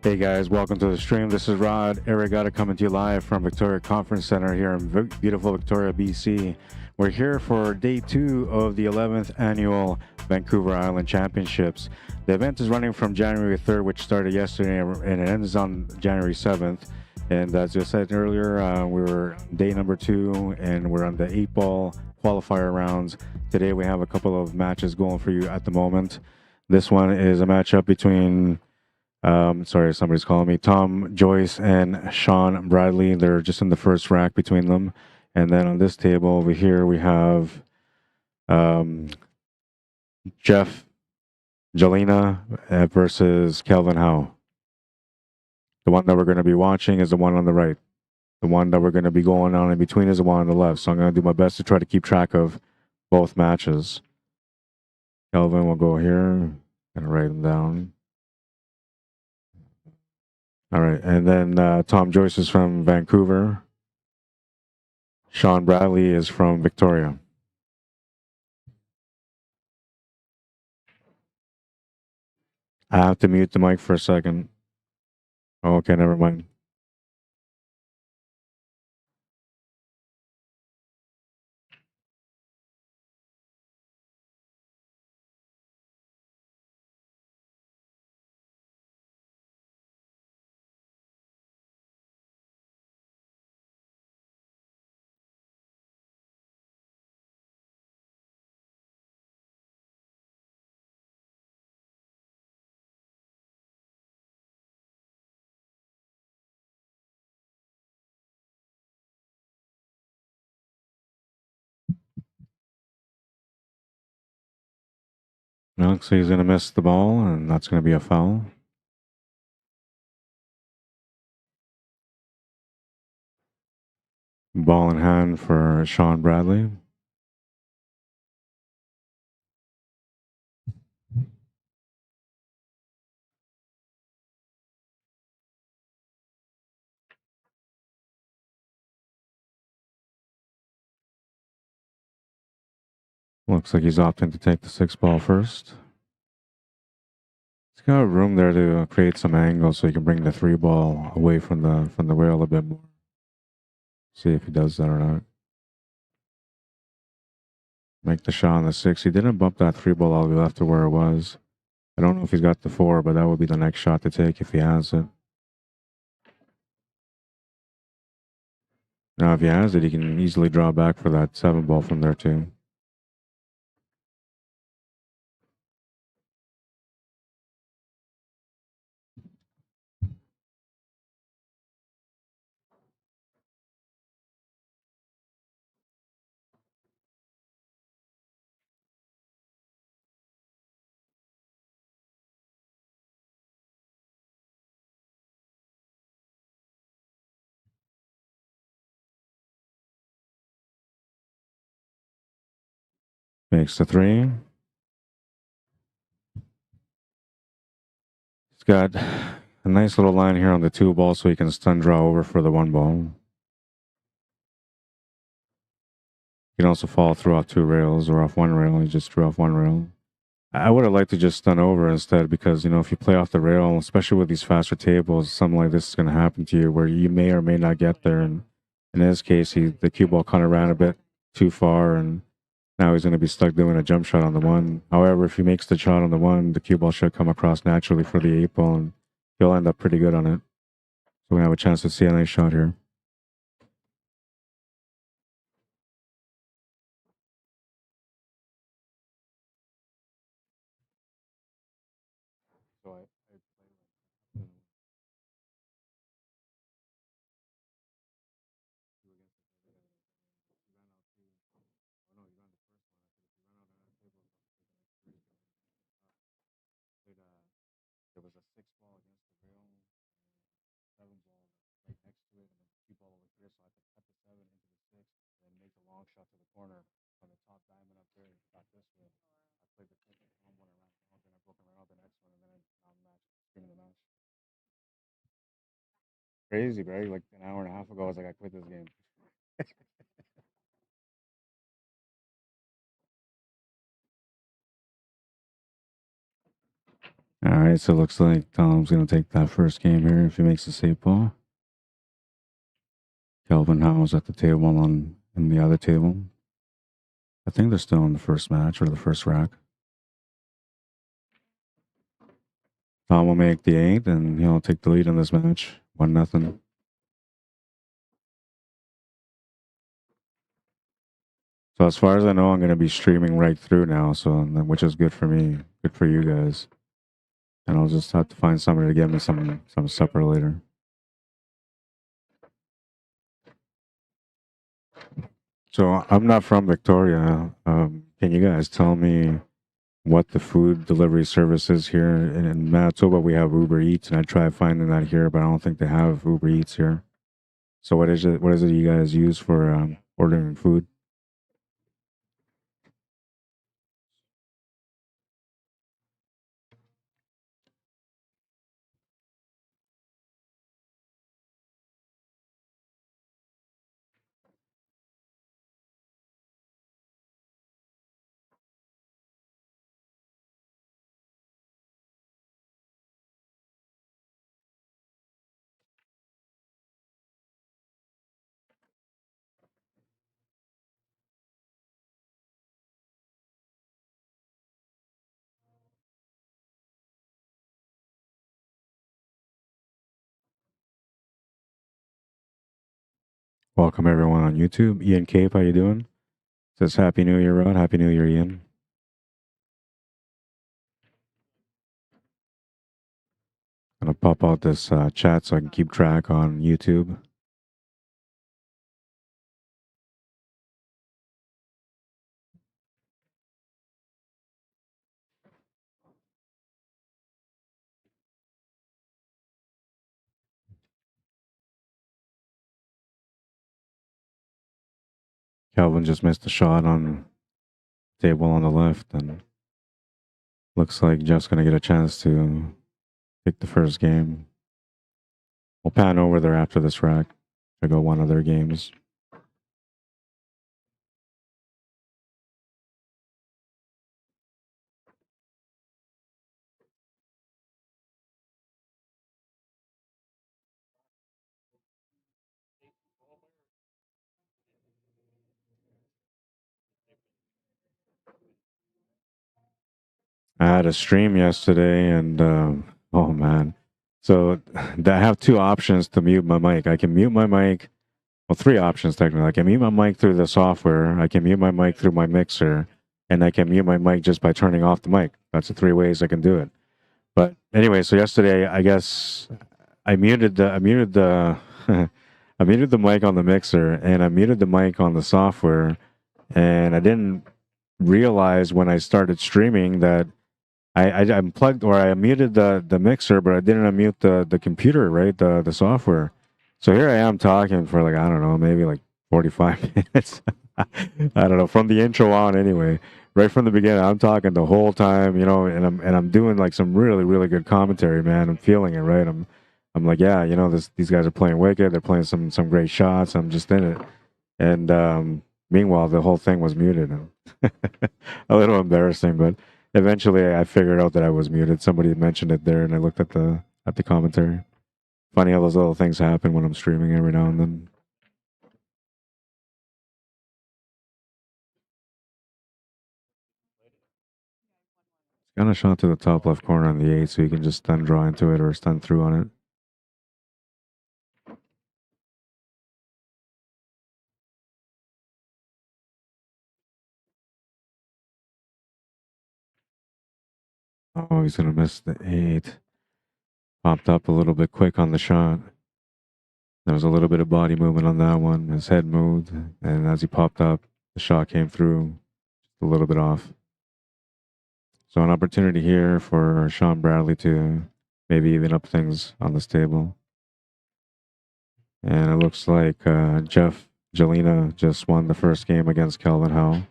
Hey guys, welcome to the stream. This is Rod Arigata coming to you live from Victoria Conference Center here in beautiful Victoria, BC. We're here for day 2 of the 11th annual Vancouver Island Championships. The event is running from January 3rd, which started yesterday, and it ends on January 7th. And as I said earlier, we were day number 2, and we're on the 8-ball qualifier rounds. Today we have a couple of matches going for you at the moment. This one is a matchup between sorry, somebody's calling me. Tom Joyce and Shawn Bradley. They're just in the first rack between them. And then on this table over here, we have Jeff Jelena versus Kelvin Howe. The one that we're going to be watching is the one on the right. The one that we're going to be going on in between is the one on the left. So I'm going to do my best to try to keep track of both matches. Kelvin will go here. Going to write them down. All right, and then Tom Joyce is from Vancouver. Shawn Bradley is from Victoria. I have to mute the mic for a second. Oh, okay, never mind. No, so he's going to miss the ball, and that's going to be a foul. Ball in hand for Shawn Bradley. Looks like he's opting to take the 6-ball first. He's got room there to create some angle so he can bring the 3-ball away from the rail a bit more. See if he does that or not. Make the shot on the 6. He didn't bump that 3-ball all the way left to where it was. I don't know if he's got the 4, but that would be the next shot to take if he has it. Now, if he has it, he can easily draw back for that 7-ball from there too. Makes the 3. He's got a nice little line here on the 2-ball so he can stun draw over for the 1-ball. He can also fall through off 2 rails or off 1 rail. He just drew off 1 rail. I would have liked to just stun over instead because, you know, if you play off the rail, especially with these faster tables, something like this is going to happen to you where you may or may not get there. And in this case, the cue ball kind of ran a bit too far, and now he's going to be stuck doing a jump shot on the 1. However, if he makes the shot on the 1, the cue ball should come across naturally for the 8-ball, and he'll end up pretty good on it. So we have a chance to see a nice shot here. So there was a 6-ball against the rail, and 7-ball right next to it, and then 2-ball over here. So I had to cut the 7 into the 6, and then make a long shot to the corner on the top diamond up there. Shot this way. I played the second one around, and then I broke around the next one, and then now the match, streaming the match. Crazy, bro. Like an hour and a half ago, I was like, I quit this game. All right, so it looks like Tom's going to take that first game here if he makes the save ball. Kelvin Howe's at the table on in the other table. I think they're still in the first match or the first rack. Tom will make the 8, and he'll take the lead in this match. 1-0. So as far as I know, I'm going to be streaming right through now, so which is good for me, good for you guys. And I'll just have to find somebody to get me some supper later. So I'm not from Victoria. Can you guys tell me what the food delivery service is here in Manitoba? We have Uber Eats, and I tried finding that here, but I don't think they have Uber Eats here. So what is it? What is it you guys use for ordering food? Welcome everyone on YouTube. Ian Cape, how you doing? Says Happy New Year, Rod. Happy New Year, Ian. Gonna pop out this chat so I can keep track on YouTube. Calvin just missed a shot on table on the left, and looks like Jeff's gonna get a chance to pick the first game. We'll pan over there after this rack to go one of their games. I had a stream yesterday, and oh man, so I have two options to mute my mic. I can mute my mic. Well, three options technically. I can mute my mic through the software. I can mute my mic through my mixer, and I can mute my mic just by turning off the mic. That's the three ways I can do it. But anyway, so yesterday, I guess I muted the I muted the mic on the mixer, and I muted the mic on the software, and I didn't realize when I started streaming that I unplugged or I muted the mixer, but I didn't unmute the computer, right? The software. So here I am talking for like, I don't know, maybe like 45 minutes. I don't know, from the intro on anyway. Right from the beginning, I'm talking the whole time, you know, and I'm doing like some really, really good commentary, man. I'm feeling it, right? I'm like, yeah, you know, these guys are playing wicked, they're playing some great shots. I'm just in it. And meanwhile, the whole thing was muted. A little embarrassing, but eventually I figured out that I was muted. Somebody had mentioned it there, and I looked at the commentary. Funny how those little things happen when I'm streaming every now and then. Got a shot to the top left corner on the 8, so you can just stun draw into it or stun through on it. Oh, he's gonna miss the 8. Popped up a little bit quick on the shot. There was a little bit of body movement on that one. His head moved, and as he popped up, the shot came through a little bit off. So an opportunity here for Sean Bradley to maybe even up things on this table. And it looks like Jeff Jelena just won the first game against Kelvin Howe.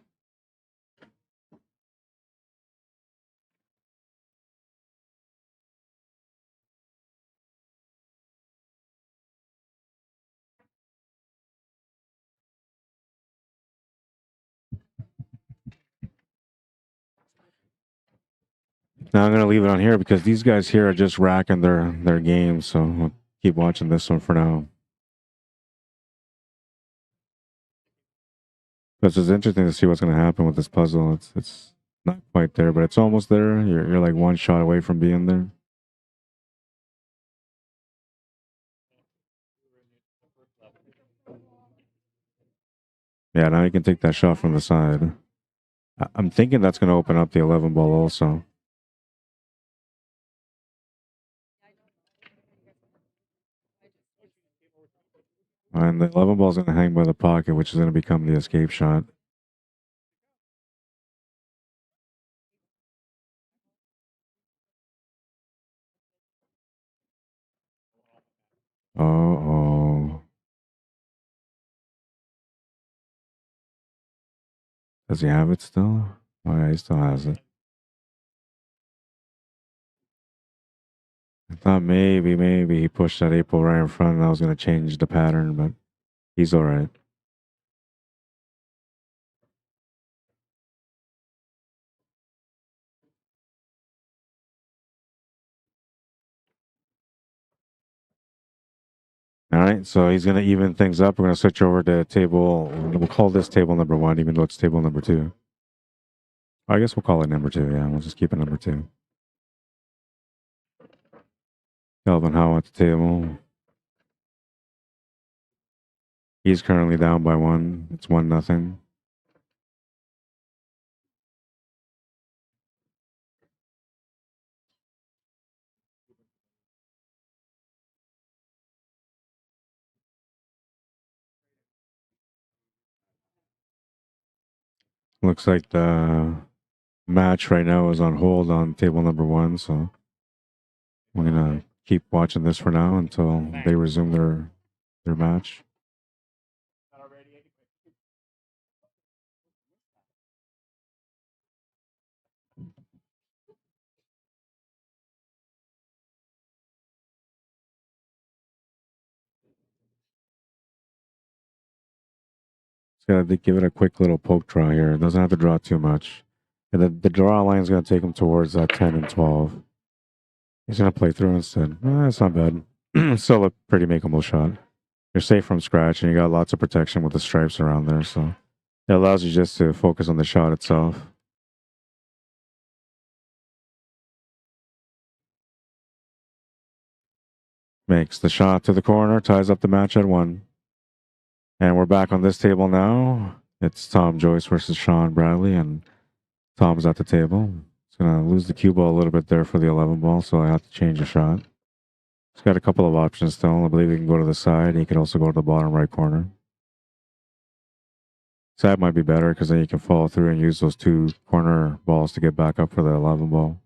Now I'm gonna leave it on here because these guys here are just racking their games. So we'll keep watching this one for now. Because it's interesting to see what's gonna happen with this puzzle. It's not quite there, but it's almost there. You're like one shot away from being there. Yeah, now you can take that shot from the side. I'm thinking that's gonna open up the 11 ball also. And the 11 ball is gonna hang by the pocket, which is gonna become the escape shot. Oh. Does he have it still? Oh yeah, he still has it. I thought maybe he pushed that 8 ball right in front and that was gonna change the pattern, but he's alright. Alright, so he's gonna even things up. We're gonna switch over to table. We'll call this table number 1, even though it's table number 2. I guess we'll call it number 2, yeah. We'll just keep it number 2. Kelvin Howe at the table. He's currently down by 1. It's 1-0. Looks like the match right now is on hold on table number 1, so we're gonna keep watching this for now until they resume their match. Just gotta give it a quick little poke draw here. It doesn't have to draw too much. And the draw line is gonna take him towards 10 and 12. He's gonna play through instead. It's not bad. Still a pretty makeable shot. You're safe from scratch, and you got lots of protection with the stripes around there, so it allows you just to focus on the shot itself. Makes the shot to the corner, ties up the match at 1. And we're back on this table now. It's Tom Joyce versus Sean Bradley, and Tom's at the table. He's gonna lose the cue ball a little bit there for the 11 ball, so I have to change the shot. He's got a couple of options still. I believe he can go to the side. He can also go to the bottom right corner. Side might be better because then you can follow through and use those 2 corner balls to get back up for the 11 ball.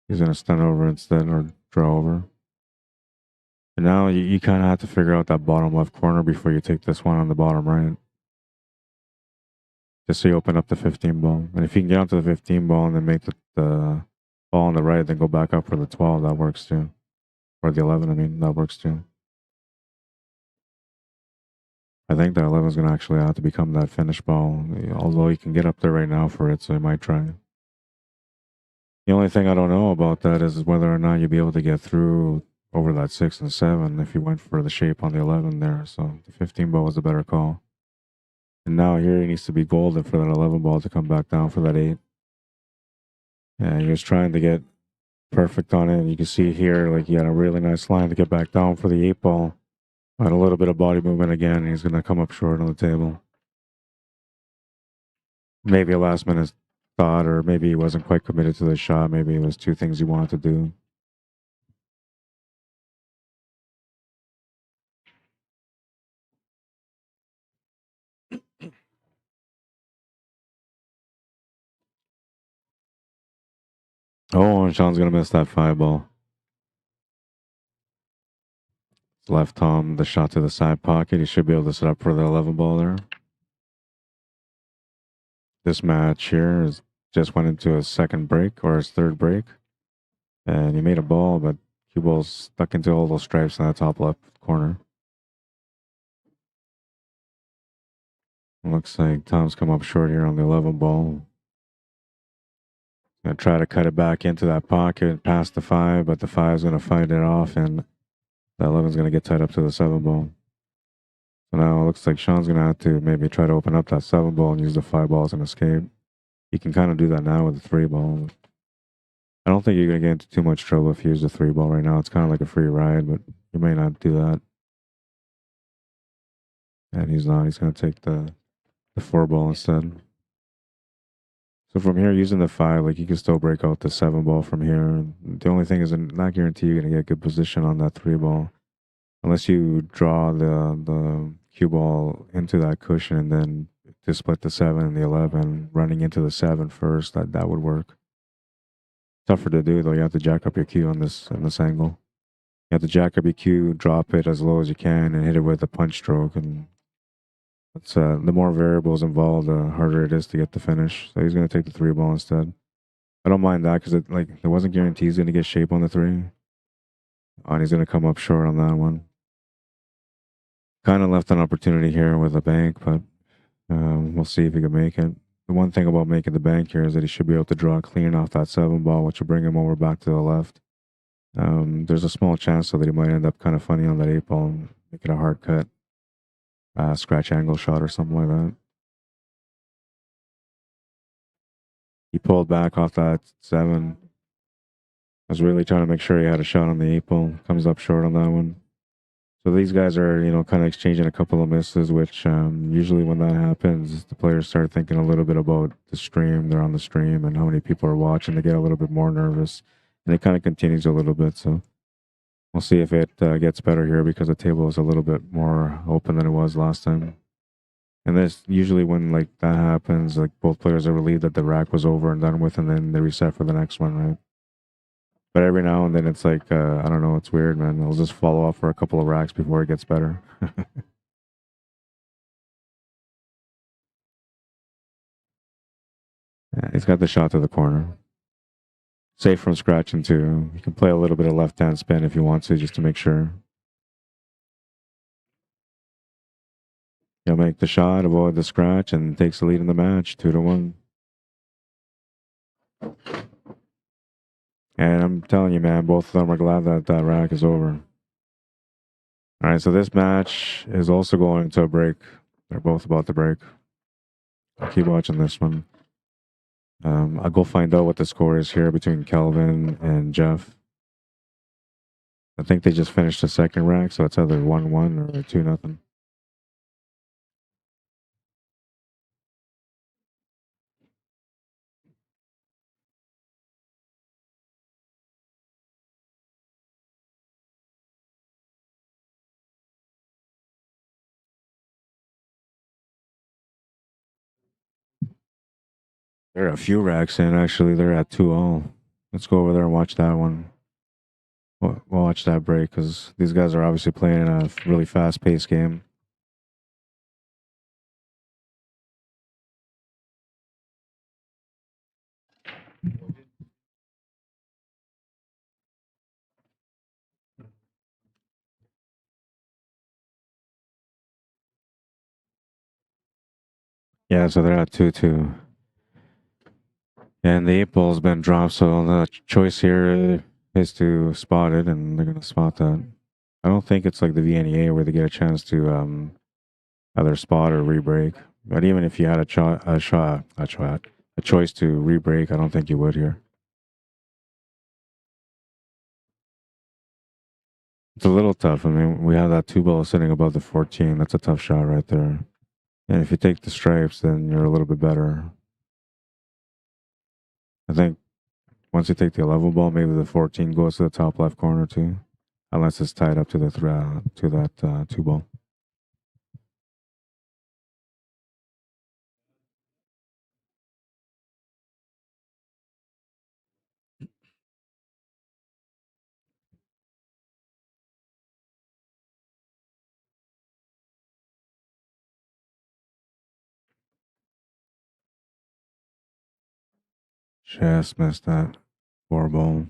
He's gonna stun over instead or draw over. And now you kind of have to figure out that bottom left corner before you take this one on the bottom right. Just so you open up the 15 ball. And if you can get onto the 15 ball and then make the ball on the right, then go back up for the 12, that works too. Or the 11, I mean, that works too. I think that 11 is going to actually have to become that finish ball, although you can get up there right now for it, so you might try. The only thing I don't know about that is whether or not you'll be able to get through over that 6 and 7 if you went for the shape on the 11 there. So the 15 ball was a better call. And now here he needs to be golden for that 11 ball to come back down for that 8. And he was trying to get perfect on it. And you can see here, like he had a really nice line to get back down for the 8 ball. Had a little bit of body movement again. And he's going to come up short on the table. Maybe a last minute thought, or maybe he wasn't quite committed to the shot. Maybe it was 2 things he wanted to do. Oh, and Sean's going to miss that 5 ball. Left Tom the shot to the side pocket. He should be able to set up for the 11 ball there. This match here just went into his second break or his third break. And he made a ball, but cue ball's stuck into all those stripes in that top left corner. Looks like Tom's come up short here on the 11 ball. Gonna try to cut it back into that pocket past the 5, but the 5 is gonna fight it off, and the 11 is gonna get tied up to the 7 ball. So now it looks like Sean's gonna have to maybe try to open up that 7 ball and use the 5 ball as an escape. You can kind of do that now with the 3 ball. I don't think you're gonna get into too much trouble if you use the 3 ball right now. It's kind of like a free ride, but you may not do that. And he's not. He's gonna take the 4 ball instead. So from here, using the 5, like you can still break out the 7 ball from here. The only thing is, not guarantee you're gonna get good position on that 3 ball, unless you draw the cue ball into that cushion and then to split the 7 and the 11, running into the 7 first. That would work. Tougher to do though. You have to jack up your cue on this angle. You have to jack up your cue, drop it as low as you can, and hit it with a punch stroke. And it's the more variables involved, the harder it is to get the finish. So he's gonna take the 3 ball instead. I don't mind that because it wasn't guaranteed he's gonna get shape on the 3. And he's gonna come up short on that one. Kind of left an opportunity here with a bank, but we'll see if he can make it. The one thing about making the bank here is that he should be able to draw clean off that 7 ball, which will bring him over back to the left. There's a small chance so that he might end up kind of funny on that 8 ball and make it a hard cut, scratch angle shot or something like that. He pulled back off that 7. I was really trying to make sure he had a shot on the 8 ball. Comes up short on that one. So these guys are, kind of exchanging a couple of misses, which usually when that happens, the players start thinking a little bit about the stream. They're on the stream and how many people are watching. They get a little bit more nervous, and it kind of continues a little bit. So we'll see if it gets better here because the table is a little bit more open than it was last time. And this usually when like that happens, like both players are relieved that the rack was over and done with, and then they reset for the next one, right? But every now and then it's like, I don't know, it's weird, man. I'll just follow up for a couple of racks before it gets better. Yeah, he's got the shot to the corner. Safe from scratching too. You can play a little bit of left-hand spin if you want to, just to make sure. He'll make the shot, avoid the scratch, and takes the lead in the match, 2-1. And I'm telling you, man, both of them are glad that that rack is over. All right, so this match is also going to a break. They're both about to break. I'll keep watching this one. I'll go find out what the score is here between Kelvin and Jeff. I think they just finished the second rack, so it's either 1-1 or 2-0. There are a few racks in, actually. They're at 2-all. Let's go over there and watch that one. We'll watch that break because these guys are obviously playing a really fast-paced game. Yeah, so they're at 2-2. And the 8 ball's been dropped, so the choice here is to spot it, and they're going to spot that. I don't think it's like the VNEA where they get a chance to either spot or re-break. But even if you had a choice to re-break, I don't think you would here. It's a little tough. I mean, we have that 2 ball sitting above the 14. That's a tough shot right there. And if you take the stripes, then you're a little bit better. I think once you take the 11 ball, maybe the 14 goes to the top left corner too, unless it's tied up to the to that 2 ball. Just missed that 4 ball.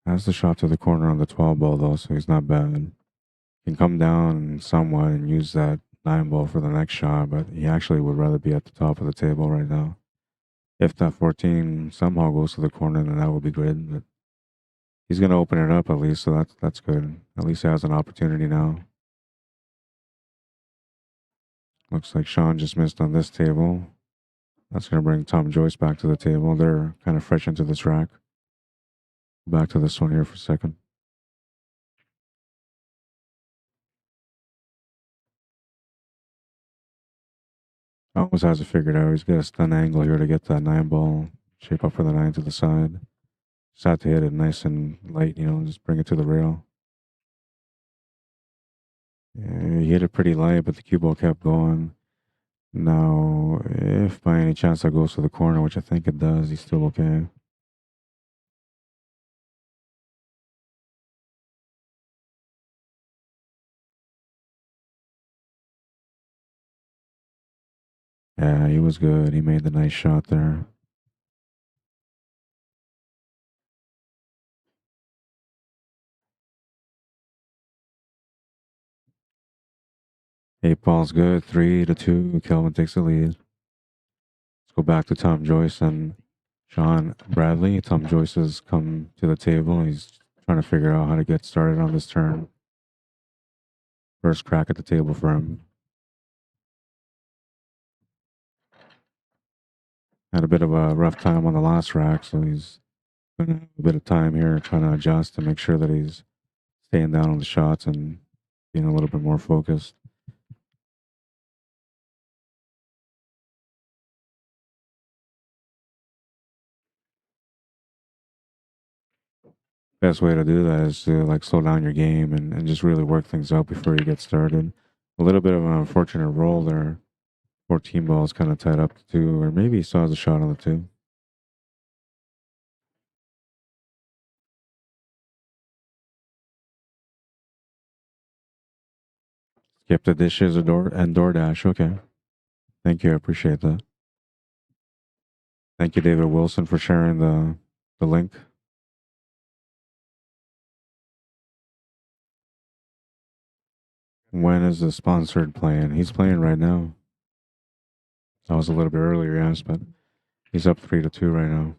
Has the shot to the corner on the 12 ball though, so he's not bad. Can come down somewhat and use that 9 ball for the next shot, but he actually would rather be at the top of the table right now. If that 14 somehow goes to the corner, then that would be good. But he's gonna open it up at least, so that's good. At least he has an opportunity now. Looks like Shawn just missed on this table. That's gonna bring Tom Joyce back to the table. They're kind of fresh into this rack. Back to this one here for a second. Almost has it figured out. He's got a stun angle here to get that 9 ball. Shape up for the 9 to the side. Just had to hit it nice and light, you know, just bring it to the rail. Yeah, he hit it pretty light, but the cue ball kept going. Now, if by any chance that goes to the corner, which I think it does, he's still okay. Yeah, he was good. He made the nice shot there. Eight ball's good. 3-2. Kelvin takes the lead. Let's go back to Tom Joyce and Shawn Bradley. Tom Joyce has come to the table. He's trying to figure out how to get started on this turn. First crack at the table for him. Had a bit of a rough time on the last rack, so he's gonna have a bit of time here trying to adjust to make sure that he's staying down on the shots and being a little bit more focused. Best way to do that is to like slow down your game and just really work things out before you get started. A little bit of an unfortunate roll there. 14 balls kind of tied up to 2, or maybe he still has a shot on the 2. Skip the dishes or DoorDash. Okay. Thank you. I appreciate that. Thank you, David Wilson, for sharing the link. When is the sponsored playing? He's playing right now. That was a little bit earlier, yes, but he's up 3-2 right now.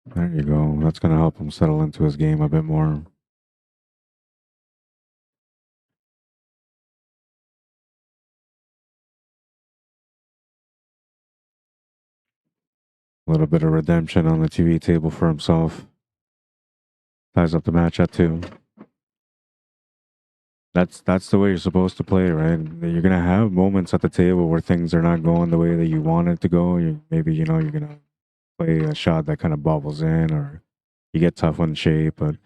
There you go. That's going to help him settle into his game a bit more. A little bit of redemption on the TV table for himself. Ties up the match at 2. That's the way you're supposed to play, right? You're gonna have moments at the table where things are not going the way that you want it to go. Maybe you're gonna play a shot that kind of bobbles in, or you get tough on shape. But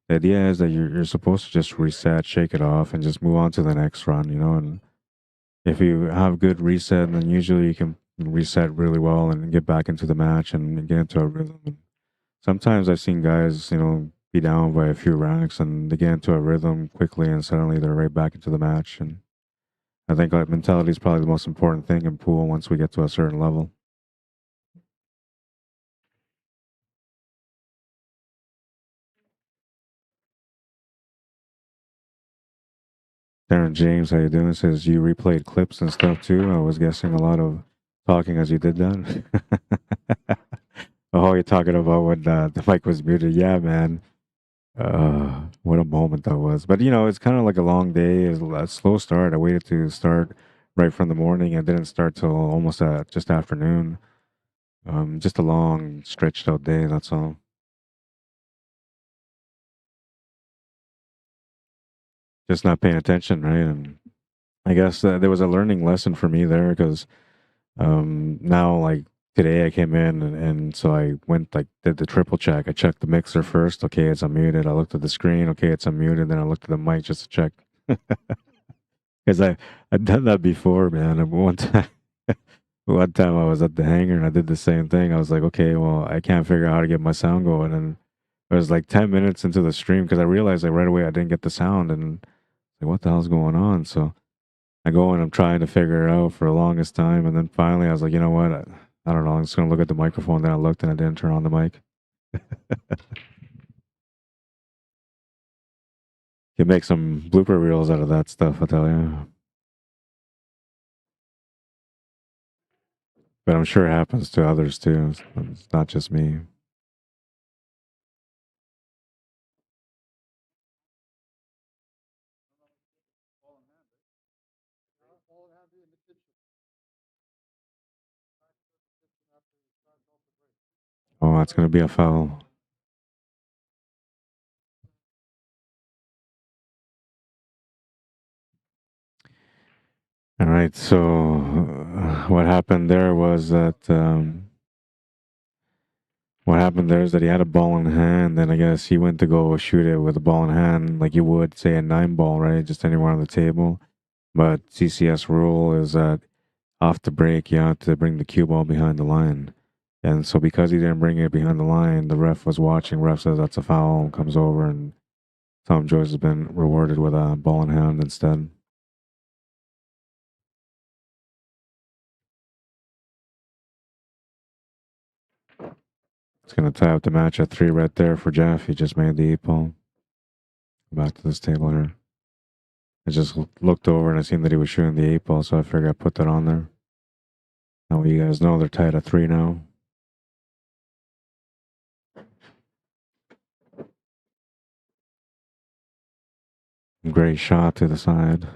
the idea is that you're supposed to just reset, shake it off, and just move on to the next run. And if you have good reset, then usually you can reset really well and get back into the match and get into a rhythm. And sometimes I've seen guys, be down by a few racks and they get into a rhythm quickly and suddenly they're right back into the match. And I think like mentality is probably the most important thing in pool once we get to a certain level. Darren James, how you doing? Says you replayed clips and stuff too. I was guessing a lot of talking as you did that. Oh, you're talking about when the mic was muted. Yeah, man. What a moment that was. But it's kind of like a long day. It's a slow start. I waited to start right from the morning. I didn't start till almost just afternoon. Just a long, stretched out day. That's all. Just not paying attention, right? And I guess there was a learning lesson for me there because now, like today, I came in and so I went like did the triple check. I checked the mixer first. Okay, it's unmuted. I looked at the screen. Okay, it's unmuted. Then I looked at the mic just to check because I've done that before, man. And one time I was at the hangar and I did the same thing. I was like, okay, well, I can't figure out how to get my sound going, and it was like 10 minutes into the stream because I realized like right away I didn't get the sound and like what the hell's going on? So I go and I'm trying to figure it out for the longest time, and then finally I was like, you know what? I don't know. I'm just gonna look at the microphone. Then I looked and I didn't turn on the mic. You make some blooper reels out of that stuff, I tell you. But I'm sure it happens to others too. It's not just me. Oh, that's going to be a foul. All right. So what happened there was that what happened there is that he had a ball in hand, and I guess he went to go shoot it with a ball in hand, like you would say a 9-ball, right? Just anywhere on the table. But CCS rule is that off the break, you have to bring the cue ball behind the line. And so because he didn't bring it behind the line, the ref was watching. Ref says that's a foul, comes over, and Tom Joyce has been rewarded with a ball in hand instead. It's going to tie up the match at 3 right there for Jeff. He just made the 8-ball. Back to this table here. I just looked over and I seen that he was shooting the 8-ball, so I figured I'd put that on there. Now you guys know they're tied at 3 now. Great shot to the side.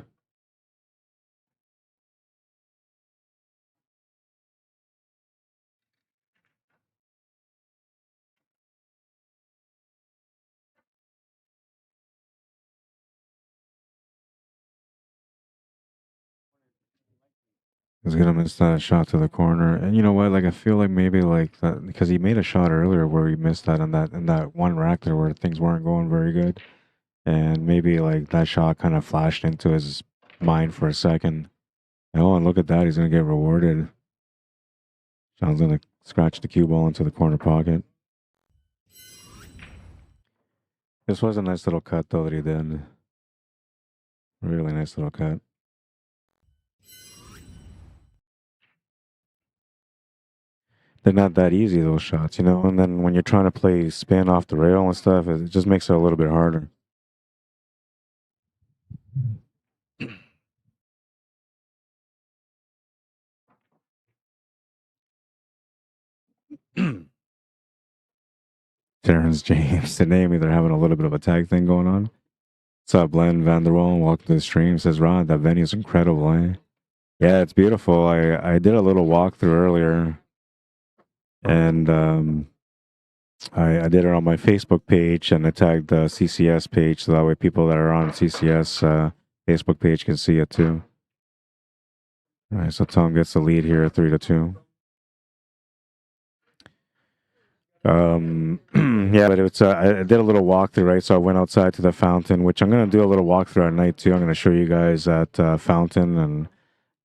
He's gonna miss that shot to the corner. And you know what? Like I feel like maybe like that because he made a shot earlier where he missed that in that one rack there where things weren't going very good. And maybe like that shot kind of flashed into his mind for a second. Oh, and look at that, he's gonna get rewarded. Sean's gonna scratch the cue ball into the corner pocket. This was a nice little cut though that he did. Really nice little cut. They're not that easy, those shots, you know? And then when you're trying to play spin off the rail and stuff, it just makes it a little bit harder. Terrence James and Amy, they're having a little bit of a tag thing going on. What's up, Glenn Vanderwall? Welcome to the stream. Says Rod, that venue's incredible, eh? Yeah, it's beautiful. I did a little walkthrough earlier, and I did it on my Facebook page, and I tagged the CCS page, so that way people that are on CCS Facebook page can see it too. All right, so Tom gets the lead here, 3-2. Yeah, but it's I did a little walkthrough, right? So I went outside to the fountain, which I'm gonna do a little walkthrough at night too. I'm gonna show you guys that fountain, and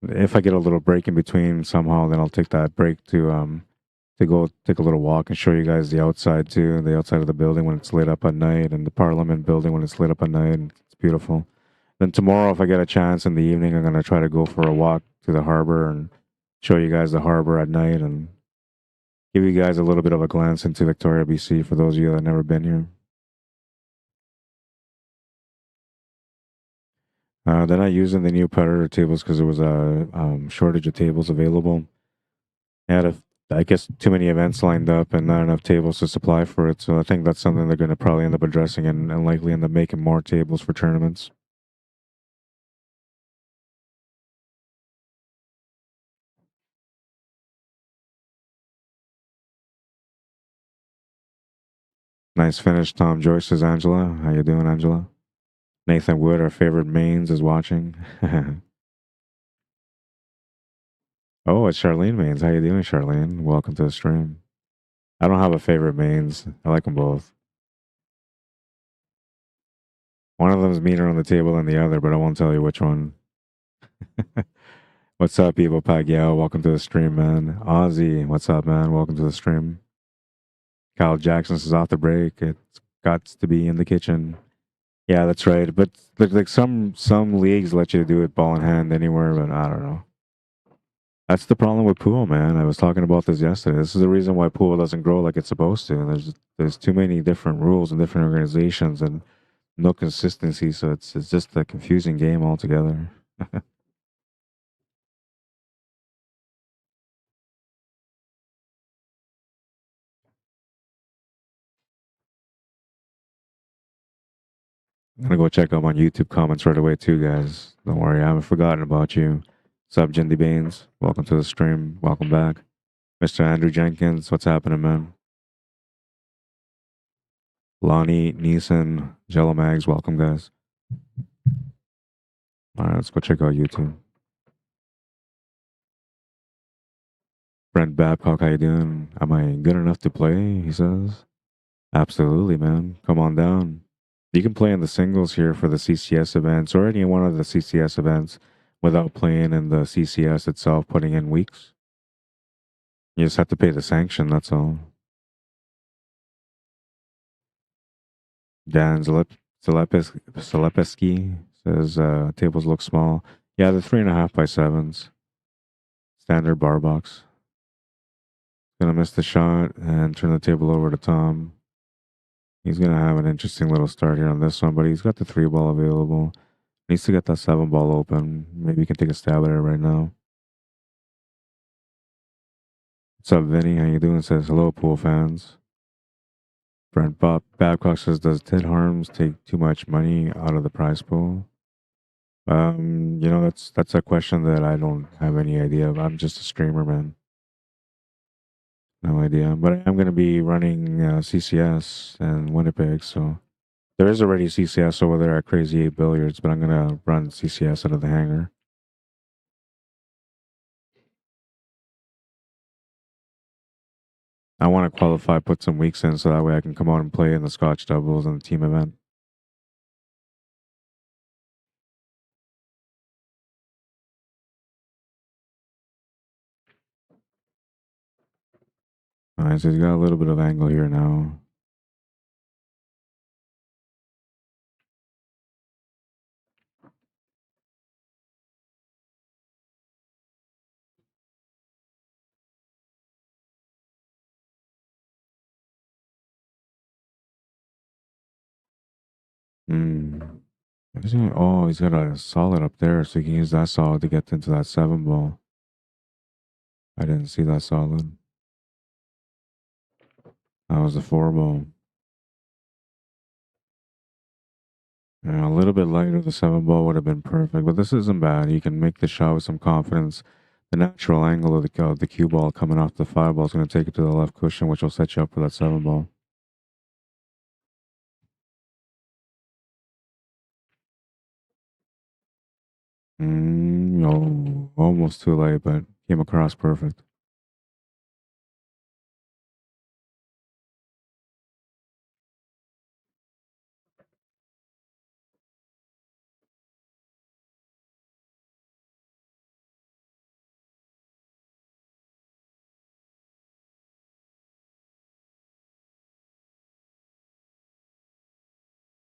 if I get a little break in between somehow, then I'll take that break to go take a little walk and show you guys the outside too, the outside of the building when it's lit up at night, and the Parliament building when it's lit up at night. And it's beautiful. Then tomorrow, if I get a chance in the evening, I'm gonna try to go for a walk to the harbor and show you guys the harbor at night and give you guys a little bit of a glance into Victoria, BC for those of you that have never been here. They're not using the new Predator tables because there was a shortage of tables available. They had, I guess, too many events lined up and not enough tables to supply for it. So I think that's something they're going to probably end up addressing and likely end up making more tables for tournaments. Nice finish, Tom Joyce, says Angela. How you doing, Angela? Nathan Wood, our favorite mains, is watching. Oh, it's Charlene Mains. How you doing, Charlene? Welcome to the stream. I don't have a favorite mains. I like them both. One of them is meaner on the table than the other, but I won't tell you which one. What's up, Evo Pagao? Welcome to the stream, man. Ozzy, what's up, man? Welcome to the stream. Kyle Jackson says off the break. It's got to be in the kitchen. Yeah, that's right. But like some leagues let you do it ball in hand anywhere, but I don't know. That's the problem with pool, man. I was talking about this yesterday. This is the reason why pool doesn't grow like it's supposed to. And there's too many different rules and different organizations, and no consistency, so it's just a confusing game altogether. I'm gonna go check out my YouTube comments right away too, guys. Don't worry, I haven't forgotten about you. What's up, Jindy Baines? Welcome to the stream. Welcome back. Mr. Andrew Jenkins, what's happening, man? Lonnie, Neeson, Jello Mags, welcome, guys. All right, let's go check out YouTube. Brent Babcock, how you doing? Am I good enough to play? He says. Absolutely, man. Come on down. You can play in the singles here for the CCS events or any one of the CCS events without playing in the CCS itself, putting in weeks. You just have to pay the sanction, that's all. Dan Zalepeski says tables look small. Yeah, they're 3.5 by 7s. Standard bar box. Gonna miss the shot and turn the table over to Tom. He's gonna have an interesting little start here on this one, but he's got the 3 ball available. Needs to get that 7 ball open. Maybe he can take a stab at it right now. What's up, Vinny? How you doing? Says hello, pool fans. Brent Babcock says, does Ted Harms take too much money out of the prize pool? That's a question that I don't have any idea of. I'm just a streamer, man. No idea. But I am going to be running CCS in Winnipeg, so there is already CCS over there at Crazy 8 Billiards, but I'm going to run CCS out of the hangar. I want to qualify, put some weeks in, so that way I can come out and play in the Scotch doubles and the team event. All right, so he's got a little bit of angle here now. Hmm. Oh, he's got a solid up there, so he can use that solid to get into that 7 ball. I didn't see that solid. That was a 4 ball. Yeah, a little bit lighter, the 7 ball would have been perfect, but this isn't bad. You can make the shot with some confidence. The natural angle of the cue ball coming off the 5 ball is going to take it to the left cushion, which will set you up for that 7 ball. No, almost too late, but came across perfect.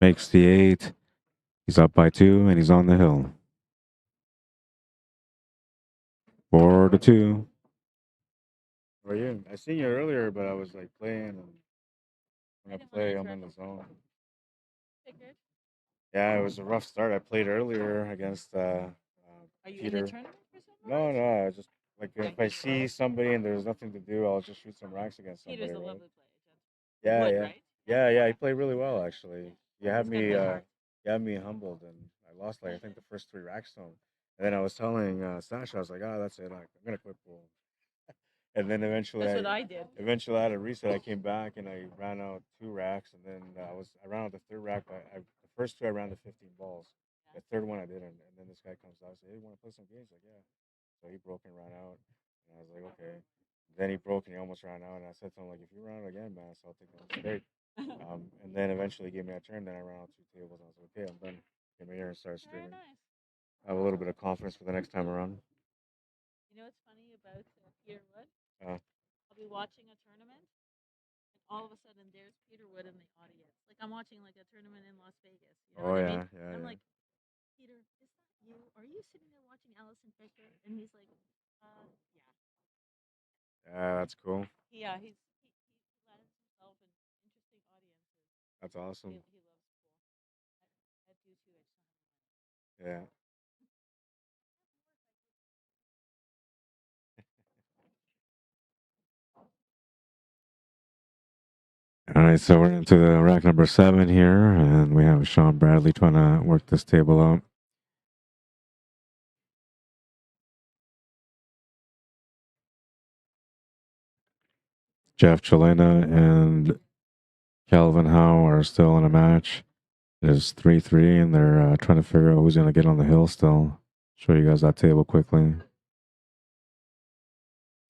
Makes the 8. He's up by 2, and he's on the hill. 4-2. How are you? I seen you earlier, but I was like playing, and when I play, I'm in the zone. Yeah, it was a rough start. I played earlier against Are you in Peter. the tournament for some No, reason? no, I just like if I see somebody and there's nothing to do, I'll just shoot some racks against somebody. Peter's a Right? lovely player. Yeah, Wood, yeah, right? yeah. He played really well actually. You had He's gonna me, play hard. you had me humbled, and I lost like I think the first 3 racks to him. And then I was telling Sasha, I was like, oh, that's it. Like, I'm gonna quit pool. And then That's what I did. eventually I had a reset. I came back and I ran out 2 racks, and then I ran out the third rack. The first 2 I ran the 15 balls. The third one I didn't. And then this guy comes out and says, "Hey, you want to play some games?" Like, yeah. So he broke and ran out, and I was like, okay. Then he broke and he almost ran out, and I said to him like, if you run out again, man, so I'll take that straight. And then eventually he gave me a turn. Then I ran out 2 tables. And I was like, okay, I'm done. Came here and started Very streaming. nice. I have a little bit of confidence for the next time around. You know what's funny about Peter Wood? Uh, I'll be watching a tournament, and all of a sudden there's Peter Wood in the audience. Like I'm watching like a tournament in Las Vegas. You know oh what I yeah, mean? yeah, I'm yeah. like, Peter, is that you? Are you sitting there watching Allison Becker? And he's like, yeah. Yeah, that's cool. Yeah, he lands himself in interesting audiences. That's awesome. He loves pool. Yeah. All right, so we're into the rack number 7 here, and we have Sean Bradley trying to work this table out. Jeff Chelena and Calvin Howe are still in a match. It is 3-3, and they're trying to figure out who's going to get on the hill still. Show you guys that table quickly.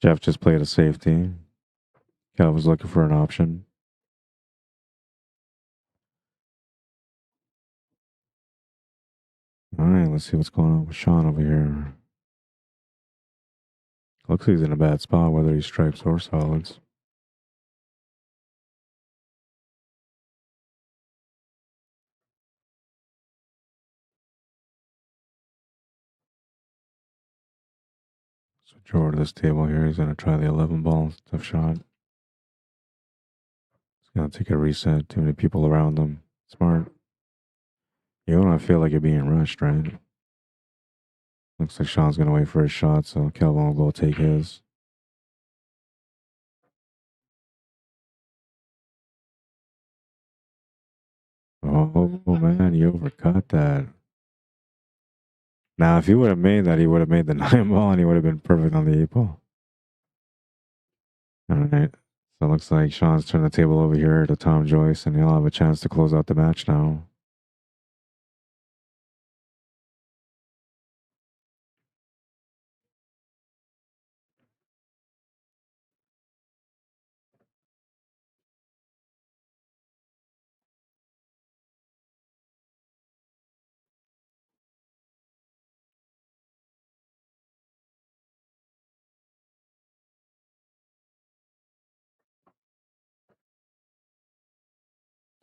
Jeff just played a safety. Calvin's looking for an option. All right, let's see what's going on with Sean over here. Looks like he's in a bad spot, whether he stripes or solids. Switch over to this table here. He's going to try the 11 ball. Tough shot. He's going to take a reset. Too many people around him. Smart. You don't want to feel like you're being rushed, right? Looks like Sean's going to wait for his shot, so Calvin will go take his. Oh, man, you overcut that. Now, if he would have made that, he would have made the 9 ball and he would have been perfect on the 8 ball. All right. So it looks like Sean's turned the table over here to Tom Joyce, and he'll have a chance to close out the match now.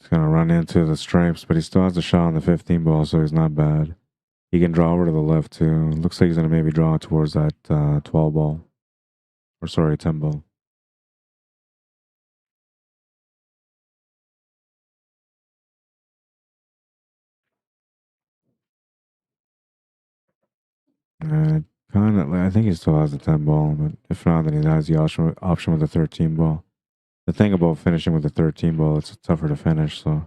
He's going to run into the stripes, but he still has a shot on the 15 ball, so he's not bad. He can draw over to the left, too. Looks like he's going to maybe draw towards that 12 ball. Or, sorry, 10 ball. Kind of. I think he still has the 10 ball, but if not, then he has the option with the 13 ball. The thing about finishing with the 13 ball, it's tougher to finish, so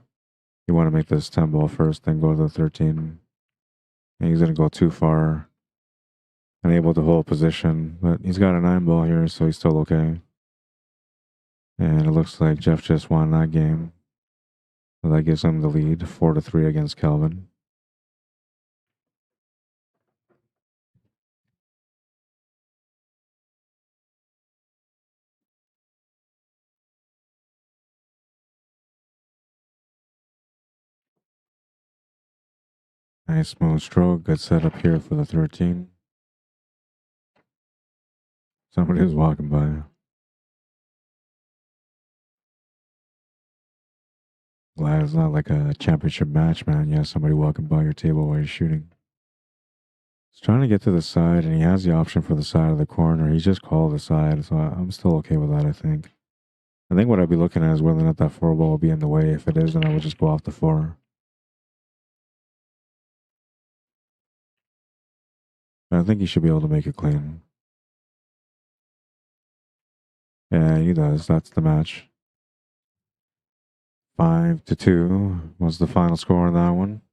you want to make this 10 ball first, then go to the 13. And he's going to go too far. Unable to hold position, but he's got a 9 ball here, so he's still okay. And it looks like Jeff just won that game. So that gives him the lead, 4-3 against Calvin. Nice smooth stroke, good setup here for the 13. Somebody was walking by. Glad it's not like a championship match, man. You have somebody walking by your table while you're shooting. He's trying to get to the side, and he has the option for the side of the corner. He just called the side, so I'm still okay with that, I think. I think what I'd be looking at is whether or not that 4 ball will be in the way. If it is, then I would just go off the 4. I think he should be able to make it clean. Yeah, he does. That's the match. 5-2 was the final score on that one.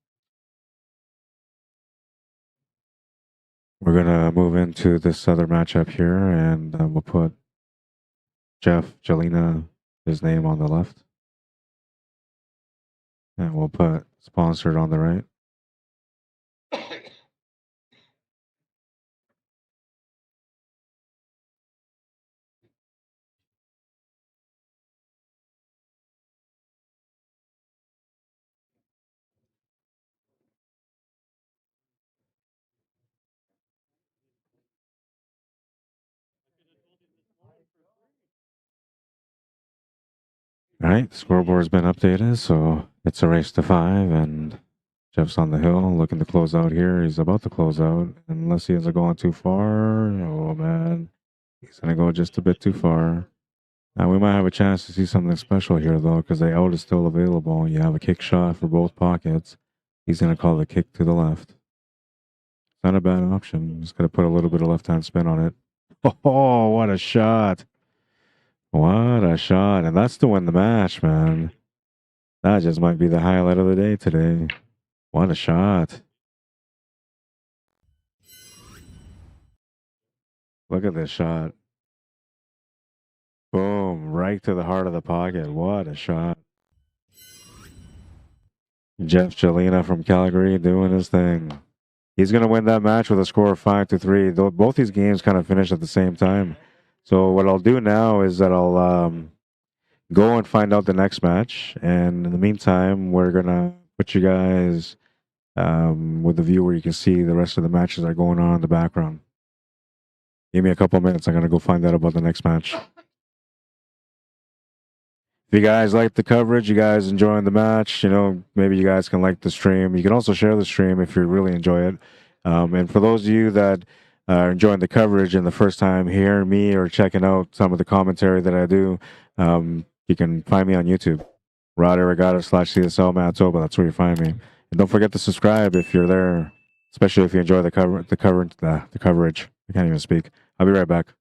We're going to move into this other matchup here, and we'll put Jeff Jelena, his name on the left. And we'll put sponsored on the right. All right, the scoreboard's been updated, so it's a race to 5, and Jeff's on the hill looking to close out here. He's about to close out, unless he ends up going too far. Oh, man. He's going to go just a bit too far. Now, we might have a chance to see something special here, though, because the out is still available. You have a kick shot for both pockets. He's going to call the kick to the left. Not a bad option. Just got to put a little bit of left hand spin on it. Oh, what a shot! What a shot! And that's to win the match, man. That just might be the highlight of the day today. What a shot! Look at this shot. Boom, right to the heart of the pocket. What a shot. Jeff Chelina from Calgary doing his thing. He's going to win that match with a score of 5-3. Though both these games kind of finished at the same time. So what I'll do now is that I'll go and find out the next match. And in the meantime, we're going to put you guys with a view where you can see the rest of the matches that are going on in the background. Give me a couple minutes. I'm going to go find out about the next match. If you guys like the coverage, you guys enjoying the match, maybe you guys can like the stream. You can also share the stream if you really enjoy it. And for those of you that are enjoying the coverage and the first time hearing me or checking out some of the commentary that I do, you can find me on YouTube. Rod Irrigata /CSL Manitoba. That's where you find me. And don't forget to subscribe if you're there, especially if you enjoy the coverage. I can't even speak. I'll be right back.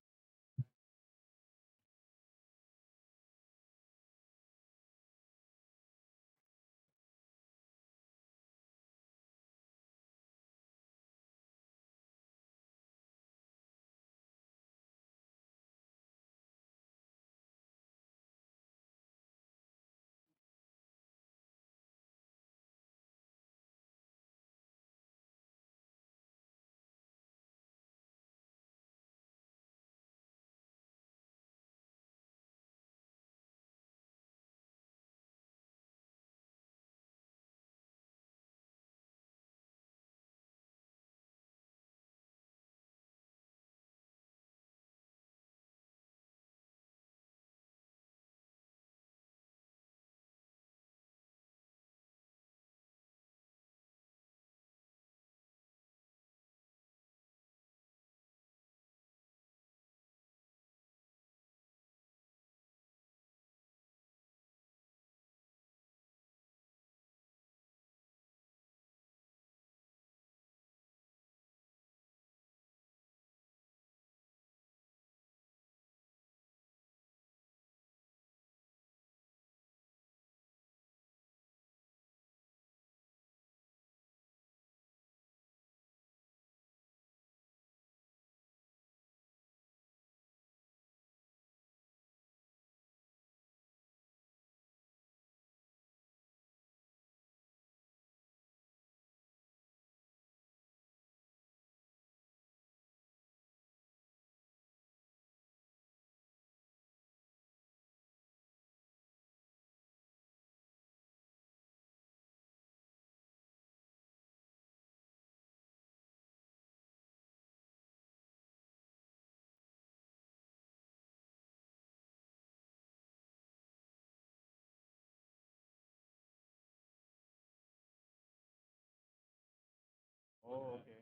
Oh, okay.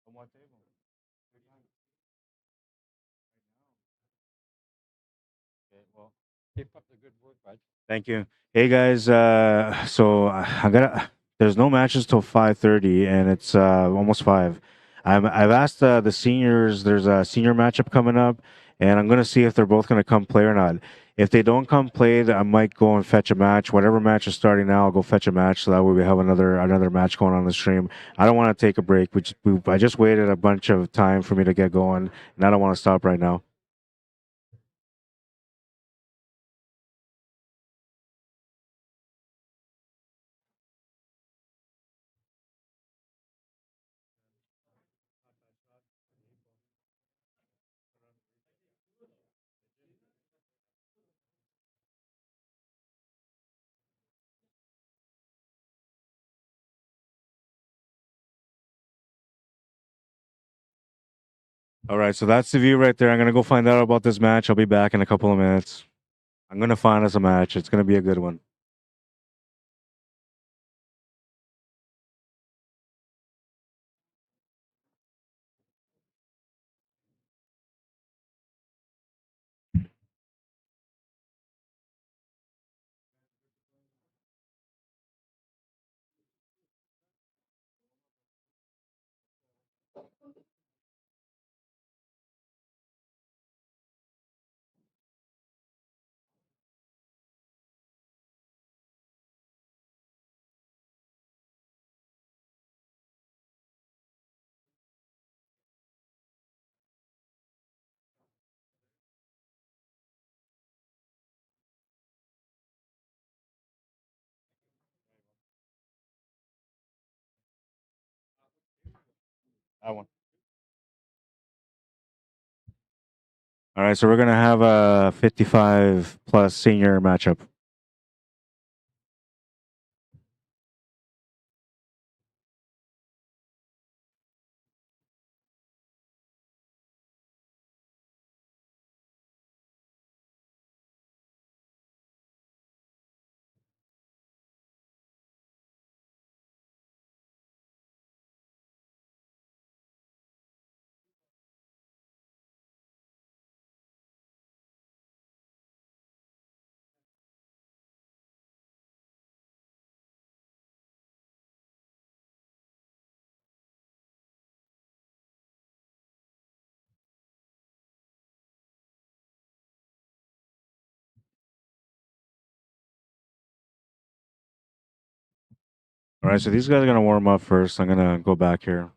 On what table? Okay, well, keep up the good work, bud. Thank you. Hey guys, so I gotta. There's no matches till 5:30, and it's almost 5. I've asked the seniors. There's a senior matchup coming up, and I'm gonna see if they're both gonna come play or not. If they don't come play, I might go and fetch a match. Whatever match is starting now, I'll go fetch a match. So that way we have another match going on the stream. I don't want to take a break. I just waited a bunch of time for me to get going, and I don't want to stop right now. All right, so that's the view right there. I'm gonna go find out about this match. I'll be back in a couple of minutes. I'm gonna find us a match. It's gonna be a good one. That one. All right, so we're gonna have a 55 plus senior matchup. All right, so these guys are gonna warm up first. I'm gonna go back here.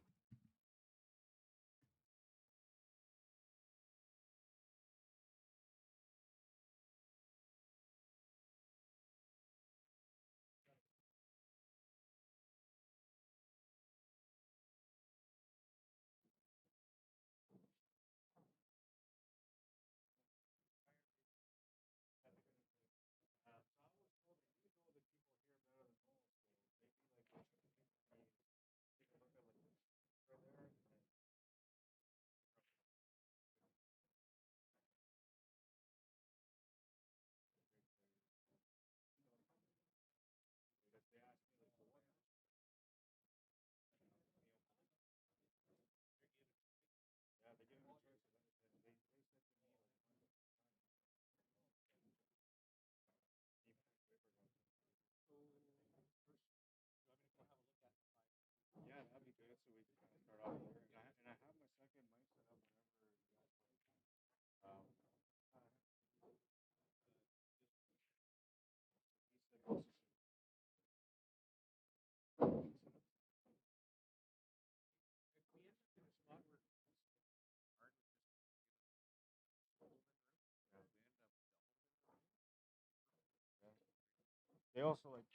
They also like.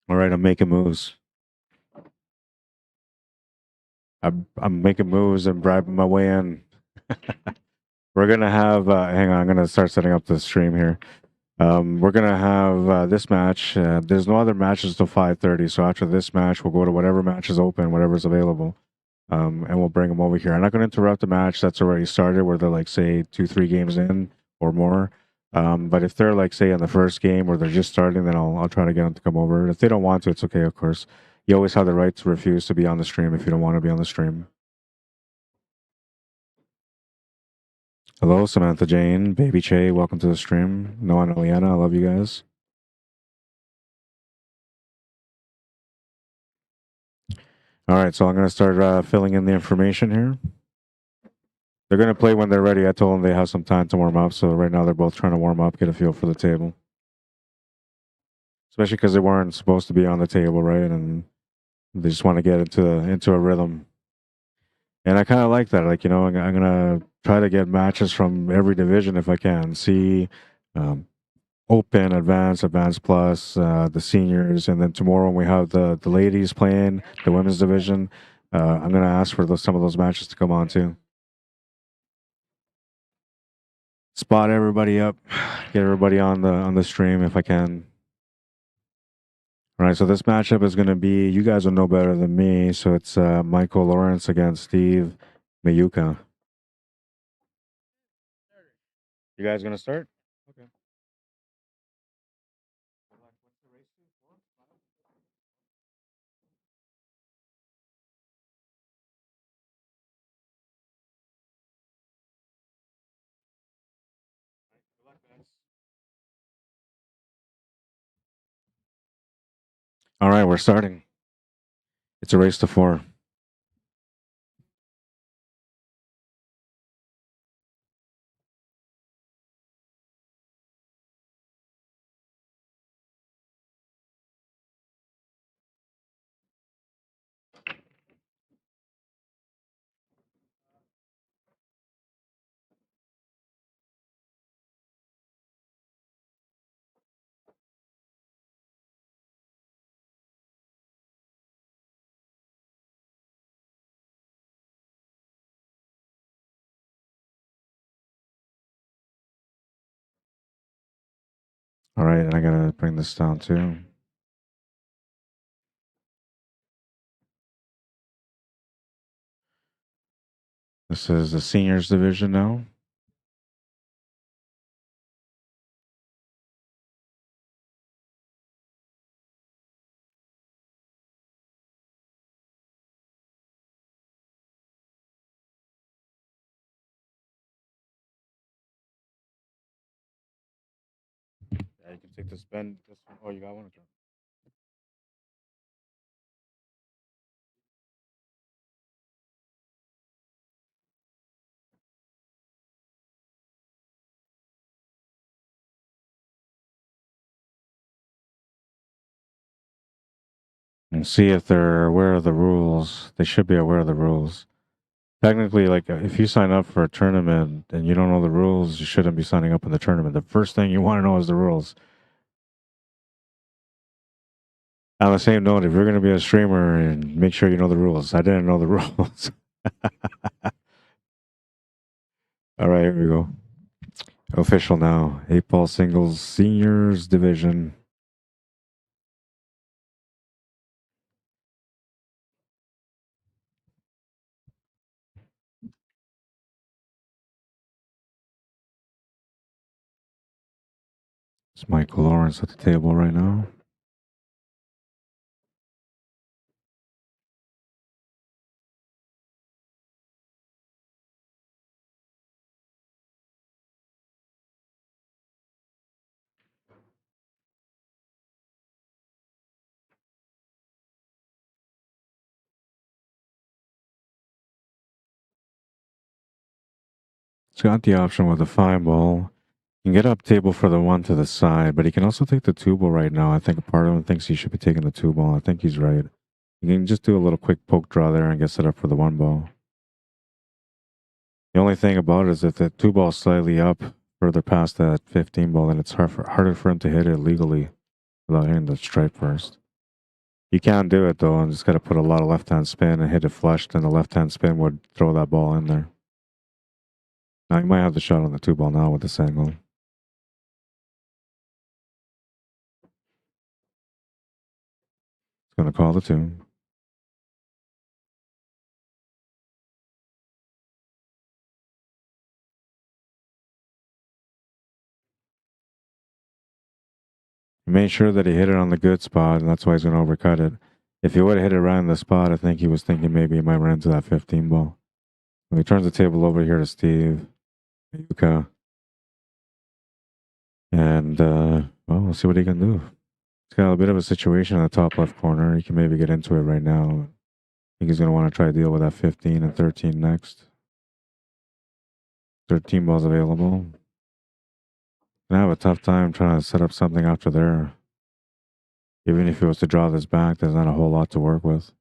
All right, I'm making moves. I'm making moves and bribing my way in. We're gonna have. Hang on, I'm gonna start setting up the stream here. We're gonna have this match. There's no other matches till 5:30. So after this match, we'll go to whatever match is open, whatever's available, and we'll bring them over here. I'm not gonna interrupt the match that's already started, where they're like say 2-3 games in or more. But if they're like say in the first game or they're just starting, then I'll try to get them to come over. If they don't want to, it's okay. Of course, you always have the right to refuse to be on the stream if you don't want to be on the stream. Hello, Samantha Jane, Baby Che, welcome to the stream. Noah and Eliana, I love you guys. All right, so I'm going to start filling in the information here. They're going to play when they're ready. I told them they have some time to warm up, so right now they're both trying to warm up, get a feel for the table. Especially because they weren't supposed to be on the table, right? And they just want to get into a rhythm. And I kind of like that. Like, you know, I'm going to try to get matches from every division if I can. See Open, Advanced Plus, the seniors, and then tomorrow when we have the ladies playing the women's division, I'm gonna ask for some of those matches to come on too. Spot everybody up, get everybody on the stream if I can. All right, so this matchup is gonna be, you guys will know better than me. So it's Michael Lawrence against Steve Mayuka. You guys gonna start? Okay. All right, we're starting. It's a race to 4. All right, and I gotta bring this down too. This is the seniors division now. Yeah, you can take this bend. This one. Oh, you got one. Okay. And see if they're aware of the rules. They should be aware of the rules. Technically, like if you sign up for a tournament and you don't know the rules, you shouldn't be signing up in the tournament. The first thing you want to know is the rules. On the same note, if you're going to be a streamer, and make sure you know the rules. I didn't know the rules. All right, here we go. Official now. 8-ball singles seniors division. It's Michael Lawrence at the table right now. It's got the option with the 5-ball. You can get up table for the 1 to the side, but he can also take the 2-ball right now. I think part of him thinks he should be taking the 2-ball. I think he's right. You can just do a little quick poke draw there and get set up for the 1-ball. The only thing about it is if the 2-ball is slightly up further past that 15-ball, then it's harder for him to hit it legally without hitting the stripe first. You can do it though, and just got to put a lot of left-hand spin and hit it flush, then the left-hand spin would throw that ball in there. Now you might have the shot on the 2-ball now with this angle. It's going to call the 2. He made sure that he hit it on the good spot, and that's why he's going to overcut it. If he would have hit it right in the spot, I think he was thinking maybe he might run into that 15-ball. So he turns the table over here to Steve, Yuka, and well, we'll see what he can do. He's got a bit of a situation in the top left corner. He can maybe get into it right now. I think he's going to want to try to deal with that 15 and 13 next. 13 balls available. Gonna have a tough time trying to set up something after there. Even if he was to draw this back, there's not a whole lot to work with.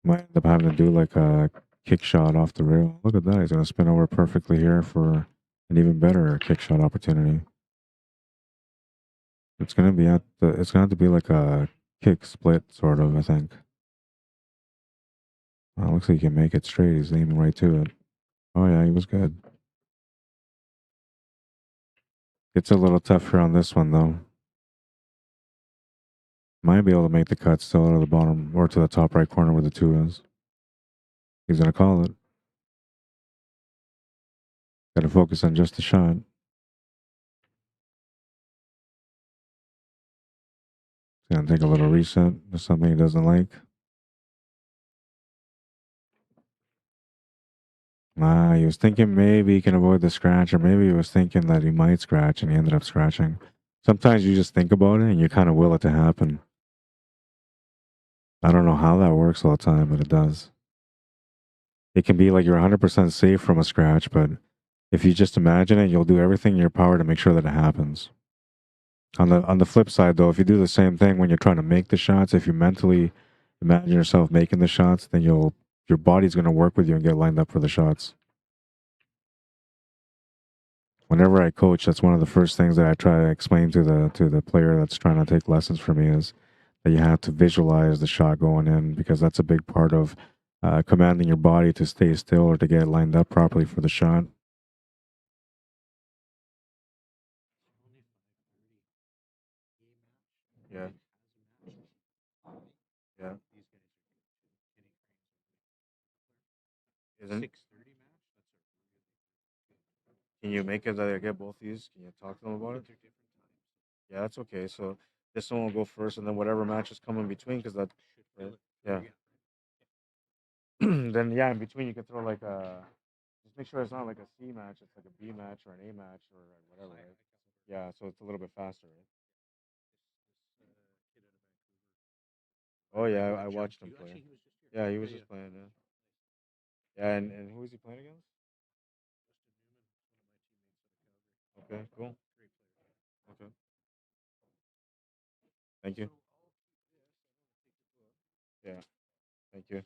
Might end up having to do like a kick shot off the rail. Look at that. He's going to spin over perfectly here for an even better kick shot opportunity. It's going to be it's going to have to be like a kick split, sort of, I think. Well, looks like he can make it straight. He's aiming right to it. Oh, yeah, he was good. It's a little tougher on this one, though. Might be able to make the cut still to the bottom or to the top right corner where the 2 is. He's going to call it. Got to focus on just the shot. He's going to take a little reset. There's something he doesn't like. He was thinking maybe he can avoid the scratch, or maybe he was thinking that he might scratch, and he ended up scratching. Sometimes you just think about it, and you kind of will it to happen. I don't know how that works all the time, but it does. It can be like you're 100% safe from a scratch, but if you just imagine it, you'll do everything in your power to make sure that it happens. On the flip side, though, if you do the same thing when you're trying to make the shots, if you mentally imagine yourself making the shots, then your body's going to work with you and get lined up for the shots. Whenever I coach, that's one of the first things that I try to explain to the player that's trying to take lessons from me is that you have to visualize the shot going in, because that's a big part of commanding your body to stay still or to get lined up properly for the shot. Isn't 6:30 match? Can you make it that I get both these? Can you talk to them about it? Yeah, that's okay. So this one will go first, and then whatever matches come in between, because that, right? Yeah. Then yeah, in between you can throw like a. Just make sure it's not like a C match. It's like a B match or an A match or whatever. Right? Yeah, so it's a little bit faster. Right? Oh yeah, I watched him play. Yeah, he was just playing. Yeah. Yeah, and who is he playing against? Okay, cool. Okay, thank you. Yeah, thank you.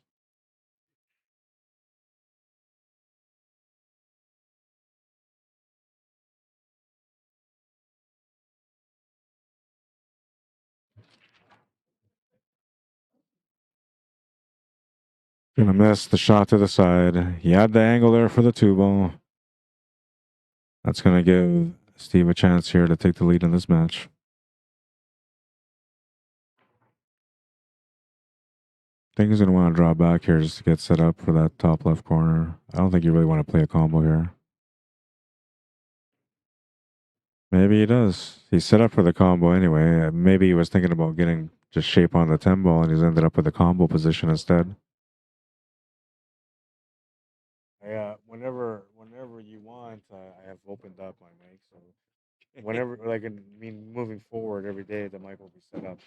Gonna miss the shot to the side. He had the angle there for the two ball. That's gonna give Steve a chance here to take the lead in this match. I think he's gonna want to draw back here just to get set up for that top left corner. I don't think you really want to play a combo here. Maybe he does. He's set up for the combo anyway. Maybe he was thinking about getting just shape on the 10 ball and he's ended up with the combo position instead. Yeah, whenever you want, I have opened up my mic, so whenever, like, moving forward every day, the mic will be set up.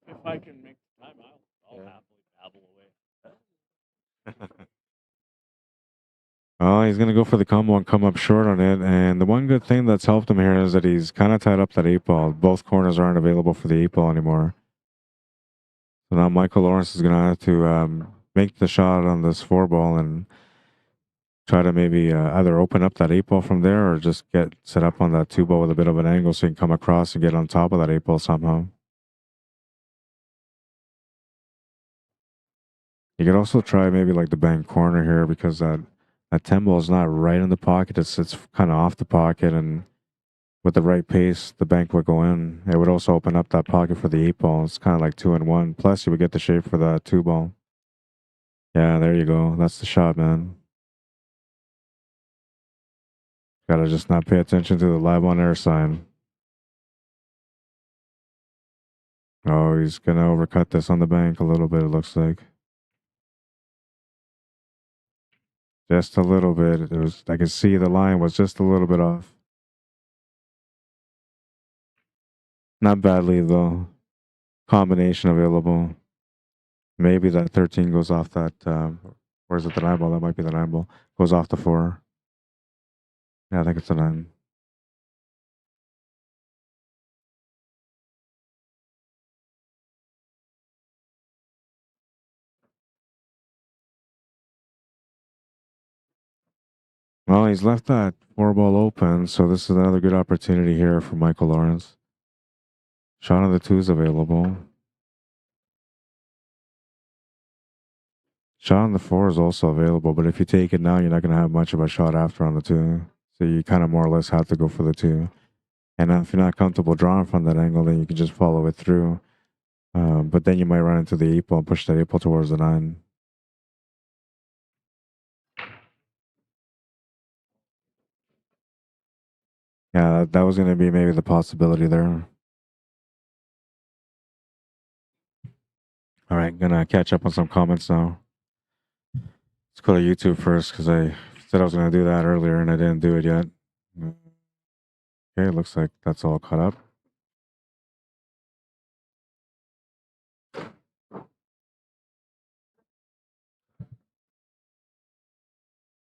If I can make the time, I'll Yeah. happily babble away. Oh, he's gonna go for the combo and come up short on it. And the one good thing that's helped him here is that he's kind of tied up that 8 ball. Both corners aren't available for the 8 ball anymore. So now Michael Lawrence is gonna have to make the shot on this 4 ball and try to maybe either open up that 8 ball from there or just get set up on that 2 ball with a bit of an angle so he can come across and get on top of that 8 ball somehow. You could also try maybe like the bank corner here because that 10 ball is not right in the pocket. It's kind of off the pocket, and with the right pace, the bank would go in. It would also open up that pocket for the 8 ball. It's kind of like 2-in-1. Plus, you would get the shape for the 2 ball. Yeah, there you go. That's the shot, man. Gotta just not pay attention to the live on air sign. Oh, he's gonna overcut this on the bank a little bit, it looks like. Just a little bit. It was, I could see the line was just a little bit off. Not badly though. Combination available. Maybe that 13 goes off that, or is it the 9 ball? That might be the 9 ball. Goes off the 4. Yeah, I think it's the 9. Well, he's left that 4 ball open, so this is another good opportunity here for Michael Lawrence. Shot on the 2 is available. Shot on the 4 is also available, but if you take it now, you're not going to have much of a shot after on the 2. So you kind of more or less have to go for the 2. And if you're not comfortable drawing from that angle, then you can just follow it through. But then you might run into the 8 ball and push that 8 ball towards the 9. Yeah, that was going to be maybe the possibility there. All right, gonna catch up on some comments now. Let's go to YouTube first because I said I was gonna do that earlier and I didn't do it yet. Okay, looks like that's all caught up.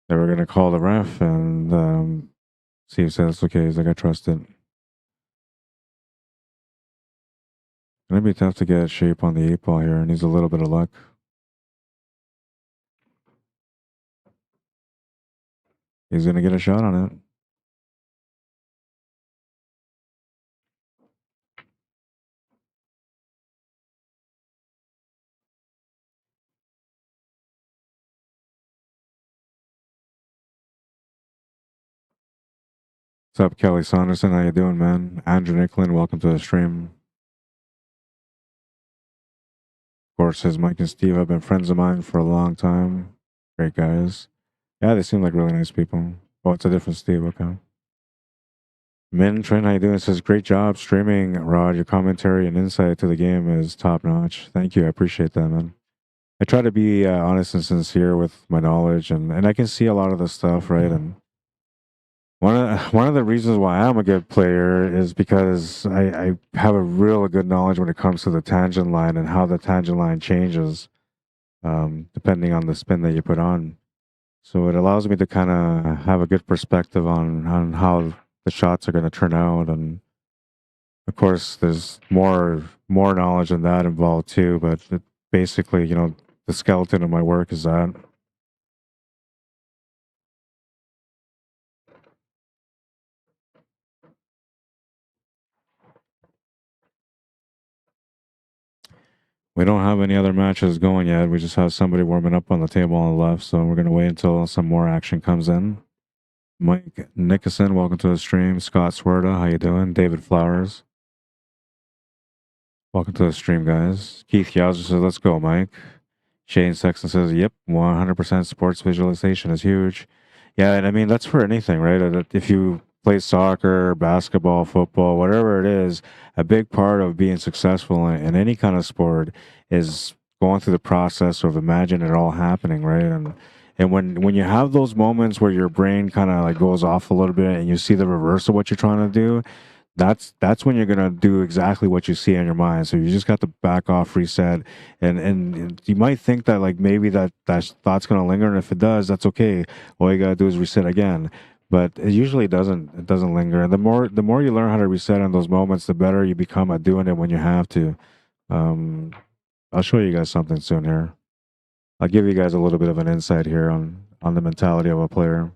Then we're gonna call the ref and see if that's okay. He's like, I trust it. Gonna be tough to get shape on the 8 ball here. Needs a little bit of luck. He's gonna get a shot on it. What's up, Kelly Saunderson? How you doing, man? Andrew Nicklin, welcome to the stream. Of course, his Mike and Steve have been friends of mine for a long time. Great guys. Yeah, they seem like really nice people. Oh, it's a different Steve. Okay. Min Trent, how you doing? Says great job streaming, Rod. Your commentary and insight to the game is top notch. Thank you. I appreciate that, man. I try to be honest and sincere with my knowledge, and I can see a lot of the stuff, right? And one of the reasons why I'm a good player is because I have a real good knowledge when it comes to the tangent line and how the tangent line changes depending on the spin that you put on. So it allows me to kind of have a good perspective on how the shots are going to turn out, and of course, there's more knowledge than that involved too. But basically, you know, the skeleton of my work is that. We don't have any other matches going yet. We just have somebody warming up on the table on the left, so we're gonna wait until some more action comes in. Mike Nickerson, welcome to the stream. Scott Swerda, how you doing? David Flowers, welcome to the stream, guys. Keith Yowzer says, "Let's go, Mike." Shane Sexton says, "Yep, 100% sports visualization is huge." Yeah, and I mean that's for anything, right? If you play soccer, basketball, football, whatever it is, a big part of being successful in any kind of sport is going through the process of imagining it all happening, right? And when you have those moments where your brain kind of like goes off a little bit and you see the reverse of what you're trying to do, that's when you're gonna do exactly what you see in your mind. So you just got to back off, reset, and you might think that like maybe that thought's gonna linger, and if it does, that's okay. All you gotta do is reset again. But it usually doesn't. It doesn't linger. And the more you learn how to reset in those moments, the better you become at doing it when you have to. Um, I'll show you guys something soon here. I'll give you guys a little bit of an insight here on the mentality of a player.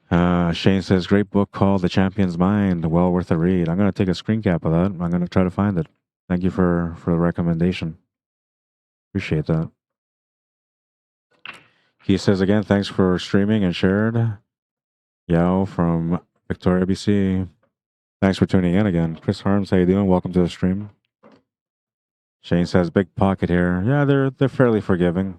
Shane says, great book called The Champion's Mind. Well worth a read. I'm going to take a screen cap of that. I'm going to try to find it. Thank you for the recommendation. Appreciate that. He says again, thanks for streaming and shared. Yao from Victoria, BC. Thanks for tuning in again. Chris Harms, how you doing? Welcome to the stream. Shane says, big pocket here. Yeah, they're fairly forgiving.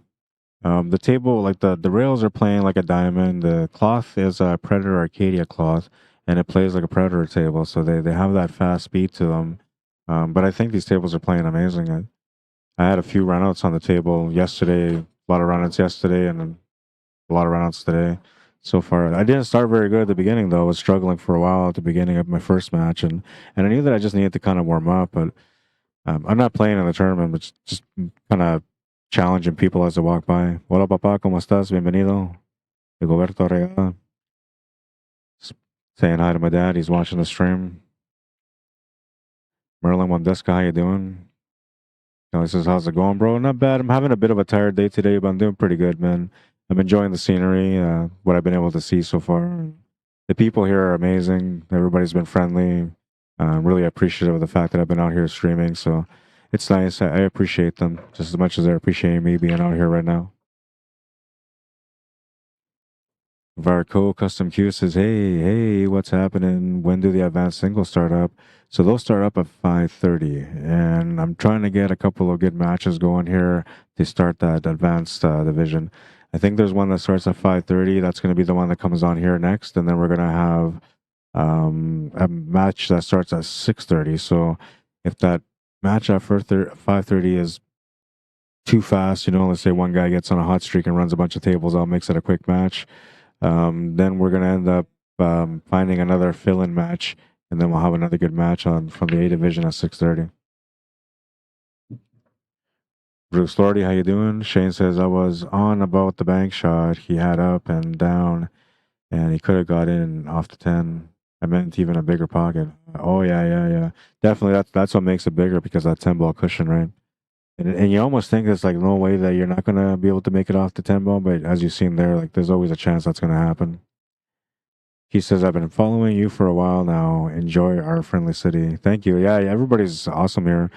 The table, like the rails are playing like a diamond. The cloth is a Predator Arcadia cloth, and it plays like a Predator table. So they have that fast speed to them. But I think these tables are playing amazing. I had a few runouts on the table yesterday, a lot of runouts yesterday, and a lot of runouts today. So far, I didn't start very good at the beginning though. I was struggling for a while at the beginning of my first match, and I knew that I just needed to kind of warm up. But I'm not playing in the tournament, but just kind of challenging people as I walk by. Hola, papá, ¿cómo estás? Bienvenido. Rigoberto Regada. Saying hi to my dad. He's watching the stream. Merlin Wandeska, how you doing? He says, how's it going, bro? Not bad. I'm having a bit of a tired day today, but I'm doing pretty good, man. I'm enjoying the scenery, what I've been able to see so far. The people here are amazing. Everybody's been friendly. Really appreciative of the fact that I've been out here streaming. So it's nice. I appreciate them just as much as they're appreciating me being out here right now. Varco Custom Q says, hey, what's happening? When do the advanced singles start up? So they'll start up at 5:30, and I'm trying to get a couple of good matches going here to start that advanced division. I think there's one that starts at 5:30. That's going to be the one that comes on here next, and then we're going to have a match that starts at 6:30. So if that match at 5:30 is too fast, you know, let's say one guy gets on a hot streak and runs a bunch of tables out, makes it a quick match. Then we're gonna end up finding another fill-in match, and then we'll have another good match on from the A division at 6:30. Bruce Lordy, how you doing? Shane says I was on about the bank shot he had up and down, and he could have got in off the 10. I meant even a bigger pocket. Oh yeah. Definitely, that's what makes it bigger because that 10 ball cushion, right? And you almost think there's like no way that you're not gonna be able to make it off the 10 ball, but as you've seen there, like there's always a chance that's gonna happen. He says, I've been following you for a while now. Enjoy our friendly city. Thank you. Yeah, everybody's awesome here.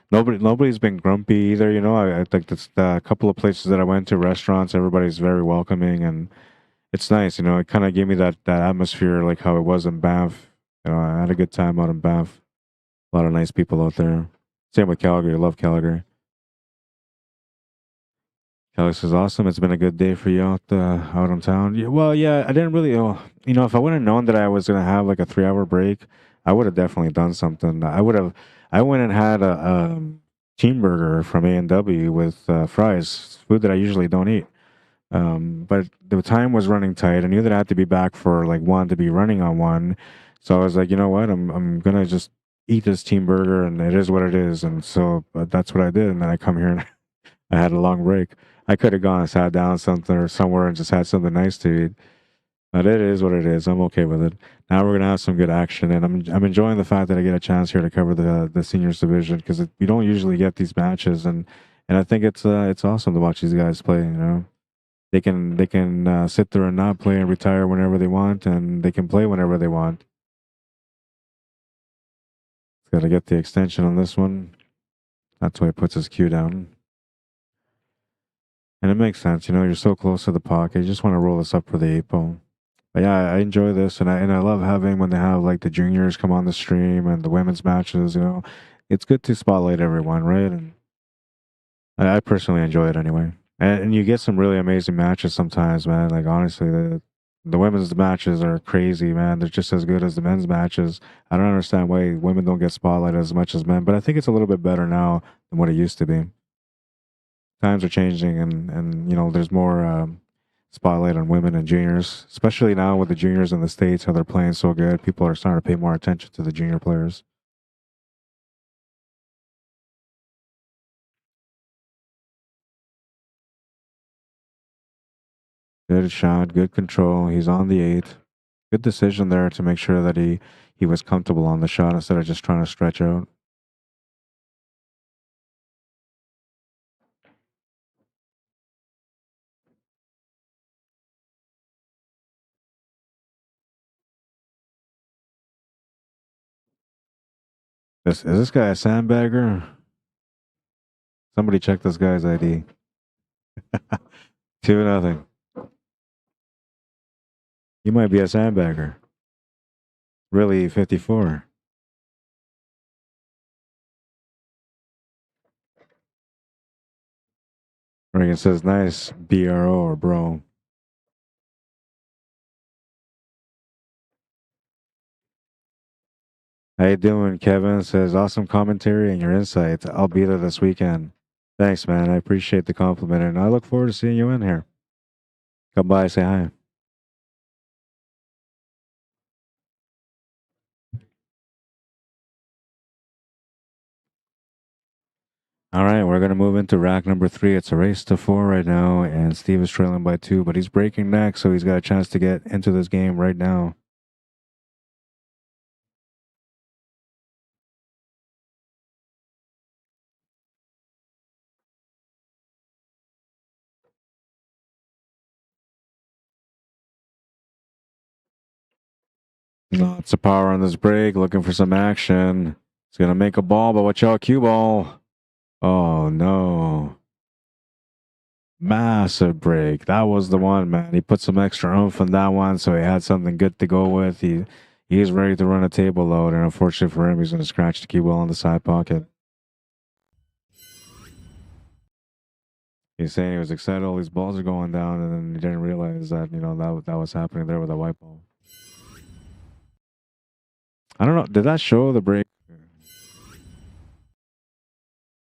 Nobody's been grumpy either. You know, I think that's a couple of places that I went to, restaurants, everybody's very welcoming, and it's nice. You know, it kind of gave me that atmosphere like how it was in Banff. You know, I had a good time out in Banff. A lot of nice people out there. Same with Calgary. I love Calgary. Kelly says, awesome. It's been a good day for you out in town. Yeah, well, yeah, I didn't really, if I would have known that I was going to have like a 3 hour break, I would have definitely done something. I went and had a team burger from A&W with fries, food that I usually don't eat. But the time was running tight. I knew that I had to be back for like 1 to be running on 1. So I was like, you know what? I'm going to just eat this team burger and it is what it is. And so that's what I did. And then I come here and I had a long break. I could have gone and sat down something or somewhere and just had something nice to eat. But it is what it is. I'm okay with it. Now we're gonna have some good action, and I'm enjoying the fact that I get a chance here to cover the seniors division because we don't usually get these matches, and I think it's awesome to watch these guys play. You know, they can sit there and not play and retire whenever they want, and they can play whenever they want. Got to get the extension on this one. That's why he puts his cue down. And it makes sense, you know, you're so close to the pocket. You just want to roll this up for the 8 ball. But yeah, I enjoy this, and I love having when they have like the juniors come on the stream and the women's matches. You know, it's good to spotlight everyone, right? And I personally enjoy it anyway. And you get some really amazing matches sometimes, man. Like honestly, the women's matches are crazy, man. They're just as good as the men's matches. I don't understand why women don't get spotlighted as much as men, but I think it's a little bit better now than what it used to be. Times are changing, and you know, there's more spotlight on women and juniors, especially now with the juniors in the States, how they're playing so good. People are starting to pay more attention to the junior players. Good shot, good control. He's on the 8. Good decision there to make sure that he was comfortable on the shot instead of just trying to stretch out. Is this guy a sandbagger? Somebody check this guy's ID. 2-0. He might be a sandbagger. Really, 54. Reagan says, nice BRO or bro. How you doing, Kevin? Says, awesome commentary and your insights. I'll be there this weekend. Thanks, man. I appreciate the compliment, and I look forward to seeing you in here. Come by, say hi. All right, we're going to move into rack number 3. It's a race to 4 right now, and Steve is trailing by 2, but he's breaking next, so he's got a chance to get into this game right now. Lots of power on this break, looking for some action. He's going to make a ball, but watch out, cue ball. Oh, no. Massive break. That was the one, man. He put some extra oomph on that one, so he had something good to go with. He's ready to run a table load, and unfortunately for him, he's going to scratch the cue ball in the side pocket. He's saying he was excited, all these balls are going down, and then he didn't realize that, you know, that was happening there with a white ball. I don't know. Did that show the break?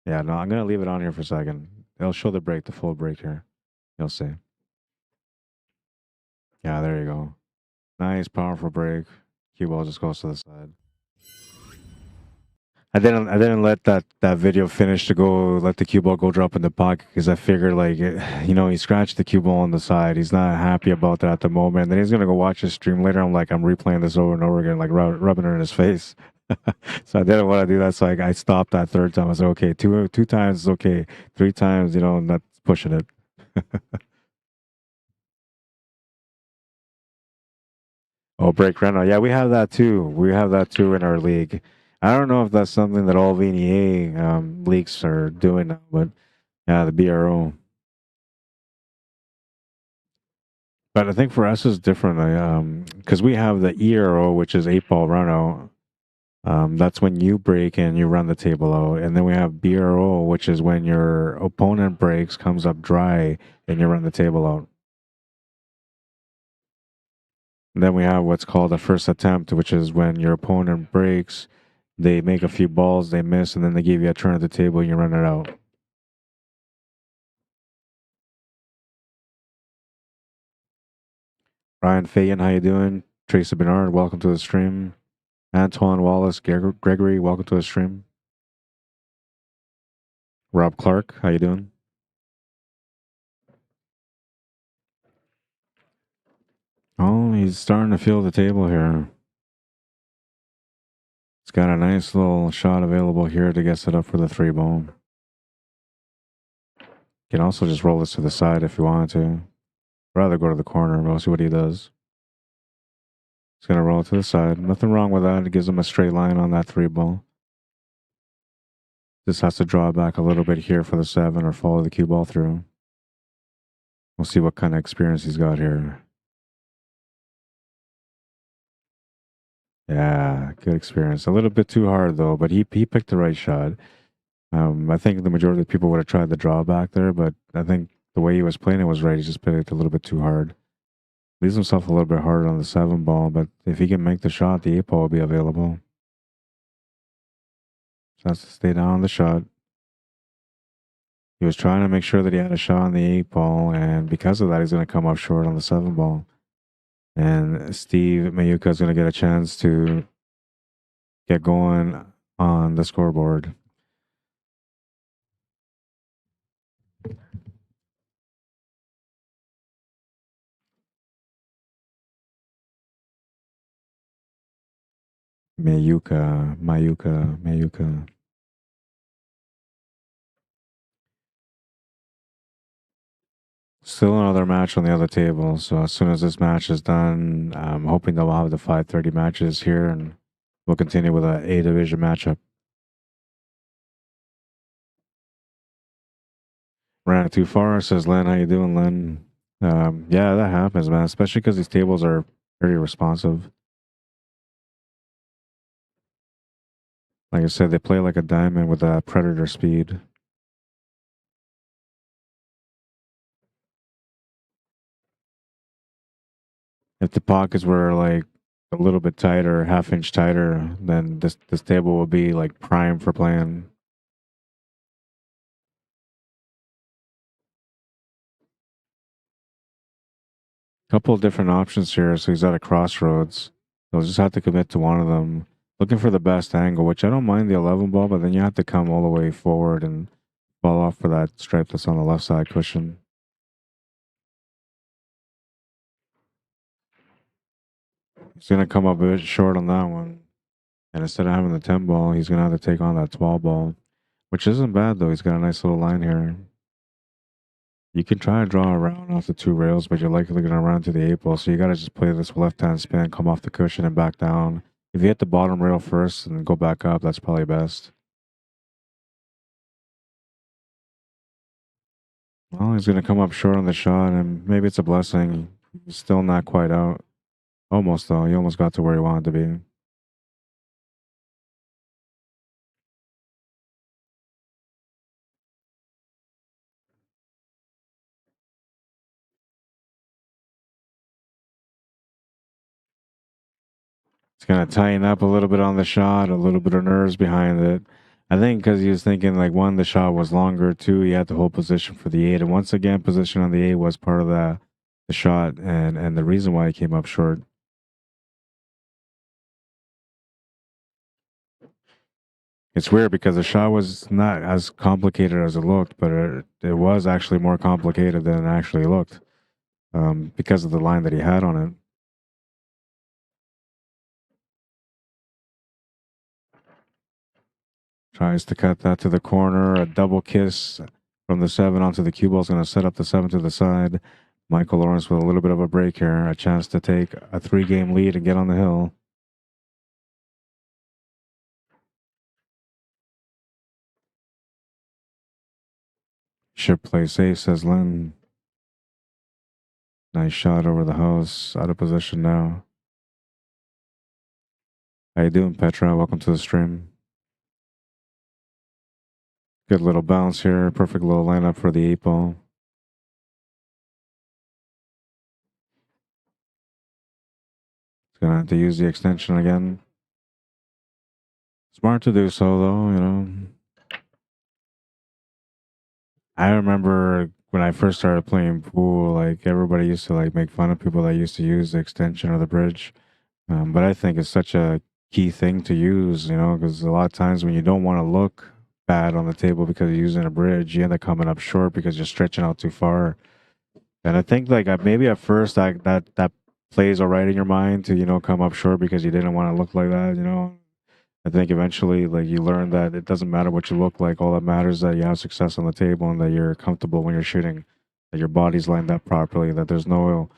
Yeah, no, I'm going to leave it on here for a second. It'll show the break, the full break here. You'll see. Yeah, there you go. Nice, powerful break. Cue ball just goes to the side. I didn't let that video finish to go let the cue ball go drop in the pocket because I figured like you know, he scratched the cue ball on the side. He's not happy about that at the moment. And then he's gonna go watch his stream later. I'm replaying this over and over again, like rubbing it in his face. So I didn't want to do that. So I stopped that 3rd time. I was like, okay, two times is okay. 3 times, you know, not pushing it. Oh, break rental. Yeah, we have that too. We have that too in our league. I don't know if that's something that all VNEA leagues are doing now, but yeah, the BRO. But I think for us it's different because we have the ERO, which is 8 ball runout. That's when you break and you run the table out. And then we have BRO, which is when your opponent breaks, comes up dry, and you run the table out. And then we have what's called a first attempt, which is when your opponent breaks, they make a few balls, they miss, and then they give you a turn at the table and you run it out. Ryan Fagan, how you doing? Tracy Bernard, welcome to the stream. Antoine Wallace, Gregory, welcome to the stream. Rob Clark, how you doing? Oh, he's starting to feel the table here. It's got a nice little shot available here to get set up for the 3-ball. You can also just roll this to the side if you wanted to. Rather go to the corner, but we'll see what he does. He's going to roll it to the side. Nothing wrong with that. It gives him a straight line on that 3-ball. Just has to draw back a little bit here for the 7 or follow the cue ball through. We'll see what kind of experience he's got here. Yeah, good experience. A little bit too hard though, but he picked the right shot. I think the majority of the people would have tried the drawback there, but I think the way he was playing it was right. He just played it a little bit too hard. Leaves himself a little bit harder on the 7-ball, but if he can make the shot, the 8-ball will be available. So has to stay down on the shot. He was trying to make sure that he had a shot on the 8-ball, and because of that, he's going to come up short on the 7-ball. And Steve Mayuka is going to get a chance to get going on the scoreboard. Mayuka. Still another match on the other table. So as soon as this match is done, I'm hoping that we'll have the 5:30 matches here, and we'll continue with a A division matchup. Ran it too far, says Len. How you doing, Len? Yeah, that happens, man. Especially because these tables are very responsive. Like I said, they play like a diamond with a predator speed. If the pockets were like a little bit tighter, half-inch tighter, then this table would be like prime for playing. Couple of different options here, so he's at a crossroads. He'll just have to commit to one of them. Looking for the best angle, which I don't mind the 11-ball, but then you have to come all the way forward and fall off for that stripe that's on the left side cushion. He's going to come up a bit short on that one. And instead of having the 10-ball, he's going to have to take on that 12-ball, which isn't bad, though. He's got a nice little line here. You can try to draw around off the 2 rails, but you're likely going to run to the 8-ball, so you got to just play this left-hand spin, come off the cushion, and back down. If you hit the bottom rail first and go back up, that's probably best. Well, he's going to come up short on the shot, and maybe it's a blessing. He's still not quite out. Almost, though. He almost got to where he wanted to be. It's going to tighten up a little bit on the shot, a little bit of nerves behind it. I think because he was thinking, like, one, the shot was longer, 2, he had to hold position for the 8. And once again, position on the 8 was part of the shot and the reason why he came up short. It's weird because the shot was not as complicated as it looked, but it was actually more complicated than it actually looked because of the line that he had on it. Tries to cut that to the corner. A double kiss from the 7 onto the cue ball is going to set up the 7 to the side. Michael Lawrence with a little bit of a break here. A chance to take a 3-game lead and get on the hill. Should play safe, says Lynn. Nice shot over the house. Out of position now. How you doing, Petra? Welcome to the stream. Good little bounce here. Perfect little lineup for the 8 ball. It's gonna have to use the extension again. Smart to do so, though, you know. I remember when I first started playing pool, like everybody used to like make fun of people that used to use the extension or the bridge. But I think it's such a key thing to use, you know, because a lot of times when you don't want to look bad on the table because you're using a bridge, you end up coming up short because you're stretching out too far. And I think like maybe at first that plays all right in your mind to, you know, come up short because you didn't want to look like that, you know. I think eventually like you learn that it doesn't matter what you look like. All that matters is that you have success on the table and that you're comfortable when you're shooting, that your body's lined up properly, that there's no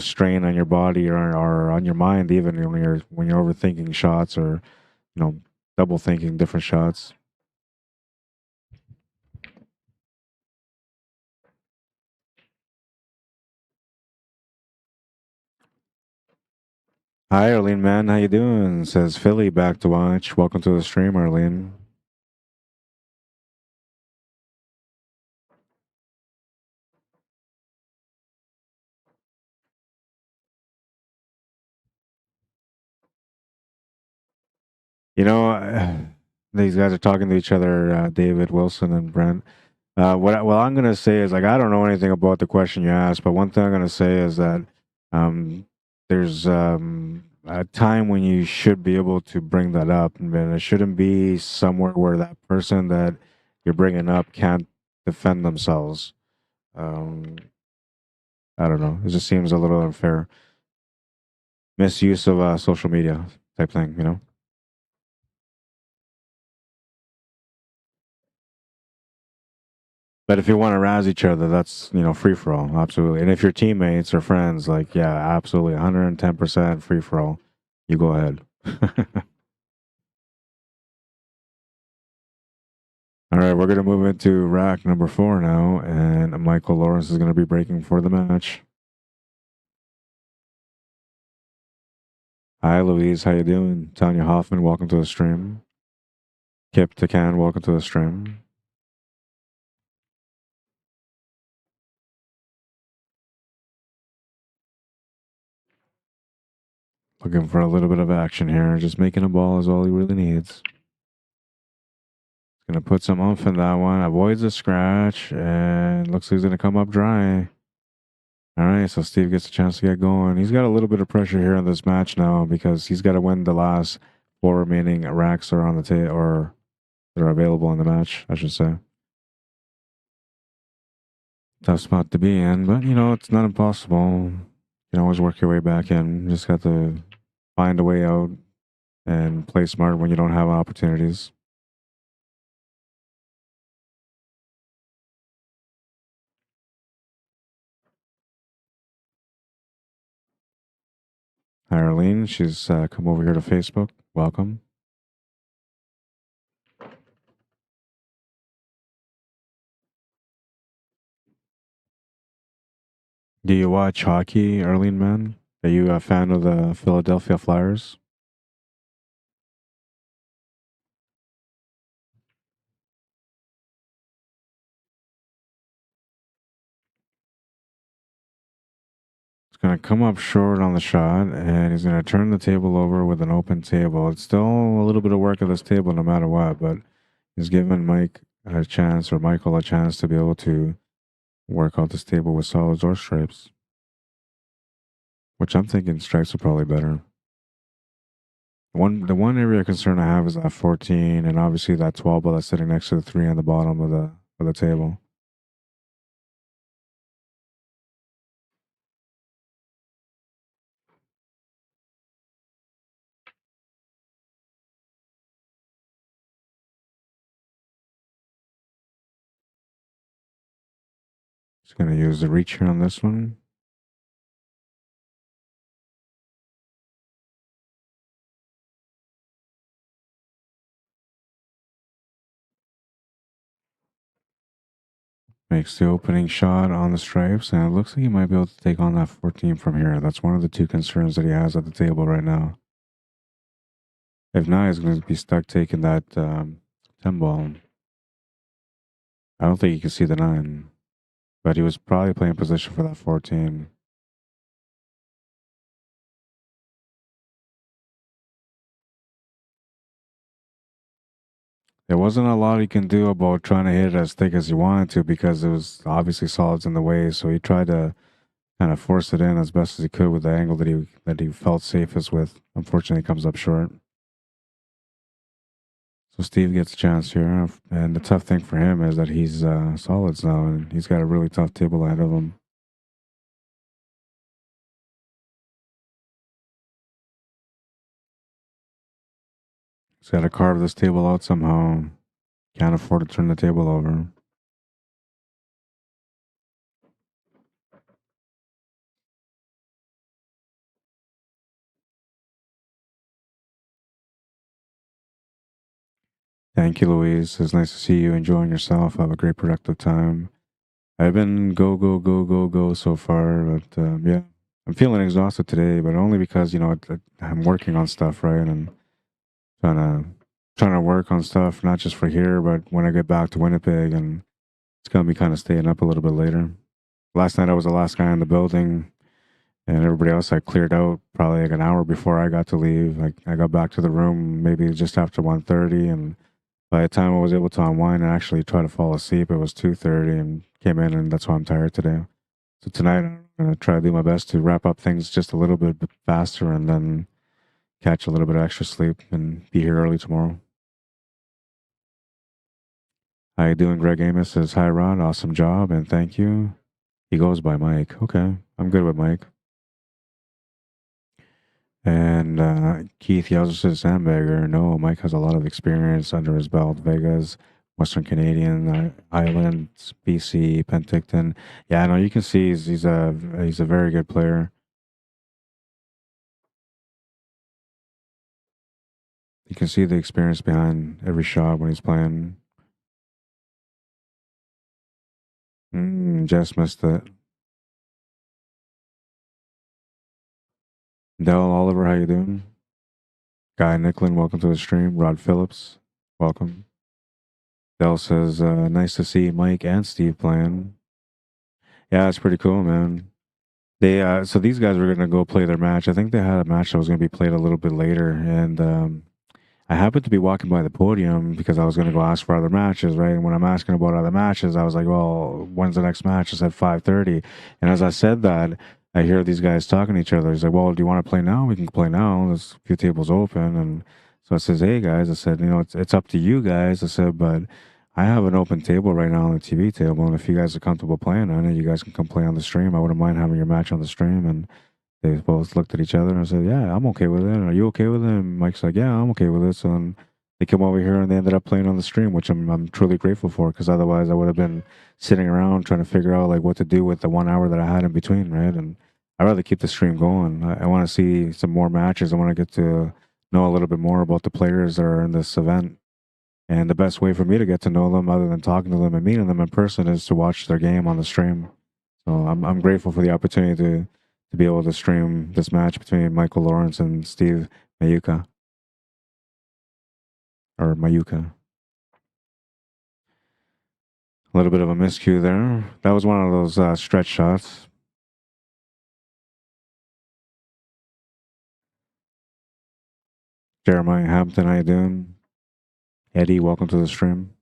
strain on your body or on your mind even when you're overthinking shots or, you know, double thinking different shots. Hi, Arlene, man. How you doing? Says Philly back to watch. Welcome to the stream, Arlene. You know, these guys are talking to each other, David Wilson and Brent. What I'm gonna say is like I don't know anything about the question you asked, but one thing I'm gonna say is that um, there's a time when you should be able to bring that up, and it shouldn't be somewhere where that person that you're bringing up can't defend themselves. Um, I don't know. It just seems a little unfair. Misuse of social media type thing, you know. But if you want to razz each other, that's, you know, free for all, absolutely. And if you're teammates or friends, like yeah, absolutely, 110% free for all. You go ahead. All right, we're gonna move into rack number 4 now, and Michael Lawrence is gonna be breaking for the match. Hi, Louise. How you doing? Tanya Hoffman, welcome to the stream. Kip Takan, welcome to the stream. Looking for a little bit of action here. Just making a ball is all he really needs. Gonna put some oomph in that one. Avoids a scratch, and looks like he's gonna come up dry. All right, so Steve gets a chance to get going. He's got a little bit of pressure here in this match now because he's got to win the last 4 remaining racks that are on the table or that are available in the match, I should say. Tough spot to be in, but you know it's not impossible. You can always work your way back in. You just got to find a way out and play smart when you don't have opportunities. Hi, Arlene. She's come over here to Facebook. Welcome. Do you watch hockey, Arlene, man? Are you a fan of the Philadelphia Flyers? He's going to come up short on the shot, and he's going to turn the table over with an open table. It's still a little bit of work at this table no matter what, but he's given Mike a chance, or Michael a chance to be able to work out this table with solids or stripes, which I'm thinking stripes are probably better. The one area of concern I have is that 14, and obviously that 12 ball that's sitting next to the 3 on the bottom of the table. Just going to use the reach here on this one. Makes the opening shot on the stripes, and it looks like he might be able to take on that 14 from here. That's one of the 2 concerns that he has at the table right now. If not, he's going to be stuck taking that 10 ball. I don't think he can see the 9, but he was probably playing position for that 14. There wasn't a lot he can do about trying to hit it as thick as he wanted to because it was obviously solids in the way. So he tried to kind of force it in as best as he could with the angle that he felt safest with. Unfortunately, it comes up short. So Steve gets a chance here, and the tough thing for him is that he's solids now, and he's got a really tough table ahead of him. He's got to carve this table out somehow. Can't afford to turn the table over. Thank you, Louise. It's nice to see you enjoying yourself. Have a great productive time. I've been go so far, but yeah, I'm feeling exhausted today, but only because I'm working on stuff, right, and trying to trying to work on stuff not just for here, but when I get back to Winnipeg, and it's gonna be kind of staying up a little bit later. Last night I was the last guy in the building, and everybody else I cleared out probably like an hour before I got to leave. Like I got back to the room maybe just after 1:30, and by the time I was able to unwind and actually try to fall asleep, it was 2:30, and came in, and that's why I'm tired today. So tonight I'm gonna try to do my best to wrap up things just a little bit faster, and then catch a little bit of extra sleep and be here early tomorrow. How you doing? Greg Amos says, hi, Rod. Awesome job, and thank you. He goes by Mike. Okay, I'm good with Mike. And Keith Yelzer says, Sandbagger. No, Mike has a lot of experience under his belt. Vegas, Western Canadian, Islands, BC, Penticton. Yeah, I know. You can see he's a very good player. You can see the experience behind every shot when he's playing. Just missed it. Dell Oliver, how you doing? Guy Nicklin, welcome to the stream. Rod Phillips, welcome. Dell says, nice to see Mike and Steve playing. Yeah, it's pretty cool, man. They so these guys were gonna go play their match. I think they had a match that was gonna be played a little bit later, and I happened to be walking by the podium because I was gonna go ask for other matches, right? And when I'm asking about other matches, I was like, "Well, when's the next match?" I said 5:30, and as I said that, I hear these guys talking to each other. He's like, "Well, do you want to play now? We can play now. There's a few tables open." And so I says, "Hey guys," I said, it's up to you guys." I said, "But I have an open table right now on the TV table, and if you guys are comfortable playing on it, you guys can come play on the stream. I wouldn't mind having your match on the stream." And they both looked at each other and said, "Yeah, I'm okay with it. Are you okay with it?" And Mike's like, "Yeah, I'm okay with it." So then they came over here and they ended up playing on the stream, which I'm truly grateful for, because otherwise I would have been sitting around trying to figure out like what to do with the 1 hour that I had in between, right? And I'd rather keep the stream going. I want to see some more matches. I want to get to know a little bit more about the players that are in this event. And the best way for me to get to know them, other than talking to them and meeting them in person, is to watch their game on the stream. So I'm grateful for the opportunity to be able to stream this match between Michael Lawrence and Steve Mayuka. Or Mayuka. A little bit of a miscue there. That was one of those stretch shots. Jeremiah Hampton, how you doing? Eddie, welcome to the stream.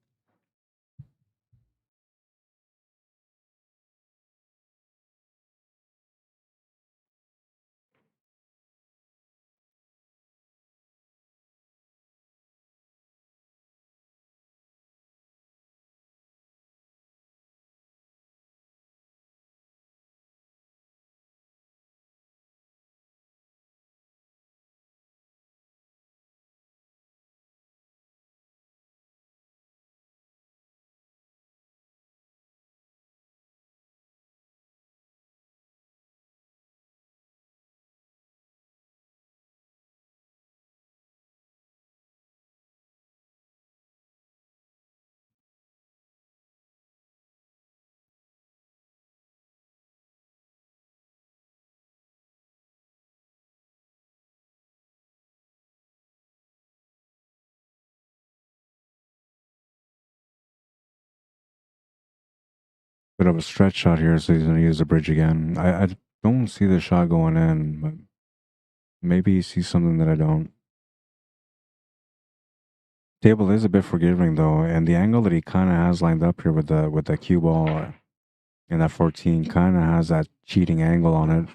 bit of a stretch shot here, so he's going to use the bridge again. I don't see the shot going in, but maybe he sees something that I don't. Table is a bit forgiving though, and the angle that he kind of has lined up here with the cue ball in that 14 kind of has that cheating angle on it.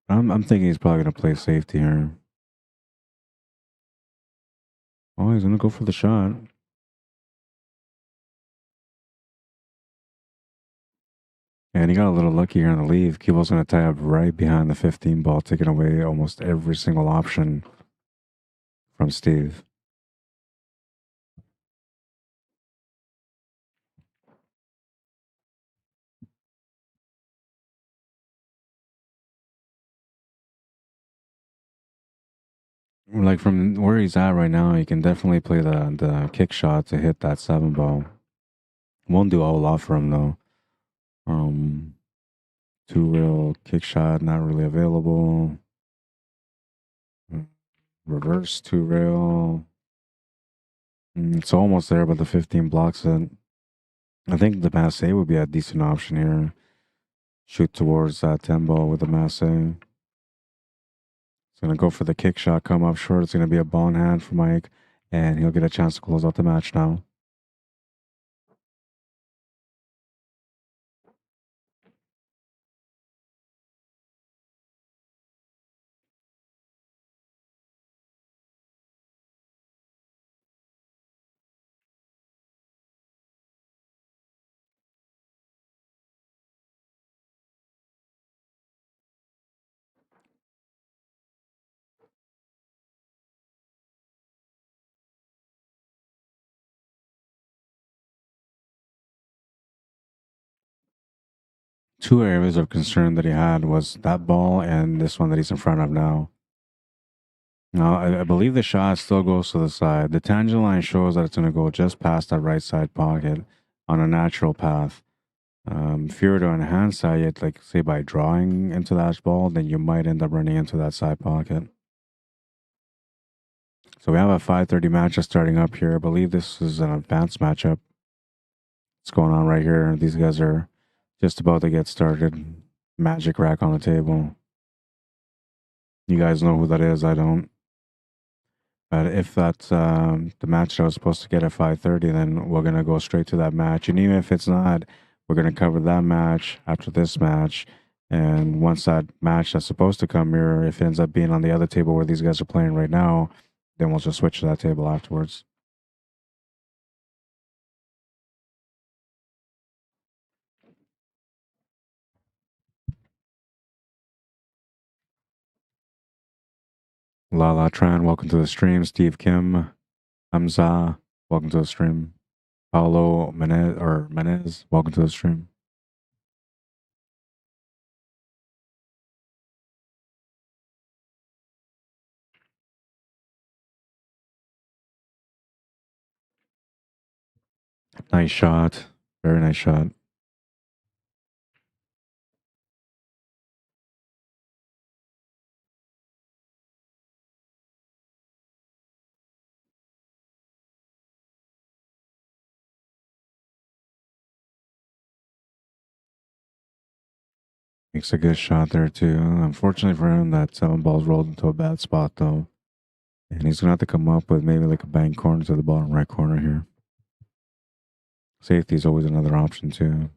I'm thinking he's probably gonna play safety here. Oh, he's gonna go for the shot. And he got a little lucky here on the leave. Cue ball's gonna tie up right behind the 15 ball, taking away almost every single option from Steve. Like from where he's at right now, he can definitely play the kick shot to hit that 7 ball. Won't do a whole lot for him though. 2-rail kick shot not really available. Reverse 2-rail. It's almost there, but the 15 blocks it. I think the masse would be a decent option here. Shoot towards that 10 ball with the masse. It's gonna go for the kick shot, come up short. It's gonna be a ball in hand for Mike, and he'll get a chance to close out the match now. Two areas of concern that he had was that ball and this one that he's in front of now. Now, I believe the shot still goes to the side. The tangent line shows that it's going to go just past that right side pocket on a natural path. If you were to enhance that, yet, like say by drawing into that ball, then you might end up running into that side pocket. So we have a 5:30 matchup starting up here. I believe this is an advanced matchup. What's going on right here? These guys are just about to get started. Magic rack on the table. You guys know who that is. I don't. But if that's the match that I was supposed to get at 5:30, then we're gonna go straight to that match. And even if it's not, we're gonna cover that match after this match. And once that match that's supposed to come here, if it ends up being on the other table where these guys are playing right now, then we'll just switch to that table afterwards. Lala Tran, welcome to the stream. Steve Kim, Hamza, welcome to the stream. Paulo Menez, welcome to the stream. Nice shot. Very nice shot. Makes a good shot there too. Unfortunately for him, that 7 ball's rolled into a bad spot though. And he's gonna have to come up with maybe like a bank corner to the bottom right corner here. Safety is always another option too.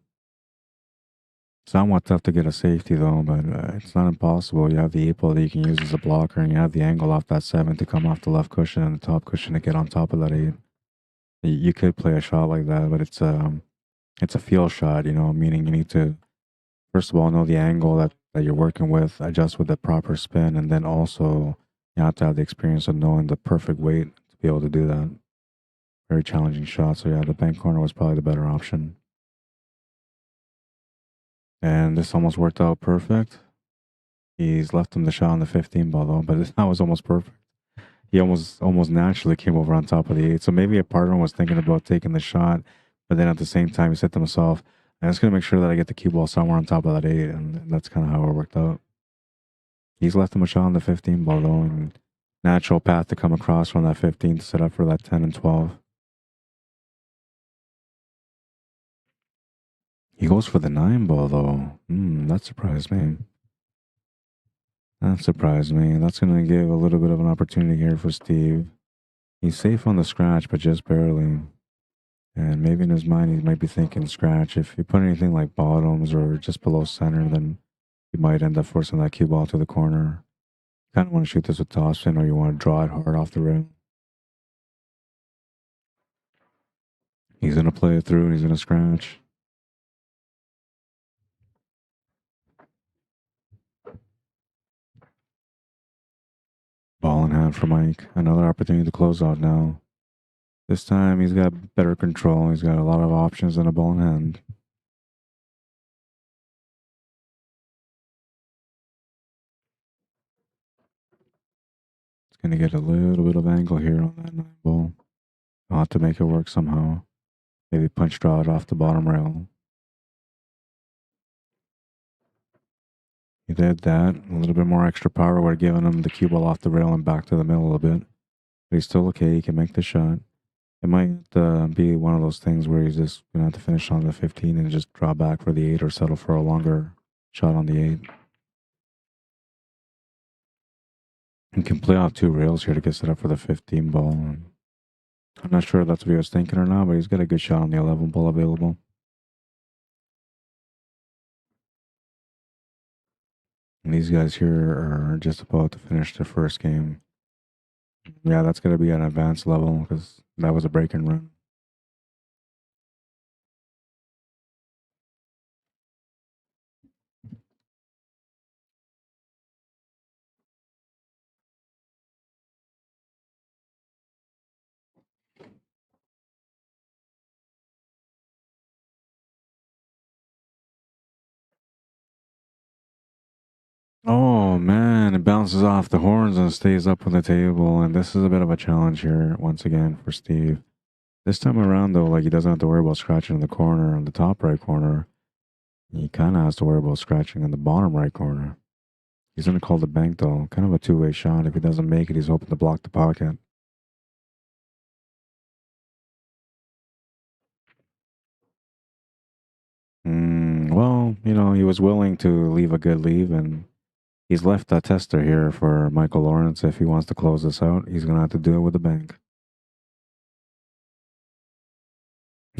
Somewhat tough to get a safety though, but it's not impossible. You have the 8 ball that you can use as a blocker, and you have the angle off that 7 to come off the left cushion and the top cushion to get on top of that 8. You could play a shot like that, but it's a feel shot, you know, meaning you need to first of all know the angle that you're working with, adjust with the proper spin, and then also you have to have the experience of knowing the perfect weight to be able to do that. Very challenging shot. So yeah, the bank corner was probably the better option. And this almost worked out perfect. He's left him the shot on the 15 ball though, but that was almost perfect. He almost naturally came over on top of the 8. So maybe a partner was thinking about taking the shot, but then at the same time he said to himself, I'm just gonna make sure that I get the cue ball somewhere on top of that 8, and that's kind of how it worked out. He's left him a shot on the 15 ball though, and natural path to come across from that 15 to set up for that 10 and 12. He goes for the 9 ball, though. That surprised me. That surprised me. That's going to give a little bit of an opportunity here for Steve. He's safe on the scratch, but just barely. And maybe in his mind, he might be thinking scratch. If you put anything like bottoms or just below center, then you might end up forcing that cue ball to the corner. Kind of want to shoot this with topspin, or you want to draw it hard off the rim. He's going to play it through and he's going to scratch. Ball in hand for Mike. Another opportunity to close out now. This time he's got better control. He's got a lot of options and a ball in hand. It's going to get a little bit of angle here on that 9 ball. I'll have to make it work somehow. Maybe punch draw it off the bottom rail. He did that. A little bit more extra power would have given him the cue ball off the rail and back to the middle a bit. But he's still okay. He can make the shot. It might be one of those things where he's just going to have to finish on the 15 and just draw back for the 8 or settle for a longer shot on the 8. He can play off 2 rails here to get set up for the 15 ball. I'm not sure if that's what he was thinking or not, but he's got a good shot on the 11 ball available. And these guys here are just about to finish their first game. Yeah, that's going to be an advanced level because that was a break and run. Oh man, it bounces off the horns and stays up on the table. And this is a bit of a challenge here once again for Steve. This time around though, like he doesn't have to worry about scratching in the corner on the top right corner. He kind of has to worry about scratching in the bottom right corner. He's going to call the bank though. Kind of a two-way shot. If he doesn't make it, he's hoping to block the pocket. Well, you know, he was willing to leave a good leave, and he's left a tester here for Michael Lawrence. If he wants to close this out, he's going to have to do it with the bank.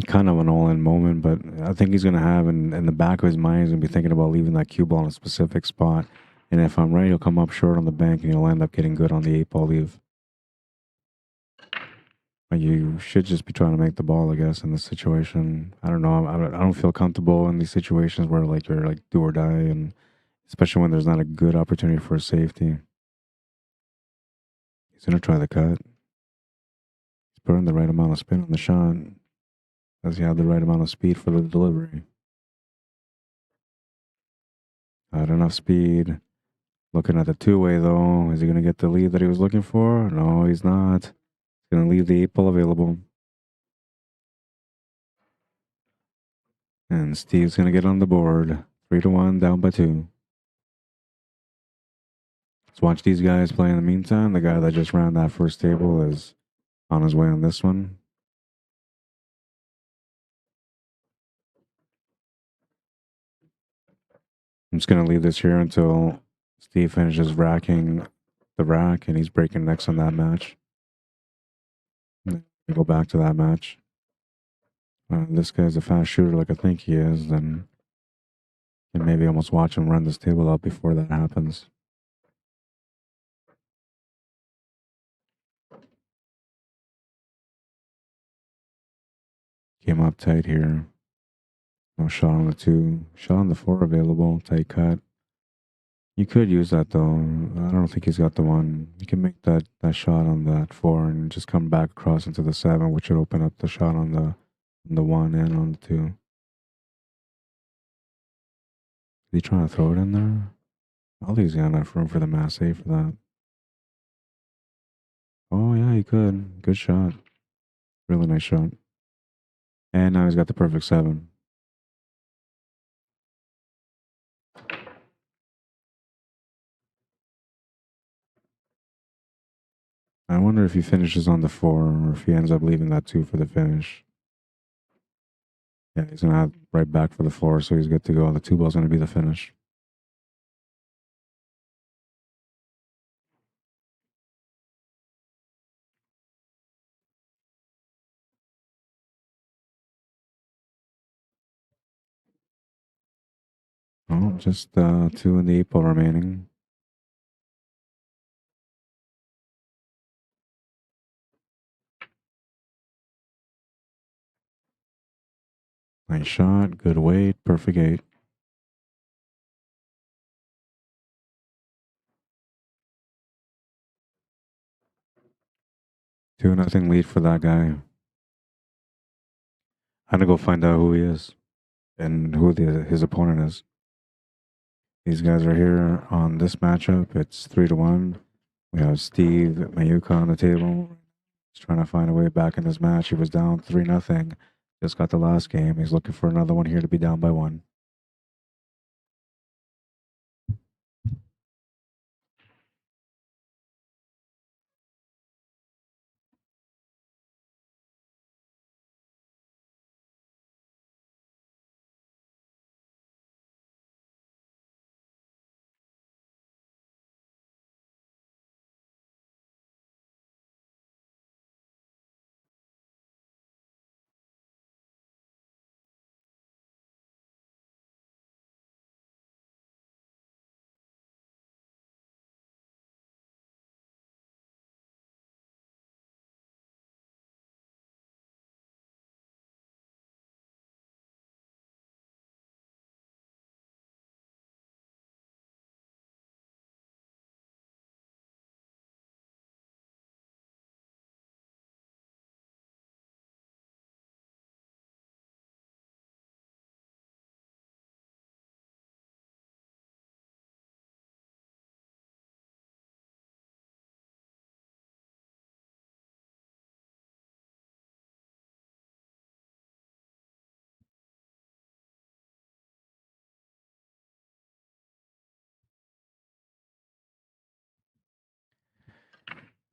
Kind of an all-in moment, but I think he's going to have in the back of his mind, he's going to be thinking about leaving that cue ball in a specific spot. And if I'm right, he'll come up short on the bank, and he'll end up getting good on the 8-ball leave. But you should just be trying to make the ball, I guess, in this situation. I don't know. I don't feel comfortable in these situations where like you're like do or die, and especially when there's not a good opportunity for a safety. He's gonna try the cut. He's putting the right amount of spin on the shot. Does he have the right amount of speed for the delivery? Not enough speed. Looking at the two-way though. Is he gonna get the lead that he was looking for? No, he's not. He's gonna leave the 8-ball available. And Steve's gonna get on the board. 3-1, down by 2. Let's watch these guys play in the meantime. The guy that just ran that first table is on his way on this one. I'm just going to leave this here until Steve finishes racking the rack, and he's breaking necks on that match. We go back to that match. This guy's a fast shooter like I think he is, then and maybe almost watch him run this table up before that happens. Came up tight here. No shot on the 2. Shot on the 4 available. Tight cut. You could use that though. I don't think he's got the 1. You can make that shot on that 4 and just come back across into the 7, which would open up the shot on the 1 and on the 2. Is he trying to throw it in there? All these got enough room for the mass A for that. Oh yeah, he could. Good shot. Really nice shot. And now he's got the perfect 7. I wonder if he finishes on the 4 or if he ends up leaving that 2 for the finish. Yeah, he's gonna have right back for the 4, so he's good to go. The 2 ball's gonna be the finish. Oh, just 2 in the 8 ball remaining. Nice shot, good weight, perfect 8. 2-0 lead for that guy. I'm gonna go find out who he is and who his opponent is. These guys are here on this matchup. It's 3-1. We have Steve Mayuka on the table. He's trying to find a way back in this match. He was down 3-0. Just got the last game. He's looking for another one here to be down by 1.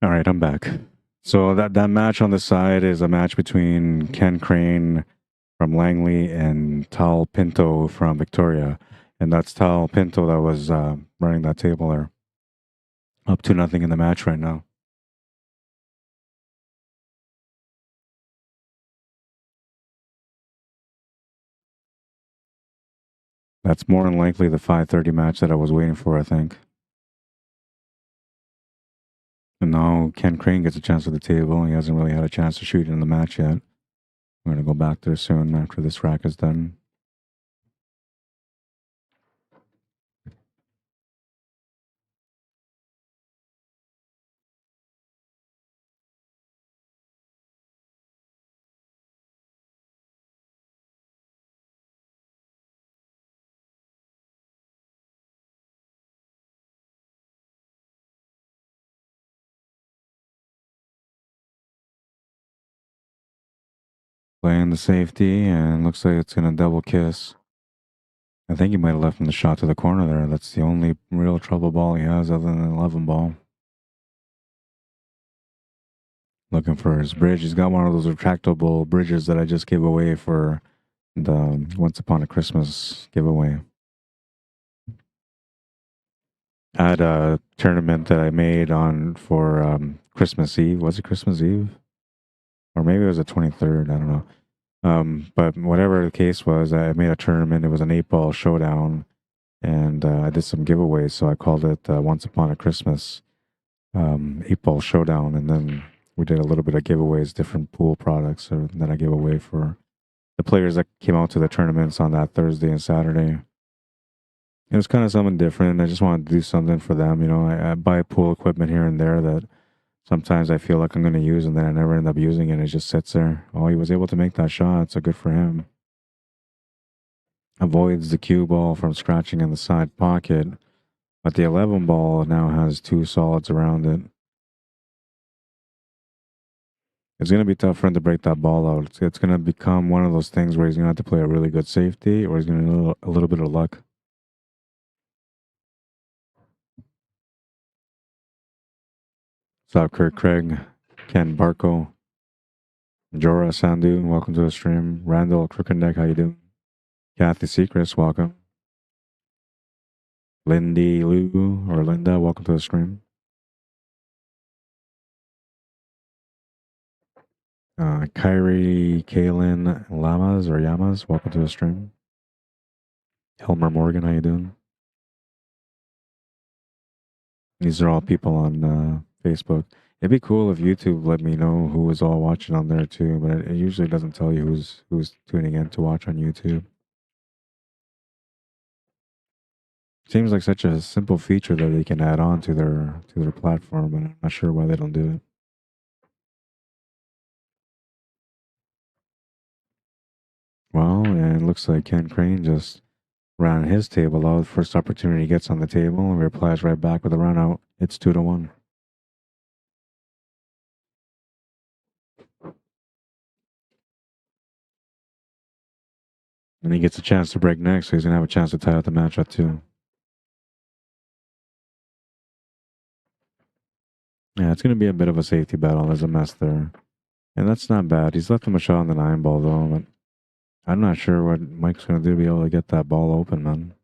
All right, I'm back. So that match on the side is a match between Ken Crane from Langley and Tal Pinto from Victoria. And that's Tal Pinto that was running that table there. Up 2-0 in the match right now. That's more than likely the 5:30 match that I was waiting for, I think. And now Ken Crane gets a chance at the table. He hasn't really had a chance to shoot in the match yet. We're going to go back there soon after this rack is done. Playing the safety, and looks like it's going to double kiss. I think he might have left him the shot to the corner there. That's the only real trouble ball he has other than an 11 ball. Looking for his bridge. He's got one of those retractable bridges that I just gave away for the Once Upon a Christmas giveaway. I had a tournament that I made on for Christmas Eve. Was it Christmas Eve? Or maybe it was the 23rd. I don't know. But whatever the case was, I made a tournament. It was an 8-ball showdown, and I did some giveaways. So I called it Once Upon a Christmas 8-ball showdown, and then we did a little bit of giveaways, different pool products that I gave away for the players that came out to the tournaments on that Thursday and Saturday. It was kind of something different. I just wanted to do something for them. You know, I buy pool equipment here and there that sometimes I feel like I'm going to use, and then I never end up using it. It just sits there. Oh, he was able to make that shot, so good for him. Avoids the cue ball from scratching in the side pocket, but the 11 ball now has 2 solids around it. It's going to be tough for him to break that ball out. It's going to become one of those things where he's going to have to play a really good safety, or he's going to need a little bit of luck. What's up, Kurt Craig, Ken Barco? Jorah Sandu, welcome to the stream. Randall Crooked Neck, how you doing? Kathy Secrets, welcome. Lindy Lou or Linda, welcome to the stream. Kyrie Kaylin Lamas or Yamas, welcome to the stream. Helmer Morgan, how you doing? These are all people on Facebook. It'd be cool if YouTube let me know who was all watching on there too, but it usually doesn't tell you who's tuning in to watch on YouTube. Seems like such a simple feature that they can add on to their platform, and I'm not sure why they don't do it. Well, and it looks like Ken Crane just ran his table out. First opportunity he gets on the table and replies right back with a run out. It's 2-1. And he gets a chance to break next, so he's gonna have a chance to tie out the match at 2. Yeah, it's gonna be a bit of a safety battle. There's a mess there. And that's not bad. He's left him a shot on the 9 ball though, but I'm not sure what Mike's gonna do to be able to get that ball open, man.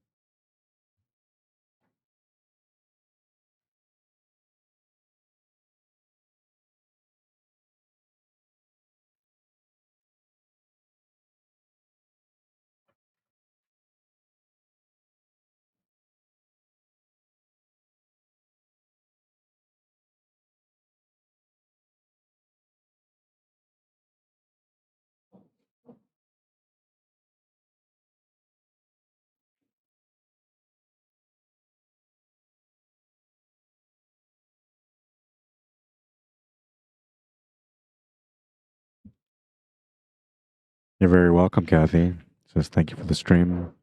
You're very welcome, Kathy. Says thank you for the stream.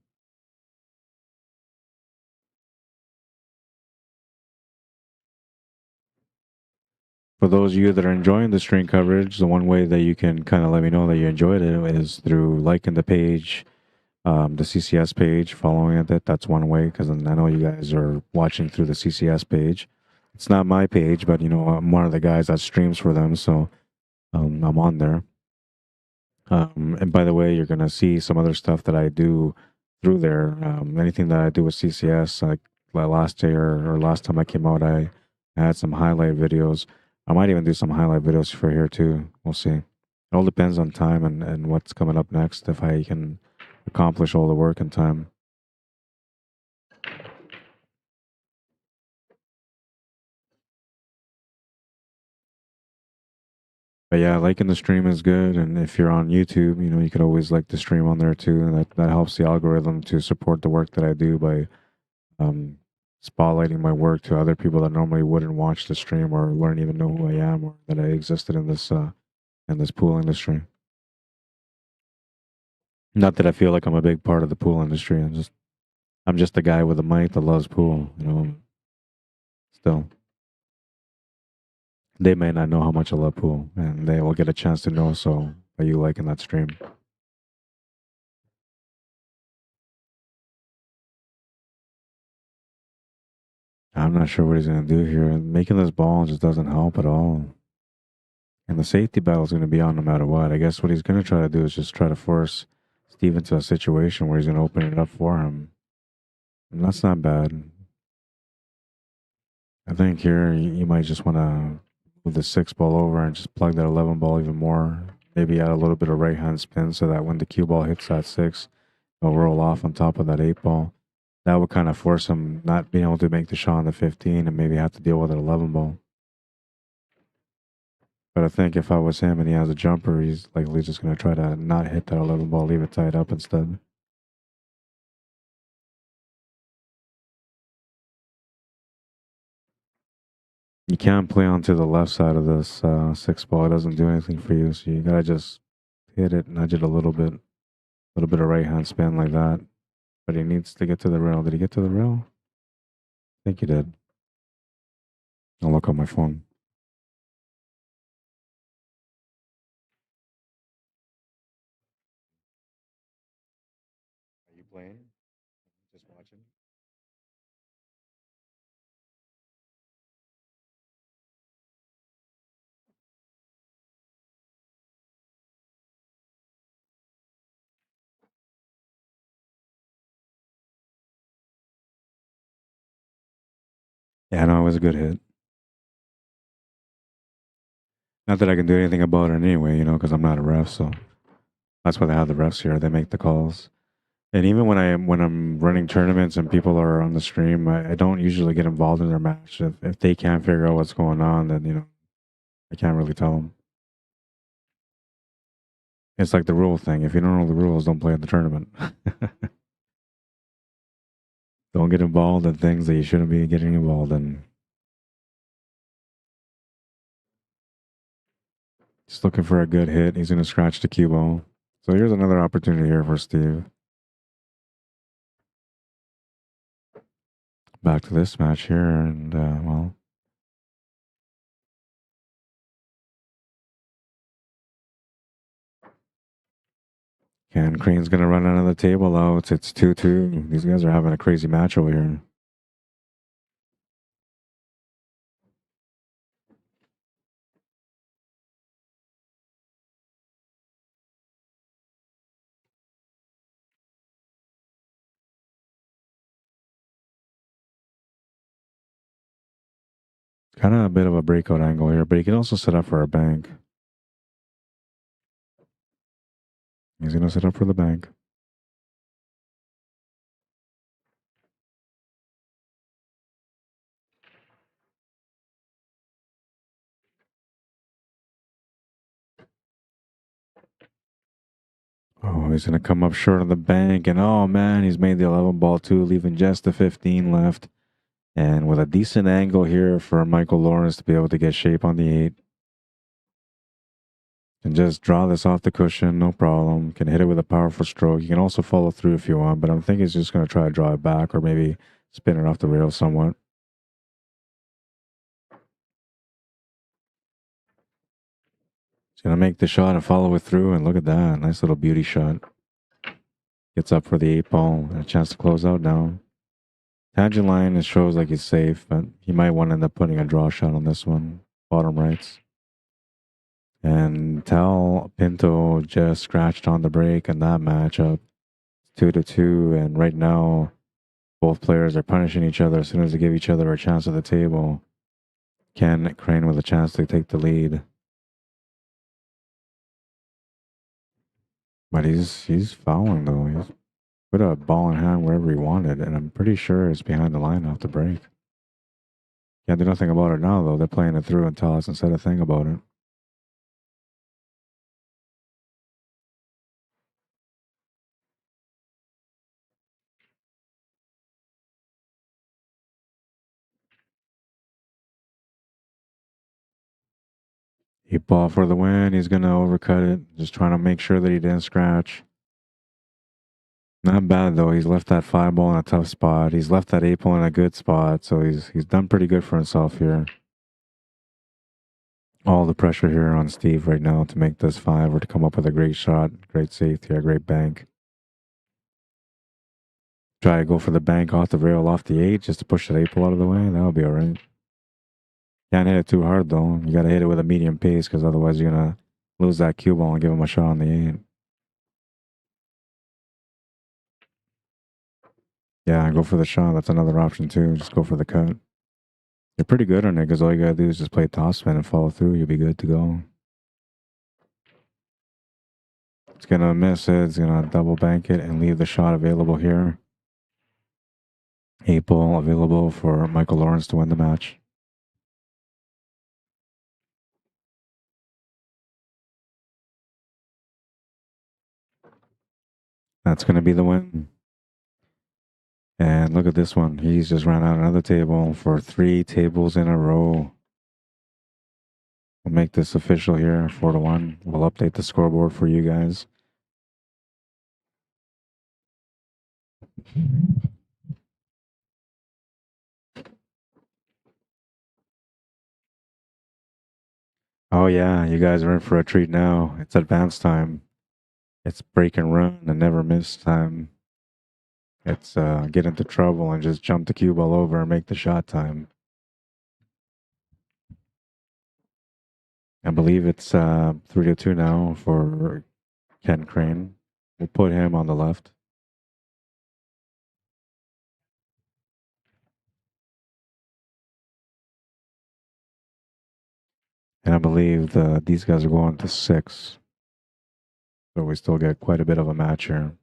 For those of you that are enjoying the stream coverage, the one way that you can kind of let me know that you enjoyed it is through liking the page, the CCS page, following it. That's one way, because I know you guys are watching through the CCS page. It's not my page, but you know, I'm one of the guys that streams for them, so I'm on there. And by the way, you're gonna see some other stuff that I do through there. Anything that I do with CCS, like last year or last time I came out, I had some highlight videos. I might even do some highlight videos for here too. We'll see. It all depends on time and what's coming up next. If I can accomplish all the work in time. But yeah, liking the stream is good, and if you're on YouTube, you know you could always like the stream on there too, and that helps the algorithm to support the work that I do by um, spotlighting my work to other people that normally wouldn't watch the stream or wouldn't even know who I am or that I existed in this pool industry. Not that I feel like I'm a big part of the pool industry. I'm just a guy with a mic that loves pool. You know, still they may not know how much I love pool, and they will get a chance to know so by you liking that stream. I'm not sure what he's gonna do here. Making this ball just doesn't help at all. And the safety battle is going to be on no matter what. I guess what he's going to try to do is just try to force Steve into a situation where he's going to open it up for him. And that's not bad. I think here you might just want to move the 6 ball over and just plug that 11 ball even more. Maybe add a little bit of right hand spin so that when the cue ball hits that 6, it'll roll off on top of that 8 ball. That would kind of force him not being able to make the shot on the 15 and maybe have to deal with an 11 ball. But I think if I was him and he has a jumper, he's likely just going to try to not hit that 11 ball, leave it tied up instead. You can't play onto the left side of this 6 ball. It doesn't do anything for you. So you got to just hit it, nudge it a little bit of right hand spin like that. But he needs to get to the rail. Did he get to the rail? I think he did. I'll look on my phone. Are you playing? Just watching? Yeah, no, it was a good hit. Not that I can do anything about it anyway, you know, because I'm not a ref, so that's why they have the refs here. They make the calls. And even when I'm running tournaments and people are on the stream, I don't usually get involved in their match. If they can't figure out what's going on, then you know I can't really tell them. It's like the rule thing. If you don't know the rules, don't play in the tournament. Don't get involved in things that you shouldn't be getting involved in. Just looking for a good hit. He's going to scratch the cue ball. So here's another opportunity here for Steve. Back to this match here, and well, Ken Crane's going to run out of the table though. It's 2-2. These guys are having a crazy match over here. Kind of a bit of a breakout angle here, but he can also set up for a bank. He's going to set up for the bank. Oh, he's going to come up short of the bank, and oh man, he's made the 11 ball too, leaving just the 15 left. And with a decent angle here for Michael Lawrence to be able to get shape on the 8. And just draw this off the cushion, no problem. Can hit it with a powerful stroke. You can also follow through if you want, but I'm thinking he's just going to try to draw it back or maybe spin it off the rail somewhat. He's going to make the shot and follow it through, and look at that. Nice little beauty shot. Gets up for the 8 ball and a chance to close out now. Tangent line, it shows like he's safe, but he might want to end up putting a draw shot on this one. Bottom rights. And Tal Pinto just scratched on the break in that matchup. 2-2, and right now both players are punishing each other as soon as they give each other a chance at the table. Ken Crane with a chance to take the lead. But he's fouling though. He's put a ball in hand wherever he wanted, and I'm pretty sure it's behind the line off the break. Can't do nothing about it now though. They're playing it through until hasn't said a thing about it. He ball for the win. He's gonna overcut it. Just trying to make sure that he didn't scratch. Not bad though. He's left that 5 ball in a tough spot. He's left that 8 ball in a good spot. So he's done pretty good for himself here. All the pressure here on Steve right now to make this 5 or to come up with a great shot, great safety, a great bank. Try to go for the bank off the rail, off the 8, just to push the 8 ball out of the way. That'll be all right. Can't hit it too hard though. You got to hit it with a medium pace because otherwise you're gonna lose that cue ball and give him a shot on the 8. Yeah, go for the shot. That's another option too. Just go for the cut. You're pretty good on it because all you gotta do is just play topspin and follow through. You'll be good to go. It's gonna miss it. It's gonna double bank it and leave the shot available here. 8 ball available for Michael Lawrence to win the match. That's gonna be the win. And look at this one. He's just ran out another table for 3 tables in a row. We'll make this official here, 4-1. We'll update the scoreboard for you guys. Oh yeah, you guys are in for a treat now. It's advance time. It's break and run and never miss time. It's get into trouble and just jump the cue ball over and make the shot time. I believe it's 3-2 now for Ken Crane. We'll put him on the left. And I believe these guys are going to 6. So we still get quite a bit of a match here.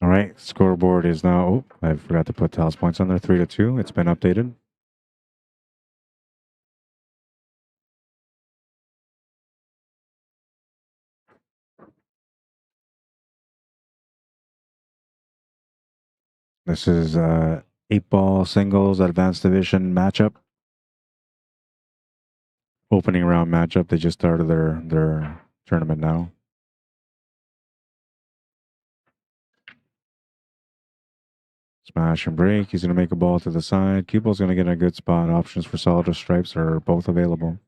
All right, scoreboard is now. Oh, I forgot to put Tal's points on there. 3-2. It's been updated. This is 8-ball singles advanced division matchup. Opening round matchup. They just started their tournament now. Smash and break. He's going to make a ball to the side. Cue ball's going to get in a good spot. Options for solid or stripes are both available.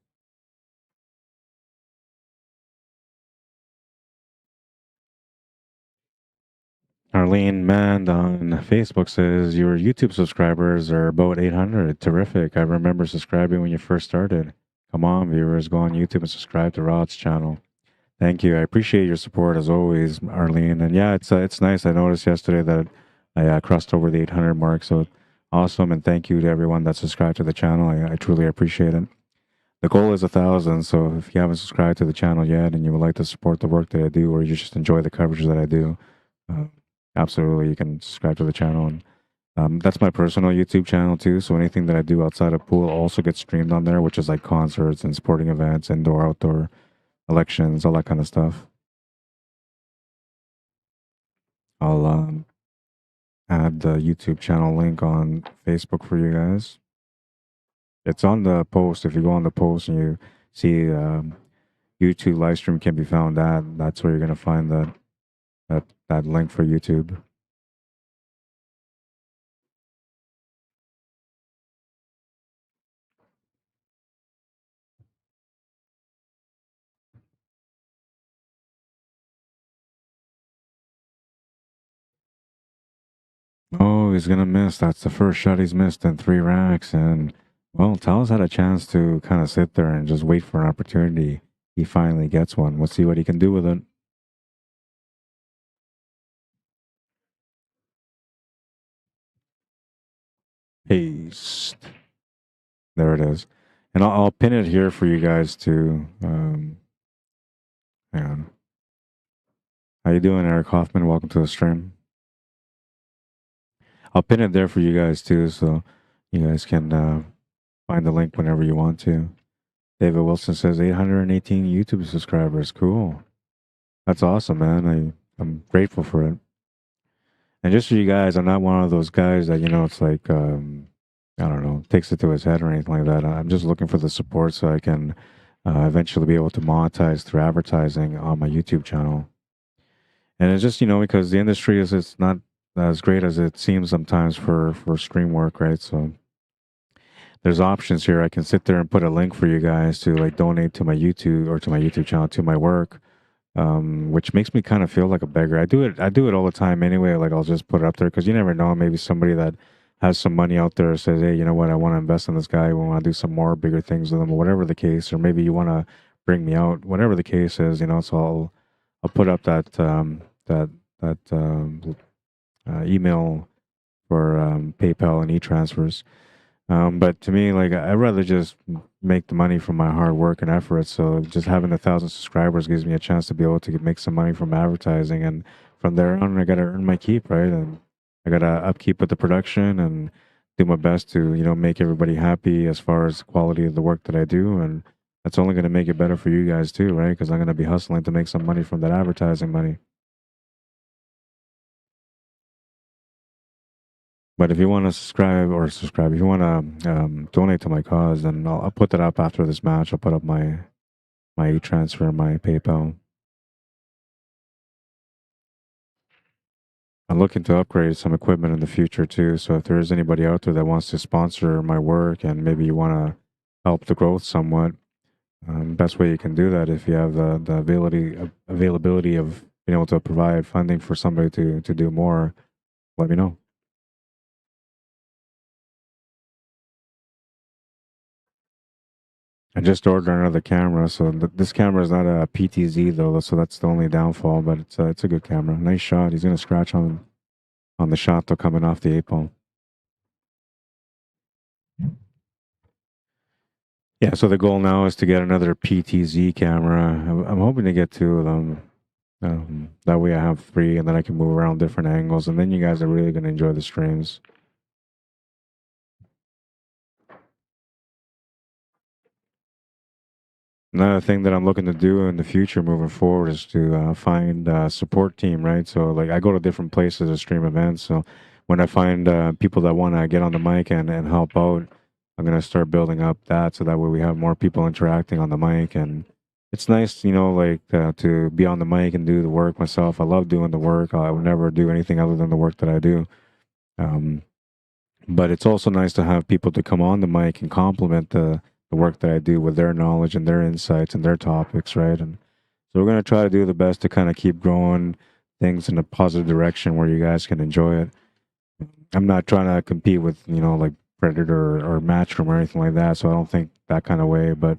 Arlene Mand on Facebook says, your YouTube subscribers are about 800. Terrific. I remember subscribing when you first started. Come on, viewers, go on YouTube and subscribe to Rod's channel. Thank you. I appreciate your support as always, Arlene. And yeah, it's nice. I noticed yesterday that I crossed over the 800 mark. So awesome. And thank you to everyone that subscribed to the channel. I truly appreciate it. The goal is 1,000. So if you haven't subscribed to the channel yet and you would like to support the work that I do, or you just enjoy the coverage that I do, absolutely, you can subscribe to the channel. And that's my personal YouTube channel too. So anything that I do outside of pool also gets streamed on there, which is like concerts and sporting events, indoor, outdoor, elections, all that kind of stuff. I'll add the YouTube channel link on Facebook for you guys. It's on the post. If you go on the post and you see YouTube live stream can be found at, that's where you're gonna find that link for YouTube. Oh, he's gonna miss. That's the first shot he's missed in 3 racks. And well, Tal's had a chance to kind of sit there and just wait for an opportunity. He finally gets one. Let's see what he can do with it. Paste. There it is. And I'll pin it here for you guys to hang on. How you doing, Eric Hoffman? Welcome to the stream. I'll pin it there for you guys too, so you guys can find the link whenever you want to. David Wilson says 818 YouTube subscribers. Cool. That's awesome, man. I'm grateful for it. And just for you guys, I'm not one of those guys that, you know, it's like, I don't know, takes it to his head or anything like that. I'm just looking for the support so I can eventually be able to monetize through advertising on my YouTube channel. And it's just, you know, because the industry it's not as great as it seems sometimes for stream work, right? So there's options here. I can sit there and put a link for you guys to like donate to my YouTube or to my YouTube channel, to my work, which makes me kind of feel like a beggar. I do it all the time anyway. Like I'll just put it up there because you never know. Maybe somebody that has some money out there says, hey, you know what? I want to invest in this guy. We want to do some more bigger things with him or whatever the case. Or maybe you want to bring me out, whatever the case is, you know, so I'll put up that email for PayPal and e-transfers. But to me, like I'd rather just make the money from my hard work and effort. So just having 1,000 subscribers gives me a chance to be able to make some money from advertising, and from there on, I gotta earn my keep, right? And I gotta upkeep with the production and do my best to, you know, make everybody happy as far as the quality of the work that I do, and that's only gonna make it better for you guys too, right? Because I'm gonna be hustling to make some money from that advertising money. But if you want to if you want to donate to my cause, then I'll put that up after this match. I'll put up my e-transfer, my PayPal. I'm looking to upgrade some equipment in the future too. So if there is anybody out there that wants to sponsor my work and maybe you want to help the growth somewhat, best way you can do that if you have the availability of being able to provide funding for somebody to do more, let me know. I just ordered another camera, so this camera is not a PTZ though, so that's the only downfall. But it's a good camera. Nice shot. He's gonna scratch on the shot though, coming off the 8 ball. Yeah, so the goal now is to get another PTZ camera. I'm hoping to get 2 of them. That way I have 3, and then I can move around different angles, and then you guys are really gonna enjoy the streams. Another thing that I'm looking to do in the future moving forward is to find a support team, right? So, like, I go to different places to stream events. So, when I find people that want to get on the mic and help out, I'm going to start building up that so that way we have more people interacting on the mic. And it's nice, like, to be on the mic and do the work myself. I love doing the work. I would never do anything other than the work that I do. Um, but it's also nice to have people to come on the mic and complement the work that I do with their knowledge and their insights and their topics, right? And so we're going to try to do the best to kind of keep growing things in a positive direction where you guys can enjoy it. I'm not trying to compete with, like Predator or Matchroom or anything like that, so I don't think that kind of way, but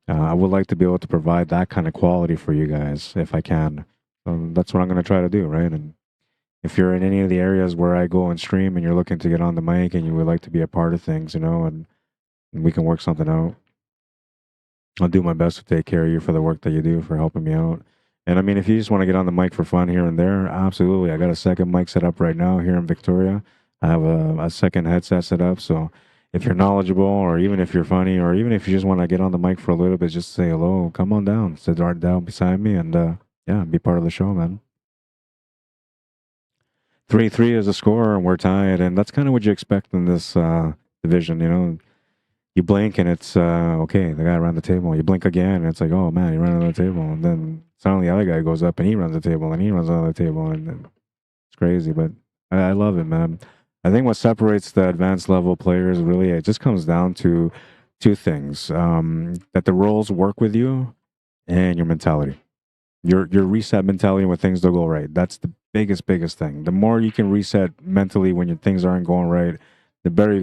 I would like to be able to provide that kind of quality for you guys if I can. So that's what I'm going to try to do, right? And if you're in any of the areas where I go and stream and you're looking to get on the mic and you would like to be a part of things, and we can work something out, I'll do my best to take care of you for the work that you do, for helping me out. And I mean, if you just want to get on the mic for fun here and there, absolutely. I got a second mic set up right now here in Victoria. I have a second headset set up. So if you're knowledgeable, or even if you're funny, or even if you just want to get on the mic for a little bit, just say hello, come on down, sit right down beside me, and yeah, be part of the show, man. 3-3 is the score, and we're tied. And that's kind of what you expect in this division. You blink and it's okay, the guy around the table. You blink again and it's like, oh man, he ran on the table. And then suddenly the other guy goes up and he runs the table and he runs on the table, and it's crazy. But I love it, man. I think what separates the advanced level players really, it just comes down to 2 things: that the roles work with you and your mentality. Your reset mentality when things don't go right. That's the biggest thing. The more you can reset mentally when your things aren't going right, the better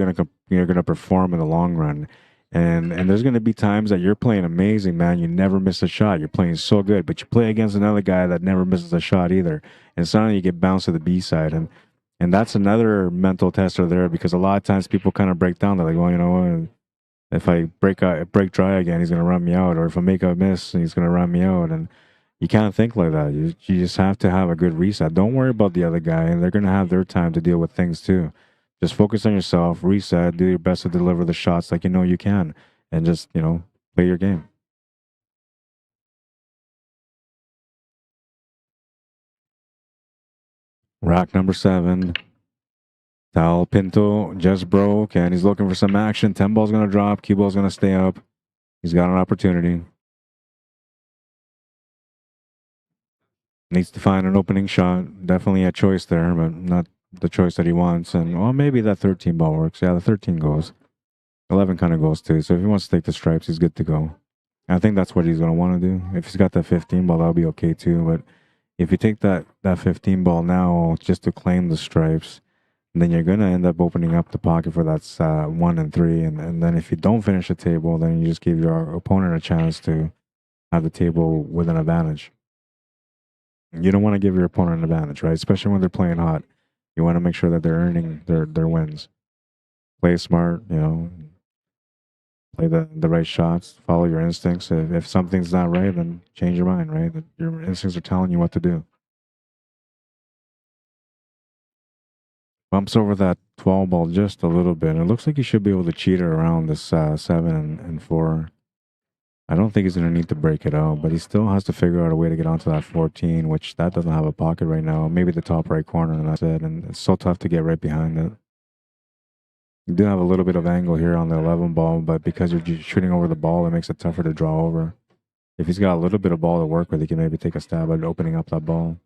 you're gonna perform in the long run. And there's gonna be times that you're playing amazing, man. You never miss a shot. You're playing so good, but you play against another guy that never misses a shot either, and suddenly you get bounced to the B side. And that's another mental tester there, because a lot of times people kind of break down. They're like, well, you know what? If I break dry again, he's gonna run me out, or if I make a miss, he's gonna run me out. And you can't think like that. You just have to have a good reset. Don't worry about the other guy. They're gonna have their time to deal with things too. Just focus on yourself, reset, do your best to deliver the shots like you can, and just play your game. Rack number 7. Tal Pinto just broke, and he's looking for some action. 10 ball's gonna drop. Cue ball's gonna stay up. He's got an opportunity. Needs to find an opening shot. Definitely a choice there, but not the choice that he wants. And well, maybe that 13 ball works. Yeah, the 13 goes. 11 kind of goes too. So if he wants to take the stripes, he's good to go. I think that's what he's going to want to do. If he's got that 15 ball, that'll be okay too. But if you take that 15 ball now just to claim the stripes, then you're going to end up opening up the pocket for that 1 and 3. And then if you don't finish the table, then you just give your opponent a chance to have the table with an advantage. You don't want to give your opponent an advantage, right? Especially when they're playing hot. You want to make sure that they're earning their wins. Play smart, play the right shots, follow your instincts. If something's not right, then change your mind, right? Your instincts are telling you what to do. Bumps over that 12 ball just a little bit. It looks like he should be able to cheat it around this 7 and 4. I don't think he's going to need to break it out, but he still has to figure out a way to get onto that 14, which that doesn't have a pocket right now. Maybe the top right corner, and that's it. And it's so tough to get right behind it. You do have a little bit of angle here on the 11 ball, but because you're just shooting over the ball, it makes it tougher to draw over. If he's got a little bit of ball to work with, he can maybe take a stab at opening up that ball.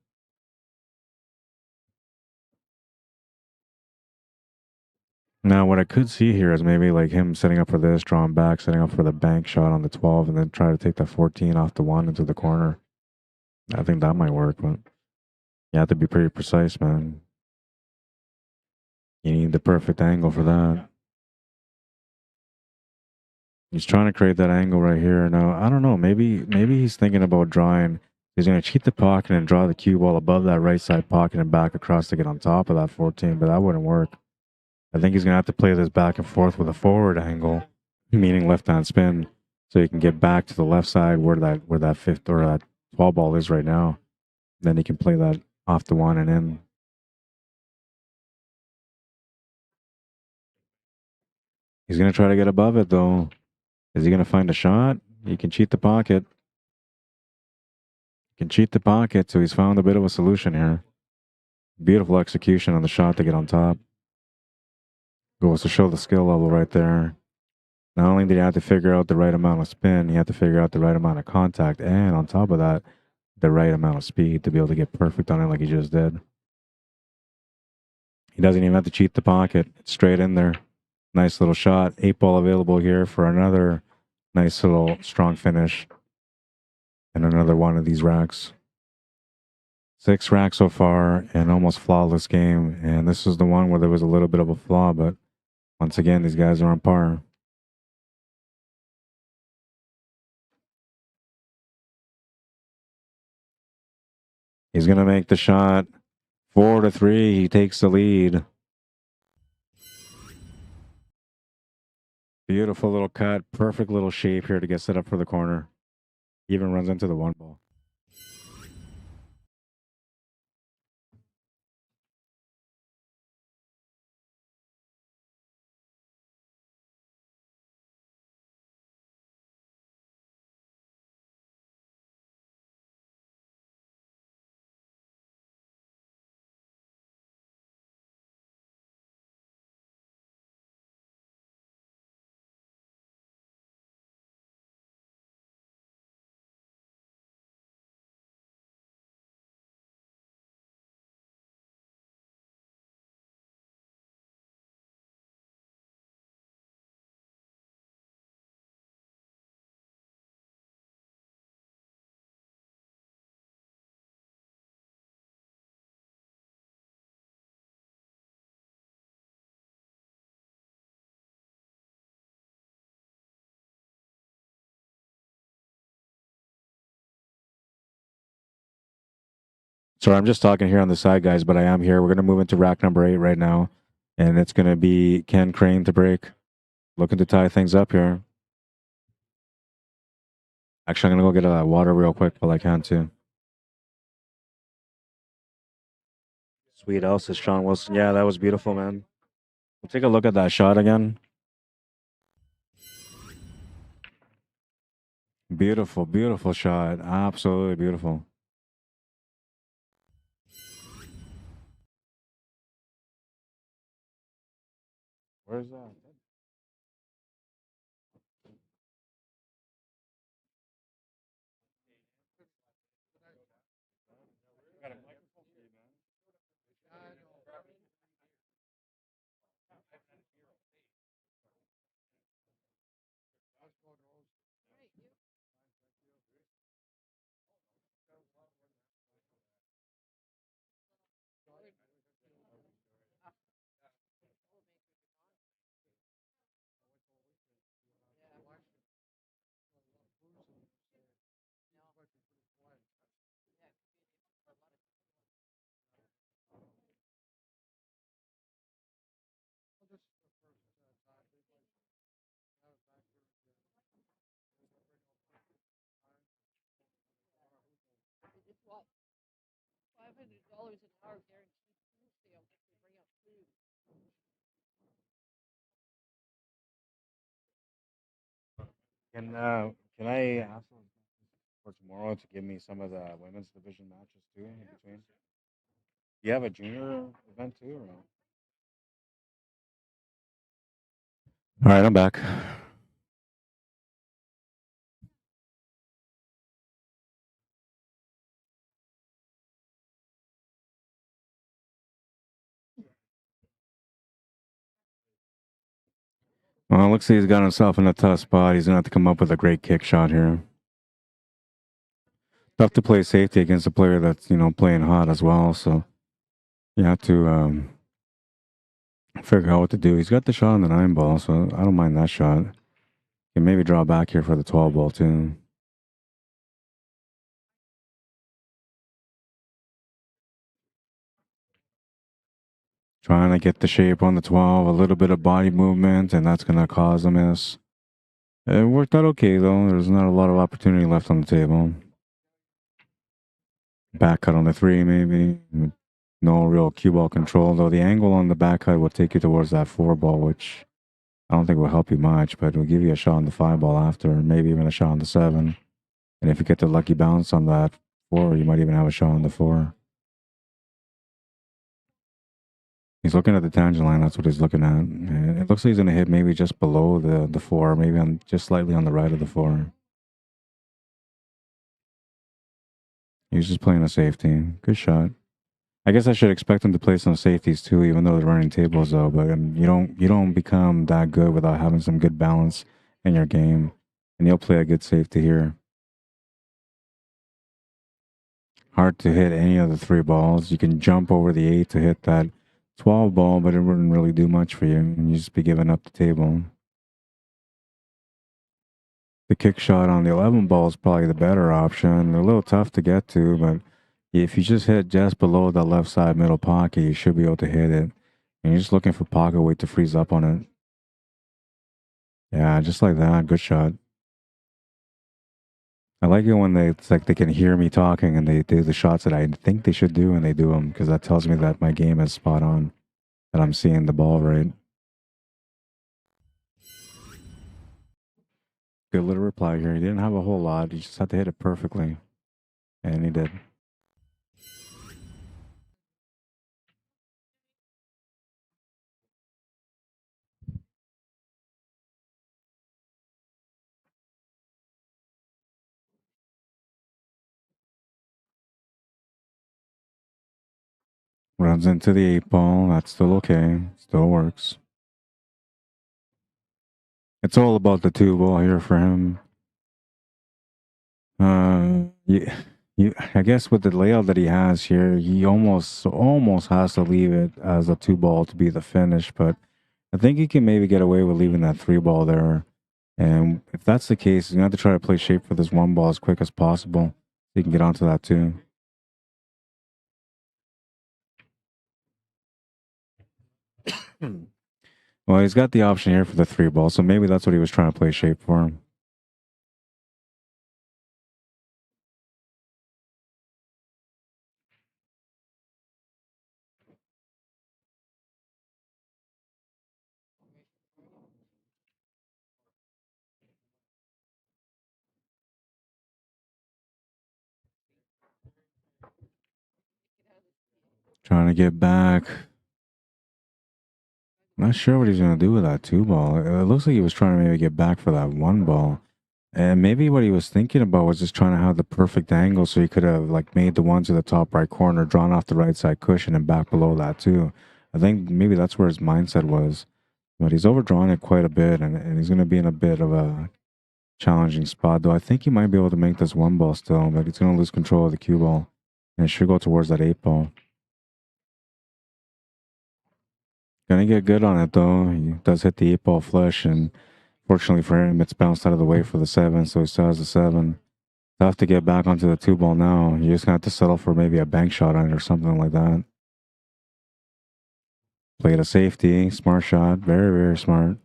Now, what I could see here is maybe like him setting up for this, drawing back, setting up for the bank shot on the 12, and then try to take that 14 off the 1 into the corner. I think that might work, but you have to be pretty precise, man. You need the perfect angle for that. He's trying to create that angle right here. Now, I don't know. Maybe he's thinking about drawing. He's going to cheat the pocket and draw the cue ball above that right side pocket and back across to get on top of that 14, but that wouldn't work. I think he's going to have to play this back and forth with a forward angle, meaning left-hand spin, so he can get back to the left side where that fifth or that 12 ball is right now. Then he can play that off the one and in. He's going to try to get above it, though. Is he going to find a shot? He can cheat the pocket. He can cheat the pocket, so he's found a bit of a solution here. Beautiful execution on the shot to get on top. Goes to show the skill level right there. Not only did he have to figure out the right amount of spin, he had to figure out the right amount of contact, and on top of that, the right amount of speed to be able to get perfect on it like he just did. He doesn't even have to cheat the pocket. It's straight in there. Nice little shot. 8-ball available here for another nice little strong finish. And another one of these racks. 6 racks so far, and almost flawless game. And this is the one where there was a little bit of a flaw, but once again, these guys are on par. He's going to make the shot. 4-3. He takes the lead. Beautiful little cut. Perfect little shape here to get set up for the corner. Even runs into the 1 ball. Sorry, I'm just talking here on the side, guys, but I am here. We're going to move into rack number 8 right now, and it's going to be Ken Crane to break. Looking to tie things up here. Actually, I'm going to go get a water real quick while I can, too. Sweet else is Sean Wilson. Yeah, that was beautiful, man. We'll take a look at that shot again. Beautiful, beautiful shot. Absolutely beautiful. Where's that? $500 an hour guaranteed food sale if they bring up food. Can I ask them for tomorrow to give me some of the women's division matches too in between? Do you have a junior event too, or no? All right, I'm back. Well, looks like he's got himself in a tough spot. He's gonna have to come up with a great kick shot here. Tough to play safety against a player that's, you know, playing hot as well. So you have to figure out what to do. He's got the shot on the 9 ball, so I don't mind that shot. Can maybe draw back here for the 12 ball too. Trying to get the shape on the 12, a little bit of body movement, and that's going to cause a miss. It worked out okay, though. There's not a lot of opportunity left on the table. Back cut on the 3, maybe. No real cue ball control, though. The angle on the back cut will take you towards that 4 ball, which I don't think will help you much, but it'll give you a shot on the 5 ball after, maybe even a shot on the 7. And if you get the lucky bounce on that 4, you might even have a shot on the 4. He's looking at the tangent line. That's what he's looking at. And it looks like he's going to hit maybe just below the 4, maybe on just slightly on the right of the 4. He's just playing a safety. Good shot. I guess I should expect him to play some safeties too, even though they're running tables though. But you don't become that good without having some good balance in your game, and he'll play a good safety here. Hard to hit any of the 3 balls. You can jump over the 8 to hit that 12 ball, but it wouldn't really do much for you, and you just be giving up the table. The kick shot on the 11 ball is probably the better option. They're a little tough to get to, but if you just hit just below the left side middle pocket, you should be able to hit it. And you're just looking for pocket weight to freeze up on it. Yeah, just like that. Good shot. I like it when it's like they can hear me talking and they do the shots that I think they should do and they do them, because that tells me that my game is spot on, that I'm seeing the ball right. Good little reply here. He didn't have a whole lot. He just had to hit it perfectly. And he did. Runs into the 8 ball. That's still okay. Still works. It's all about the 2 ball here for him. I guess with the layout that he has here, he almost has to leave it as a 2 ball to be the finish, but I think he can maybe get away with leaving that 3 ball there. And if that's the case, he's gonna have to try to play shape for this 1 ball as quick as possible so he can get onto that too. Well, he's got the option here for the 3 ball, so maybe that's what he was trying to play shape for him. Trying to get back. Not sure what he's gonna do with that 2 ball. It looks like he was trying to maybe get back for that 1 ball. And maybe what he was thinking about was just trying to have the perfect angle so he could have like made the 1 to the top right corner, drawn off the right side cushion and back below that too. I think maybe that's where his mindset was. But he's overdrawn it quite a bit, and he's gonna be in a bit of a challenging spot, though I think he might be able to make this 1 ball still, but he's gonna lose control of the cue ball. And it should go towards that 8 ball. Gonna get good on it though. He does hit the 8 ball flush, and fortunately for him, it's bounced out of the way for the 7, so he still has the 7. Tough to get back onto the 2 ball now. You're just gonna have to settle for maybe a bank shot on it or something like that. Played a safety, smart shot, very, very smart.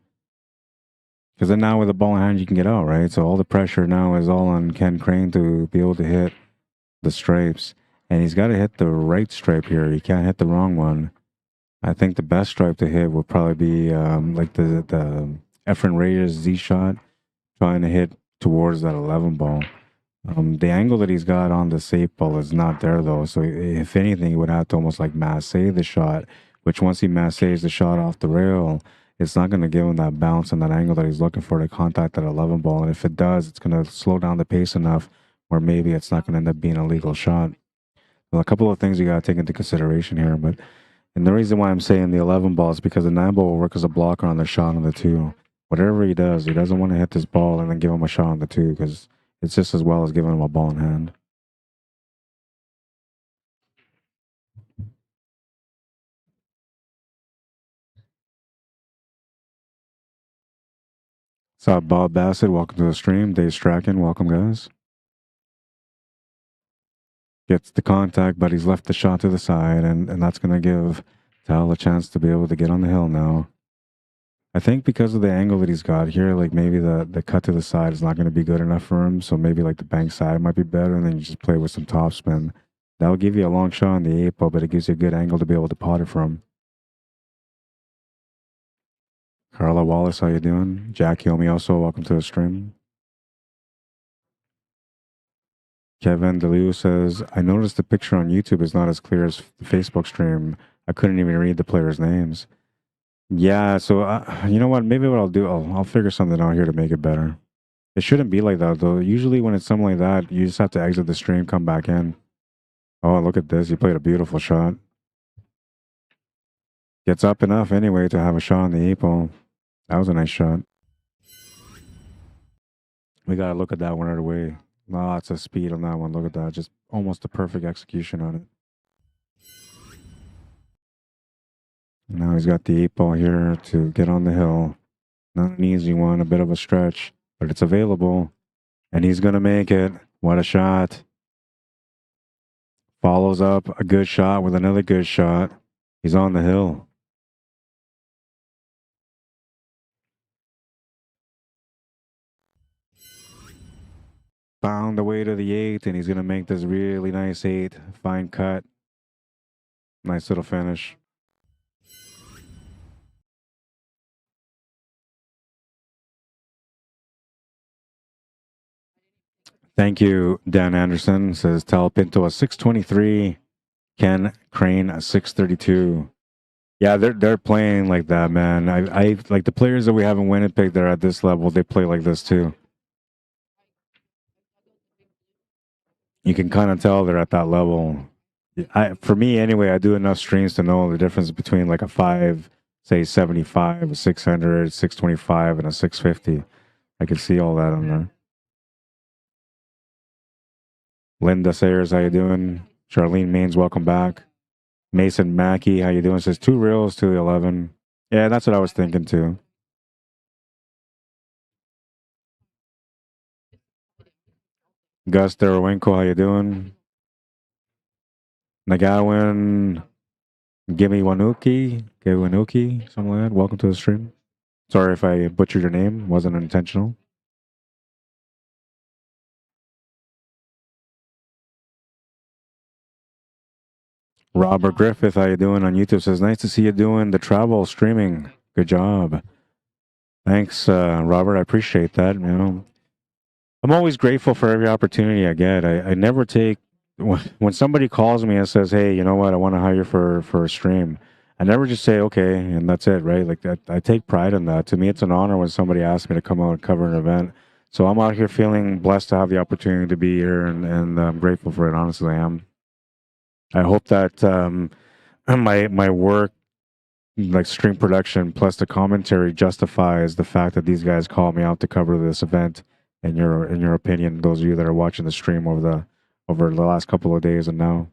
Because then now with the ball in hand, you can get out, right? So all the pressure now is all on Ken Crane to be able to hit the stripes. And he's got to hit the right stripe here. He can't hit the wrong one. I think the best stripe to hit would probably be like the Efren Reyes Z shot, trying to hit towards that 11 ball. The angle that he's got on the safe ball is not there though. So if anything, he would have to almost like masse the shot, which once he masses the shot off the rail, it's not going to give him that bounce and that angle that he's looking for to contact that 11 ball. And if it does, it's going to slow down the pace enough where maybe it's not going to end up being a legal shot. Well, a couple of things you got to take into consideration here, and the reason why I'm saying the 11 ball is because the 9 ball will work as a blocker on the shot on the 2. Whatever he does, he doesn't want to hit this ball and then give him a shot on the 2 because it's just as well as giving him a ball in hand. What's up, Bob Bassett? Welcome to the stream. Dave Strachan, welcome, guys. Gets the contact, but he's left the shot to the side, and that's going to give Tal a chance to be able to get on the hill now. I think because of the angle that he's got here, like maybe the cut to the side is not going to be good enough for him, so maybe like the bank side might be better, and then you just play with some topspin. That'll give you a long shot on the 8 ball, but it gives you a good angle to be able to pot it from. Carla Wallace, how you doing? Jackie Omi also, welcome to the stream. Kevin DeLu says, I noticed the picture on YouTube is not as clear as the Facebook stream. I couldn't even read the players' names. Yeah, so you know what? Maybe what I'll do, I'll figure something out here to make it better. It shouldn't be like that, though. Usually when it's something like that, you just have to exit the stream, come back in. Oh, look at this. He played a beautiful shot. Gets up enough anyway to have a shot on the 8 ball. That was a nice shot. We got to look at that one right away. Lots of speed on that one. Look at that. Just almost a perfect execution on it. Now he's got the 8 ball here to get on the hill. Not an easy one, a bit of a stretch, but it's available. And he's going to make it. What a shot. Follows up a good shot with another good shot. He's on the hill. Found the way to the 8, and he's going to make this really nice 8. Fine cut. Nice little finish. Thank you, Dan Anderson. Says Tal Pinto a 623, Ken Crane a 632. Yeah, they're playing like that, man. I like the players that we have in Winnipeg that are at this level, they play like this too. You can kind of tell they're at that level. For me anyway, I do enough streams to know the difference between like a 5, say 75, a 600, 625, and a 650. I can see all that on there. Linda Sayers, how you doing? Charlene Maines, welcome back. Mason Mackey, how you doing? Says 2 reels to the 11. Yeah, that's what I was thinking too. Gus Derawinkle, how you doing? Nagawin, Gimme Wanuki, something like that. Welcome to the stream. Sorry if I butchered your name. Wasn't intentional. Robert Griffith, how you doing on YouTube? Says, nice to see you doing the travel streaming. Good job. Thanks, Robert. I appreciate that. You know, I'm always grateful for every opportunity I get. I never take when somebody calls me and says, "Hey, you know what? I want to hire you for a stream." I never just say okay and that's it, right? Like that, I take pride in that. To me, it's an honor when somebody asks me to come out and cover an event. So I'm out here feeling blessed to have the opportunity to be here, and I'm grateful for it. Honestly, I am. I hope that my work, like stream production plus the commentary, justifies the fact that these guys call me out to cover this event. In your opinion, those of you that are watching the stream over the last couple of days and now.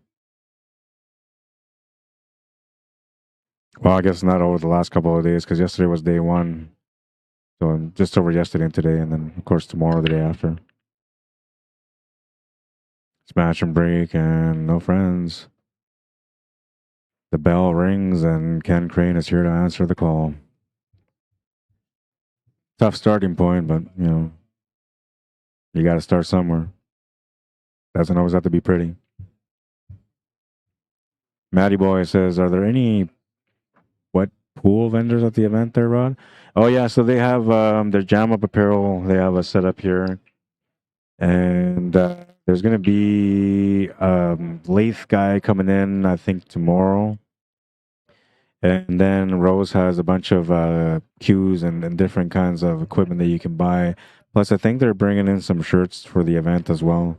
Well, I guess not over the last couple of days because yesterday was day 1. So I'm just over yesterday and today, and then of course tomorrow, the day after. Smash and break and no friends. The bell rings and Ken Crane is here to answer the call. Tough starting point, but you know, you got to start somewhere. Doesn't always have to be pretty. Matty Boy says, are there any pool vendors at the event there, Rod? Oh yeah, so they have their Jam Up apparel. They have a setup here, and there's gonna be lathe guy coming in, I think tomorrow, and then Rose has a bunch of cues and different kinds of equipment that you can buy. Plus, I think they're bringing in some shirts for the event as well.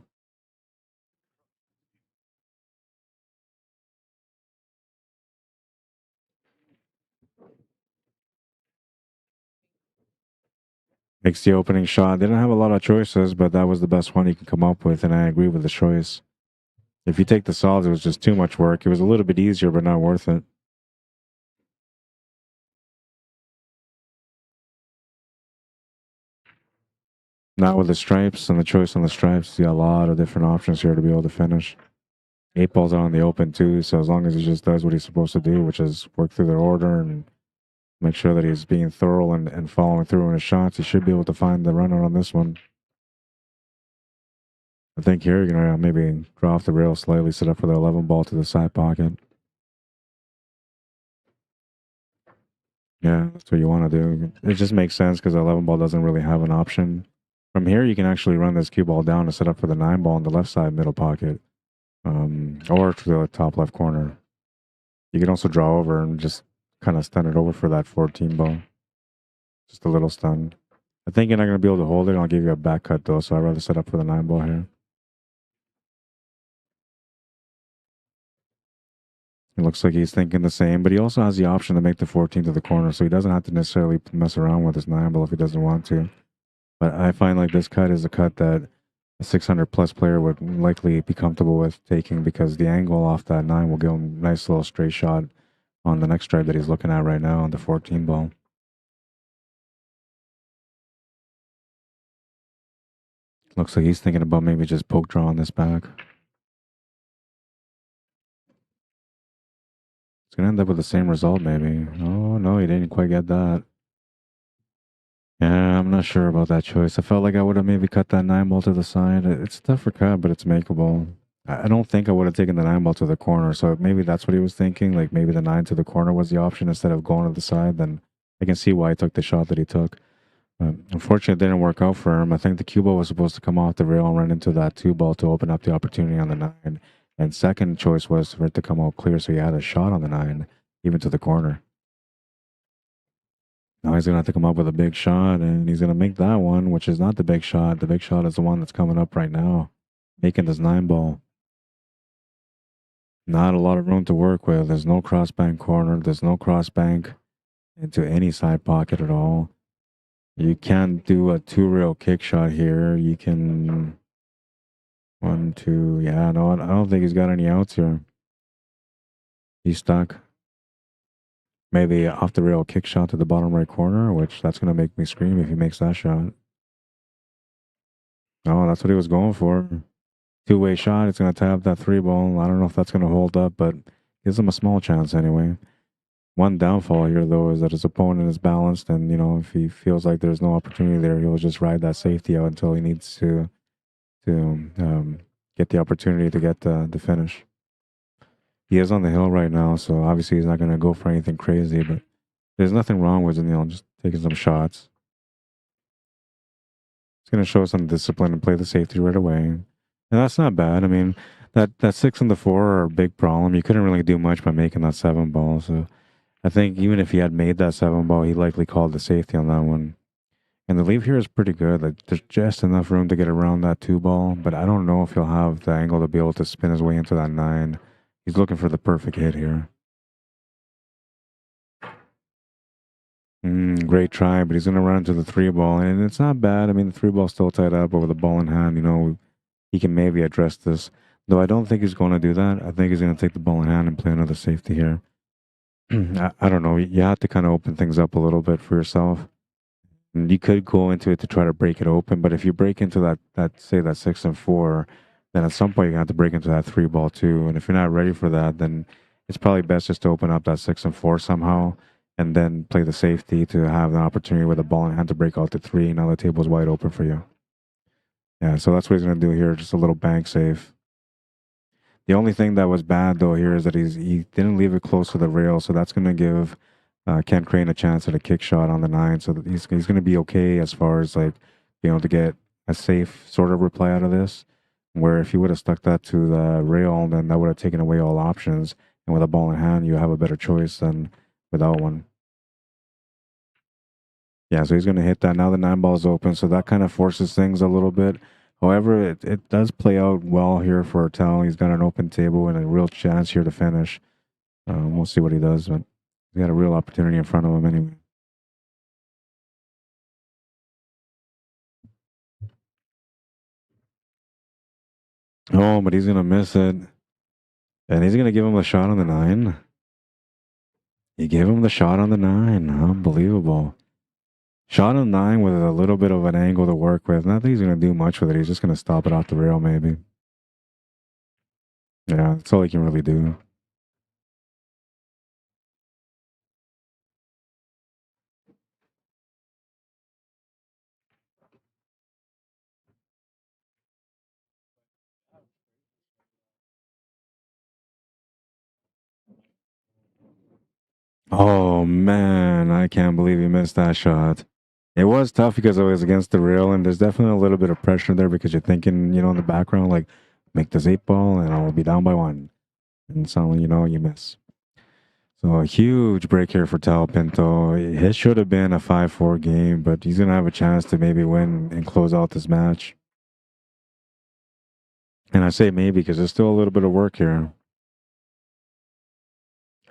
Makes the opening shot. They didn't have a lot of choices, but that was the best one you can come up with, and I agree with the choice. If you take the solids, it was just too much work. It was a little bit easier, but not worth it. Now with the stripes and the choice on the stripes, you got a lot of different options here to be able to finish. 8-ball's on the open too, so as long as he just does what he's supposed to do, which is work through the order and make sure that he's being thorough and following through on his shots, he should be able to find the run out on this one. I think here you're gonna maybe draw off the rail slightly, set up for the 11-ball to the side pocket. Yeah, that's what you want to do. It just makes sense because the 11-ball doesn't really have an option. From here, you can actually run this cue ball down to set up for the 9-ball on the left side middle pocket, or to the top left corner. You can also draw over and just kind of stun it over for that 14-ball. Just a little stun. I think you're not going to be able to hold it. I'll give you a back cut though, so I'd rather set up for the 9-ball here. It looks like he's thinking the same, but he also has the option to make the 14 to the corner, so he doesn't have to necessarily mess around with his 9-ball if he doesn't want to. But I find like this cut is a cut that a 600-plus player would likely be comfortable with taking because the angle off that 9 will give him a nice little straight shot on the next stripe that he's looking at right now on the 14-ball. Looks like he's thinking about maybe just poke draw on this back. It's going to end up with the same result, maybe. Oh, no, he didn't quite get that. Yeah, I'm not sure about that choice. I felt like I would have maybe cut that 9-ball to the side. It's a tougher cut, but it's makeable. I don't think I would have taken the 9-ball to the corner, so maybe that's what he was thinking. Like maybe the 9 to the corner was the option instead of going to the side. Then I can see why he took the shot that he took. Unfortunately, it didn't work out for him. I think the cue ball was supposed to come off the rail and run into that 2-ball to open up the opportunity on the 9. And second choice was for it to come out clear, so he had a shot on the 9, even to the corner. Now he's going to have to come up with a big shot, and he's going to make that one, which is not the big shot. The big shot is the one that's coming up right now, making this 9-ball. Not a lot of room to work with. There's no cross bank corner. There's no cross bank into any side pocket at all. You can't do a 2-rail kick shot here. You can 1, 2. Yeah, no, I don't think he's got any outs here. He's stuck. Maybe off the rail kick shot to the bottom right corner, which that's going to make me scream if he makes that shot. Oh, that's what he was going for. 2-way shot. It's going to tap that 3-ball. I don't know if that's going to hold up, but gives him a small chance anyway. One downfall here, though, is that his opponent is balanced, and, you know, if he feels like there's no opportunity there, he'll just ride that safety out until he needs to get the opportunity to get the finish. He is on the hill right now, so obviously he's not going to go for anything crazy, but there's nothing wrong with, you know, just taking some shots. It's going to show some discipline and play the safety right away. And that's not bad. I mean, that 6 and the 4 are a big problem. You couldn't really do much by making that 7-ball, so I think even if he had made that 7-ball, he likely called the safety on that one. And the leave here is pretty good. Like, there's just enough room to get around that 2-ball, but I don't know if he'll have the angle to be able to spin his way into that 9. He's looking for the perfect hit here. Great try, but he's going to run into the 3-ball, and it's not bad. I mean, the 3-ball's still tied up over the ball in hand. You know, he can maybe address this, though I don't think he's going to do that. I think he's going to take the ball in hand and play another safety here. I don't know. You have to kind of open things up a little bit for yourself. And you could go into it to try to break it open, but if you break into that 6 and 4, then at some point you're going to have to break into that 3-ball too. And if you're not ready for that, then it's probably best just to open up that 6 and 4 somehow, and then play the safety to have the opportunity with the ball in hand to break out the 3. Now the table's wide open for you. Yeah, so that's what he's going to do here, just a little bank safe. The only thing that was bad, though, here is that he didn't leave it close to the rail, so that's going to give Ken Crane a chance at a kick shot on the 9, so that he's going to be okay as far as, like, being able to get a safe sort of reply out of this, where if he would have stuck that to the rail, then that would have taken away all options, and with a ball in hand, you have a better choice than without one. Yeah, so he's going to hit that. Now the 9-ball is open, so that kind of forces things a little bit. However, it does play out well here for Artel. He's got an open table and a real chance here to finish. We'll see what he does, but he's got a real opportunity in front of him anyway. Oh, but he's going to miss it. And he's going to give him a shot on the 9. He gave him the shot on the 9. Unbelievable. Shot on 9 with a little bit of an angle to work with. Not that he's going to do much with it. He's just going to stop it off the rail, maybe. Yeah, that's all he can really do. Oh, man. I can't believe he missed that shot. It was tough because it was against the rail, and there's definitely a little bit of pressure there because you're thinking, in the background, like, make this 8 ball and I'll be down by 1. And suddenly, you miss. So a huge break here for Tal Pinto. It should have been a 5-4 game, but he's going to have a chance to maybe win and close out this match. And I say maybe because there's still a little bit of work here.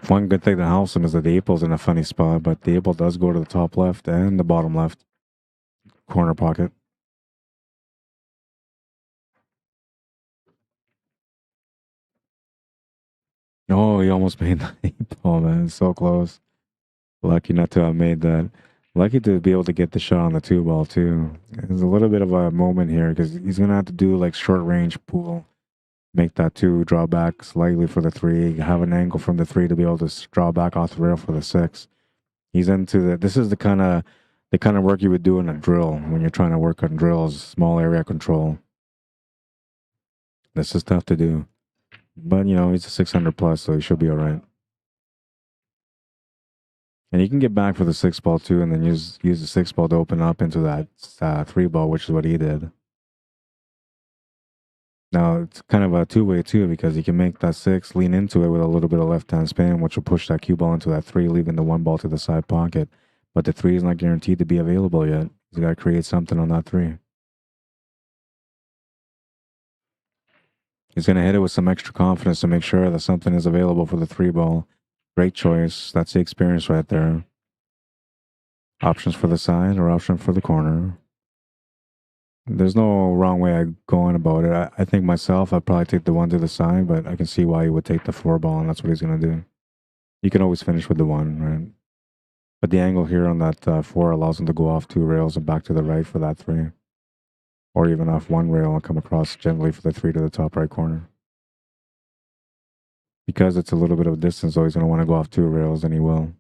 One good thing that helps him is that the 8-ball's in a funny spot, but the 8-ball does go to the top left and the bottom left corner pocket. Oh, he almost made the 8-ball, man. So close. Lucky not to have made that. Lucky to be able to get the shot on the 2-ball, too. There's a little bit of a moment here because he's going to have to do like short range pool. Make that 2, draw back slightly for the 3, have an angle from the 3 to be able to draw back off the rail for the 6. He's into the. This is the kind of work you would do in a drill when you're trying to work on drills, small area control. This is tough to do, but he's a 600 plus, so he should be all right. And you can get back for the 6-ball too, and then use the 6-ball to open up into that 3-ball, which is what he did. Now it's kind of a two-way too because you can make that 6 lean into it with a little bit of left-hand spin, which will push that cue ball into that 3, leaving the 1 ball to the side pocket. But the 3 is not guaranteed to be available yet. He's got to create something on that 3. He's going to hit it with some extra confidence to make sure that something is available for the 3-ball. Great choice. That's the experience right there. Options for the side or option for the corner. There's no wrong way of going about it. I think myself, I'd probably take the 1 to the side, but I can see why he would take the 4-ball, and that's what he's going to do. You can always finish with the 1, right? But the angle here on that 4 allows him to go off 2 rails and back to the right for that 3. Or even off 1 rail and come across gently for the 3 to the top right corner. Because it's a little bit of distance, though, he's going to want to go off 2 rails, and he will.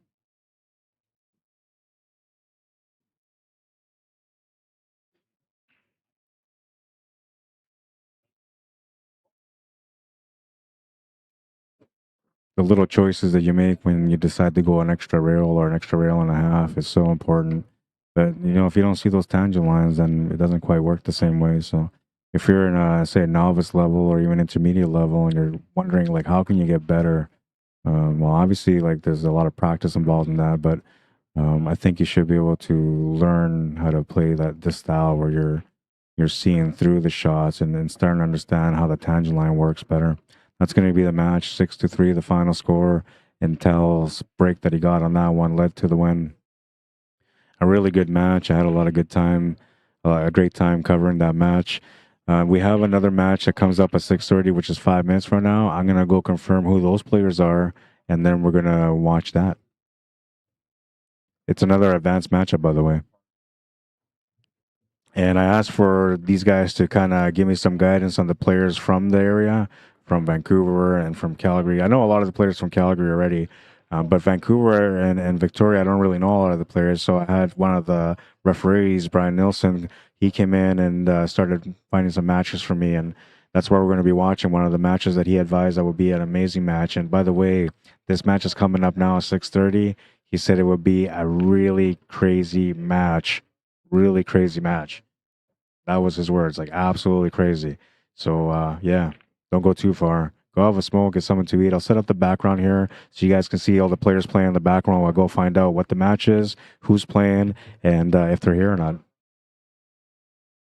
The little choices that you make when you decide to go an extra rail or an extra rail and a half is so important. But if you don't see those tangent lines, then it doesn't quite work the same way. So if you're in a, say, a novice level or even intermediate level and you're wondering like how can you get better, well, obviously like there's a lot of practice involved in that, but I think you should be able to learn how to play this style where you're seeing through the shots and starting to understand how the tangent line works better. That's going to be the match, 6-3, the final score. And Tel's break that he got on that one led to the win. A really good match. I had a lot of good time, a great time covering that match. We have another match that comes up at 6:30, which is 5 minutes from now. I'm going to go confirm who those players are, and then we're going to watch that. It's another advanced matchup, by the way. And I asked for these guys to kind of give me some guidance on the players from the area, from Vancouver and from Calgary. I know a lot of the players from Calgary already, but Vancouver and Victoria, I don't really know a lot of the players. So I had one of the referees, Brian Nilsson, he came in and started finding some matches for me. And that's where we're going to be watching one of the matches that he advised that would be an amazing match. And by the way, this match is coming up now at 6:30. He said it would be a really crazy match. Really crazy match. That was his words, like absolutely crazy. So yeah, don't go too far. Go have a smoke, get something to eat. I'll set up the background here so you guys can see all the players playing in the background while I go find out what the match is, who's playing, and if they're here or not.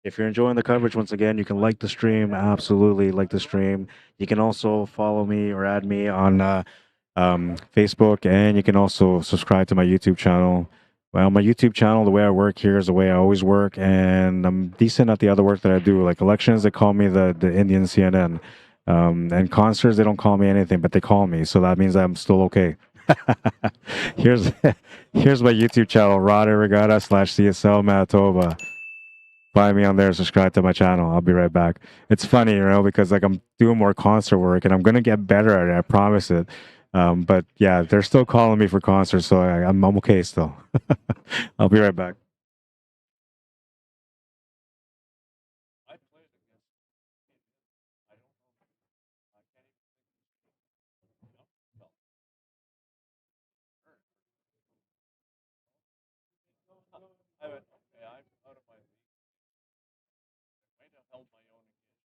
If you're enjoying the coverage, once again, you can like the stream. Absolutely like the stream. You can also follow me or add me on Facebook, and you can also subscribe to my YouTube channel. Well, my YouTube channel, the way I work here is the way I always work, and I'm decent at the other work that I do. Like elections, they call me the Indian CNN. And concerts, they don't call me anything, but they call me, so that means I'm still okay. here's here's my YouTube channel, Rod Irrigata /CSL Manitoba. Find me on there, subscribe to my channel. I'll be right back. It's funny, because like I'm doing more concert work and I'm gonna get better at it, I promise it. But yeah, they're still calling me for concerts, so I'm okay still. I'll be right back. I played against. I don't know. I can't even think. No, no. I went, okay, I'm out of my league. I might have held my own against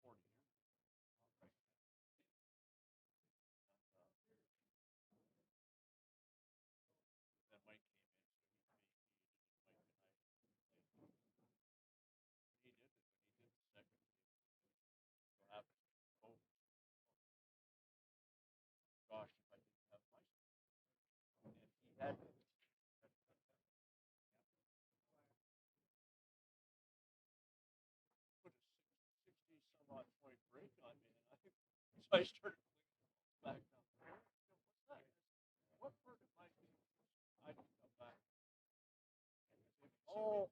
40 years. Then Mike came in, so he did it, but he did the second game. So happened. Oh gosh, if I didn't have my and he had put a 60 some odd point break on me, and so I started back down. What's that? What bird am I doing? I didn't come back. Oh,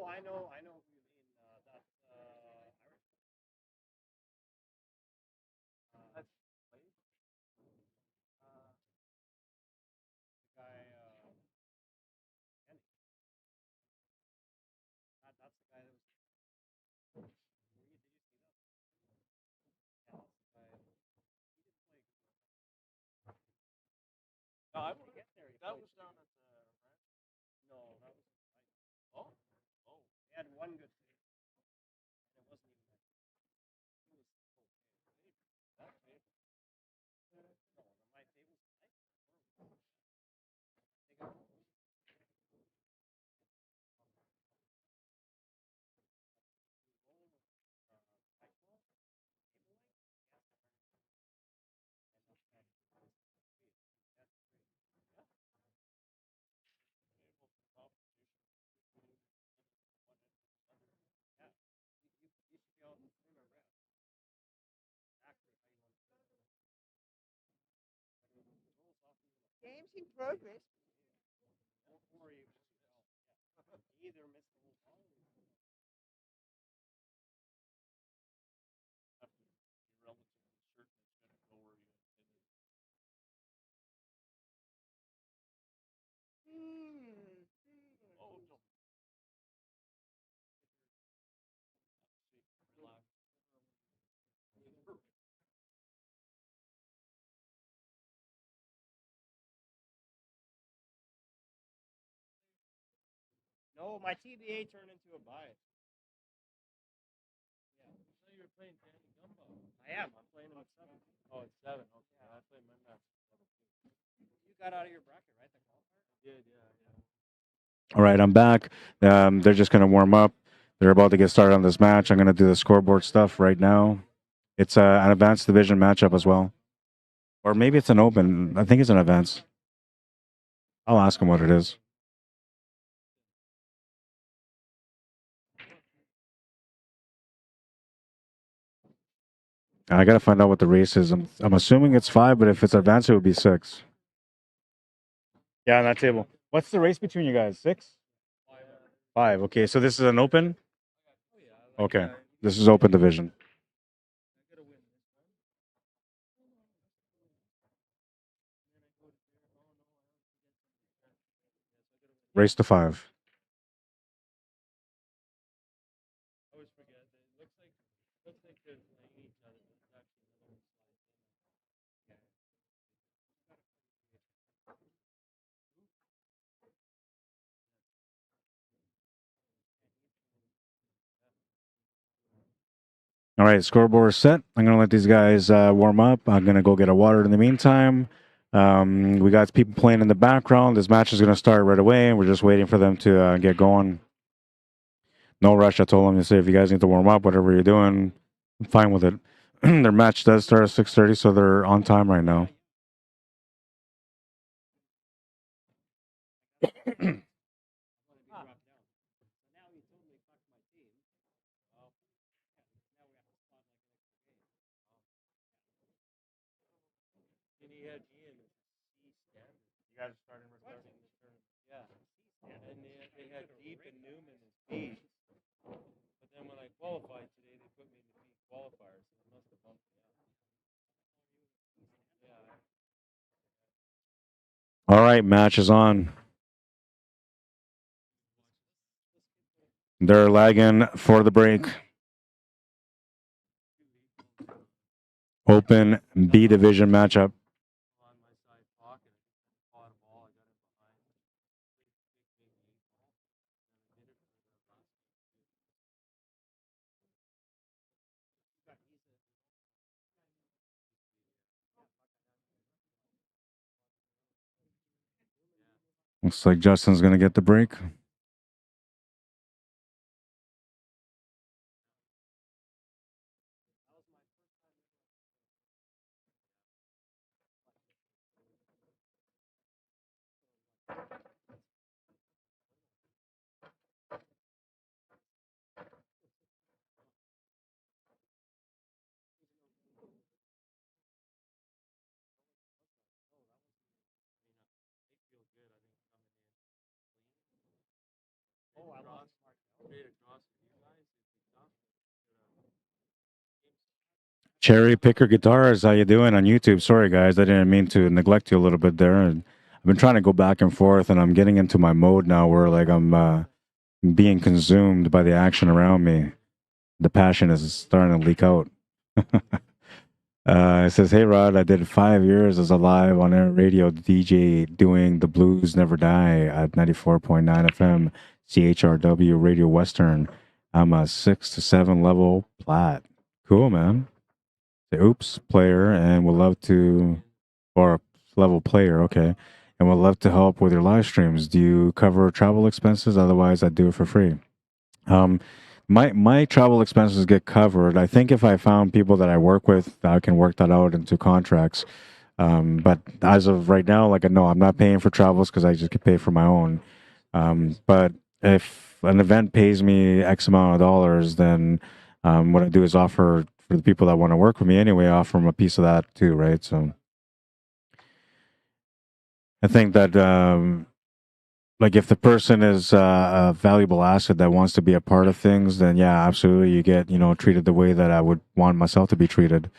I know who you mean. That's That's the guy. Kenny. That's the guy that was. Did you see that? Yeah, that's the guy. He didn't play. no, I When would he get there, he that played was down at the ranch. No, that was. Oh, oh, He had one good save, and it wasn't even that. He was okay. that table. No, my table's nice. They got rolling with playpool, table leg. Yes, and that's great. That's great. Table for competition. Yeah, you should be able to remember exactly how you want to play. Rolls off you like Games in progress. or you either miss the whole ball or you Have to be relatively certain it's going to go where you intended. Oh, no. See, relax. No, my TBA turned into a bias. Yeah. So you're playing Danny Gumbo. I am. I'm playing him at 7. Oh, it's 7. Okay, I played my match at 7 too. You got out of your bracket, right? The qualifier? Did, yeah. All right, I'm back. They're just gonna warm up. They're about to get started on this match. I'm gonna do the scoreboard stuff right now. It's an advanced division matchup as well, or maybe it's an open. I think it's an advanced. I'll ask him what it is. I gotta find out what the race is. I'm assuming it's 5, but if it's advanced, it would be 6. Yeah, on that table. What's the race between you guys? 6? 5. Okay, so this is an open. Okay, this is open division. Race to 5. I always forget. It looks like they're playing each other, but it's actually another one slides in. All right, scoreboard is set. I'm gonna let these guys warm up. I'm gonna go get a water in the meantime. We got people playing in the background. This match is gonna start right away. We're just waiting for them to get going. No rush. I told them to say if you guys need to warm up, whatever you're doing, I'm fine with it. Their match does start at 6:30, so they're on time right now. Now he totally fucked my team. Well, now we have to spot like an extra game. And he had Ian as You guys are starting recording the tournament. Yeah. And they had Deep and Newman as Bs. But then when I qualified today, they put me in the B qualifiers. So it must have bumped me up. Yeah. All right, match is on. They're lagging for the break. Open B division matchup. On my side pocket, I caught a ball. I got it behind. Big 8 ball. And I did it for the last Looks like Justin's going to get the break. Oh, I lost straight across with you guys. It's tough. Cherry Picker Guitars, how you doing on YouTube? Sorry, guys, I didn't mean to neglect you a little bit there. And I've been trying to go back and forth, and I'm getting into my mode now where like I'm being consumed by the action around me. The passion is starting to leak out. It says, "Hey Rod, I did 5 years as a live on air radio DJ doing the Blues Never Die at 94.9 FM CHRW Radio Western. I'm a 6 to 7 level plat. Cool, man. The oops player, and would love to, or level player, okay, and would love to help with your live streams. Do you cover travel expenses? Otherwise, I'd do it for free." Um, my travel expenses get covered. I think if I found people that I work with, I can work that out into contracts. But as of right now, like no, I'm not paying for travels because I just get paid for my own. But if an event pays me X amount of dollars, then what I do is offer for the people that want to work with me anyway, offer them a piece of that too, right? So I think that like if the person is a valuable asset that wants to be a part of things, then yeah, absolutely, you get treated the way that I would want myself to be treated.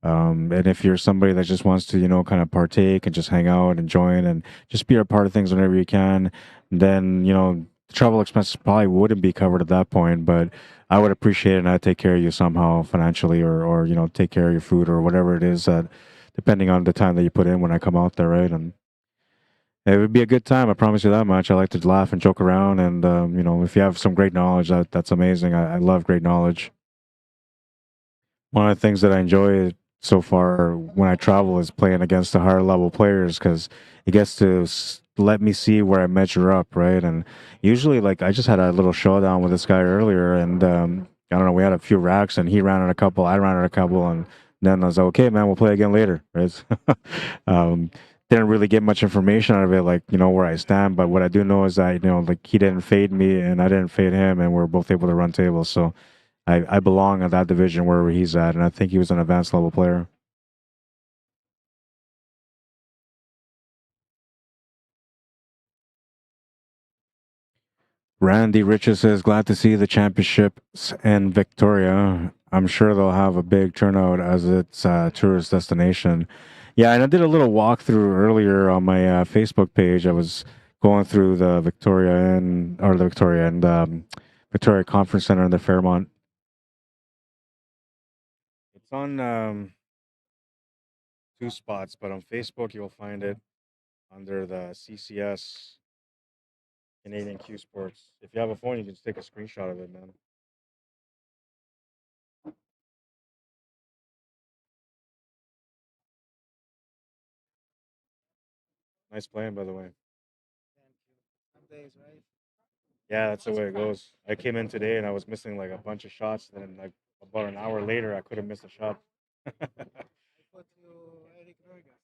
And if you're somebody that just wants to kind of partake and just hang out and join and just be a part of things whenever you can, then the travel expenses probably wouldn't be covered at that point. But I would appreciate it, and I'd take care of you somehow financially, or take care of your food or whatever it is that, depending on the time that you put in when I come out there, right? And it would be a good time. I promise you that much. I like to laugh and joke around, and if you have some great knowledge, that's amazing. I love great knowledge. One of the things that I enjoy so far when I travel is playing against the higher level players because it gets to let me see where I measure up, right? And usually, like I just had a little showdown with this guy earlier, and I don't know, we had a few racks, and he ran out a couple, I ran out a couple, and then I was like, okay, man, we'll play again later, right? um, didn't really get much information out of it, like where I stand, but what I do know is that like he didn't fade me, and I didn't fade him, and we're both able to run tables, so. I belong at that division where he's at, and I think he was an advanced level player. Randy Riches says, glad to see the championships in Victoria. I'm sure they'll have a big turnout as it's a tourist destination. Yeah, and I did a little walkthrough earlier on my Facebook page. I was going through the Victoria and Victoria Conference Center in the Fairmont. It's on two spots, but on Facebook you'll find it under the CCS Canadian Q Sports. If you have a phone, you can just take a screenshot of it, man. Nice playing, by the way. Thank you. Some days, right? Yeah, that's the way it goes. I came in today and I was missing like a bunch of shots. Then, like about an hour later, I couldn't miss a shot. I put you Eric Vergas.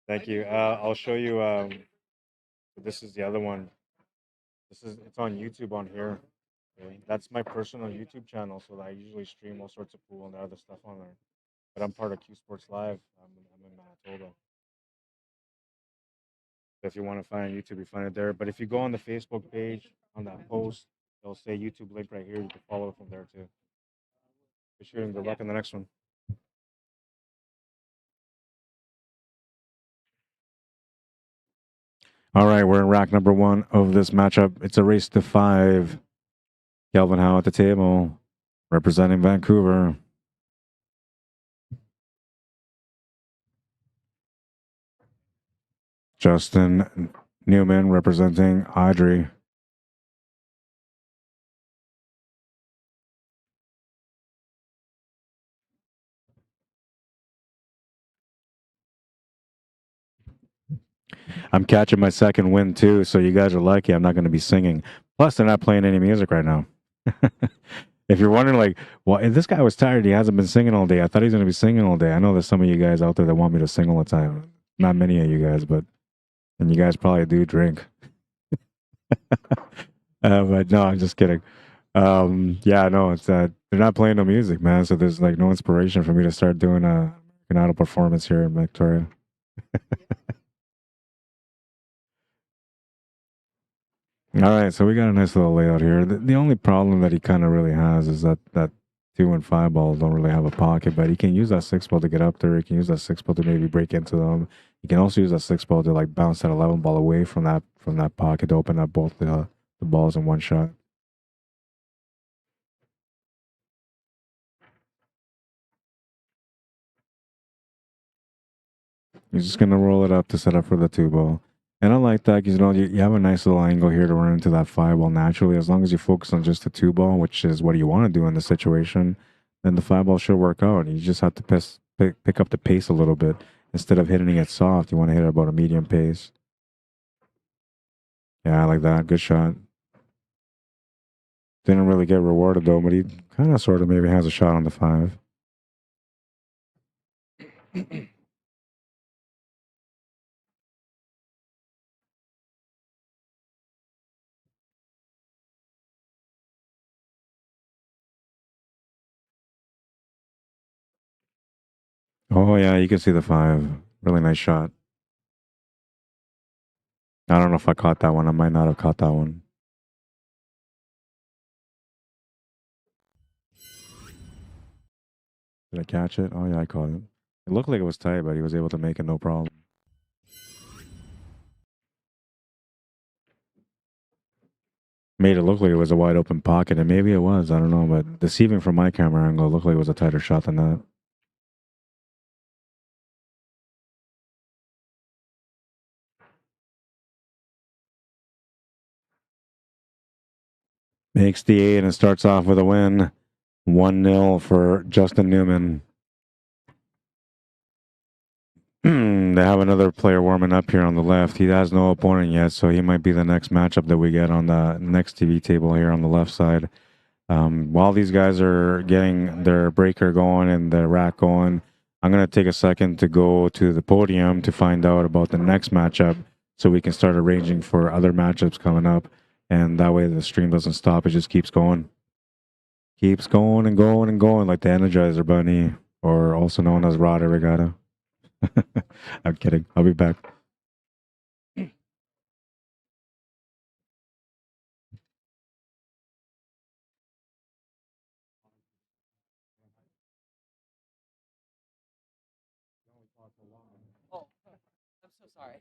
Thank you. I'll show you. This is the other one. It's on YouTube on here. Okay. That's my personal YouTube channel, so I usually stream all sorts of pool and other stuff on there. But I'm part of Q Sports Live. I'm in Manitoba. If you want to find it on YouTube, you find it there. But if you go on the Facebook page on that post, it'll say YouTube link right here. You can follow it from there too. Be sure and good luck in the next one. All right, we're in rack number 1 of this matchup. It's a race to 5. Kelvin Howe at the table, representing Vancouver. Justin Newman representing Audrey. I'm catching my second win too, so you guys are lucky I'm not going to be singing. Plus, they're not playing any music right now. If you're wondering, like, well, if this guy was tired, he hasn't been singing all day. I thought he was going to be singing all day. I know there's some of you guys out there that want me to sing all the time. Not many of you guys, and you guys probably do drink. But no, I'm just kidding. Yeah, no, it's they're not playing no music, man. So there's like no inspiration for me to start doing a American Idol performance here in Victoria. All right, so we got a nice little layout here. The only problem that he kind of really has is that 2 and 5 balls don't really have a pocket, but he can use that 6 ball to get up there. He can use that 6 ball to maybe break into them. He can also use that 6 ball to like bounce that 11 ball away from that pocket to open up both the balls in one shot. He's just gonna roll it up to set up for the 2 ball. And I like that because you have a nice little angle here to run into that 5 ball naturally. As long as you focus on just the 2 ball, which is what you want to do in this situation, then the 5 ball should work out. You just have to pick up the pace a little bit. Instead of hitting it soft, you want to hit it about a medium pace. Yeah, I like that. Good shot. Didn't really get rewarded though, but he kind of sort of maybe has a shot on the 5. Oh yeah, you can see the 5. Really nice shot. I don't know if I caught that one. I might not have caught that one. Did I catch it? Oh yeah, I caught it. It looked like it was tight, but he was able to make it no problem. Made it look like it was a wide open pocket, and maybe it was. I don't know, but deceiving from my camera angle, it looked like it was a tighter shot than that. Makes the 8 and starts off with a win. 1-0 for Justin Newman. They have another player warming up here on the left. He has no opponent yet, so he might be the next matchup that we get on the next TV table here on the left side. While these guys are getting their breaker going and their rack going, I'm going to take a second to go to the podium to find out about the next matchup so we can start arranging for other matchups coming up. And that way the stream doesn't stop. It just keeps going. Keeps going and going and going like the Energizer Bunny, or also known as Rod Regatta. I'm kidding. I'll be back. Oh, I'm so sorry.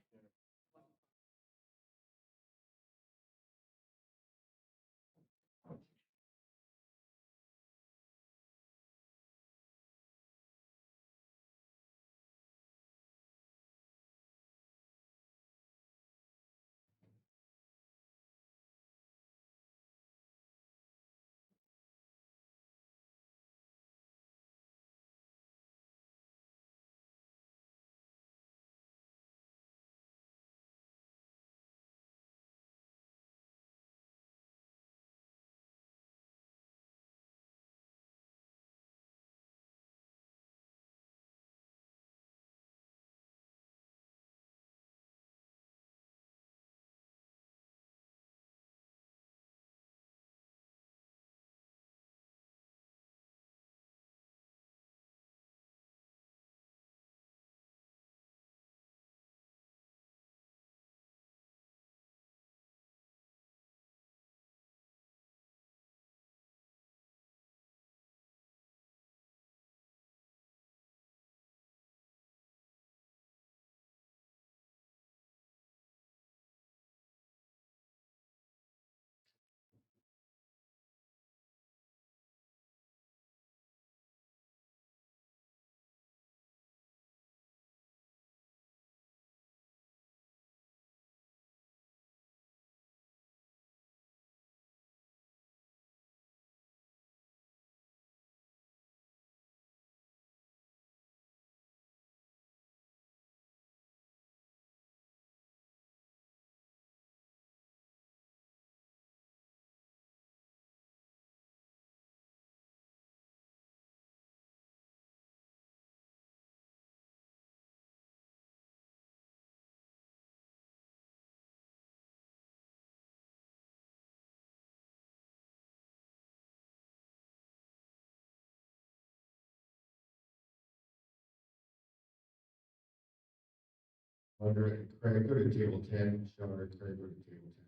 Craig, go to table 10. Sean or Craig, go to table 10.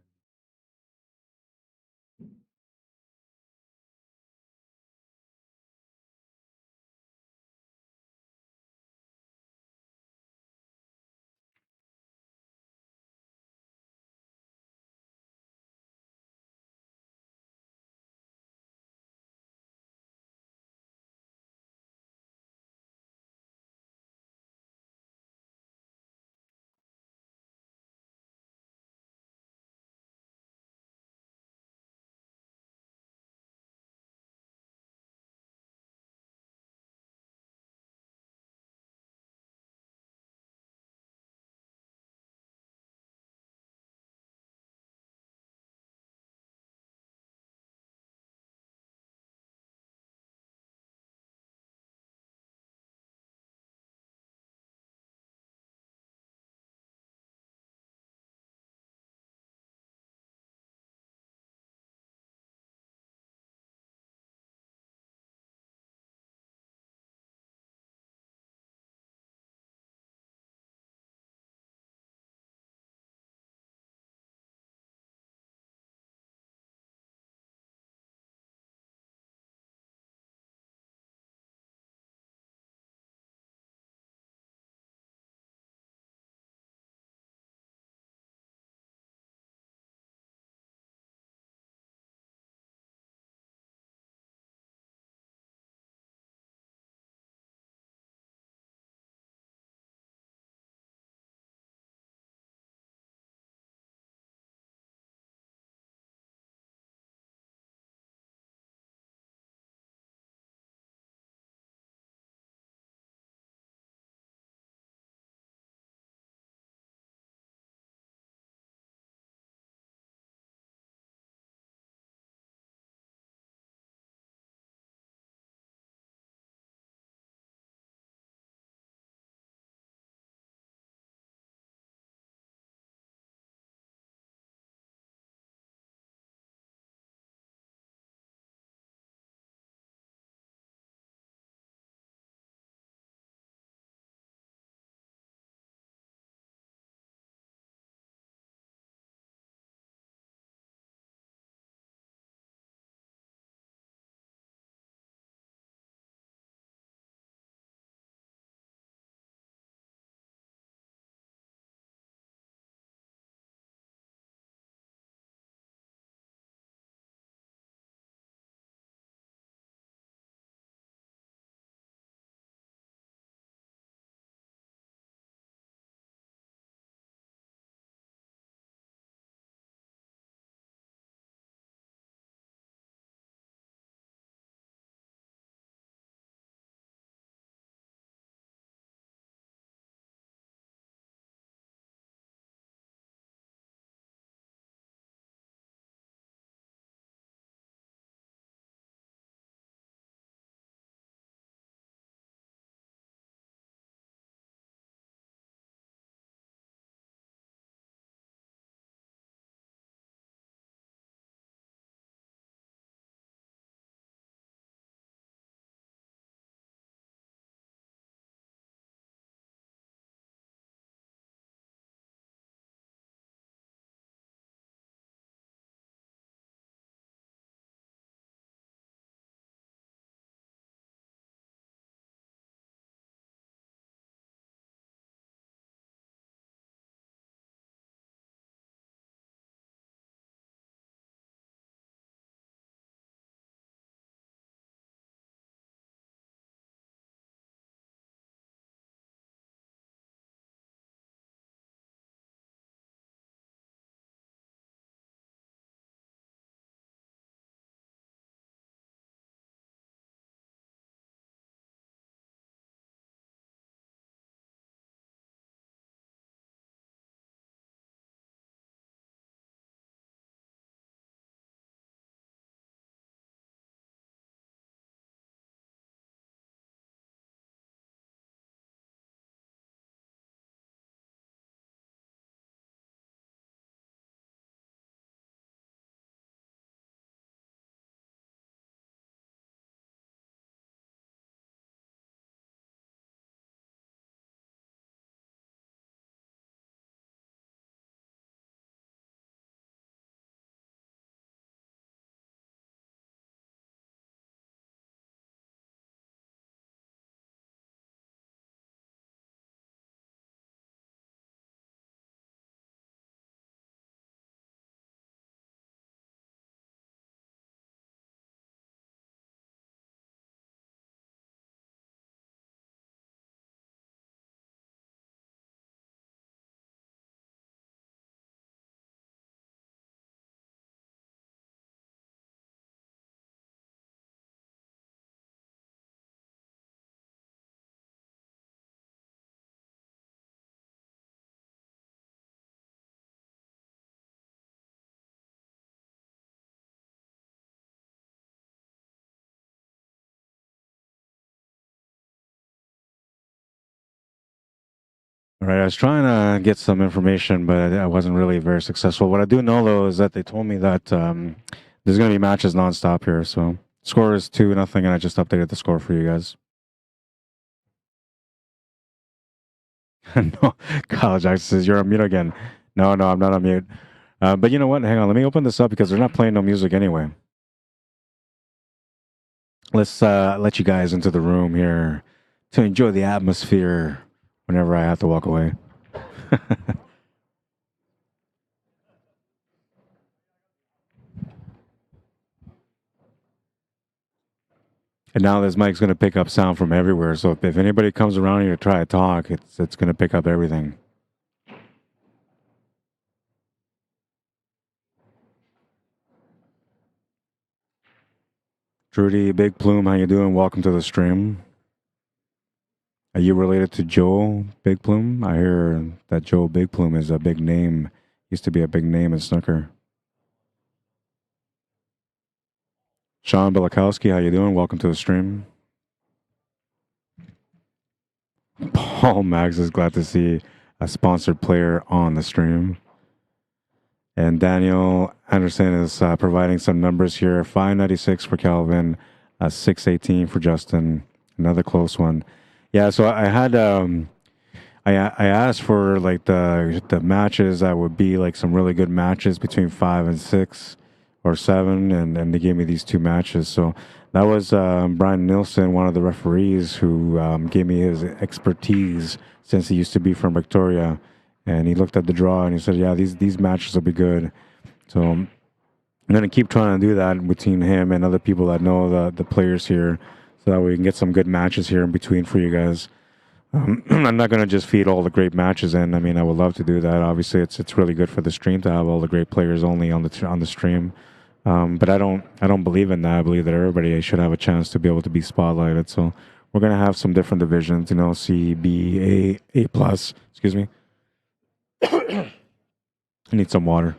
All right, I was trying to get some information, but I wasn't really very successful. What I do know though is that they told me that there's going to be matches nonstop here. So score is 2-0, and I just updated the score for you guys. No, Kyle Jackson says you're on mute again. No, I'm not on mute. But you know what? Hang on, let me open this up because they're not playing no music anyway. Let's let you guys into the room here to enjoy the atmosphere whenever I have to walk away. And now this mic's going to pick up sound from everywhere. So if anybody comes around here to try to talk, it's going to pick up everything. Trudy, Big Plume, how you doing? Welcome to the stream. Are you related to Joe Big Plume? I hear that Joe Big Plume is a big name. Used to be a big name in snooker. Sean Belikowski, how you doing? Welcome to the stream. Paul Max is glad to see a sponsored player on the stream. And Daniel Anderson is providing some numbers here. 596 for Calvin, 618 for Justin. Another close one. Yeah, so I had I asked for like the matches that would be like some really good matches between 5 and 6 or 7, and they gave me these 2 matches. So that was Brian Nilsson, one of the referees, who gave me his expertise since he used to be from Victoria. And he looked at the draw and he said, yeah, these matches will be good. So I'm going to keep trying to do that between him and other people that know the players here, so that we can get some good matches here in between for you guys. I'm not going to just feed all the great matches in. I mean, I would love to do that. Obviously, it's really good for the stream to have all the great players only on the stream. But I don't believe in that. I believe that everybody should have a chance to be able to be spotlighted. So we're going to have some different divisions, C, B, A plus. Excuse me. I need some water.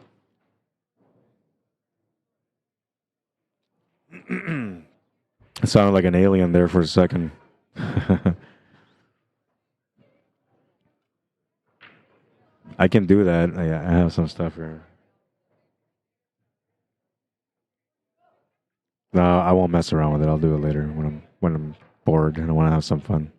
It sounded like an alien there for a second. I can do that. I have some stuff here. No, I won't mess around with it. I'll do it later when I'm bored and I want to have some fun.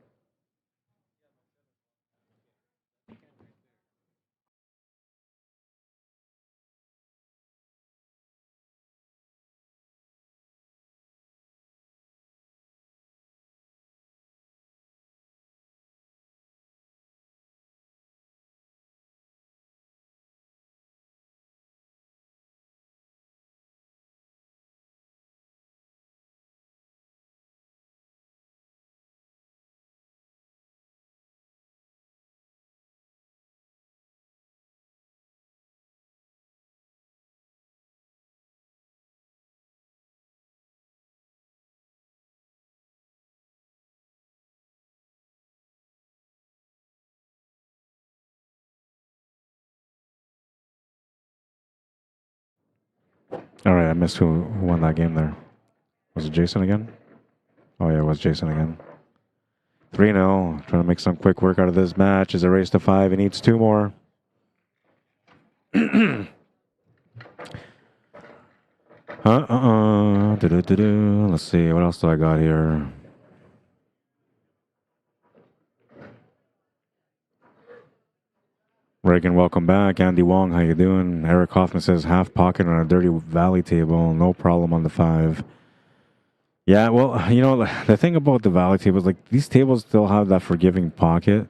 All right, I missed who won that game there. Was it Jason again? Oh yeah, it was Jason again. 3-0. Trying to make some quick work out of this match. Is a race to 5. He needs 2 more. Let's see, what else do I got here? Reagan, welcome back. Andy Wong, how you doing? Eric Hoffman says half pocket on a dirty valley table. No problem on the 5. Yeah, well, the thing about the valley tables, like these tables still have that forgiving pocket.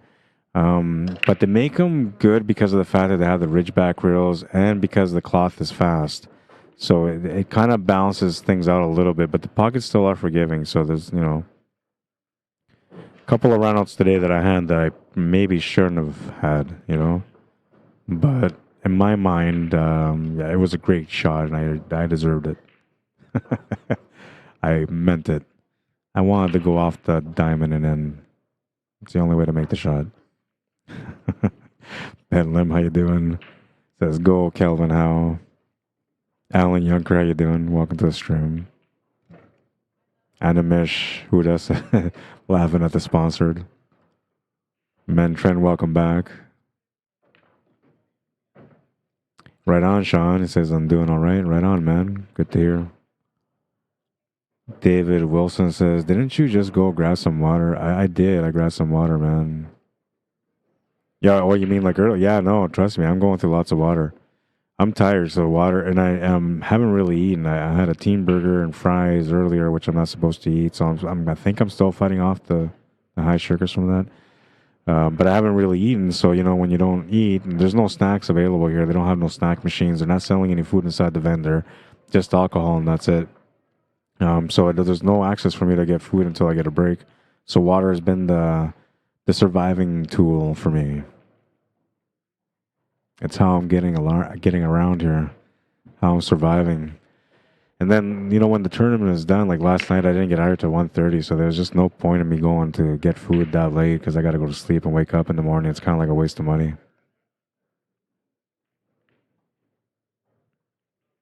But they make them good because of the fact that they have the ridgeback rails and because the cloth is fast. So it kind of balances things out a little bit, but the pockets still are forgiving. So there's, a couple of runouts today that I had that I maybe shouldn't have had, But in my mind, yeah, it was a great shot and I deserved it. I meant it. I wanted to go off the diamond and then it's the only way to make the shot. Ben Lim, how you doing? Says go, Kelvin Howe. Alan Yunker, how you doing? Welcome to the stream. Animish, who does laughing at the sponsored. Men Trend, welcome back. Right on, Sean. He says, I'm doing all right. Right on, man. Good to hear. David Wilson says, didn't you just go grab some water? I did. I grabbed some water, man. Yeah, what you mean like earlier? Yeah, no, trust me. I'm going through lots of water. I'm tired, so water, and I haven't really eaten. I had a teen burger and fries earlier, which I'm not supposed to eat. So I think I'm still fighting off the high sugars from that. But I haven't really eaten, so you know when you don't eat, and there's no snacks available here. They don't have no snack machines. They're not selling any food inside the vendor, just alcohol, and that's it. So there's no access for me to get food until I get a break. So water has been the surviving tool for me. It's how I'm getting around here, how I'm surviving. And then, you know, when the tournament is done, like last night, I didn't get hired till 1:30, so there's just no point in me going to get food that late because I got to go to sleep and wake up in the morning. It's kind of like a waste of money.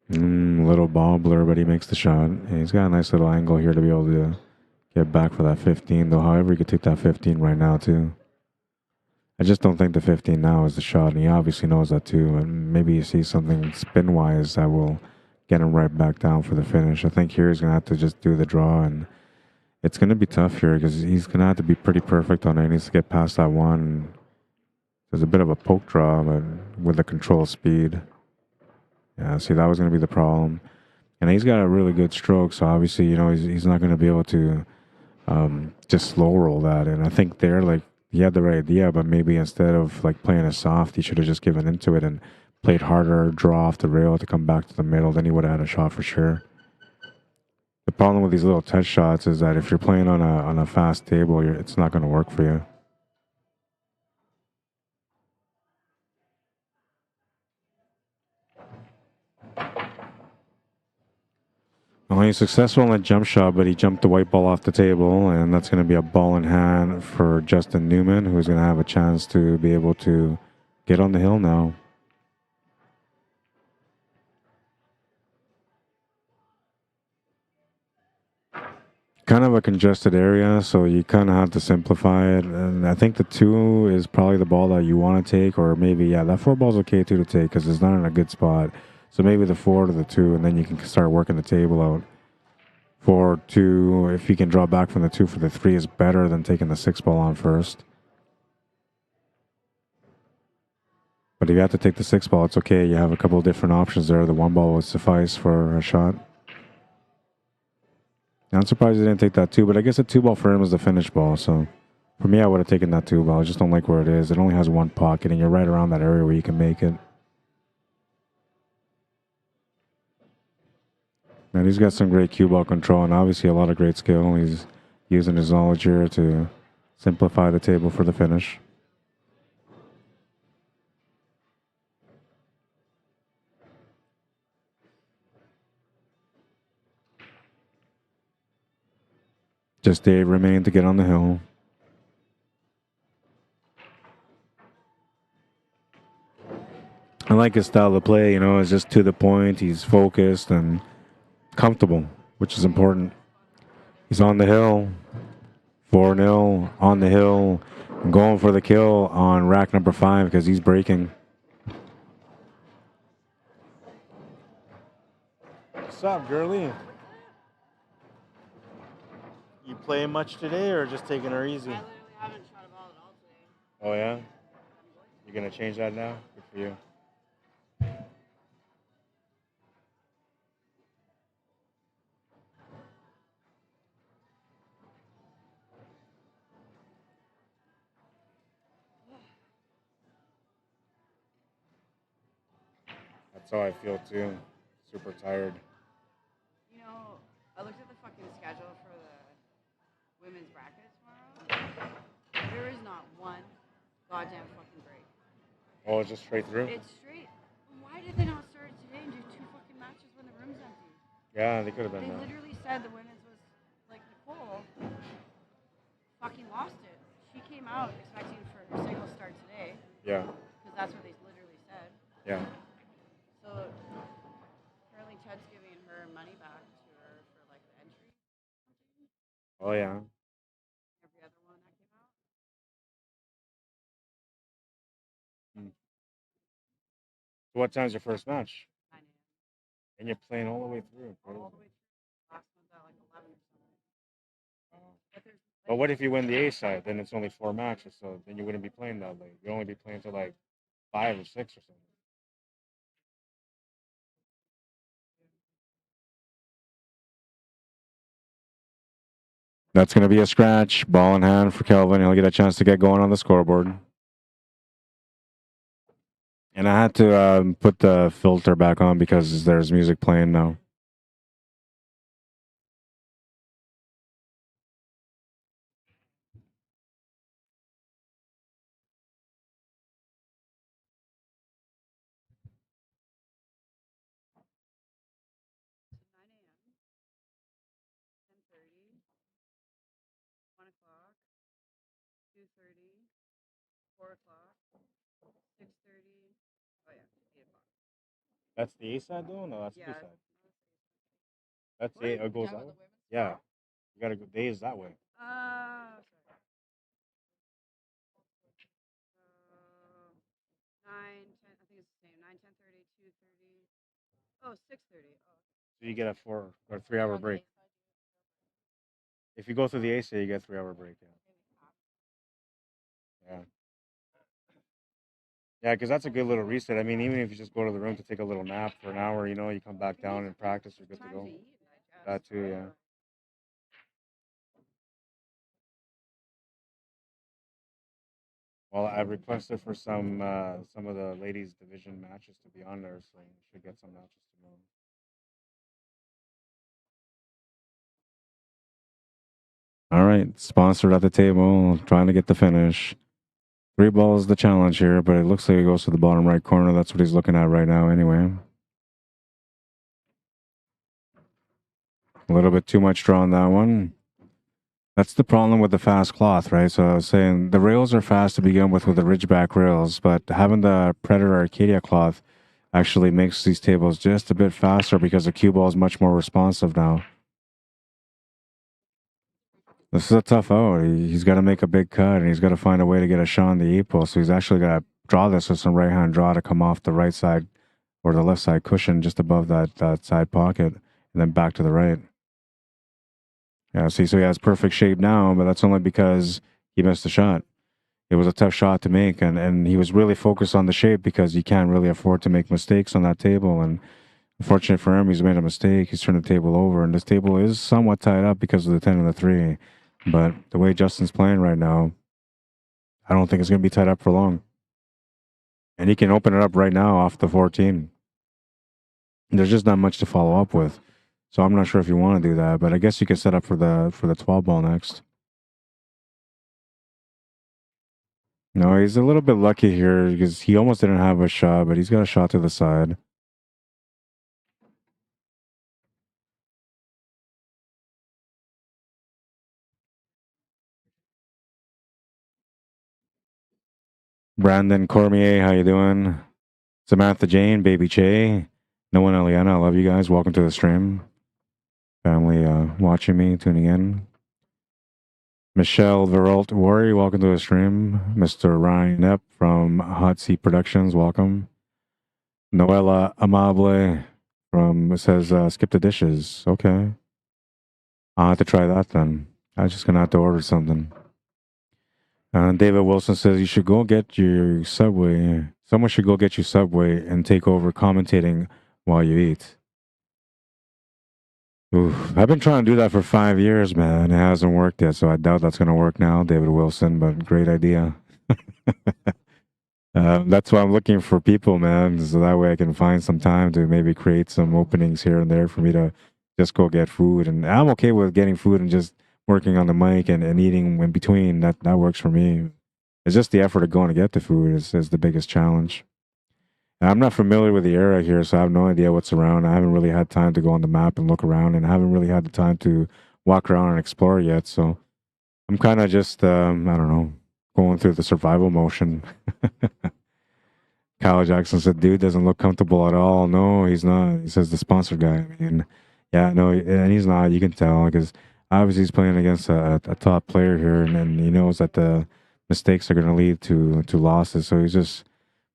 Little bobbler, but he makes the shot. And he's got a nice little angle here to be able to get back for that 15, though. However, he could take that 15 right now, too. I just don't think the 15 now is the shot, and he obviously knows that, too. And maybe he sees something spin-wise that will get him right back down for the finish. I think here he's going to have to just do the draw, and it's going to be tough here because he's going to have to be pretty perfect on it. He needs to get past that one. There's a bit of a poke draw, but with the control speed. Yeah, see, that was going to be the problem. And he's got a really good stroke, so obviously, you know, he's not going to be able to just slow roll that. And I think there, like, he had the right idea, but maybe instead of like playing it soft, he should have just given into it and played harder, draw off the rail to come back to the middle. Then he would have had a shot for sure. The problem with these little test shots is that if you're playing on a fast table, it's not going to work for you. Well, he's successful in a jump shot, but he jumped the white ball off the table, and that's going to be a ball in hand for Justin Newman, who's going to have a chance to be able to get on the hill now. Kind of a congested area, so you kind of have to simplify it. And I think the 2 is probably the ball that you want to take, or maybe, yeah, that 4 ball's okay too to take because it's not in a good spot. So maybe the 4 to the 2, and then you can start working the table out. 4, 2, if you can draw back from the 2 for the 3 is better than taking the 6 ball on first. But if you have to take the 6 ball, it's okay. You have a couple of different options there. The 1 ball would suffice for a shot. I'm surprised he didn't take that 2, but I guess a 2 ball for him is the finish ball. So for me, I would have taken that 2 ball. I just don't like where it is. It only has 1 pocket, and you're right around that area where you can make it. And he's got some great cue ball control and obviously a lot of great skill. He's using his knowledge here to simplify the table for the finish. Just Dave remained to get on the hill. I like his style of play, you know, it's just to the point. He's focused and comfortable, which is important. He's on the hill, 4-0, on the hill, going for the kill on rack number 5 because he's breaking. What's up, girlie? You playing much today or just taking her easy? I literally haven't shot a ball at all today. Oh, yeah? You're going to change that now? Good for you. That's how I feel too. Super tired. You know, I looked at the fucking schedule for the women's bracket tomorrow. There is not one goddamn fucking break. Oh, it's just straight through? It's straight. Why did they not start it today and do 2 fucking matches when the room's empty? Yeah, they could have been. They literally said the women's was like Nicole fucking lost it. She came out expecting for her single start today. Yeah. Because that's what they literally said. Yeah. So apparently Ted's giving her money back to her for like the entry. Oh, yeah. Every other one that came out. So what time's your first match? 9 a.m. And you're playing all the way through. All the way through. Last one's at like 11 or something. But there's But what if you win the A side? Then it's only 4 matches, so then you wouldn't be playing that late. You'd only be playing till like 5 or 6 or something. That's going to be a scratch. Ball in hand for Kelvin. He'll get a chance to get going on the scoreboard. And I had to put the filter back on because there's music playing now. So 9 a.m., 10:30, 1 o'clock, 2:30, 4 o'clock, 6:30. Oh yeah, 8 o'clock. That's the A side though? No, that's the B Yeah. side. That's A. It goes that way? Yeah. You got to go. The A is that way. Sorry. 9, 10. I think it's the same. 9, 10:30, 2:30. Oh, 6:30. Oh. So you get a 4 or 3 hour break. If you go through the A side, you get a 3 hour break. Yeah. Yeah, because that's a good little reset. I mean, even if you just go to the room to take a little nap for an hour, you know, you come back down and practice, you're good to Time go. to eat and digest. That too, yeah. Well, I requested for some of the ladies division matches to be on there, so we should get some matches tomorrow. All right, sponsored at the table, trying to get the finish. 3 balls the challenge here, but it looks like it goes to the bottom right corner. That's what he's looking at right now anyway. A little bit too much draw on that one. That's the problem with the fast cloth, right? So I was saying the rails are fast to begin with the Ridgeback rails, but having the Predator Arcadia cloth actually makes these tables just a bit faster because the cue ball is much more responsive now. This is a tough out. He's got to make a big cut, and he's got to find a way to get a shot on the 8 So he's actually got to draw this with some right-hand draw to come off the right side or the left side cushion just above that side pocket, and then back to the right. Yeah, see, so he has perfect shape now, but that's only because he missed the shot. It was a tough shot to make, and he was really focused on the shape because you can't really afford to make mistakes on that table. And unfortunately for him, he's made a mistake. He's turned the table over, and this table is somewhat tied up because of the 10 and the 3. But the way Justin's playing right now, I don't think it's going to be tied up for long. And he can open it up right now off the 14. There's just not much to follow up with. So I'm not sure if you want to do that, but I guess you can set up for the 12 ball next. No, he's a little bit lucky here because he almost didn't have a shot, but he's got a shot to the side. Brandon Cormier, how you doing? Samantha Jane, Baby Che, Noah and Eliana, I love you guys. Welcome to the stream. Family watching me, tuning in. Michelle Veralt Worry, welcome to the stream. Mr. Ryan Epp from Hot Seat Productions, welcome. Noella Amable from says skip the dishes. Okay. I'll have to try that then. I'm just gonna have to order something. David Wilson says you should go get your Subway. Someone should go get you Subway and take over commentating while you eat. Oof. I've been trying to do that for 5 years, man. It hasn't worked yet, so I doubt that's going to work now, David Wilson, but great idea. That's why I'm looking for people, man, so that way I can find some time to maybe create some openings here and there for me to just go get food. And I'm okay with getting food and just working on the mic and eating in between. That works for me. It's just the effort of going to get the food is the biggest challenge. And I'm not familiar with the area here, so I have no idea what's around. I haven't really had time to go on the map and look around, and I haven't really had the time to walk around and explore yet. So I'm kind of just, I don't know, going through the survival motion. Kyle Jackson said, dude doesn't look comfortable at all. No, he's not. He says the sponsored guy. I mean, yeah, no, and he's not. You can tell because obviously he's playing against a top player here, and he knows that the mistakes are going to lead to losses. So he's just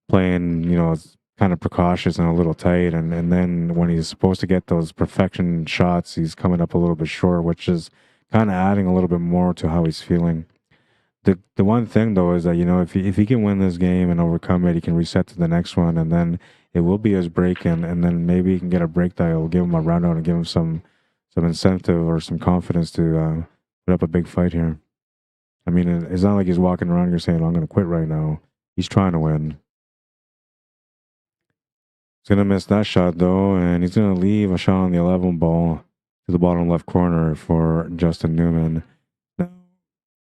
playing, you know, kind of precautious and a little tight. And then when he's supposed to get those perfection shots, he's coming up a little bit short, which is kind of adding a little bit more to how he's feeling. The one thing though is that, you know, if he can win this game and overcome it, he can reset to the next one, and then it will be his break, and then maybe he can get a break that will give him a round out and give him some incentive or some confidence to put up a big fight here. I mean, it's not like he's walking around here saying, "I'm going to quit right now." He's trying to win. He's going to miss that shot though, and he's going to leave a shot on the 11 ball to the bottom left corner for Justin Newman. Now,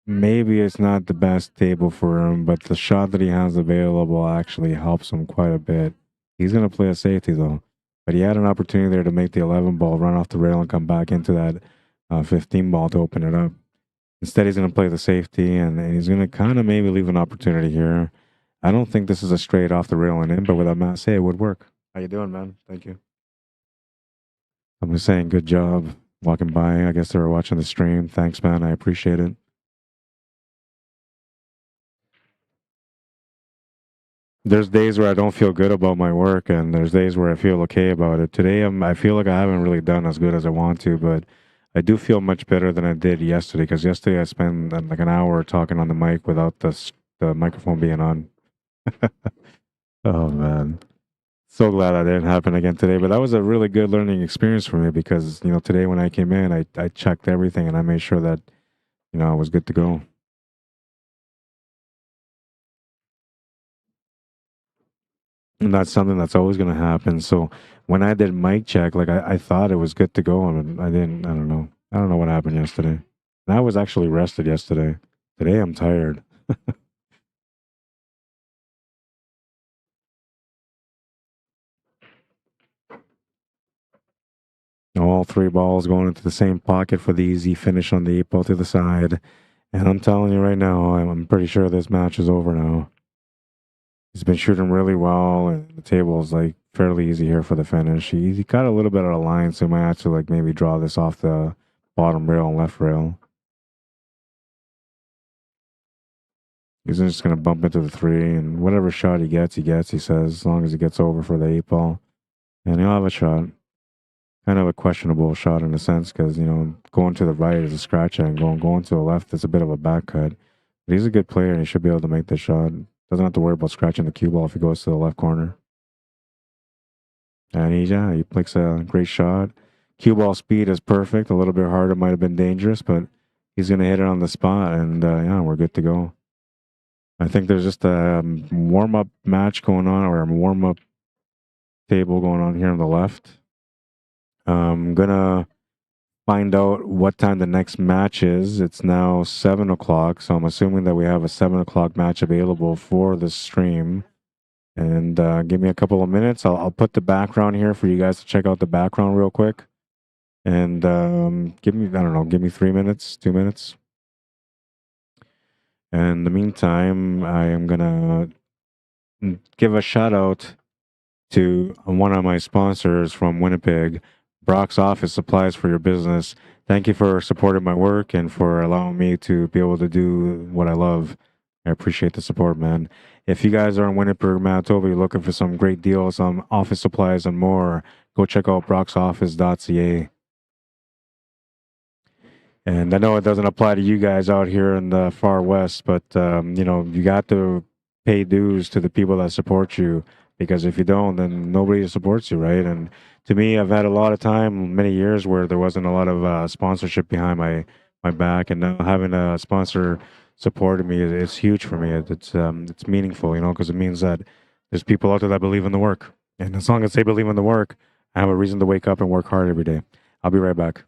maybe it's not the best table for him, but the shot that he has available actually helps him quite a bit. He's going to play a safety though, but he had an opportunity there to make the 11 ball run off the rail and come back into that 15 ball to open it up. Instead, he's going to play the safety, and he's going to kind of maybe leave an opportunity here. I don't think this is a straight off the rail and in, but with that mass, it would work. How you doing, man? Thank you. I'm just saying, good job walking by. I guess they were watching the stream. Thanks, man. I appreciate it. There's days where I don't feel good about my work, and there's days where I feel okay about it. Today, I feel like I haven't really done as good as I want to, but I do feel much better than I did yesterday, because yesterday I spent like an hour talking on the mic without the microphone being on. Oh, man. So glad that didn't happen again today, but that was a really good learning experience for me, because, you know, today when I came in, I checked everything and I made sure that, you know, I was good to go. And that's something that's always going to happen. So when I did mic check, like I thought it was good to go, and I didn't. I don't know. I don't know what happened yesterday. And I was actually rested yesterday. Today I'm tired. All three balls going into the same pocket for the easy finish on the 8 ball to the side. And I'm telling you right now, I'm pretty sure this match is over now. He's been shooting really well, and the table is like fairly easy here for the finish. He got a little bit out of line, so he might have to like maybe draw this off the bottom rail and left rail. He's just going to bump into the 3, and whatever shot he gets, he says, as long as he gets over for the 8 ball. And he'll have a shot. Kind of a questionable shot in a sense, because, you know, going to the right is a scratch angle, going to the left is a bit of a back cut. But he's a good player, and he should be able to make the shot. Doesn't have to worry about scratching the cue ball if he goes to the left corner. And he makes a great shot. Cue ball speed is perfect. A little bit harder, might have been dangerous, but he's going to hit it on the spot, and yeah, we're good to go. I think there's just a warm-up match going on, or a warm-up table going on here on the left. I'm going to find out what time the next match is. It's now 7 o'clock, so I'm assuming that we have a 7 o'clock match available for the stream. And give me a couple of minutes. I'll put the background here for you guys to check out the background real quick. And give me, I don't know, give me 3 minutes, 2 minutes. And in the meantime, I am going to give a shout out to one of my sponsors from Winnipeg, Brock's Office Supplies for Your Business. Thank you for supporting my work and for allowing me to be able to do what I love. I appreciate the support, man. If you guys are in Winnipeg, Manitoba, you're looking for some great deals on office supplies and more, go check out brocksoffice.ca. And I know it doesn't apply to you guys out here in the far west, but you know, you got to pay dues to the people that support you, because if you don't, then nobody supports you, right? And to me, I've had a lot of time, many years, where there wasn't a lot of sponsorship behind my back, and now having a sponsor supporting me is huge for me. It's meaningful, you know, because it means that there's people out there that believe in the work, and as long as they believe in the work, I have a reason to wake up and work hard every day. I'll be right back.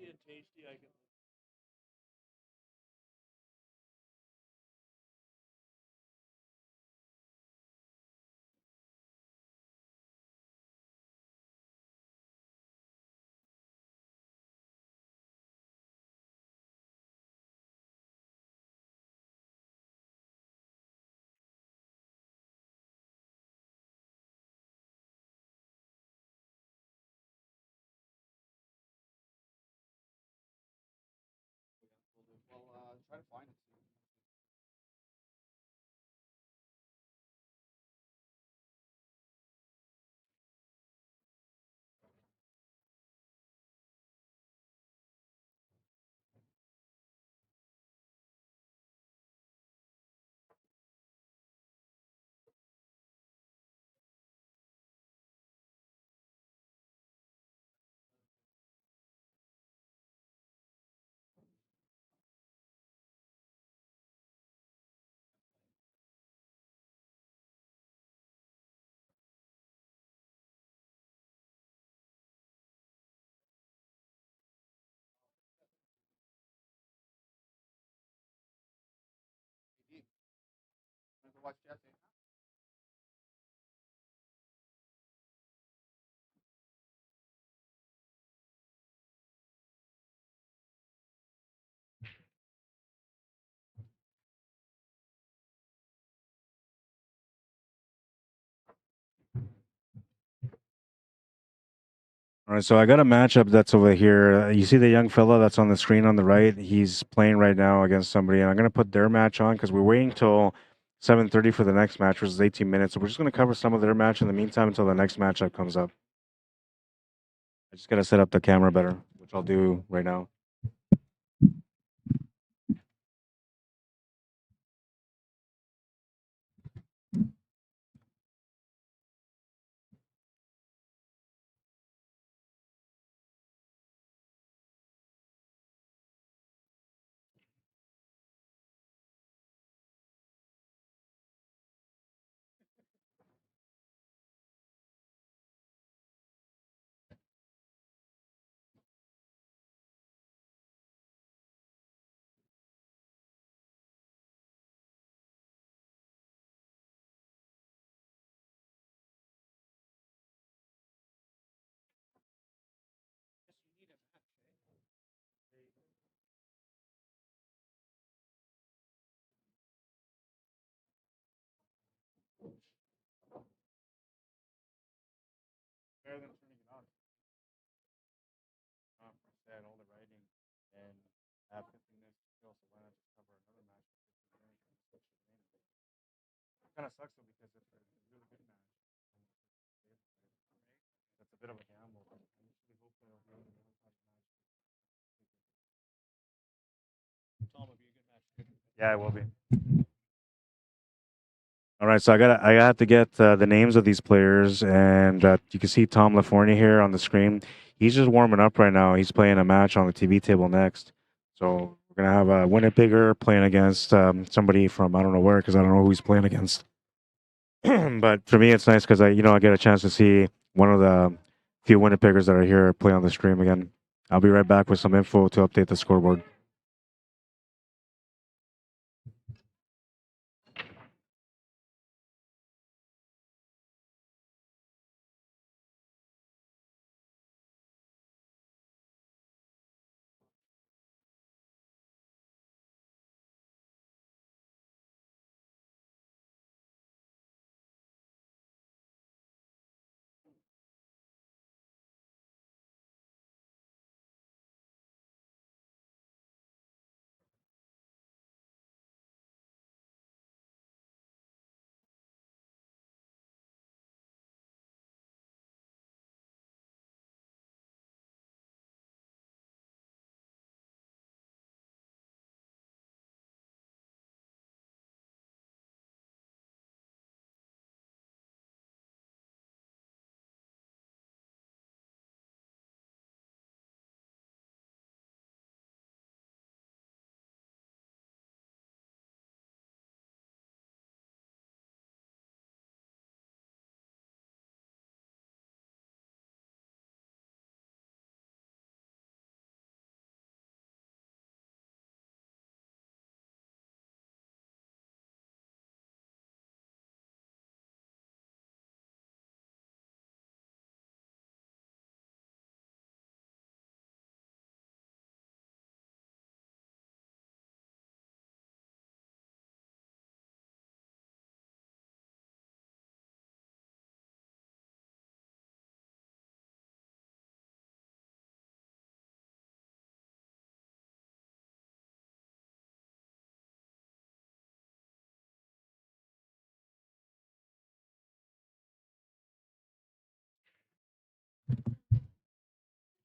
and tasty. I can. Well, try to find it. Hey, Dean, wanna go watch Jets? All right, so I got a matchup that's over here. You see the young fella that's on the screen on the right? He's playing right now against somebody, and I'm gonna put their match on because we're waiting till 7:30 for the next match, which is 18 minutes. So we're just gonna cover some of their match in the meantime until the next matchup comes up. I just gotta set up the camera better, which I'll do right now. Better than turning it on. Said all the writing and have 15 minutes to kill, so why not just cover another match for 15 minutes and switch the name? It kind of sucks though because it's a really good match. That's a bit of a gamble. But I usually hope they'll be able to have a match. Tom will be a good match. Yeah, it will be. All right, so I have to get the names of these players, and you can see Tom LaFornia here on the screen. He's just warming up right now. He's playing a match on the TV table next. So we're gonna have a Winnipegger playing against somebody from I don't know where because I don't know who he's playing against. But for me, it's nice because I get a chance to see one of the few Winnipeggers that are here play on the stream again. I'll be right back with some info to update the scoreboard.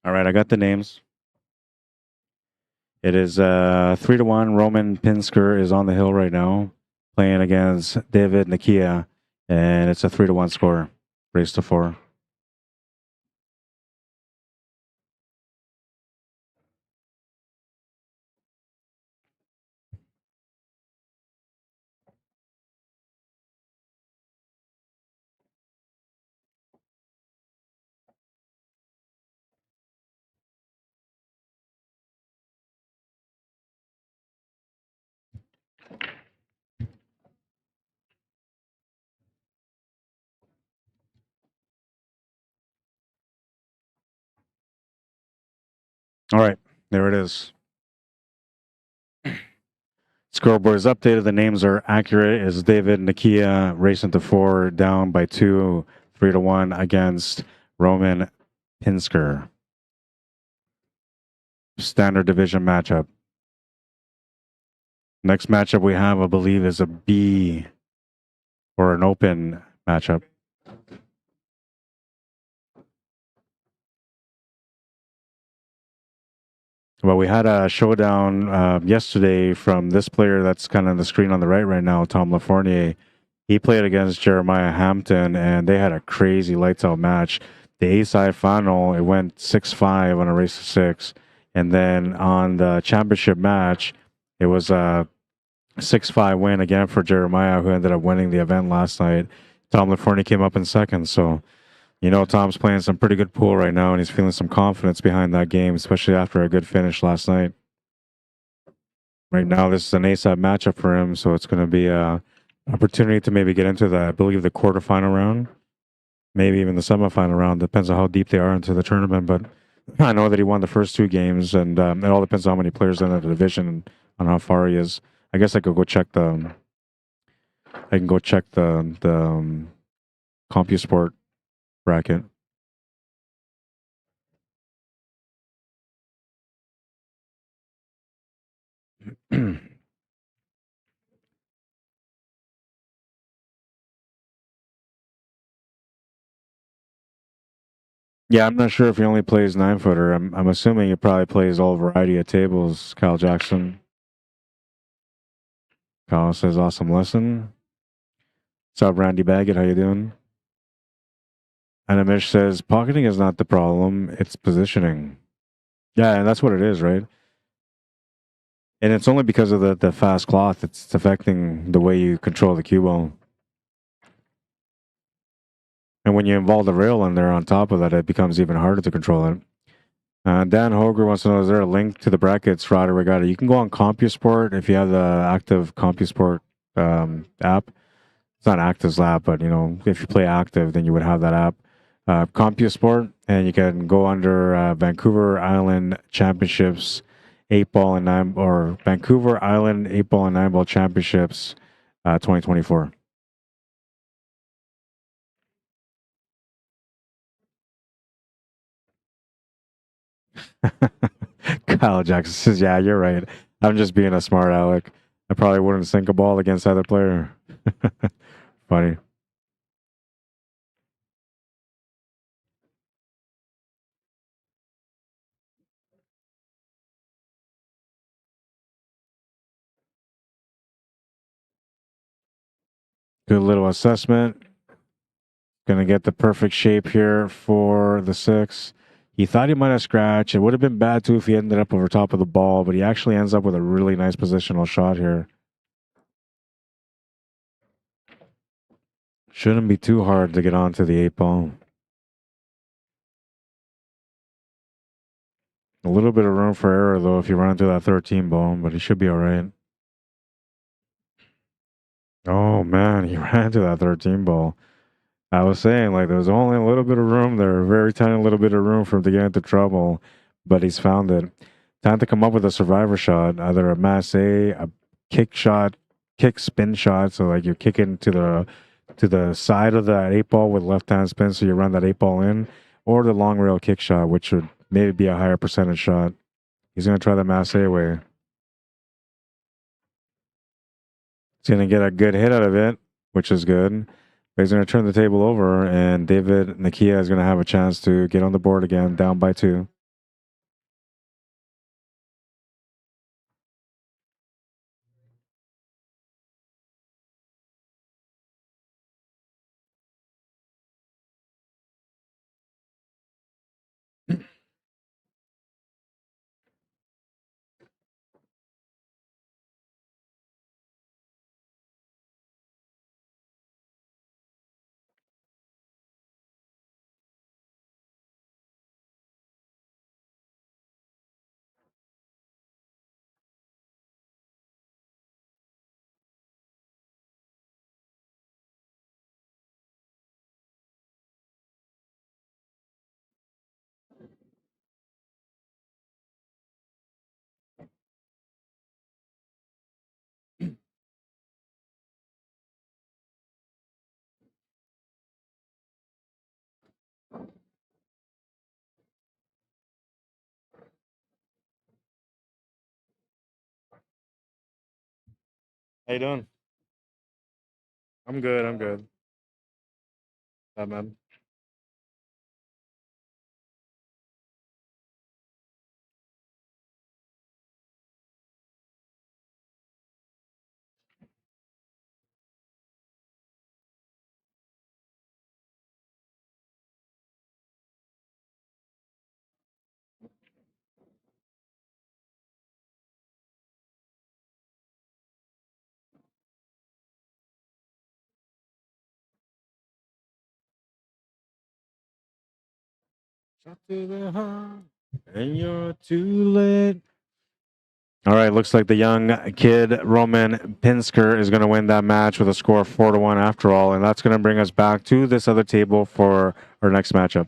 All right, I got the names. It is 3-1. Roman Pinsker is on the hill right now, playing against David Nakia, and it's a 3-1 score. Race to 4. All right, there it is. Scoreboard is updated. The names are accurate. It's David Nakia racing to 4, down by 2, 3-1 against Roman Pinsker. Standard division matchup. Next matchup we have, I believe, is a B or an open matchup. Well, we had a showdown yesterday from this player that's kind of on the screen on the right now, Tom Lafournier. He played against Jeremiah Hampton, and they had a crazy lights out match. The A-side final, it went 6-5 on a race to 6. And then on the championship match, it was a 6-5 win again for Jeremiah, who ended up winning the event last night. Tom Lafournier came up in second, so you know Tom's playing some pretty good pool right now, and he's feeling some confidence behind that game, especially after a good finish last night. Right now, this is an ASAP matchup for him, so it's going to be a opportunity to maybe get into the, I believe, the quarterfinal round, maybe even the semifinal round. Depends on how deep they are into the tournament, but I know that he won the first 2 games, and it all depends on how many players in the division and on how far he is. I guess I could go check the. I can go check the CompuSport bracket. Yeah, I'm not sure if he only plays 9-footer. I'm assuming he probably plays all variety of tables. Kyle Jackson. Kyle says, awesome lesson. What's up, Randy Baggett? How you doing? Anamish says, pocketing is not the problem. It's positioning. Yeah, and that's what it is, right? And it's only because of the fast cloth. It's affecting the way you control the cue ball. And when you involve the rail in there on top of that, it becomes even harder to control it. Dan Hoger wants to know, is there a link to the brackets, Ryder Regatta? You can go on CompuSport if you have the active CompuSport app. It's not Active's app, but, you know, if you play Active, then you would have that app. CompuSport, and you can go under Vancouver Island Championships 8-ball and 9, or Vancouver Island 8-ball and 9-ball Championships 2024. Kyle Jackson says, yeah, you're right. I'm just being a smart aleck. I probably wouldn't sink a ball against either player. Funny. Good little assessment. Gonna get the perfect shape here for the 6. He thought he might have scratched. It would have been bad too if he ended up over top of the ball, but he actually ends up with a really nice positional shot here. Shouldn't be too hard to get onto the 8-ball. A little bit of room for error though if you run into that 13 ball, but he should be all right. Oh man, he ran into that 13 ball. I was saying, like, there's only a little bit of room there, a very tiny little bit of room for him to get into trouble, but he's found it. Time to come up with a survivor shot, either a masse, a kick shot, kick spin shot, so like you're kicking to the side of that 8-ball with left-hand spin, so you run that 8-ball in, or the long rail kick shot, which would maybe be a higher percentage shot. He's going to try the masse way. He's going to get a good hit out of it, which is good. He's going to turn the table over, and David Nakia is going to have a chance to get on the board again, down by 2. How you doing? I'm good. I'm good. Man. Shot to the heart, and you're too late. All right, looks like the young kid Roman Pinsker is going to win that match with a score of 4-1 after all, and that's going to bring us back to this other table for our next matchup.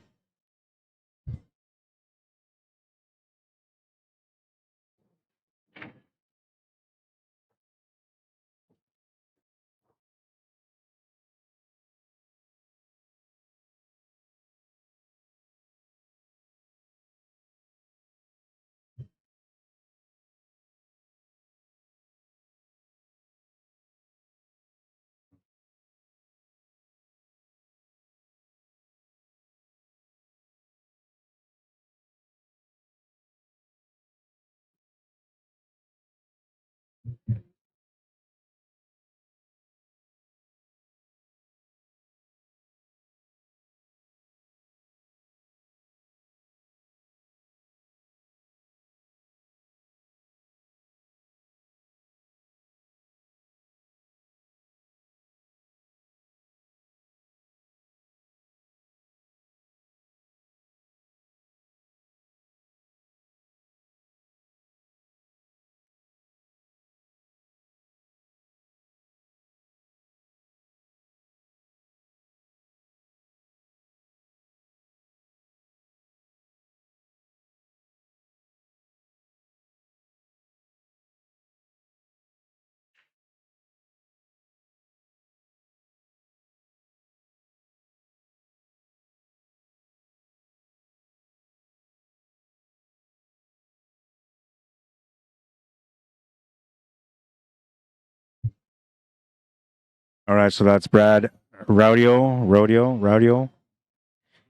All right, so that's Brad Rodeo.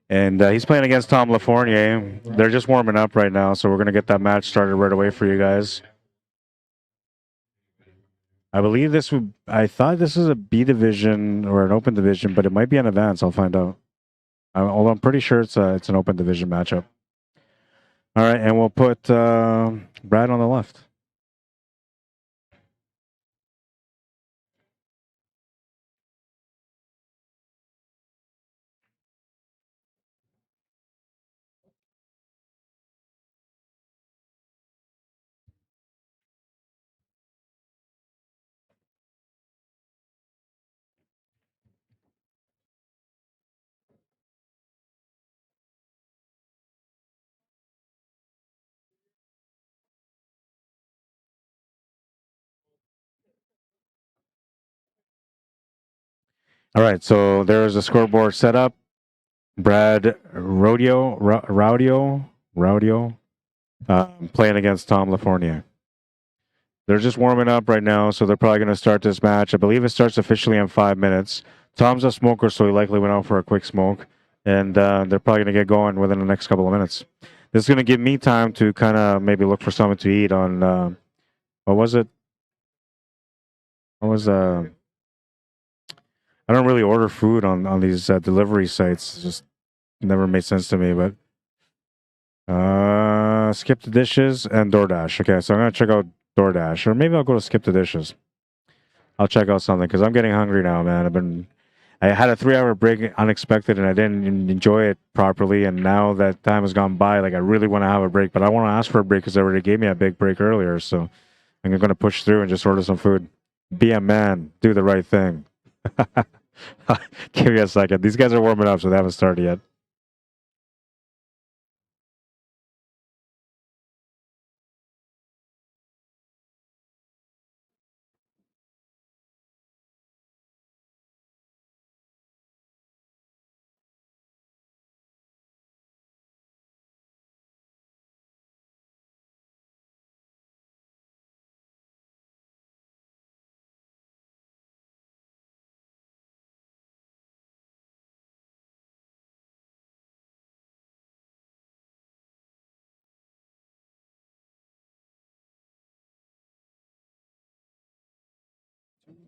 And he's playing against Tom LaFournier. They're just warming up right now, so we're going to get that match started right away for you guys. I believe I thought this is a B division or an open division, but it might be an advance. I'll find out. Although I'm pretty sure it's an open division matchup. All right, and we'll put Brad on the left. All right, so there's a scoreboard set up. Brad Rodeo, playing against Tom LaFournier. They're just warming up right now, so they're probably going to start this match. I believe it starts officially in 5 minutes. Tom's a smoker, so he likely went out for a quick smoke, and they're probably going to get going within the next couple of minutes. This is going to give me time to kind of maybe look for something to eat on, what was it? What was, I don't really order food on these delivery sites. It just never made sense to me, but skip the dishes and DoorDash. Okay, so I'm going to check out DoorDash, or maybe I'll go to skip the dishes. I'll check out something because I'm getting hungry now, man. I had a 3-hour break unexpected and I didn't enjoy it properly. And now that time has gone by, like I really want to have a break, but I want to ask for a break because they already gave me a big break earlier. So I'm going to push through and just order some food. Be a man. Do the right thing. Give me a second. These guys are warming up, so they haven't started yet.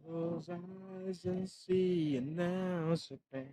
Close eyes and see, and now it's a pain.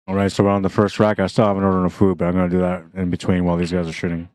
All right, so we're on the first rack. I still haven't ordered no food, but I'm gonna do that in between while these guys are shooting.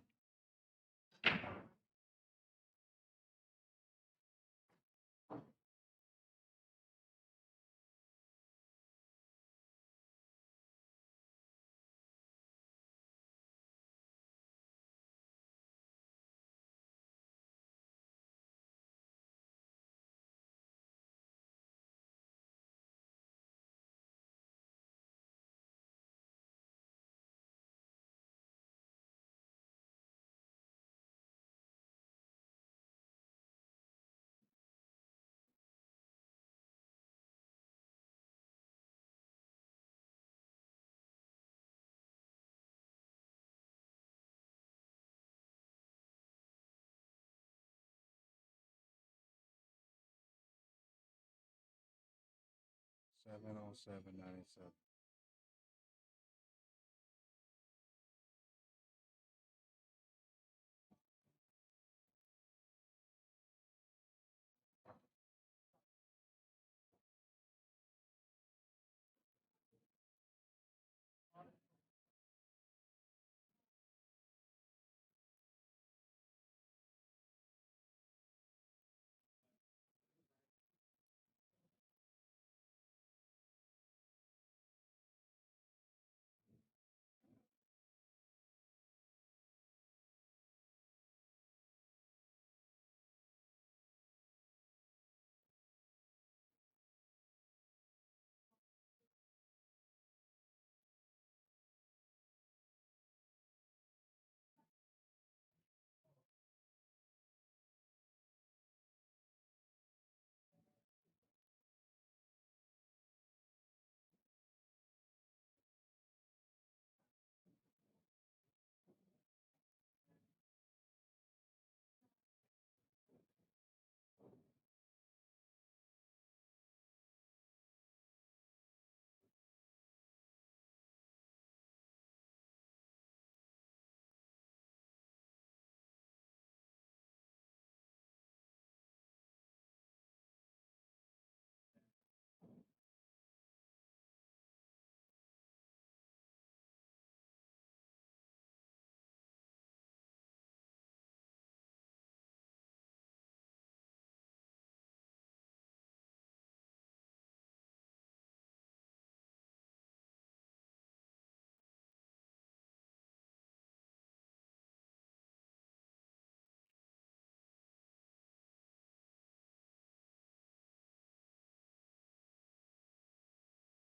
707.97.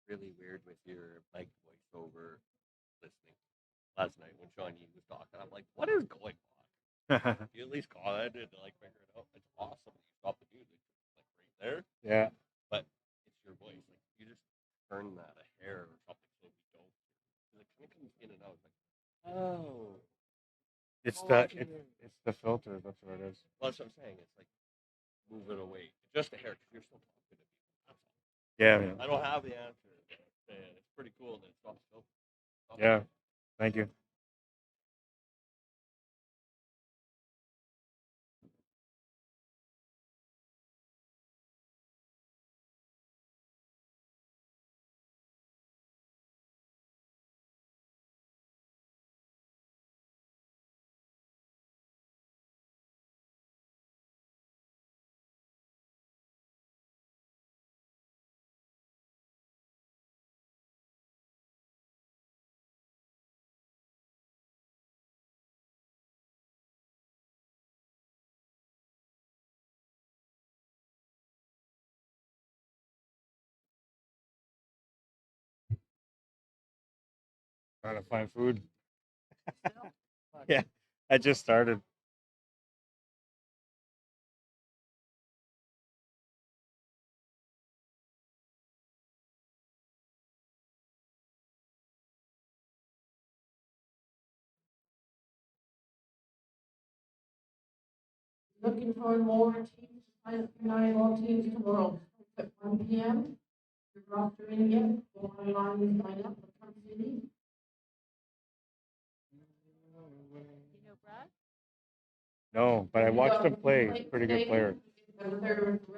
Really weird with your like voiceover listening. Last night when Sean Yee was talking, I'm like, what is going on? You at least commented to like figure it out. It's awesome that you stopped the music like right there. Yeah. But it's your voice. Like you just turn that a hair or something so we don't. It kind of comes in and out. It's like, oh. It's Oh, the I can hear it. it's the filter. That's what it is. Well, that's what I'm saying. It's like move it away. Just a hair because you're still talking to people. That's all. Yeah, man. I don't have the answer. It's pretty cool that it stops filtering. Yeah. Thank you. Trying to find food. Yeah, I just started. Looking for more teams, nine more teams tomorrow at 1 p.m. If you're rostering yet, go online and sign up for Trump City. You know Brad? No, but I watched him play. He's a pretty good player.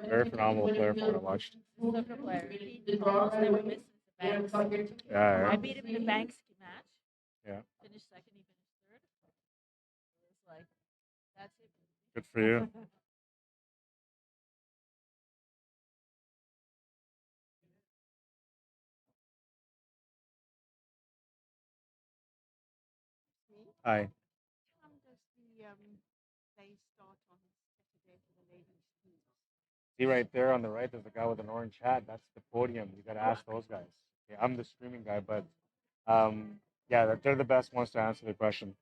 Very phenomenal player from what I watched. Snooker player. He almost never misses the banks. Yeah, I beat him in the banks match. yeah. Finished second, he finished third. It was like, that's it. Good for you. Hi. What time does the day start on Saturday for the ladies' teams? See right there on the right, there's a guy with an orange hat. That's the podium. You got to ask those guys. Yeah, I'm the streaming guy, but yeah, they're the best ones to answer the question.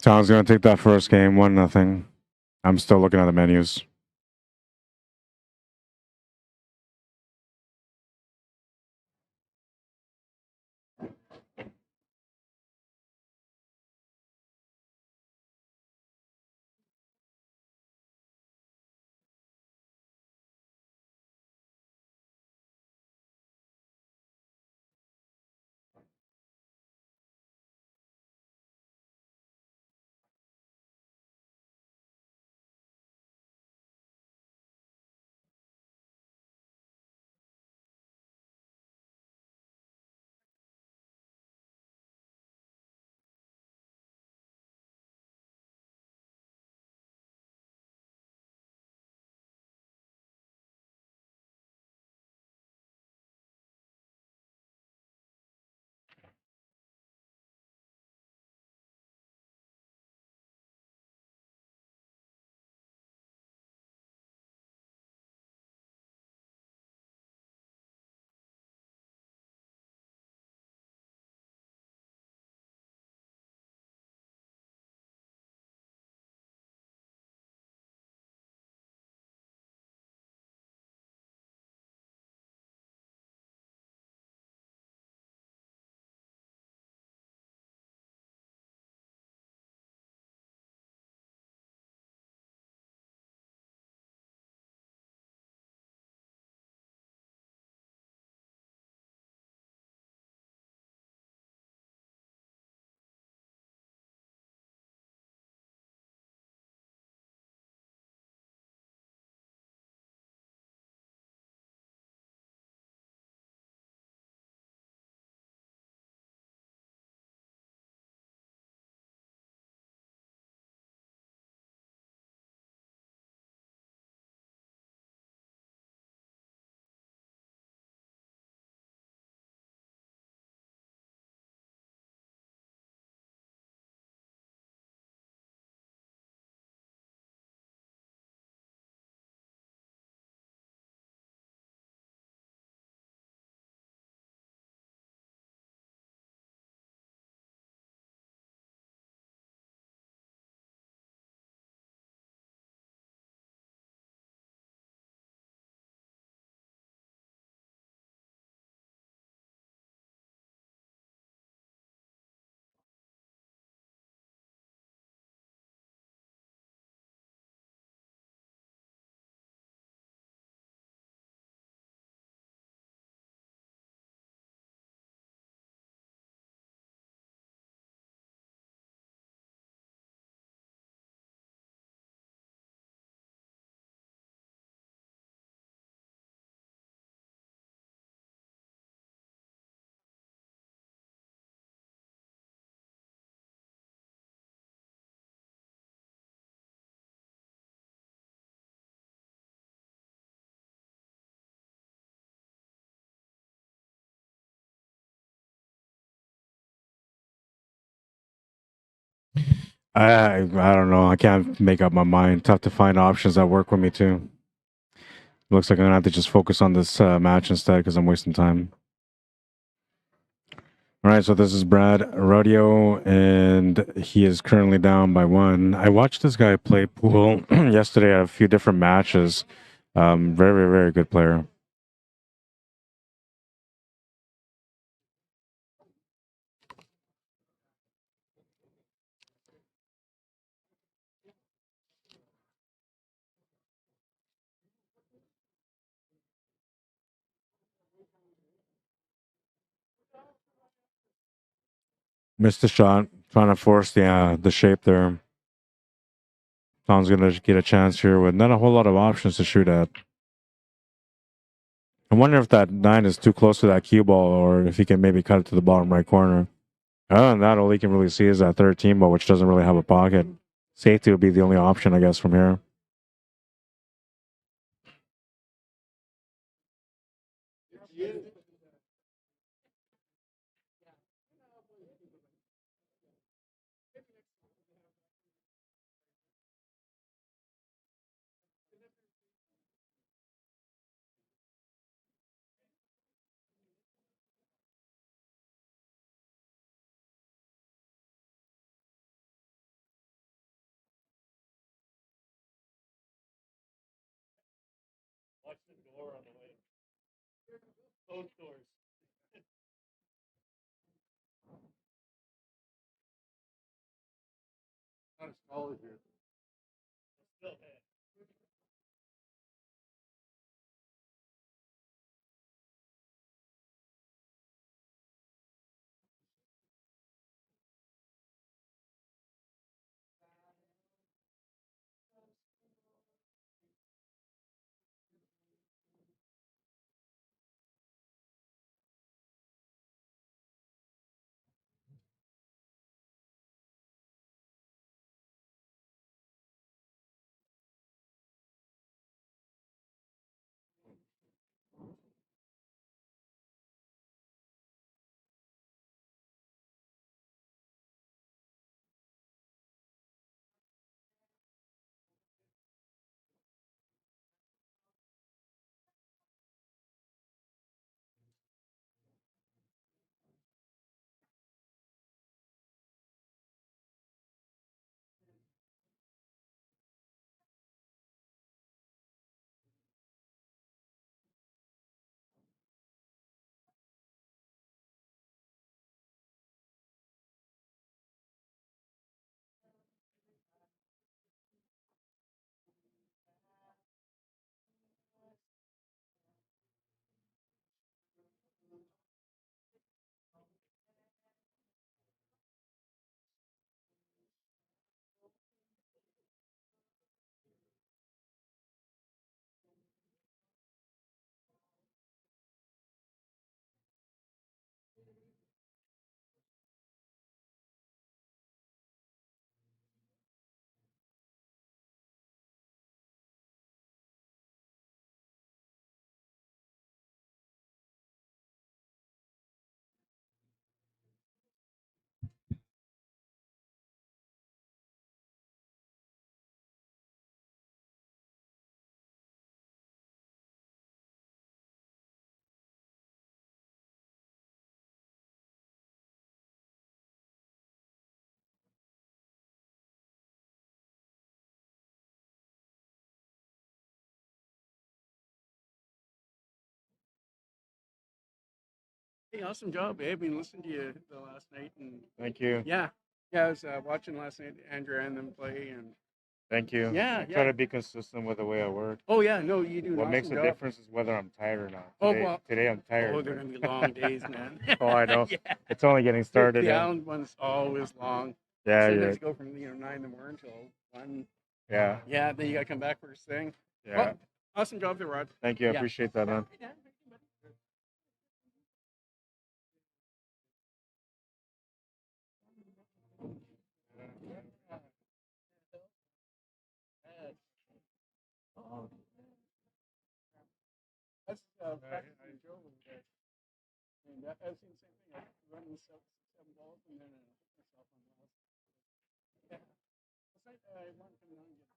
Tom's going to take that first game, 1-0. I'm still looking at the menus. I don't know. I can't make up my mind. Tough to find options that work with me too. Looks like I'm gonna have to just focus on this match instead because I'm wasting time. All right, so this is Brad Rodeo, and he is currently down by 1. I watched this guy play pool yesterday at a few different matches. Very, very good player. Missed the shot, trying to force the shape there. Tom's gonna get a chance here with not a whole lot of options to shoot at. I wonder if that 9 is too close to that cue ball, or if he can maybe cut it to the bottom right corner. Other than that, all he can really see is that 13 ball, which doesn't really have a pocket. Safety would be the only option, I guess, from here. door on the way. Both doors. Not as tall as you. Still head. Hey, awesome job, Abe. Been listening to you the last night, and Thank you. yeah, I was watching last night, Andrew and them play, and Thank you. Yeah, I try yeah. to be consistent with the way I work. oh yeah, no, you do an What awesome makes a job. difference is whether I'm tired or not. Oh, Today, well- today I'm tired. Oh, they're but- gonna be long days, man. Oh, I know. yeah. It's only getting started. The eh? island one's always long. Yeah, Sometimes yeah, you go from 9 in the morning till 1. yeah, Yeah, then you gotta come back first thing. yeah. Well, awesome job there, Rod. Thank you. I Yeah. appreciate that, man. Yeah. That's practically Joe over there. And I was doing the same thing. I run the 7 balls and then I hit myself on the last. Yeah. Last night I wanted to come down and get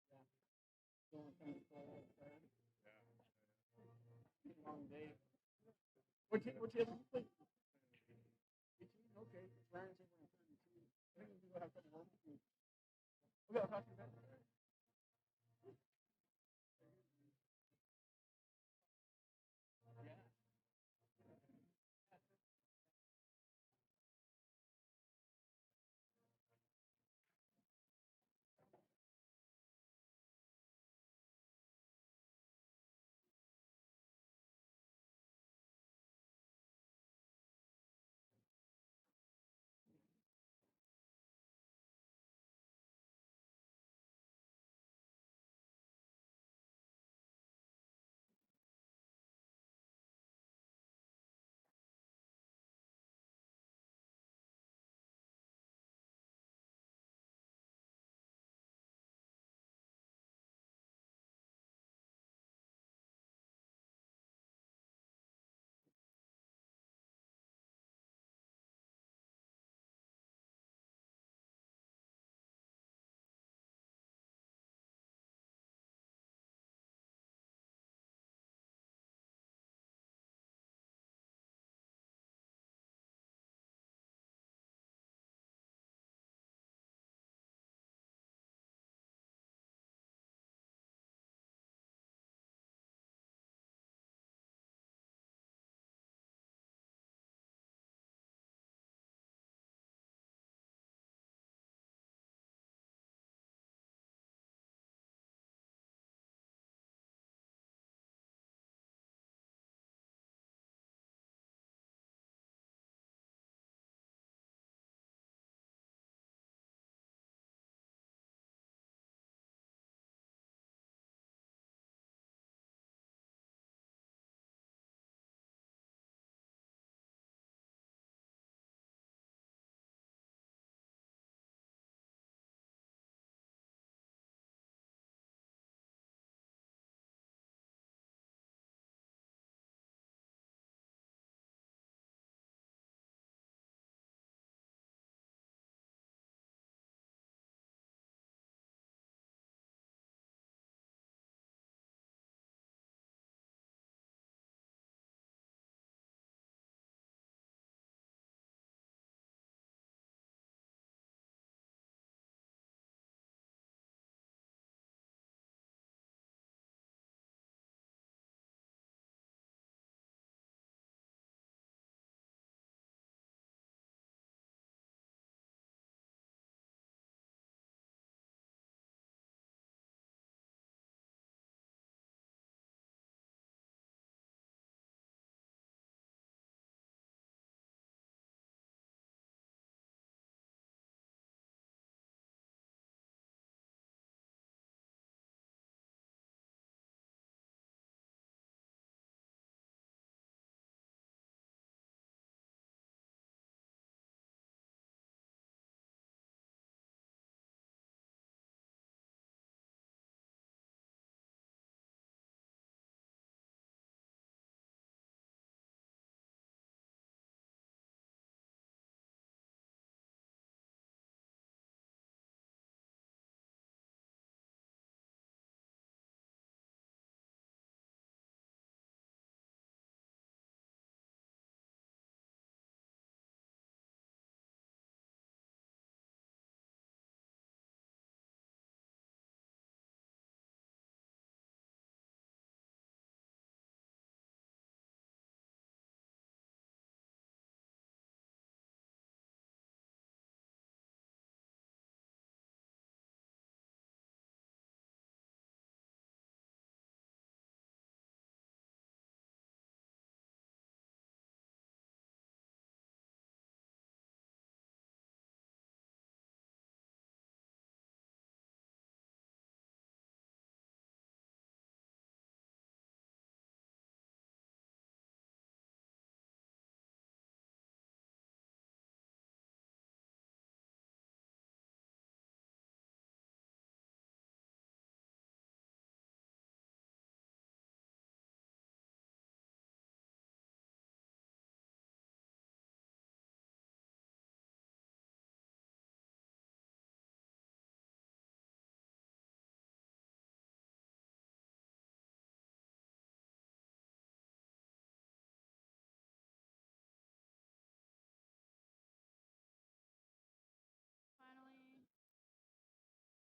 Yeah. Don't come cold, tired. Yeah. Long day. What table you play? 18? Okay. Ryan's over on 32. I think we'll have a couple more. Okay, I'll talk to you then.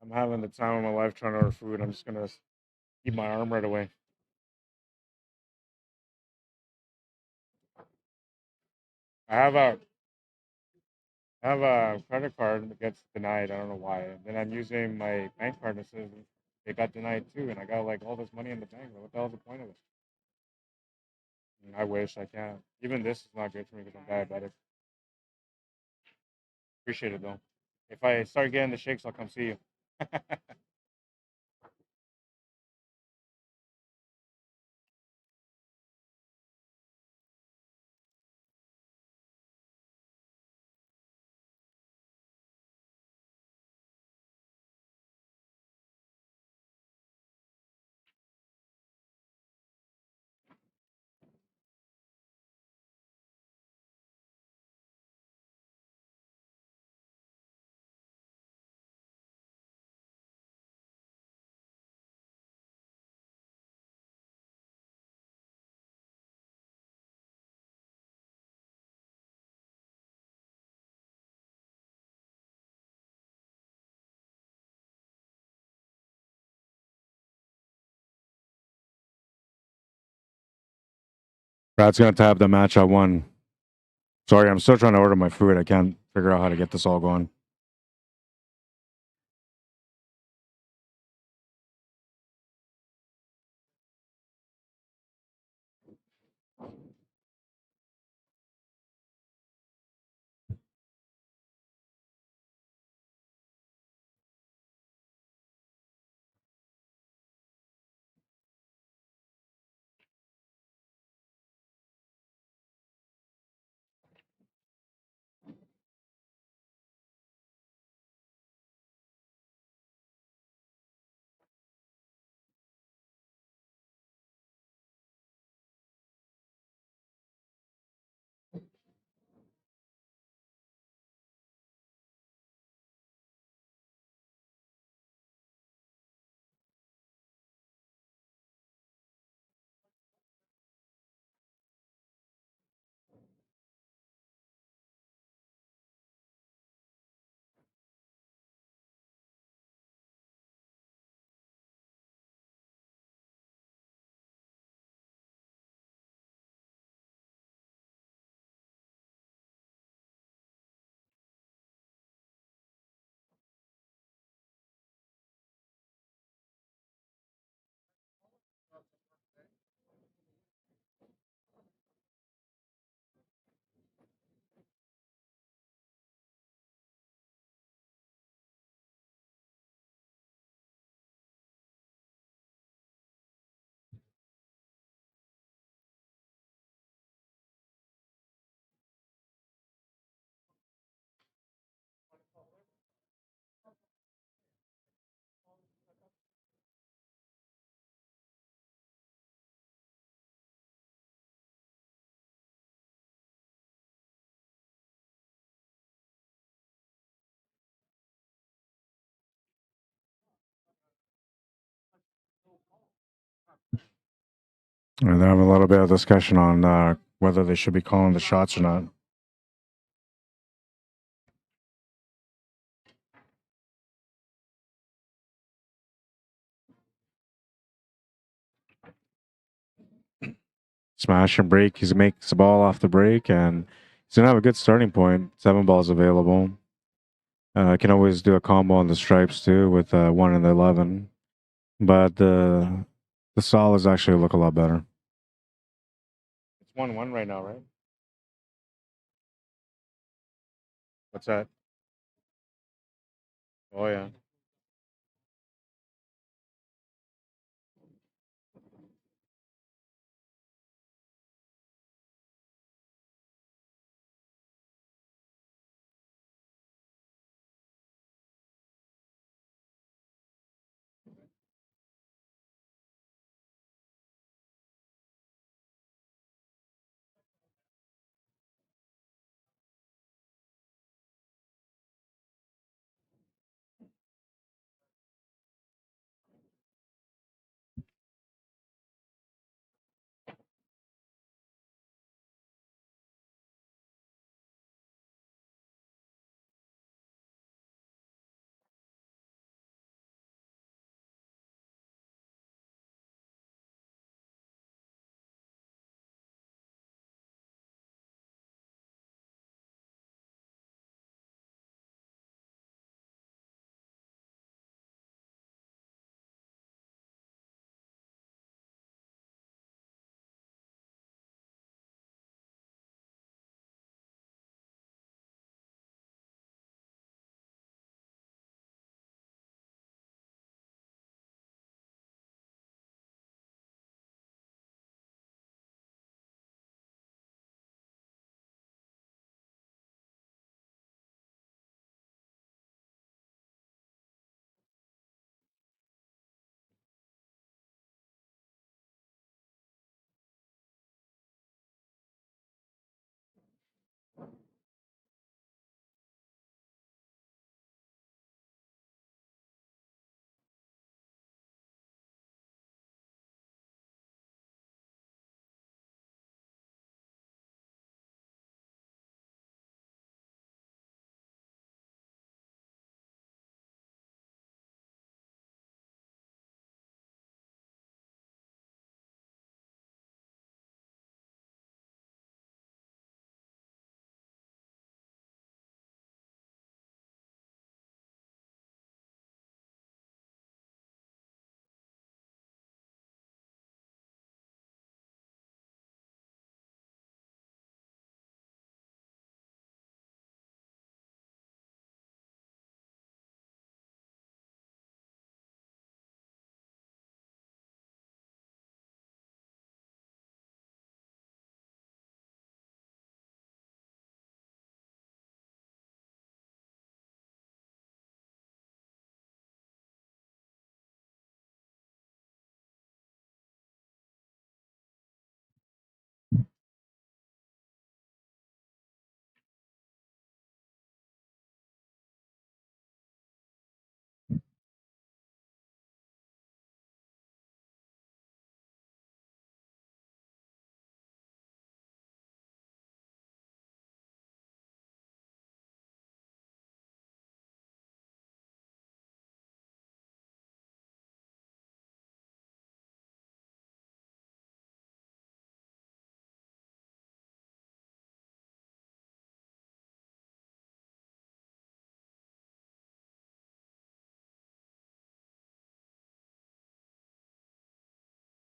I'm having the time of my life trying to order food. I'm just gonna eat my arm right away. I have a credit card that gets denied. I don't know why. And then I'm using my bank card that says it got denied too, and I got like all this money in the bank. What the hell's the point of it? I wish I can. Even this is not good for me because I'm diabetic. Appreciate it though. If I start getting the shakes, I'll come see you. Brad's gonna tap the match I won. Sorry, I'm still trying to order my food. I can't figure out how to get this all going. And they have a little bit of discussion on whether they should be calling the shots or not. Smash and break. He makes the ball off the break, and he's gonna have a good starting point. 7 balls available. Can always do a combo on the stripes too with 1 and 11, but the solos actually look a lot better. It's 1-1 right now, right? What's that? Oh yeah.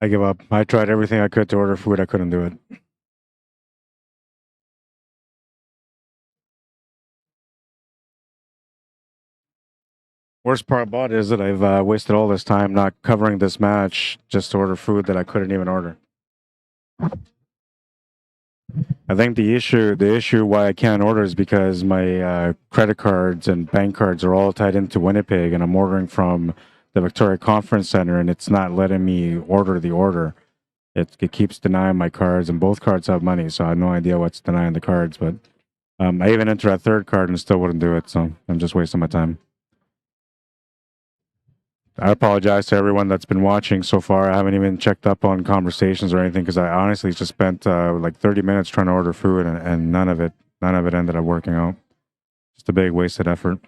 I give up. I tried everything I could to order food. I couldn't do it. Worst part about it is that I've wasted all this time not covering this match just to order food that I couldn't even order. I think the issue why I can't order is because my credit cards and bank cards are all tied into Winnipeg, and I'm ordering from the Victoria Conference Center, and it's not letting me order the order. It keeps denying my cards, and both cards have money, so I have no idea what's denying the cards. But I even entered a third card and still wouldn't do it, so I'm just wasting my time. I apologize to everyone that's been watching so far. I haven't even checked up on conversations or anything because I honestly just spent like 30 minutes trying to order food, and none of it ended up working out. Just a big wasted effort.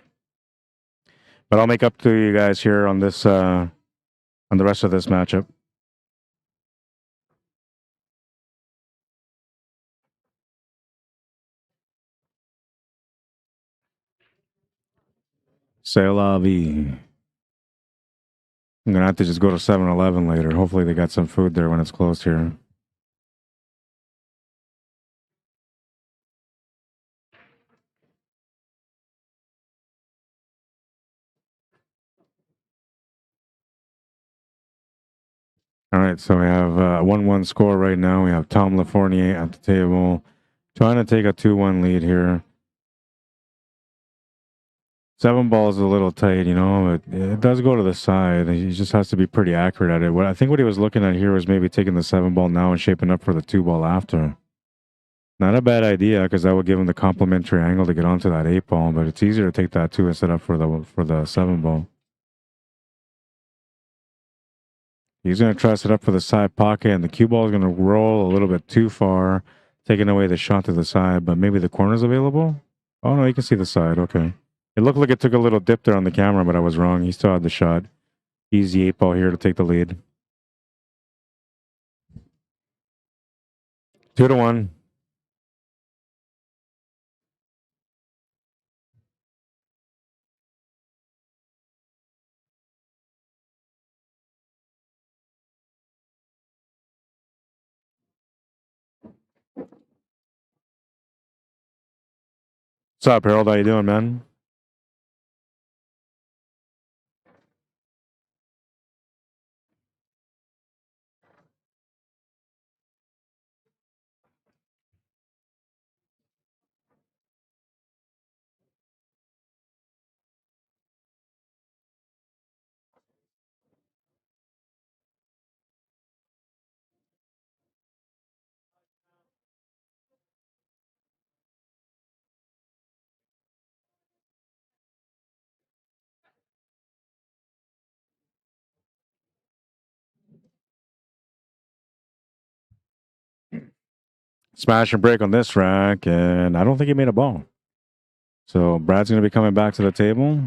But I'll make up to you guys here on this on the rest of this matchup. C'est la vie. I'm gonna have to just go to 7-Eleven later. Hopefully they got some food there when it's closed here. All right, so we have a 1-1 score right now. We have Tom Lafournier at the table, trying to take a 2-1 lead here. 7 ball is a little tight, you know. It does go to the side. He just has to be pretty accurate at it. I think what he was looking at here was maybe taking the 7 ball now and shaping up for the 2 ball after. Not a bad idea because that would give him the complementary angle to get onto that 8 ball, but it's easier to take that 2 instead of for the 7 ball. He's going to try to set up for the side pocket, and the cue ball is going to roll a little bit too far, taking away the shot to the side, but maybe the corner's available? Oh, no, you can see the side. Okay. It looked like it took a little dip there on the camera, but I was wrong. He still had the shot. Easy 8 ball here to take the lead. 2-1. What's up, Harold? How you doing, man? Smash and break on this rack, and I don't think he made a ball. So Brad's going to be coming back to the table.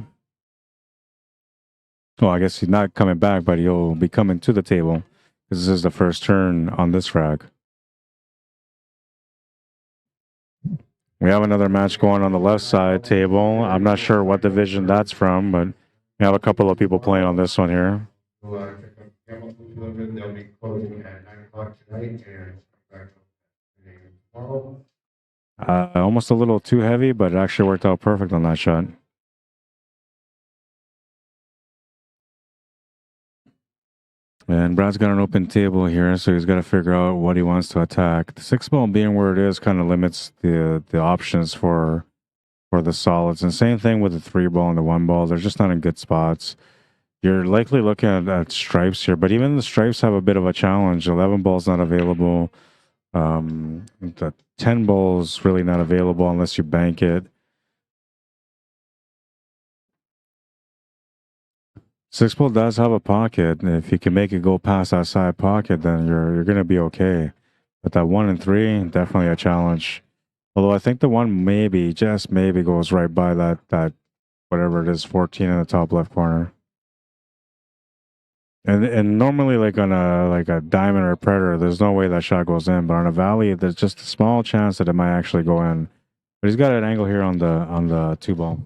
Well, I guess he's not coming back, but he'll be coming to the table because this is the first turn on this rack. We have another match going on the left side table. I'm not sure what division that's from, but we have a couple of people playing on this one here. They'll be closing at 9 o'clock tonight and back tomorrow. Almost a little too heavy, but it actually worked out perfect on that shot. And Brad's got an open table here, so he's got to figure out what he wants to attack. The 6 ball being where it is kind of limits the options for the solids. And same thing with the 3 ball and the 1 ball. They're just not in good spots. You're likely looking at stripes here, but even the stripes have a bit of a challenge. 11 ball's not available. The 10 ball's really not available unless you bank it. 6 ball does have a pocket. If you can make it go past that side pocket, then you're going to be okay. But that 1 and 3, definitely a challenge. Although I think the 1 maybe, just maybe, goes right by that whatever it is, 14 in the top left corner. And normally, like on a diamond or a predator, there's no way that shot goes in. But on a valley, there's just a small chance that it might actually go in. But he's got an angle here on the 2 ball.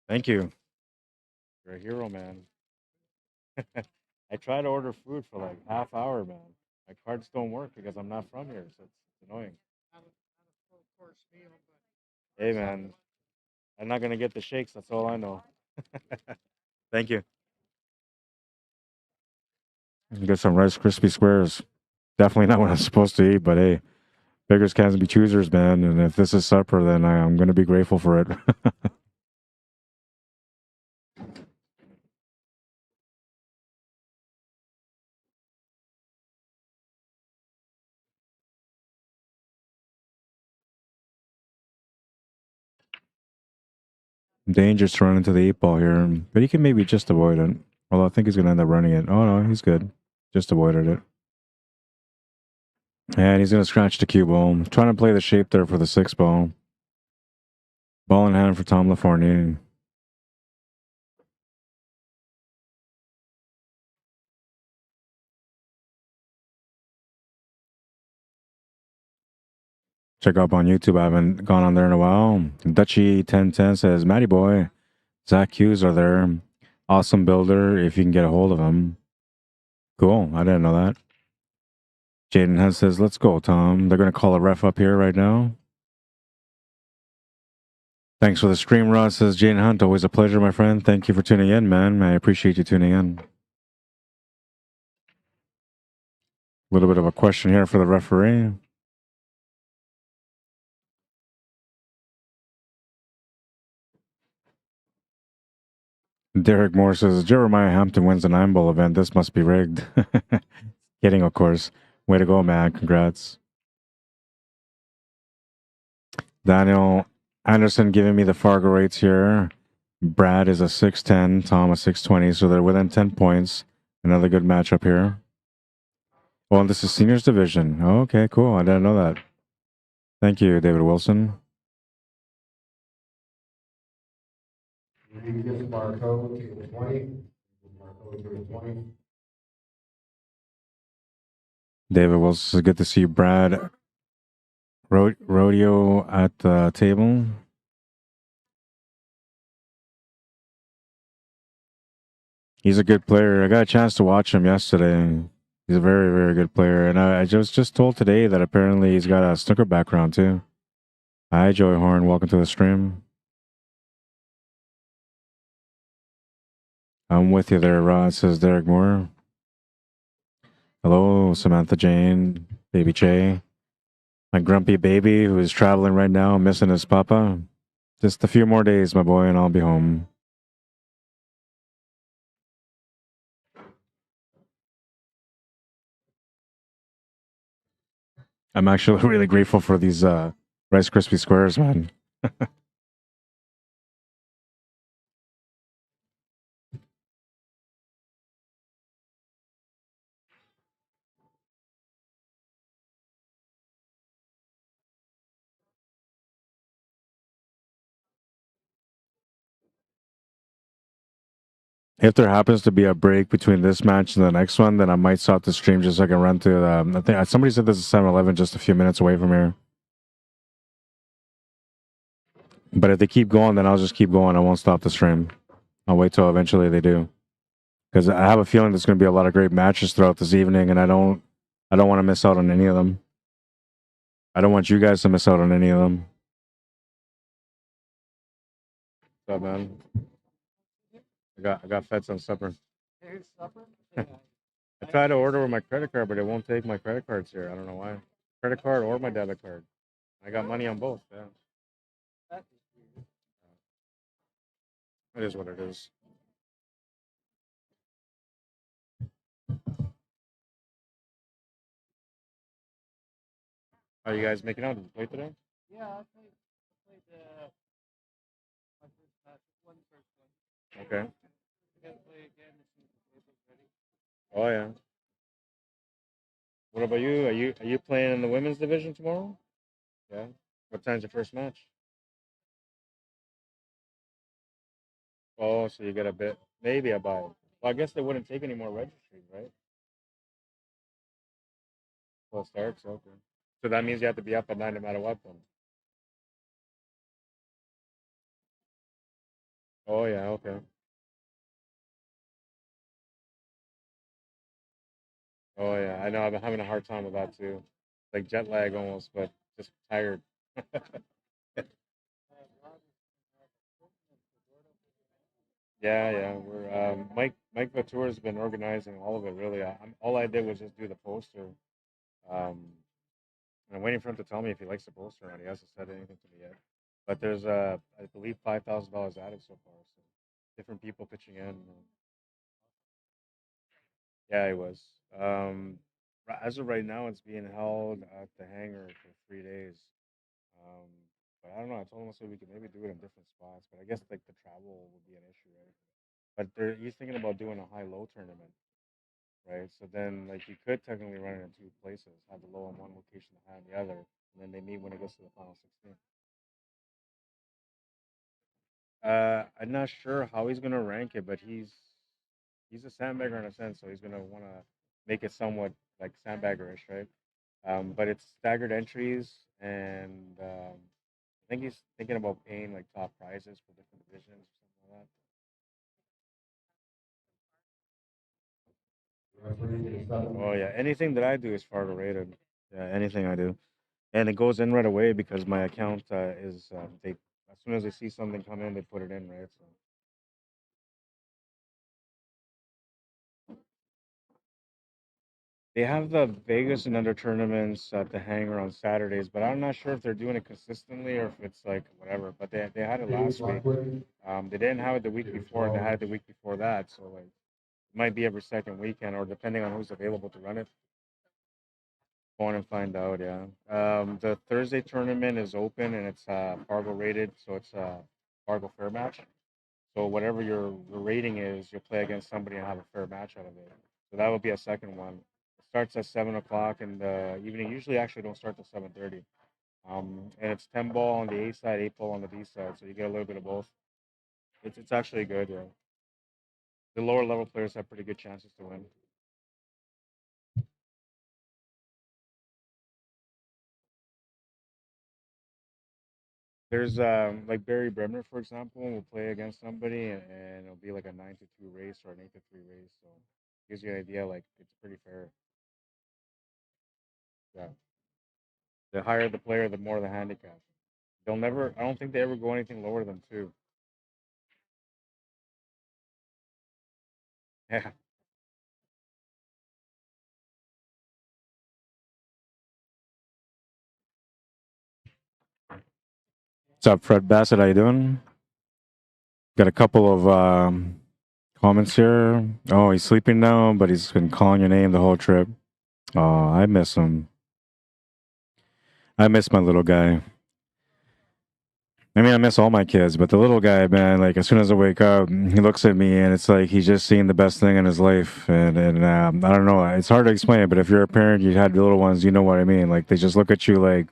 Thank you. You're a hero, man. I try to order food for like half hour, man. My cards don't work because I'm not from here, so it's annoying. Hey, man, I'm not gonna get the shakes. That's all I know. Thank you. Get some Rice Krispie Squares. Definitely not what I'm supposed to eat, but hey, beggars can't be choosers, man. And if this is supper, then I'm gonna be grateful for it. Dangerous to run into the 8 ball here, but he can maybe just avoid it. Although I think he's gonna end up running it. Oh no, he's good. Just avoided it. And he's gonna scratch the cue ball. Trying to play the shape there for the 6 ball. Ball in hand for Tom LaFournier. Check up on YouTube. I haven't gone on there in a while. Dutchy1010 says, Matty boy, Zach Hughes are there. Awesome builder if you can get a hold of him. Cool. I didn't know that. Jaden Hunt says, let's go, Tom. They're going to call a ref up here right now. Thanks for the stream, Ross, says Jaden Hunt. Always a pleasure, my friend. Thank you for tuning in, man. I appreciate you tuning in. A little bit of a question here for the referee. Derek Moore says, Jeremiah Hampton wins the 9-ball event. This must be rigged. Kidding, of course. Way to go, man. Congrats. Daniel Anderson giving me the Fargo rates here. Brad is a 6'10", Tom a 6'20", so they're within 10 points. Another good matchup here. Oh, and this is seniors division. Oh, okay, cool. I didn't know that. Thank you, David Wilson. Regis Marco, table 20. Marco, table 20. David Wilson, good to see you. Brad Rodeo at the table. He's a good player. I got a chance to watch him yesterday. He's a very, very good player. And I just told today that apparently he's got a snooker background too. Hi, Joey Horn. Welcome to the stream. I'm with you there, Rod, says Derek Moore. Hello, Samantha Jane, baby Che. My grumpy baby who is traveling right now, missing his papa. Just a few more days, my boy, and I'll be home. I'm actually really grateful for these Rice Krispie Squares, man. If there happens to be a break between this match and the next one, then I might stop the stream just so I can run to. I think somebody said this is 7-Eleven just a few minutes away from here. But if they keep going, then I'll just keep going. I won't stop the stream. I'll wait till eventually they do, because I have a feeling there's going to be a lot of great matches throughout this evening, and I don't want to miss out on any of them. I don't want you guys to miss out on any of them. What's up, man? I got fed some supper. Here's supper. I tried to order with my credit card, but it won't take my credit cards here. I don't know why. Credit card or my debit card. I got money on both. Yeah. It is what it is. Are you guys making out? Did you play today? Yeah, I played my first match, one first one. Okay. I gotta play again as soon as the table's ready. Oh yeah. What about you? Are you playing in the women's division tomorrow? Yeah. What time's your first match? Oh, so you get a bit, maybe a buy. Well, I guess they wouldn't take any more registries, right? Well, it starts, okay. So that means you have to be up at 9 no matter what then. Oh yeah, okay. Oh yeah, I know. I've been having a hard time with that too. Like jet lag almost, but just tired. Yeah, yeah. We're Mike Vatour has been organizing all of it. Really, all I did was just do the poster. And I'm waiting for him to tell me if he likes the poster or not. He hasn't said anything to me yet. But there's I believe $5,000 added so far. So different people pitching in. Yeah, he was. As of right now, it's being held at the hangar for 3 days. Um, but I don't know. I told him I said we could maybe do it in different spots. But I guess like the travel would be an issue, right? But he's thinking about doing a high-low tournament, right? So then, like, you could technically run it in two places, have the low in one location, the high in the other, and then they meet when it gets to the final 16. I'm not sure how he's gonna rank it, but he's a sandbagger in a sense, so he's gonna want to make it somewhat like sandbaggerish, right? But it's staggered entries, and I think he's thinking about paying like top prizes for different divisions or something like that. Oh yeah, anything that I do is Fargo rated. Yeah, anything I do, and it goes in right away because my account is they as soon as they see something come in, they put it in, right? So they have the Vegas and under tournaments at the hangar on Saturdays, but I'm not sure if they're doing it consistently or if it's like whatever. But they had it last week. They didn't have it the week before. They had it the week before that, so like it might be every second weekend or depending on who's available to run it. Go on and find out. Yeah. The Thursday tournament is open and it's Fargo rated, so it's a Fargo fair match. So whatever your rating is, you'll play against somebody and have a fair match out of it. So that would be a second one. It starts at 7 o'clock in the evening. Usually, actually, don't start till 7:30. And it's 10 ball on the A side, 8 ball on the B side, so you get a little bit of both. It's actually good. Yeah. The lower level players have pretty good chances to win. There's like Barry Bremner, for example, will play against somebody and it'll be like a 9-2 race or an 8-3 race. So gives you an idea. Like it's pretty fair. Yeah. The higher the player, the more the handicap. They'll never. I don't think they ever go anything lower than two. Yeah. What's up, Fred Bassett? How you doing? Got a couple of comments here. Oh, he's sleeping now, but he's been calling your name the whole trip. Oh, I miss him. I miss my little guy. I mean, I miss all my kids, but the little guy, man, like as soon as I wake up, he looks at me and it's like he's just seeing the best thing in his life. And I don't know, it's hard to explain, but if you're a parent, you had the little ones, you know what I mean. Like they just look at you like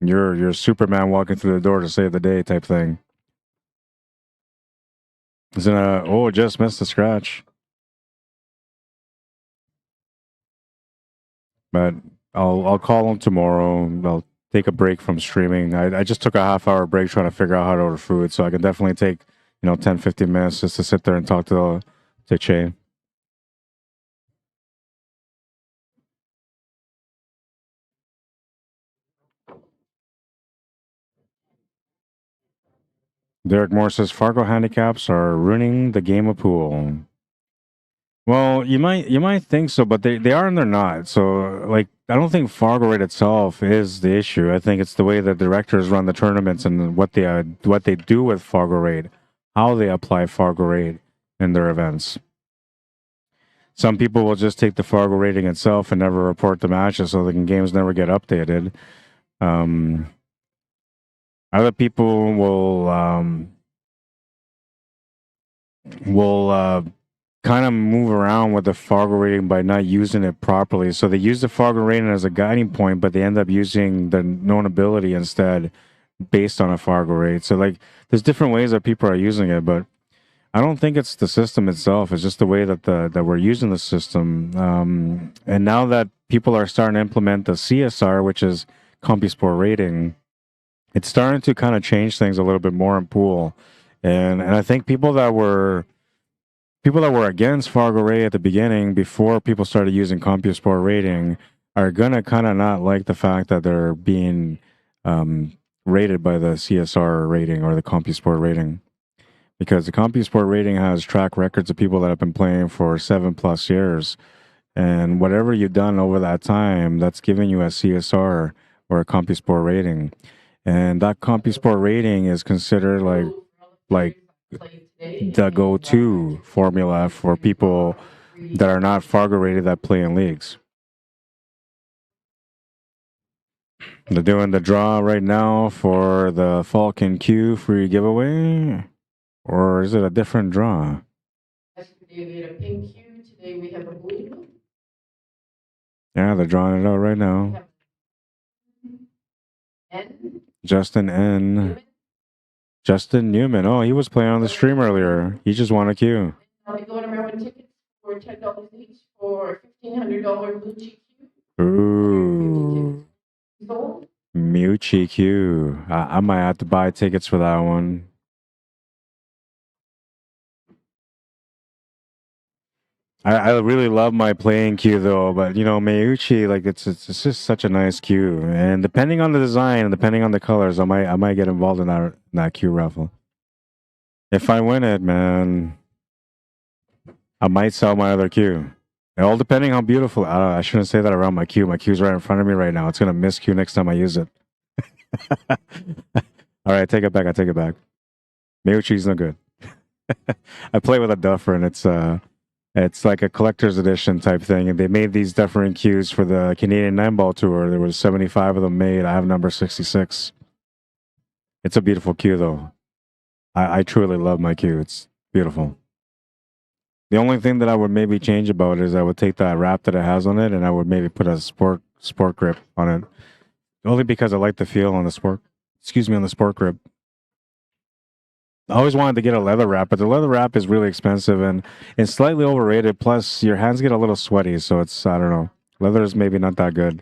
you're Superman walking through the door to save the day type thing. Isn't oh, just missed the scratch. But I'll call him tomorrow. I'll take a break from streaming. I just took a half-hour break trying to figure out how to order food, so I can definitely take 10, 15 minutes just to sit there and talk to Che. Derek Moore says Fargo handicaps are ruining the game of pool. Well, you might think so, but they are and they're not. So like I don't think Fargo rate itself is the issue. I think it's the way that directors run the tournaments and what they do with Fargo rate, how they apply Fargo rate in their events. Some people will just take the Fargo rating itself and never report the matches, so the games never get updated. Other people will kind of move around with the Fargo rating by not using it properly. So they use the Fargo rating as a guiding point, but they end up using the known ability instead based on a Fargo rate. So like there's different ways that people are using it, but I don't think it's the system itself. It's just the way that that we're using the system. And now that people are starting to implement the CSR, which is CompuSport rating, it's starting to kind of change things a little bit more in pool. And I think people people that were against Fargo Ray at the beginning, before people started using CompuSport rating, are gonna kind of not like the fact that they're being rated by the CSR rating or the CompuSport rating, because the CompuSport rating has track records of people that have been playing for 7+ years, and whatever you've done over that time, that's giving you a CSR or a CompuSport rating, and that CompuSport rating is considered like the go-to formula for people that are not Fargo rated that play in leagues. They're doing the draw right now for the Falcon Q free giveaway, or is it a different draw? Yesterday we had a pink Q, today we have a blue. Yeah, they're drawing it out right now. N. Justin N. Justin Newman. Oh, he was playing on the stream earlier. He just won a Q. I'll be going around with tickets for $10 each for $1,500 blue cheek Q. Ooh. Sold. Muchi Q. I might have to buy tickets for that one. I really love my playing queue though, but you know, Meucci, like it's just such a nice queue, and depending on the design and depending on the colors, I might get involved in that queue raffle. If I win it, man, I might sell my other queue. All depending how beautiful. I shouldn't say that around my queue. My queue's right in front of me right now. It's gonna miss queue next time I use it. All right, take it back. I take it back. Meucci's no good. I play with a duffer, and it's like a collector's edition type thing, and they made these different cues for the Canadian 9-ball tour. There was 75 of them made. I have number 66. It's a beautiful cue, though. I truly love my cue. It's beautiful. The only thing that I would maybe change about it is I would take that wrap that it has on it, and I would maybe put a sport grip on it. Only because I like the feel on the sport. Excuse me, on the sport grip. I always wanted to get a leather wrap, but the leather wrap is really expensive and it's slightly overrated. Plus, your hands get a little sweaty, so it's, I don't know. Leather is maybe not that good.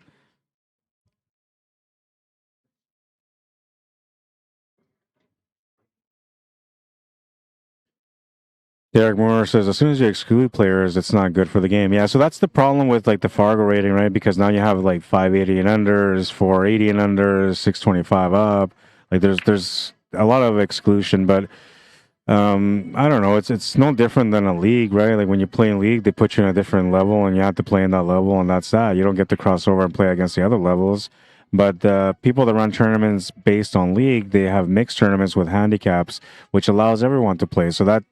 Derek Moore says, as soon as you exclude players, it's not good for the game. Yeah, so that's the problem with like the Fargo rating, right? Because now you have like 580 and unders, 480 and unders, 625 up. Like there's a lot of exclusion, but I don't know. It's no different than a league, right? Like when you play in league, they put you in a different level, and you have to play in that level, and that's that. You don't get to cross over and play against the other levels. But people that run tournaments based on league, they have mixed tournaments with handicaps, which allows everyone to play. So that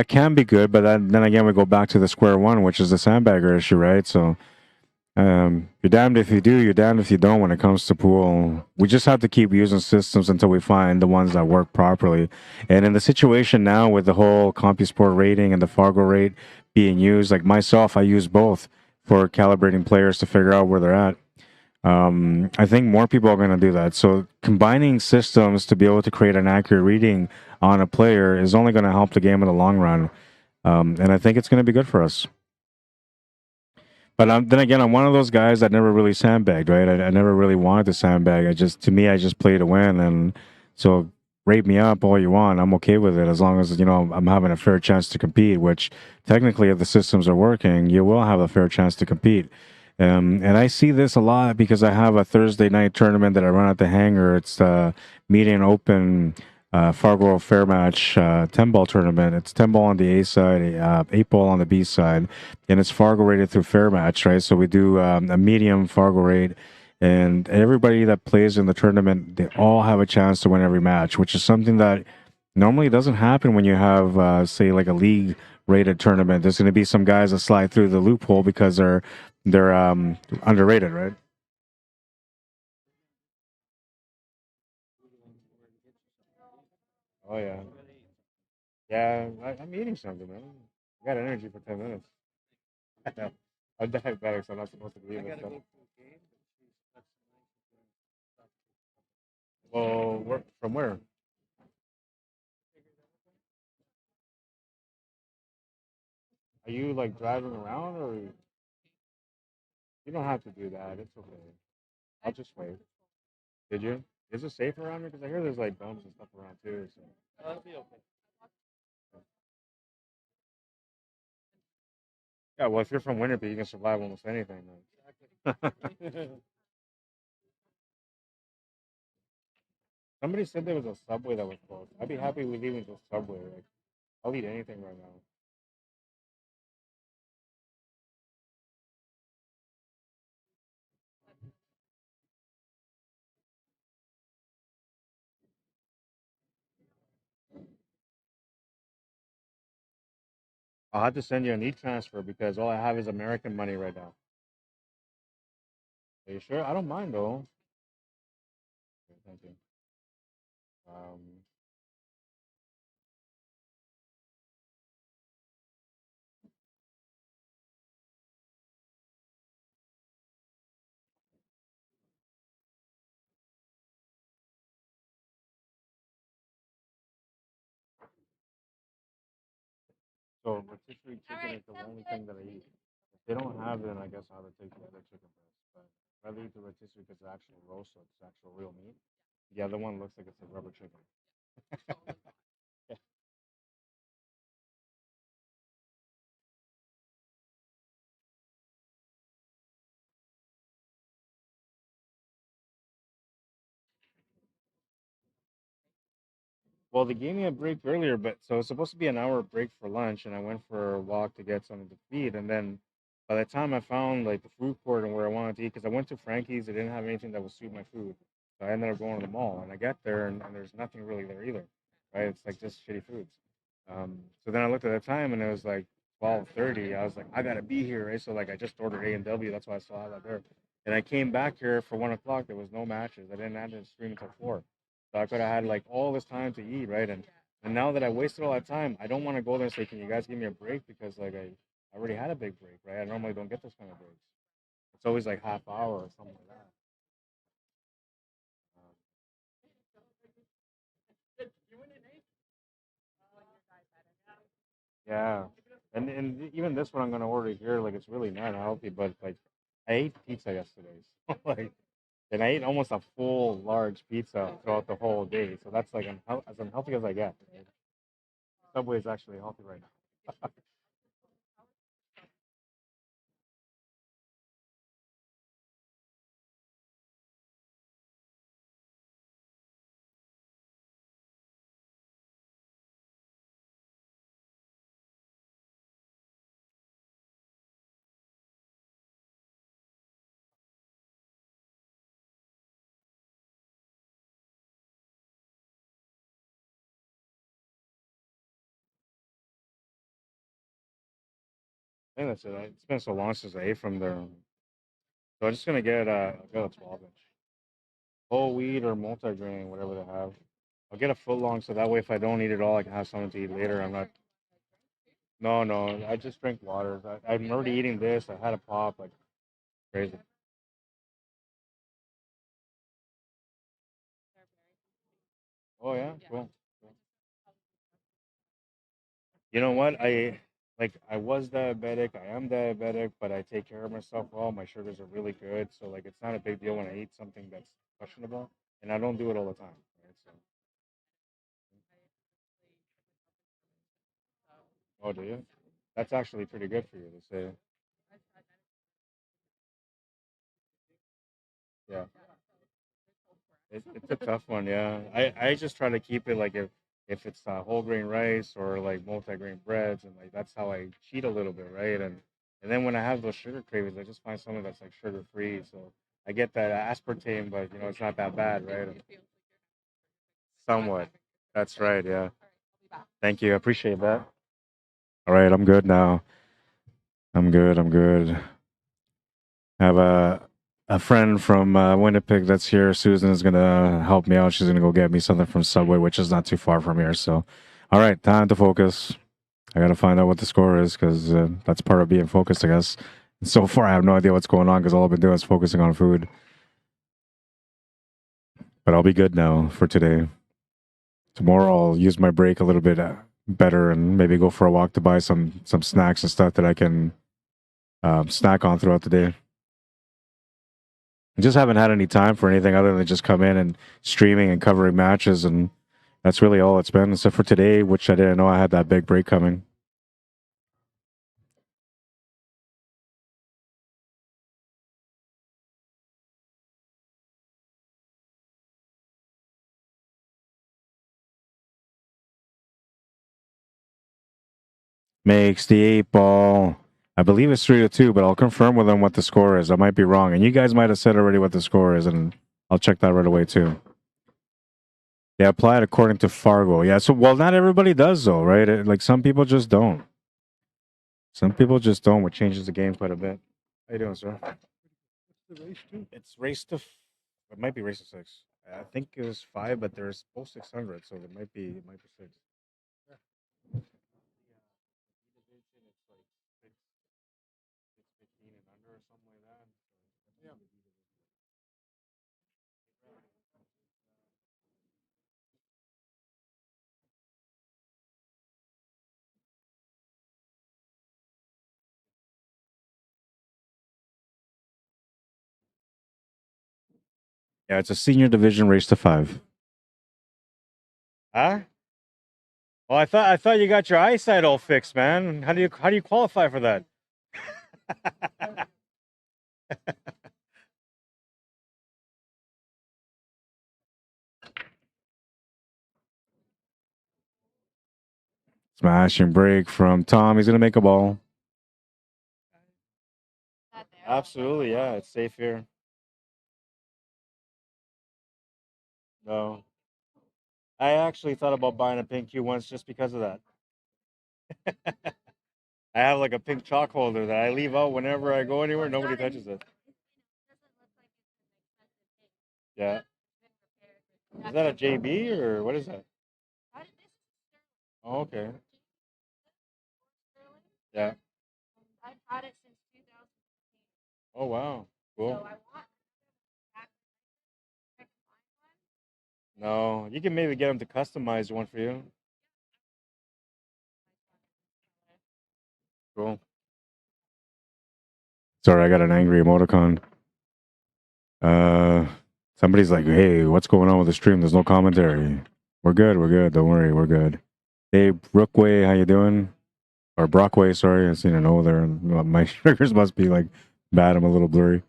can be good, but then again, we go back to the square one, which is the sandbagger issue, right? So you're damned if you do, you're damned if you don't when it comes to pool. We just have to keep using systems until we find the ones that work properly. And in the situation now with the whole CompuSport rating and the Fargo rate being used, like myself, I use both for calibrating players to figure out where they're at. I think more people are going to do that. So combining systems to be able to create an accurate reading on a player is only going to help the game in the long run. And I think it's going to be good for us. But then again, I'm one of those guys that never really sandbagged, right? I never really wanted to sandbag. I just play to win. And so rate me up all you want. I'm okay with it as long as, you know, I'm having a fair chance to compete, which technically if the systems are working, you will have a fair chance to compete. And I see this a lot because I have a Thursday night tournament that I run at the hangar. It's the Median Open Fargo Fair Match 10-ball tournament. It's 10-ball on the A side, 8-ball on the B side, and it's Fargo rated through Fair Match, right? So we do a medium Fargo rate, and everybody that plays in the tournament, they all have a chance to win every match, which is something that normally doesn't happen when you have, say, like a league rated tournament. There's going to be some guys that slide through the loophole because they're underrated, right? Oh yeah, yeah. I'm eating something, man. I got energy for 10 minutes. I'm diabetic, so I'm not supposed to be eating stuff. Well, from where? Are you like driving around, or you don't have to do that? It's okay. I'll just wait. Did you? Is it safe around here? Because I hear there's like bumps and stuff around too. So. That'll be okay. Yeah, well, if you're from Winnipeg, you can survive almost anything. Somebody said there was a Subway that was closed. I'd be happy with even just Subway. Like, I'll eat anything right now. I'll have to send you an e-transfer because all I have is American money right now. Are you sure? I don't mind though. Okay, thank you. Um, so rotisserie chicken is the only thing that I eat. If they don't have it, then I guess I'll have to take the other chicken breast. But I'd rather eat the rotisserie because it's actual roast, so it's actual real meat. The other one looks like it's a rubber chicken. Well, they gave me a break earlier, but so it's supposed to be an hour break for lunch, and I went for a walk to get something to feed, and then by the time I found like the food court and where I wanted to eat, because I went to Frankie's, they didn't have anything that would suit my food, so I ended up going to the mall, and I get there, and there's nothing really there either, right? It's like just shitty foods. So then I looked at the time, and it was like 12:30. I was like, I gotta be here, right? So like I just ordered A&W. That's why I saw that there. And I came back here for 1 o'clock. There was no matches. I didn't have to stream until 4. So I could have had like all this time to eat, right? And now that I wasted all that time, I don't want to go there and say, "Can you guys give me a break?" Because like I already had a big break, right? I normally don't get those kind of breaks. It's always like half hour or something like that. Um, yeah, and even this one I'm gonna order here, like it's really not healthy, but like I ate pizza yesterday, so like, and I ate almost a full large pizza throughout the whole day, so that's like as unhealthy as I get. Right? Subway is actually healthy right now. I think that's it. It's been so long since I ate from there. So I'm just gonna get a 12 inch whole wheat or multi-grain, whatever they have. I'll get a foot long so that way if I don't eat it all, I can have something to eat later. I'm not. No, no. I just drink water. I'm already eating this. I had a pop like crazy. Oh yeah, cool. Cool. You know what? I was diabetic. I am diabetic, but I take care of myself well. My sugars are really good, so like it's not a big deal when I eat something that's questionable, and I don't do it all the time. Right? So, oh, do you? That's actually pretty good for you to say. Yeah, it's a tough one. Yeah, I just try to keep it like if it's whole grain rice or like multi-grain breads, and like that's how I cheat a little bit, right? And then when I have those sugar cravings, I just find something that's like sugar free. So I get that aspartame, but it's not that bad, right? Somewhat. That's right. Yeah. Thank you. I appreciate that. All right, I'm good now. I'm good. I'm good. I have a friend from Winnipeg that's here. Susan is gonna help me out. She's gonna go get me something from Subway, which is not too far from here. So, all right, time to focus. I gotta find out what the score is because that's part of being focused, I guess. So far, I have no idea what's going on because all I've been doing is focusing on food. But I'll be good now for today. Tomorrow, I'll use my break a little bit better and maybe go for a walk to buy some snacks and stuff that I can snack on throughout the day. I just haven't had any time for anything other than just come in and streaming and covering matches, and that's really all it's been, except for today, which I didn't know I had that big break coming. makes the 8 ball. I believe it's 3-2, but I'll confirm with them what the score is. I might be wrong, and you guys might have said already what the score is, and I'll check that right away too. Yeah, apply it according to Fargo. Yeah, so well, not everybody does though, right? Like some people just don't. Some people just don't, which changes the game quite a bit. How you doing, sir? What's the race to? It's race to. It might be race to 6. I think it was 5, but there's both 600, so it might be 6. Yeah. Yeah, it's a senior division race to 5. Huh? Well, I thought you got your eyesight all fixed, man. How do you qualify for that? Smash and break from Tom. He's gonna make a ball. Absolutely, yeah. It's safe here. No. I actually thought about buying a pink cue once just because of that. I have like a pink chalk holder that I leave out whenever I go anywhere. Nobody touches it. Yeah. Is that a JB or what is that? Oh, okay. Yeah. I've had it since 2015. Oh, wow. Cool. So I want No, you can maybe get them to customize one for you. Cool. Sorry, I got an angry emoticon. Somebody's like, "Hey, what's going on with the stream? There's no commentary." We're good. We're good. Don't worry. We're good. Hey, Brookway, how you doing? Or Brockway, sorry. I seen an O there. My triggers must be like bad. I'm a little blurry.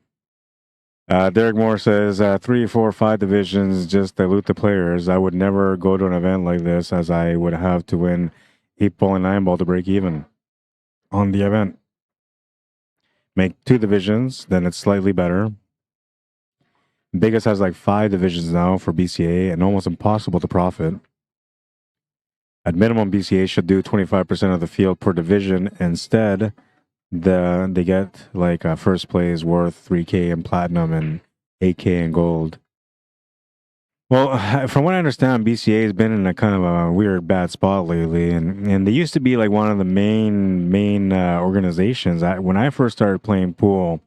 Derek Moore says 3, 4, 5 divisions just dilute the players. I would never go to an event like this as I would have to win 8-ball and 9-ball to break even on the event. Make 2 divisions, then it's slightly better. Biggest has like 5 divisions now for BCA and almost impossible to profit. At minimum, BCA should do 25% of the field per division. Instead, they get like first place worth 3K in platinum and 8K in gold. Well, from what I understand, BCA has been in a kind of a weird, bad spot lately, and they used to be like one of the main organizations. When I first started playing pool,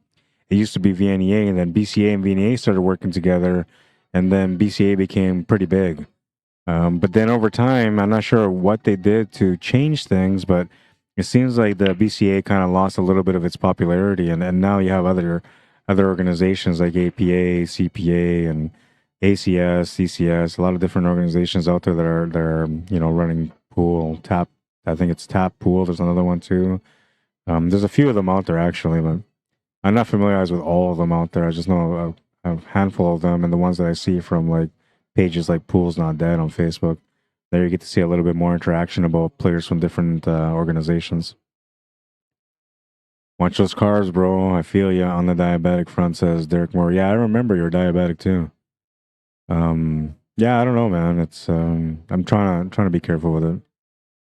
it used to be VNEA, and then BCA and VNEA started working together, and then BCA became pretty big. But then over time, I'm not sure what they did to change things, but it seems like the BCA kind of lost a little bit of its popularity, and now you have other organizations like APA, CPA, and ACS, CCS, a lot of different organizations out there that are running pool. Tap, I think it's Tap Pool. There's another one too. There's a few of them out there actually, but I'm not familiarized with all of them out there. I just know a handful of them, and the ones that I see from like pages like Pool's Not Dead on Facebook. There you get to see a little bit more interaction about players from different organizations. Watch those carbs, bro. I feel you on the diabetic front, says Derek Moore. Yeah, I remember you're diabetic too. Yeah, I don't know, man. It's I'm trying to be careful with it.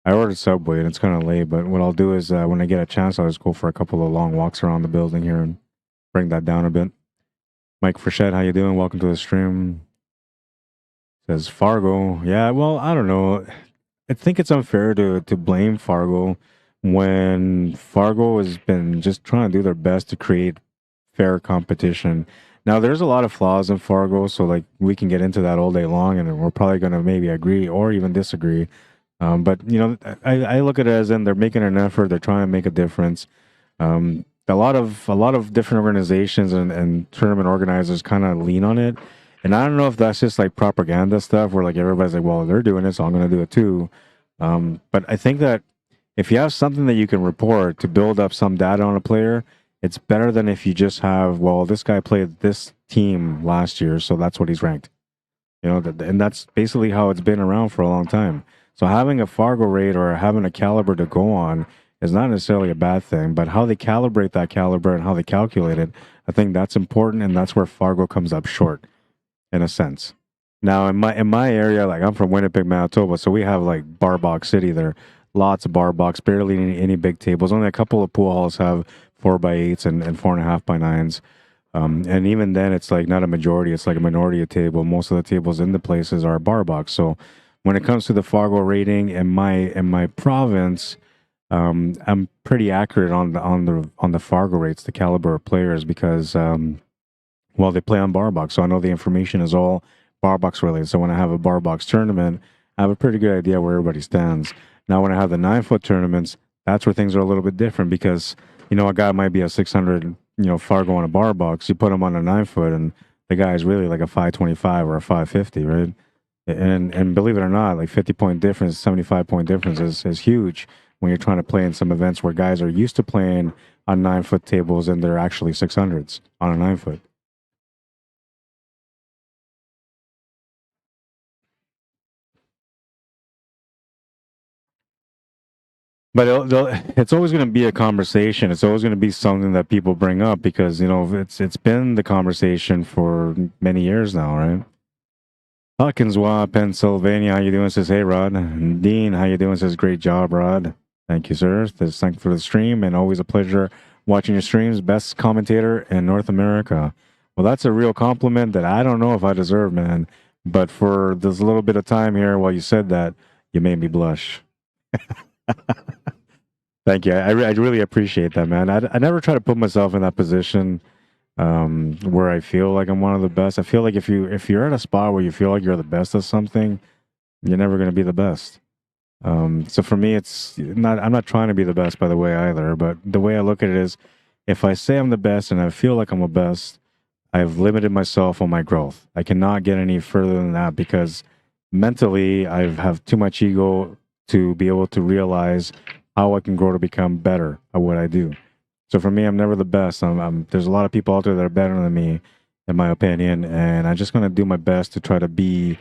I ordered Subway and it's kind of late, but what I'll do is when I get a chance, I'll just go for a couple of long walks around the building here and bring that down a bit. Mike Frechette, how you doing? Welcome to the stream. Says Fargo. Yeah, well, I don't know. I think it's unfair to blame Fargo when Fargo has been just trying to do their best to create fair competition. Now, there's a lot of flaws in Fargo, so like we can get into that all day long, and we're probably going to maybe agree or even disagree. But I look at it as in they're making an effort. They're trying to make a difference. A lot of different organizations and tournament organizers kind of lean on it. And I don't know if that's just like propaganda stuff where like everybody's like, well, they're doing it, so I'm going to do it too. But I think that if you have something that you can report to build up some data on a player, it's better than if you just have, well, this guy played this team last year, so that's what he's ranked. And that's basically how it's been around for a long time. So having a Fargo rate or having a caliber to go on is not necessarily a bad thing, but how they calibrate that caliber and how they calculate it, I think that's important, and that's where Fargo comes up short, in a sense. Now, in my area, like I'm from Winnipeg, Manitoba, so we have like bar box city there. Lots of bar box, barely any big tables. Only a couple of pool halls have 4x8s and 4.5x9s. And even then, it's like not a majority; it's like a minority of table. Most of the tables in the places are bar box. So, when it comes to the Fargo rating in my province, I'm pretty accurate on the Fargo rates, the caliber of players, because well, they play on bar box, so I know the information is all bar box related. So when I have a bar box tournament, I have a pretty good idea where everybody stands. Now, when I have the 9-foot tournaments, that's where things are a little bit different because a guy might be a 600 Fargo on a bar box. You put him on a 9-foot, and the guy is really like a 525 or a 550, right? And believe it or not, like 50-point difference, 75-point difference is huge when you're trying to play in some events where guys are used to playing on 9-foot tables and they're actually 600s on a 9-foot. But it's always going to be a conversation. It's always going to be something that people bring up because it's been the conversation for many years now, right? Hawkinswa, Pennsylvania, how you doing? Says, hey, Rod. And Dean, how you doing? Says, great job, Rod. Thank you, sir. Thank you for the stream, and always a pleasure watching your streams. Best commentator in North America. Well, that's a real compliment that I don't know if I deserve, man. But for this little bit of time here while you said that, you made me blush. Thank you. I really appreciate that, man. I never try to put myself in that position where I feel like I'm one of the best. I feel like if you're at a spot where you feel like you're the best at something, you're never going to be the best. So for me, it's not. I'm not trying to be the best, by the way, either. But the way I look at it is, if I say I'm the best and I feel like I'm the best, I've limited myself on my growth. I cannot get any further than that because mentally I have too much ego to be able to realize how I can grow to become better at what I do. So for me, I'm never the best. There's a lot of people out there that are better than me, in my opinion, and I'm just gonna do my best to try to be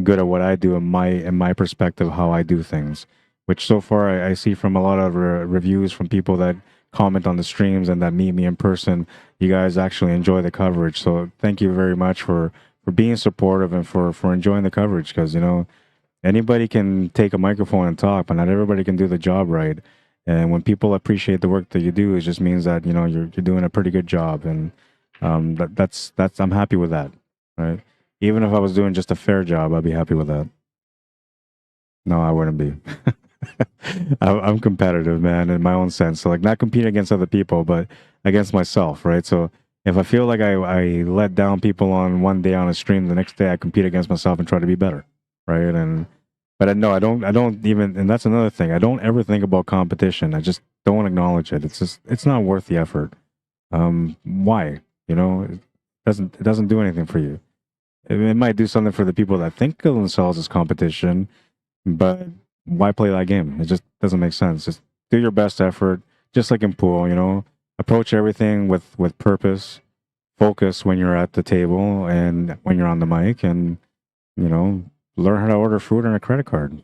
good at what I do in my perspective, how I do things. Which so far I see from a lot of reviews from people that comment on the streams and that meet me in person. You guys actually enjoy the coverage, so thank you very much for being supportive and for enjoying the coverage because anybody can take a microphone and talk, but not everybody can do the job right. And when people appreciate the work that you do, it just means that you're doing a pretty good job, and that's I'm happy with that, right? Even if I was doing just a fair job, I'd be happy with that. No, I wouldn't be. I'm competitive, man, in my own sense. So like not competing against other people, but against myself, right? So if I feel like I let down people on one day on a stream, the next day I compete against myself and try to be better, right? But no, I don't even, and that's another thing. I don't ever think about competition. I just don't acknowledge it. It's not worth the effort. Why? It doesn't do anything for you. It might do something for the people that think of themselves as competition, but why play that game? It just doesn't make sense. Just do your best effort, just like in pool. Approach everything with purpose, focus when you're at the table and when you're on the mic, and learn how to order food on a credit card.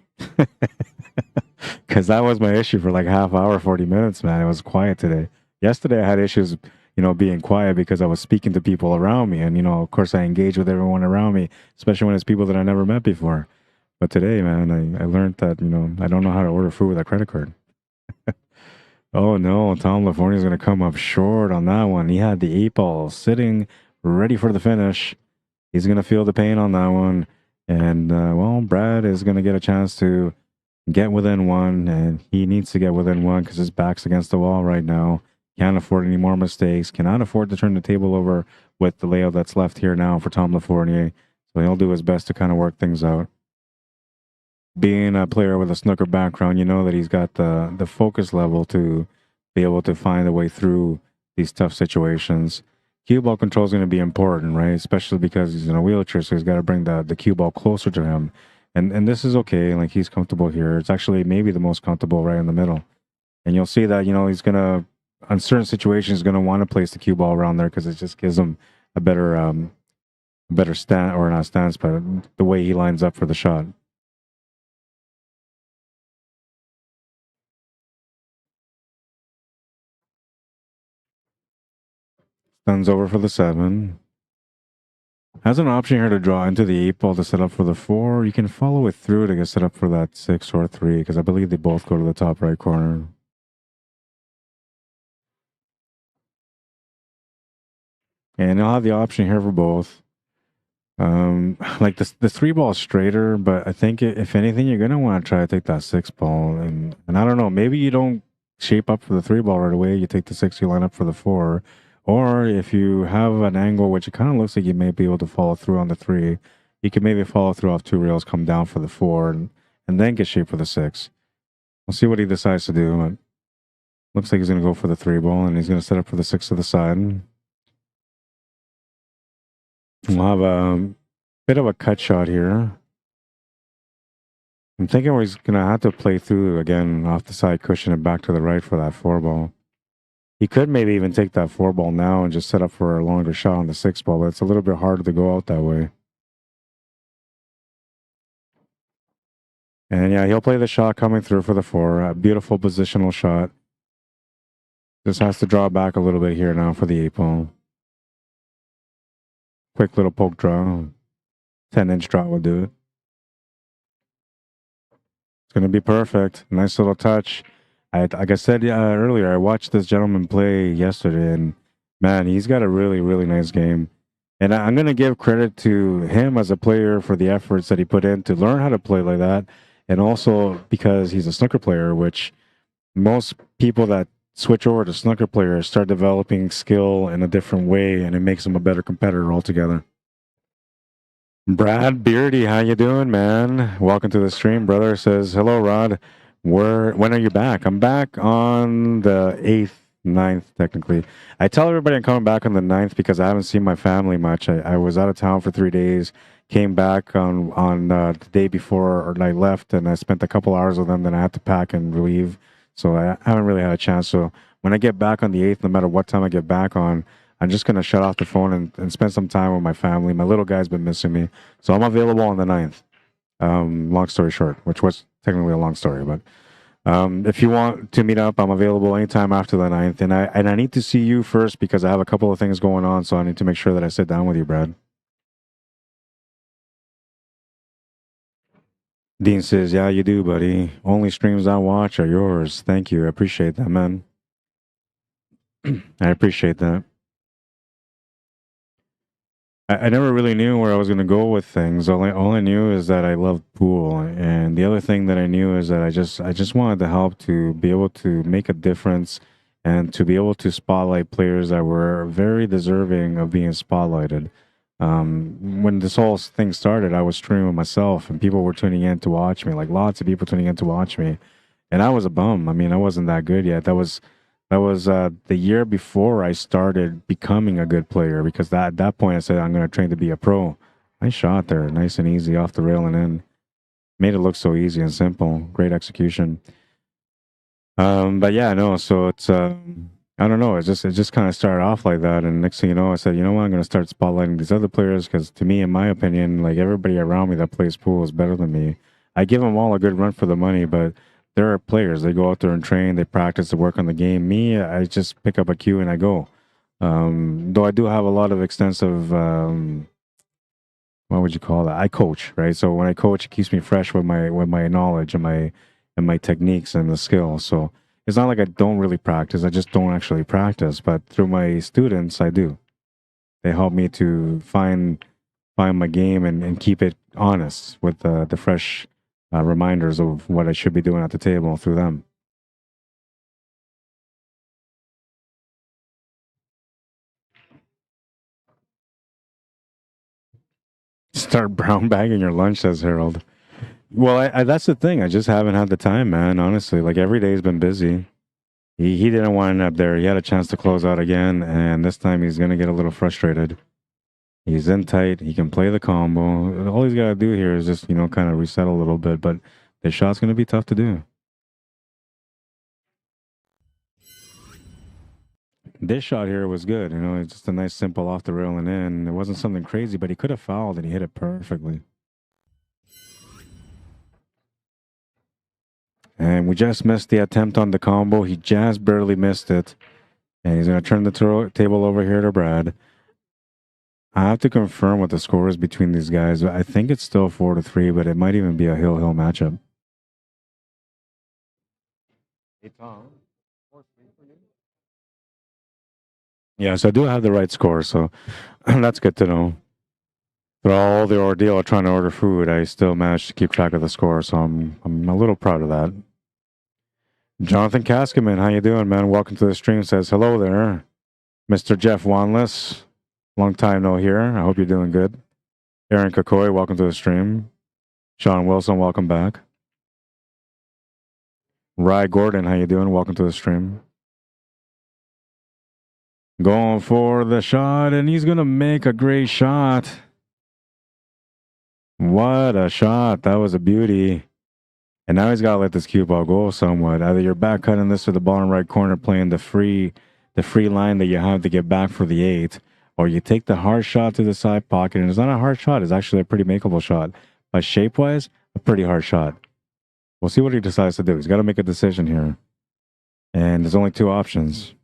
Because that was my issue for like half hour, 40 minutes, man. It was quiet today. Yesterday I had issues, being quiet because I was speaking to people around me. And, of course I engage with everyone around me, especially when it's people that I never met before. But today, man, I learned that, I don't know how to order food with a credit card. Oh no, Tom LaFornia's going to come up short on that one. He had the 8-ball sitting ready for the finish. He's going to feel the pain on that one. And, well, Brad is going to get a chance to get within one, and he needs to get within one because his back's against the wall right now. Can't afford any more mistakes. Cannot afford to turn the table over with the layout that's left here now for Tom LaFornia. So he'll do his best to kind of work things out. Being a player with a snooker background, you know that he's got the focus level to be able to find a way through these tough situations. Cue ball control is going to be important, right? Especially because he's in a wheelchair, so he's got to bring the cue ball closer to him. And this is okay. Like, he's comfortable here. It's actually maybe the most comfortable right in the middle. And you'll see that, he's going to, on certain situations, going to want to place the cue ball around there because it just gives him a better stand, or not stance, but the way he lines up for the shot. Guns over for the 7. Has an option here to draw into the 8 ball to set up for the 4. You can follow it through to get set up for that 6 or 3, because I believe they both go to the top right corner. And you'll have the option here for both. Like the 3 ball is straighter, but I think if anything, you're gonna want to try to take that 6 ball. And I don't know, maybe you don't shape up for the 3 ball right away. You take the 6, you line up for the 4. Or if you have an angle which it kind of looks like you may be able to follow through on the 3, you can maybe follow through off 2 rails, come down for the 4, and then get shaped for the 6. We'll see what he decides to do. But looks like he's going to go for the 3 ball, and he's going to set up for the 6 to the side. We'll have a bit of a cut shot here. I'm thinking he's going to have to play through again off the side cushion and back to the right for that 4 ball. He could maybe even take that 4 ball now and just set up for a longer shot on the 6 ball, but it's a little bit harder to go out that way. And yeah, he'll play the shot coming through for the 4. A beautiful positional shot. Just has to draw back a little bit here now for the 8 ball. Quick little poke draw. 10-inch draw will do it. It's going to be perfect. Nice little touch. Like I said earlier, I watched this gentleman play yesterday, and man, he's got a really, really nice game. And I'm going to give credit to him as a player for the efforts that he put in to learn how to play like that. And also because he's a snooker player, which most people that switch over to snooker players start developing skill in a different way, and it makes them a better competitor altogether. Brad Beardy, how you doing, man? Welcome to the stream. Brother says, hello, Rod. When are you back? I'm back on the 8th, 9th, technically. I tell everybody I'm coming back on the 9th because I haven't seen my family much. I was out of town for 3 days, came back on the day before, or I left, and I spent a couple hours with them. Then I had to pack and leave, so I haven't really had a chance. So when I get back on the 8th, no matter what time I get back on, I'm just going to shut off the phone and spend some time with my family. My little guy's been missing me, so I'm available on the 9th. Long story short, which was technically a long story, but if you want to meet up, I'm available anytime after the 9th. And I need to see you first because I have a couple of things going on, so I need to make sure that I sit down with you, Brad. Dean says, yeah, you do, buddy. Only streams I watch are yours. Thank you. I appreciate that, man. I appreciate that. I never really knew where I was going to go with things. All I knew is that I loved pool, and the other thing that I knew is that I just wanted to help to be able to make a difference and to be able to spotlight players that were very deserving of being spotlighted. When this whole thing started, I was streaming myself, and people were tuning in to watch me, like lots of people tuning in to watch me, and I was a bum. I mean, I wasn't that good yet. That was the year before I started becoming a good player, because at that point I said I'm going to train to be a pro. Nice shot there, nice and easy off the rail and in. Made it look so easy and simple. Great execution. But yeah, no. So it's I don't know. It just kind of started off like that, and next thing you know, I said, you know what, I'm going to start spotlighting these other players because to me, in my opinion, like everybody around me that plays pool is better than me. I give them all a good run for the money, but there are players, they go out there and train, they practice, they work on the game. Me, I just pick up a cue and I go. Though I do have a lot of extensive, what would you call that? I coach, right? So when I coach, it keeps me fresh with my knowledge and my techniques and the skills. So it's not like I don't really practice. I just don't actually practice. But through my students, I do. They help me to find my game and keep it honest with the fresh reminders of what I should be doing at the table through them. Start brown bagging your lunch, says Harold. Well, I that's the thing. I just haven't had the time, man. Honestly, like every day's been busy. He didn't want to end up there. He had a chance to close out again, and this time he's gonna get a little frustrated. He's in tight. He can play the combo. All he's got to do here is just, kind of reset a little bit, but the shot's going to be tough to do. This shot here was good. It's just a nice, simple off the rail and in. It wasn't something crazy, but he could have fouled and he hit it perfectly. And we just missed the attempt on the combo. He just barely missed it. And he's going to turn the table over here to Brad. I have to confirm what the score is between these guys. I think it's still 4-3, but it might even be a hill-hill matchup. Hey, Tom. 4-3 for you? Yeah, so I do have the right score, so that's good to know. Through all the ordeal of trying to order food, I still managed to keep track of the score, so I'm a little proud of that. Jonathan Caskeman, how you doing, man? Welcome to the stream. Says hello there, Mr. Jeff Wanless. Long time no hear. I hope you're doing good. Aaron Kakoy, welcome to the stream. Sean Wilson, welcome back. Rye Gordon, how you doing? Welcome to the stream. Going for the shot, and he's gonna make a great shot. What a shot. That was a beauty. And now he's got to let this cue ball go somewhat. Either you're back cutting this to the bottom right corner, playing the free line that you have to get back for the 8, or you take the hard shot to the side pocket. And it's not a hard shot. It's actually a pretty makeable shot. But shape-wise, a pretty hard shot. We'll see what he decides to do. He's got to make a decision here. And there's only 2 options.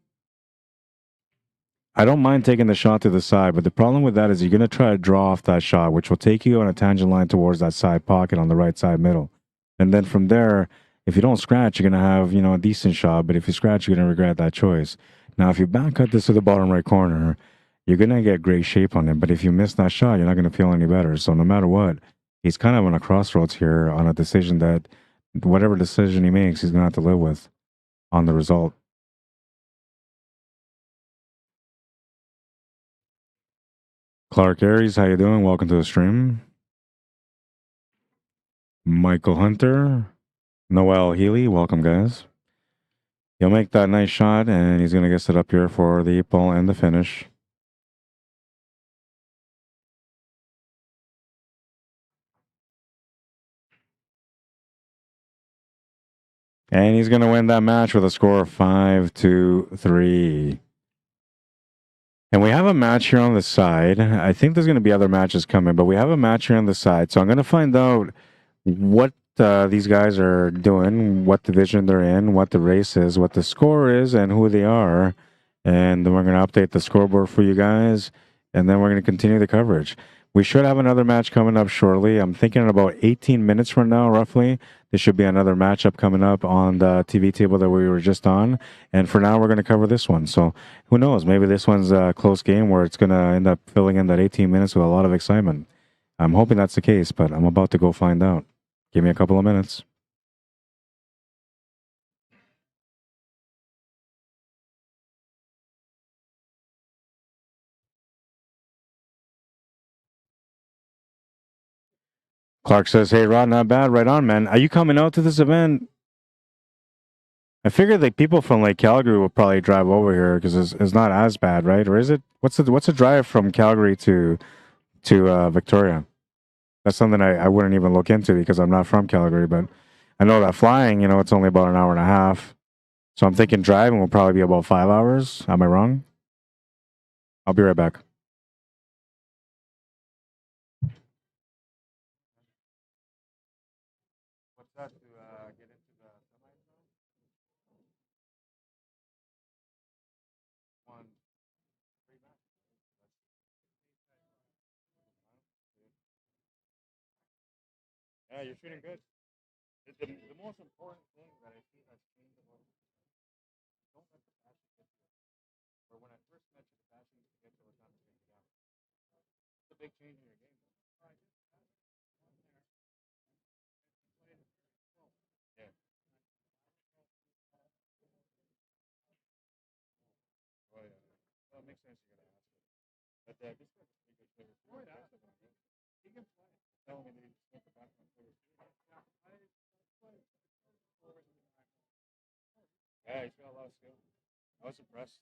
I don't mind taking the shot to the side, but the problem with that is you're going to try to draw off that shot, which will take you on a tangent line towards that side pocket on the right side middle. And then from there, if you don't scratch, you're going to have, a decent shot. But if you scratch, you're going to regret that choice. Now, if you back cut this to the bottom right corner, you're going to get great shape on it. But if you miss that shot, you're not going to feel any better. So no matter what, he's kind of on a crossroads here on a decision that whatever decision he makes, he's going to have to live with on the result. Clark Aries, how you doing? Welcome to the stream. Michael Hunter, Noel Healy, welcome guys. He'll make that nice shot, and he's going to get set up here for the 8-ball and the finish. And he's going to win that match with a score of 5-3. And we have a match here on the side. I think there's going to be other matches coming, but we have a match here on the side. So I'm going to find out what these guys are doing, what division they're in, what the race is, what the score is, and who they are. And then we're going to update the scoreboard for you guys. And then we're going to continue the coverage. We should have another match coming up shortly. I'm thinking in about 18 minutes from now, roughly. There should be another matchup coming up on the TV table that we were just on. And for now, we're going to cover this one. So who knows? Maybe this one's a close game where it's going to end up filling in that 18 minutes with a lot of excitement. I'm hoping that's the case, but I'm about to go find out. Give me a couple of minutes. Clark says, hey, Rod, not bad. Right on, man. Are you coming out to this event? I figured that people from like Calgary will probably drive over here because it's not as bad, right? Or is it? What's the drive from Calgary to Victoria? That's something I wouldn't even look into because I'm not from Calgary, but I know that flying, it's only about an hour and a half. So I'm thinking driving will probably be about 5 hours. Am I wrong? I'll be right back. What's that to get into the semi-final? One, 3 matches. Yeah, you're shooting good. The most important thing that I see has changed about don't let the passion get to you. Or when I first met you, the passion used to get you all the time to take you down. It's a big change in your game. Yeah. Oh, yeah. Well, it makes sense you gotta ask it. But this guy's a pretty good player. Oh, yeah. He can play. Telling me that he just went to back on players. Yeah, he's got a lot of skill. I was impressed.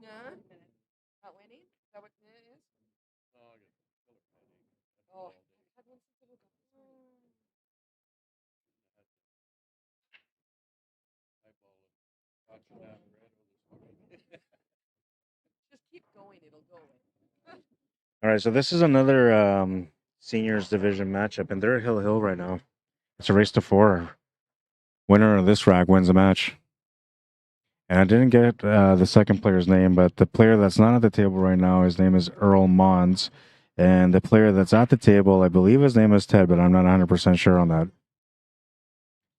Yeah? Not winning? Is that what it is? Oh, I got killer headache. Oh, That's all day. I've had one since I woke up this morning. Eyeball of gotcha that bread this morning. Just keep going, it'll go away. All right, so this is another seniors division matchup, and they're at Hill right now. It's a race to 4. Winner of this rack wins the match. And I didn't get the second player's name, but the player that's not at the table right now, his name is Earl Mons. And the player that's at the table, I believe his name is Ted, but I'm not 100% sure on that.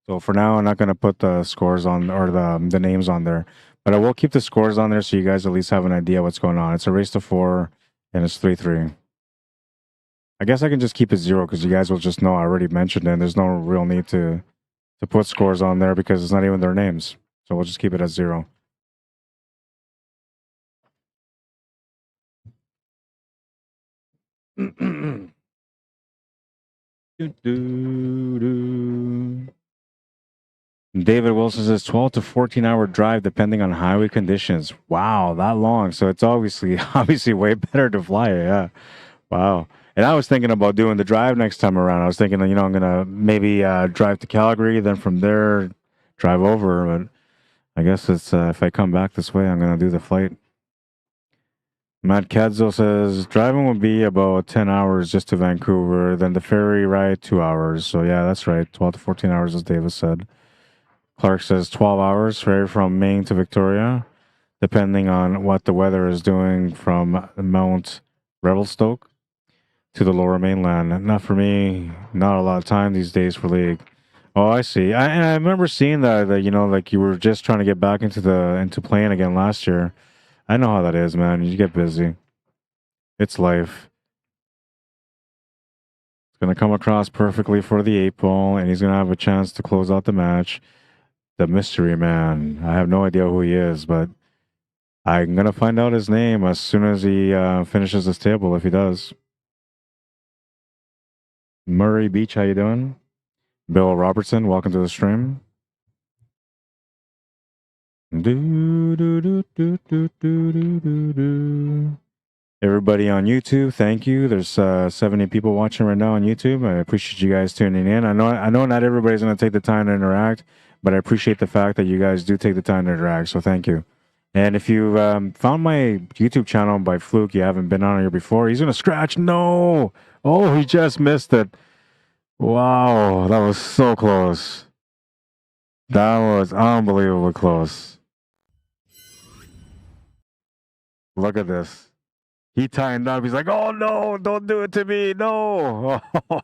So for now, I'm not going to put the scores on or the names on there, but I will keep the scores on there so you guys at least have an idea what's going on. It's a race to 4, and it's 3-3. I guess I can just keep it 0 because you guys will just know I already mentioned it. And there's no real need to put scores on there because it's not even their names. So we'll just keep it at 0. David Wilson says 12 to 14-hour drive depending on highway conditions. Wow, that long. So it's obviously way better to fly it. Yeah. Wow. And I was thinking about doing the drive next time around. I was thinking, I'm going to maybe drive to Calgary, then from there drive over. But I guess it's if I come back this way, I'm going to do the flight. Matt Cadzo says driving would be about 10 hours just to Vancouver, then the ferry ride 2 hours. So yeah, that's right. 12 to 14 hours, as Davis said. Clark says 12 hours ferry from Maine to Victoria, depending on what the weather is doing from Mount Revelstoke to the lower mainland. Not for me, not a lot of time these days for league. Oh, I see. I remember seeing that like you were just trying to get back into playing again last year. I know how that is, man. You get busy. It's life. It's gonna come across perfectly for the 8-ball, and he's gonna have a chance to close out the match. The mystery man. I have no idea who he is, but I'm gonna find out his name as soon as he finishes this table, if he does. Murray Beach, how you doing? Bill Robertson, welcome to the stream. Everybody on YouTube, thank you. There's 70 people watching right now on YouTube. I appreciate you guys tuning in. I know not everybody's going to take the time to interact, but I appreciate the fact that you guys do take the time to interact. So thank you. And if you found my YouTube channel by fluke, you haven't been on here before, he's going to scratch. No. Oh, he just missed it. Wow, that was so close. That was unbelievably close. Look at this. He tightened up. He's like, oh, no, don't do it to me. No.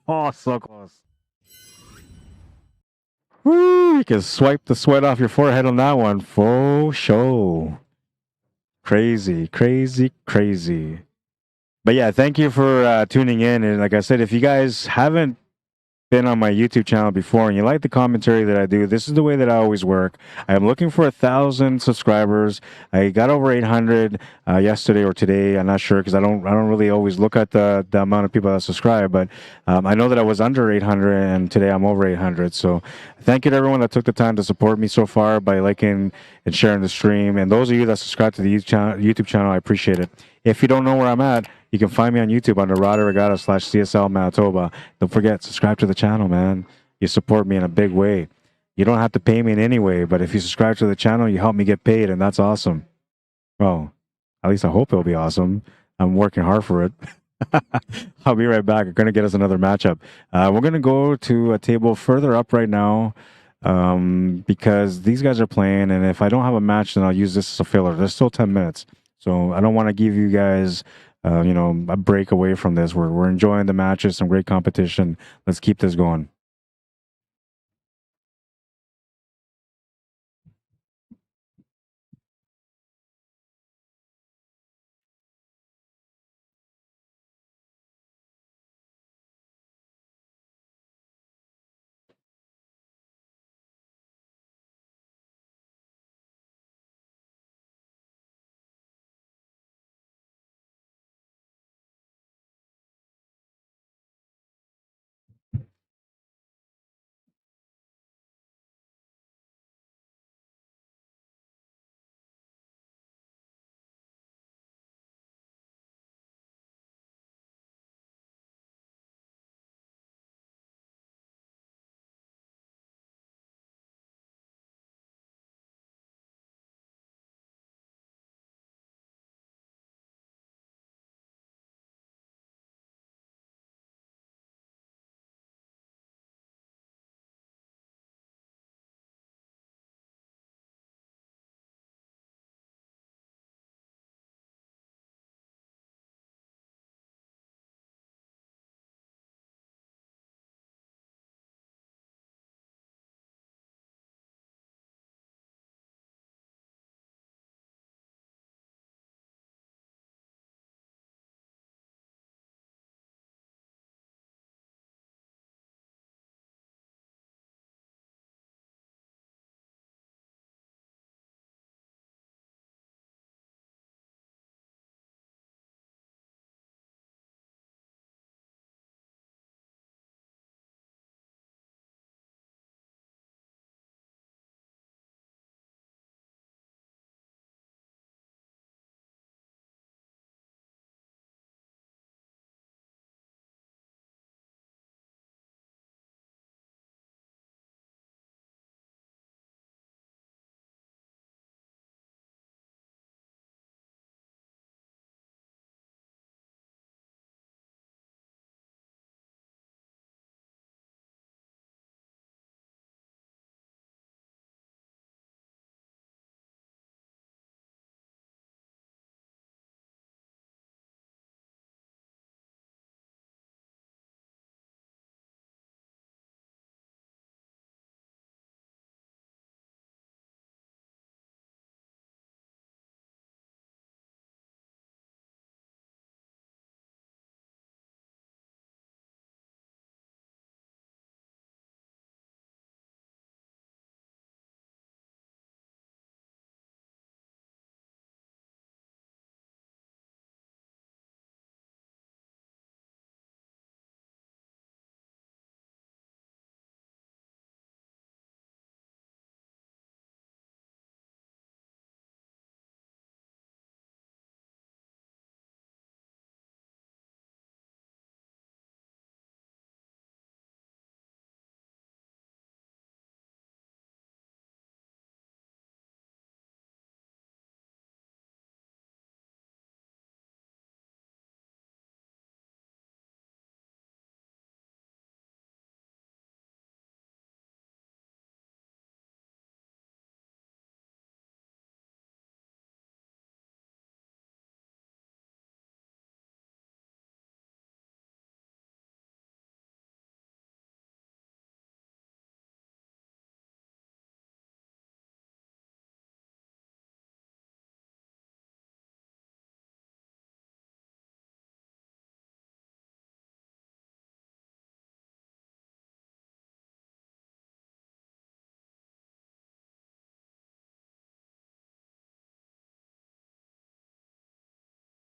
Oh, so close. Woo, you can swipe the sweat off your forehead on that one. For sure. Crazy, crazy, crazy. But yeah, thank you for tuning in. And like I said, if you guys haven't been on my YouTube channel before and you like the commentary that I do, this is the way that I always work. I'm looking for 1,000 subscribers. I got over 800 yesterday or today. I'm not sure because I don't really always look at the amount of people that subscribe, but I know that I was under 800 and today I'm over 800. So thank you to everyone that took the time to support me so far by liking and sharing the stream. And those of you that subscribe to the YouTube channel, I appreciate it. If you don't know where I'm at, you can find me on YouTube under Rada Regatta /CSL Manitoba. Don't forget, subscribe to the channel, man. You support me in a big way. You don't have to pay me in any way, but if you subscribe to the channel, you help me get paid, and that's awesome. Well, at least I hope it'll be awesome. I'm working hard for it. I'll be right back. I'm going to get us another matchup. We're going to go to a table further up right now because these guys are playing, and if I don't have a match, then I'll use this as a filler. There's still 10 minutes. So I don't want to give you guys a break away from this. We're enjoying the matches, some great competition. Let's keep this going.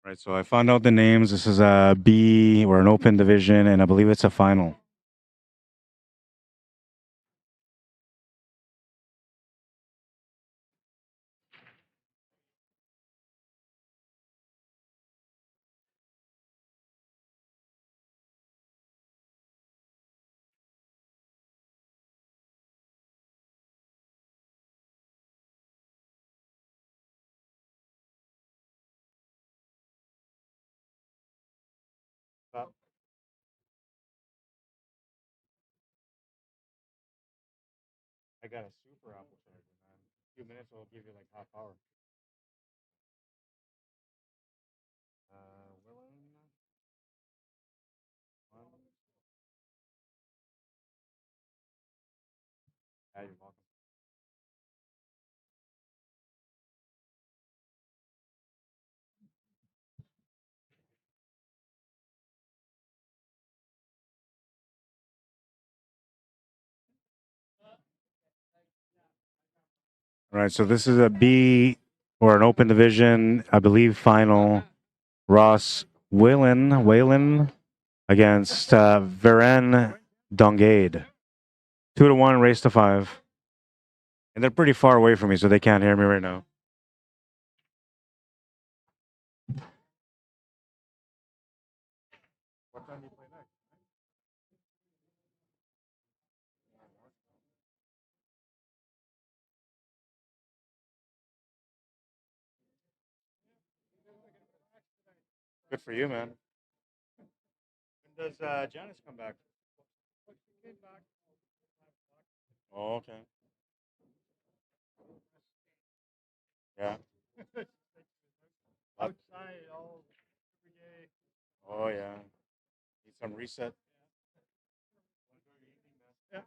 Right, so I found out the names. This is a B or an open division, and I believe it's a final. Stop. I got a super Apple charger, man. A few minutes will give you like half hour. Willing? One. Yeah, you're welcome. All right, so this is a B or an open division, I believe final. Ross Whalen against Varen Dongade. 2-1, race to 5. And they're pretty far away from me, so they can't hear me right now. What time do you play next? Good for you, man. When does Janice come back? Oh, okay. Yeah. Outside all every day. Oh, yeah. Need some reset. Yeah.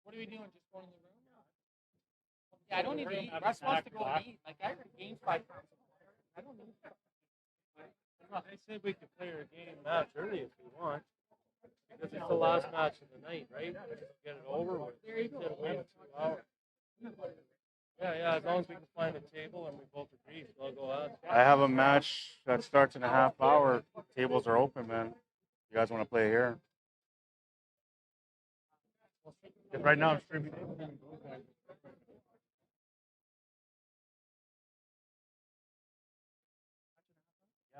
What are we doing? Just going in the room? Yeah, I don't need to eat. Russ wants to go and eat. Like, I already gained 5 pounds. I don't need to. They said we could play our game match early if we want. Because it's the last match of the night, right? Get it over with. There you go. Wait 2 hours. Yeah, as long as we can find a table and we both agree, so I'll go out. I have a match that starts in a half hour. Tables are open, man. You guys want to play here? Because right now I'm streaming. Yeah,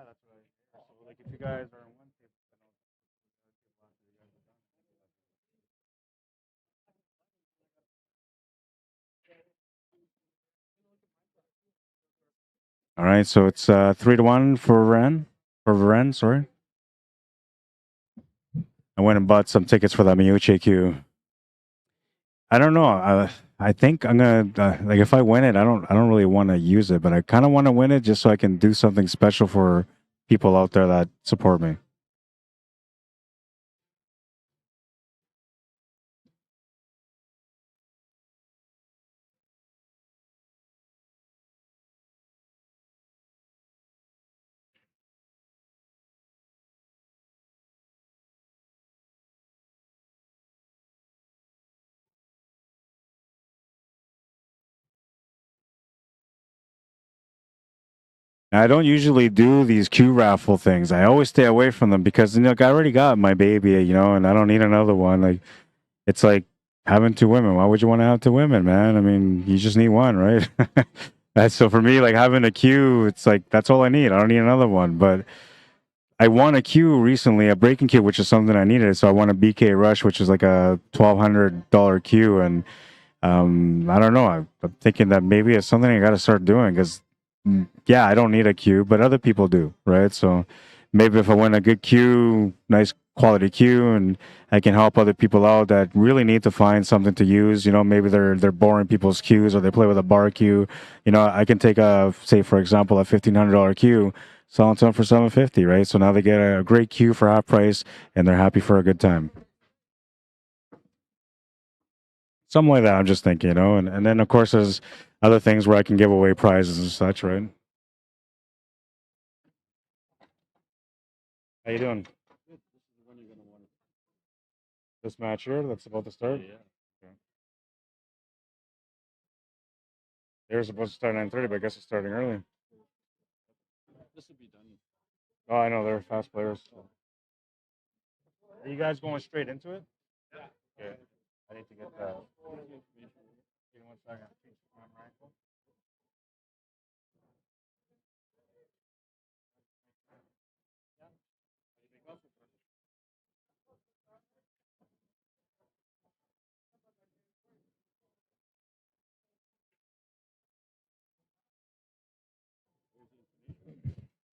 that's what I hear. So, like, if you guys are on one table, then I'll table after you guys are done. All right, so it's 3-1 for Varen, sorry. I went and bought some tickets for the Miucci queue. I don't know. I think I'm gonna like if I win it, I don't really want to use it, but I kind of want to win it just so I can do something special for people out there that support me. I don't usually do these Q raffle things. I always stay away from them because I already got my baby, and I don't need another one. Like it's like having two women. Why would you want to have two women, man? I mean, you just need one, right? So for me, like having a Q, it's like that's all I need. I don't need another one. But I won a Q recently, a breaking Q, which is something I needed. So I won a BK Rush, which is like a $1,200 Q, and I don't know. I'm thinking that maybe it's something I got to start doing because, yeah, I don't need a queue, but other people do, right? So maybe if I win a good queue, nice quality queue, and I can help other people out that really need to find something to use. Maybe they're boring people's queues or they play with a bar queue. I can take say for example, a $1,500 queue, sell it to them for $750, right? So now they get a great queue for half price, and they're happy for a good time. Something like that. I'm just thinking, and then of course there's other things where I can give away prizes and such, right? How you doing? This match here that's about to start. Yeah. Okay. They're supposed to start 9:30, but I guess it's starting early. This would be done. Oh, I know they're fast players. Are you guys going straight into it? Yeah. Okay. I need to get that. Give me 1 second.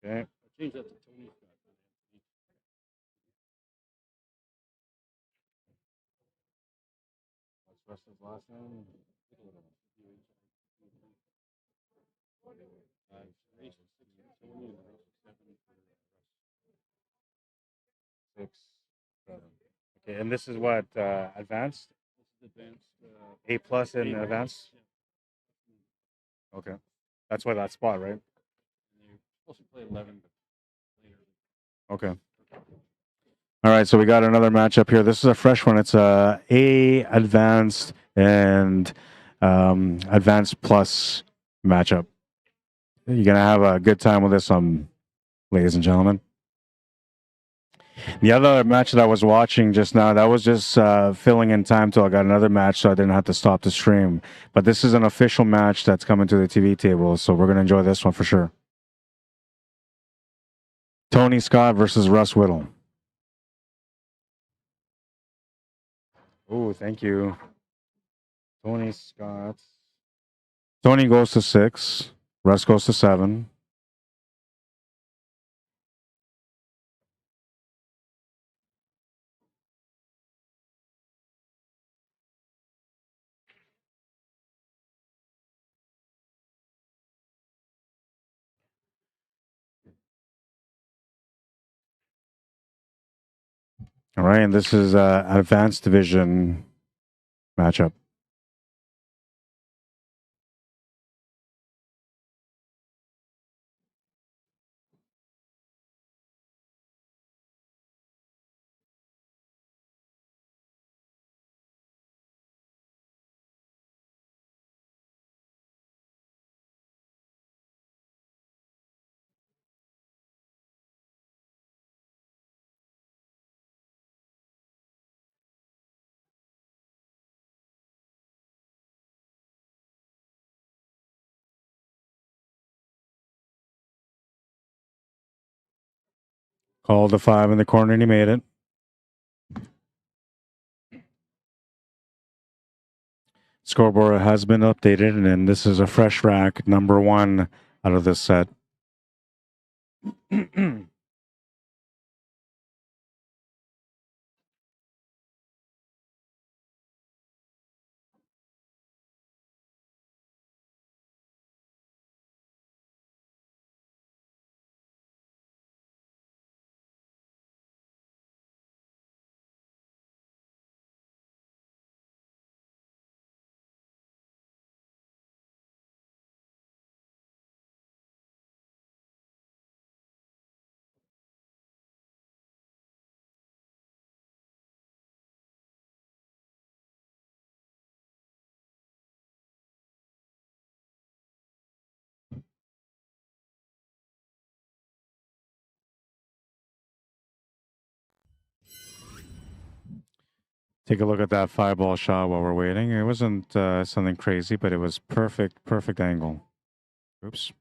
Okay. Change that to Tony's back. What's Russell's last name? Six, seven. Okay, and this is what advanced? This is advanced. A plus in A+. advanced. Yeah. Okay, that's why that spot, right? And you're supposed to play 11, but later. Okay. All right, so we got another matchup here. This is a fresh one. It's A advanced and advanced plus matchup. You're gonna have a good time with this, ladies and gentlemen. The other match that I was watching just now, that was just filling in time till I got another match, so I didn't have to stop the stream. But this is an official match that's coming to the TV table, so we're gonna enjoy this one for sure. Tony Scott versus Russ Whittle. Oh, thank you. Tony Scott. Tony goes to 6. Russ goes to 7. All right, and this is an advanced division matchup. Called the 5 in the corner, and he made it. Scoreboard has been updated, and then this is a fresh rack, number 1 out of this set. Take a look at that 5-ball shot while we're waiting. It wasn't something crazy, but it was perfect angle. Oops.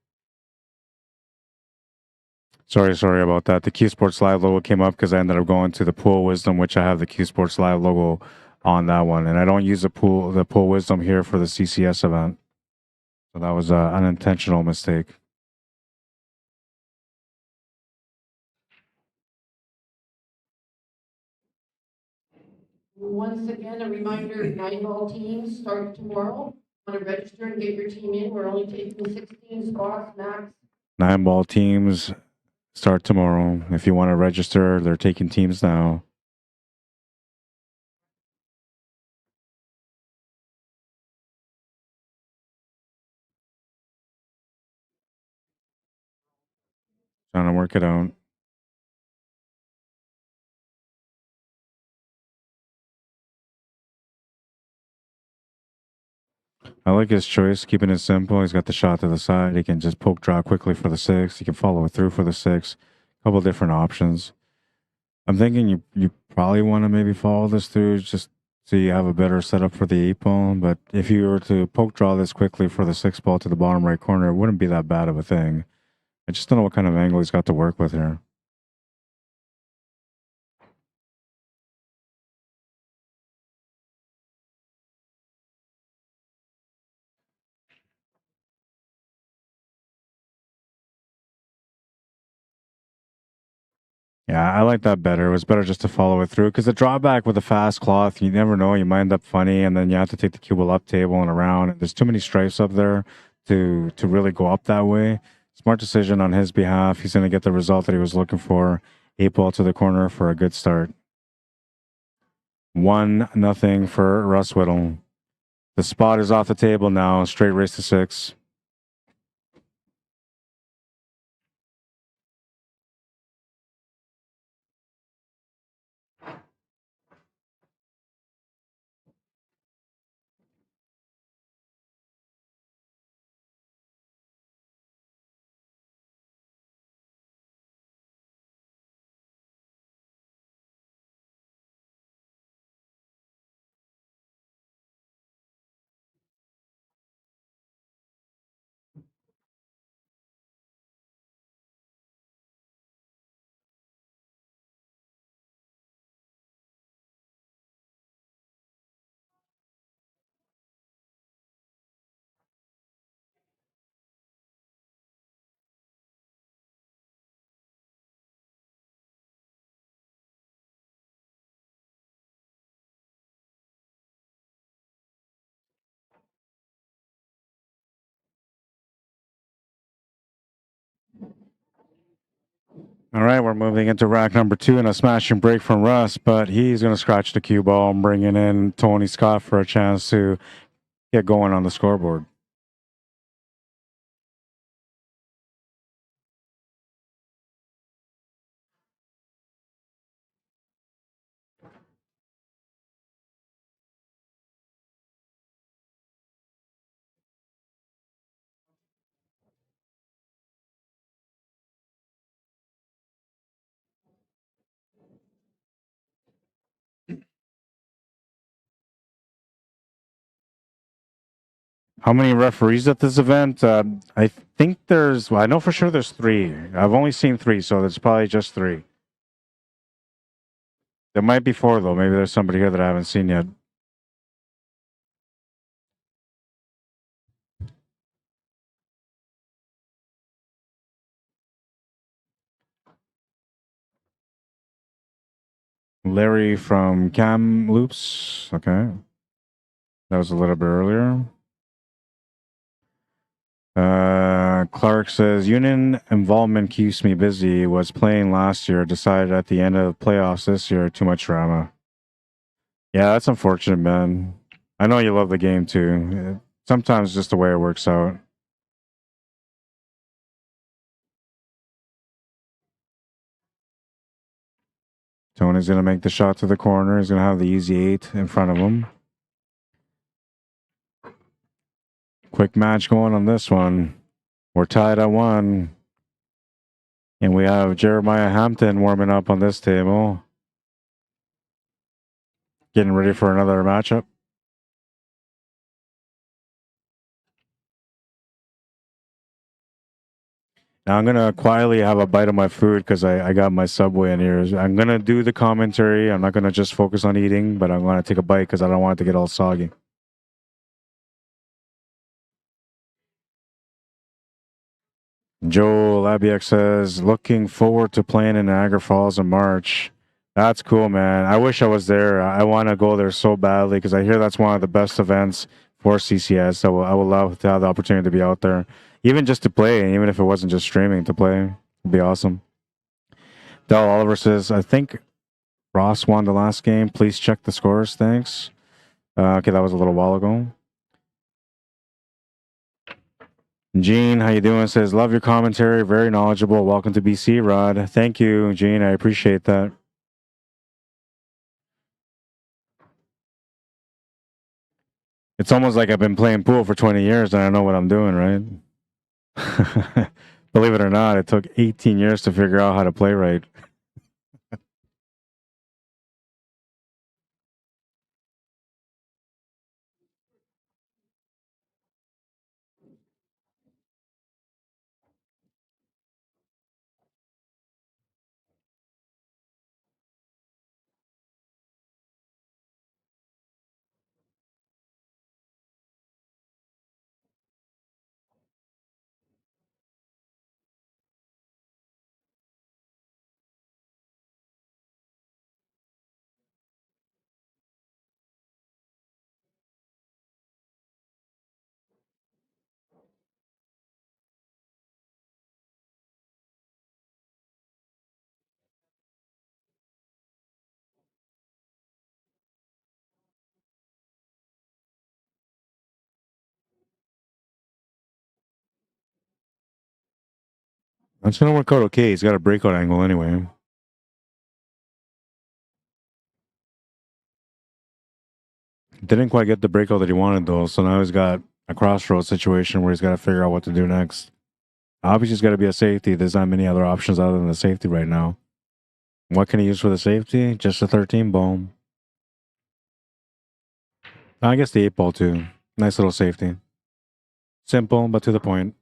Sorry about that. The Q Sports Live logo came up because I ended up going to the Pool Wisdom, which I have the Q Sports Live logo on that one, and I don't use the Pool Wisdom here for the CCS event. So that was an unintentional mistake. Once again, a reminder, 9-ball teams start tomorrow. Want to register and get your team in. We're only taking 16 spots max. 9-ball teams start tomorrow. If you want to register, they're taking teams now. Trying to work it out. I like his choice, keeping it simple. He's got the shot to the side. He can just poke draw quickly for the 6. He can follow it through for the 6. A couple different options. I'm thinking you probably want to maybe follow this through just so you have a better setup for the 8-ball. But if you were to poke draw this quickly for the 6-ball to the bottom right corner, it wouldn't be that bad of a thing. I just don't know what kind of angle he's got to work with here. Yeah, I like that better. It was better just to follow it through because the drawback with a fast cloth, you never know. You might end up funny, and then you have to take the cue ball up table and around. And there's too many stripes up there to really go up that way. Smart decision on his behalf. He's going to get the result that he was looking for. 8-ball to the corner for a good start. 1-0 for Russ Whittle. The spot is off the table now. Straight race to 6. All right, we're moving into rack number 2 and a smashing break from Russ, but he's going to scratch the cue ball and bringing in Tony Scott for a chance to get going on the scoreboard. How many referees at this event? I think there's, well, I know for sure there's 3. I've only seen 3, so there's probably just 3. There might be 4, though. Maybe there's somebody here that I haven't seen yet. Larry from Kamloops. Okay. That was a little bit earlier. Clark says, Union involvement keeps me busy. Was playing last year. Decided at the end of the playoffs this year. Too much drama. Yeah, that's unfortunate, man. I know you love the game, too. Sometimes just the way it works out. Tony's going to make the shot to the corner. He's going to have the easy 8 in front of him. Quick match going on this one. We're tied at 1. And we have Jeremiah Hampton warming up on this table. Getting ready for another matchup. Now I'm gonna quietly have a bite of my food because I got my Subway in here. I'm gonna do the commentary. I'm not gonna just focus on eating, but I'm gonna take a bite because I don't want it to get all soggy. Joel Labiak says, looking forward to playing in Niagara Falls in March. That's cool, man. I wish I was there. I want to go there so badly because I hear that's one of the best events for CCS. So I would love to have the opportunity to be out there, even just to play, even if it wasn't just streaming to play. It'd be awesome. Del Oliver says, I think Ross won the last game. Please check the scores. Thanks. Okay, that was a little while ago. Gene, how you doing? Says, love your commentary. Very knowledgeable. Welcome to BC, Rod. Thank you, Gene. I appreciate that. It's almost like I've been playing pool for 20 years and I know what I'm doing, right? Believe it or not, it took 18 years to figure out how to play right. That's going to work out okay. He's got a breakout angle anyway. Didn't quite get the breakout that he wanted, though. So now he's got a crossroads situation where he's got to figure out what to do next. Obviously, it's got to be a safety. There's not many other options other than the safety right now. What can he use for the safety? Just a 13 boom. I guess the 8 ball, too. Nice little safety. Simple, but to the point.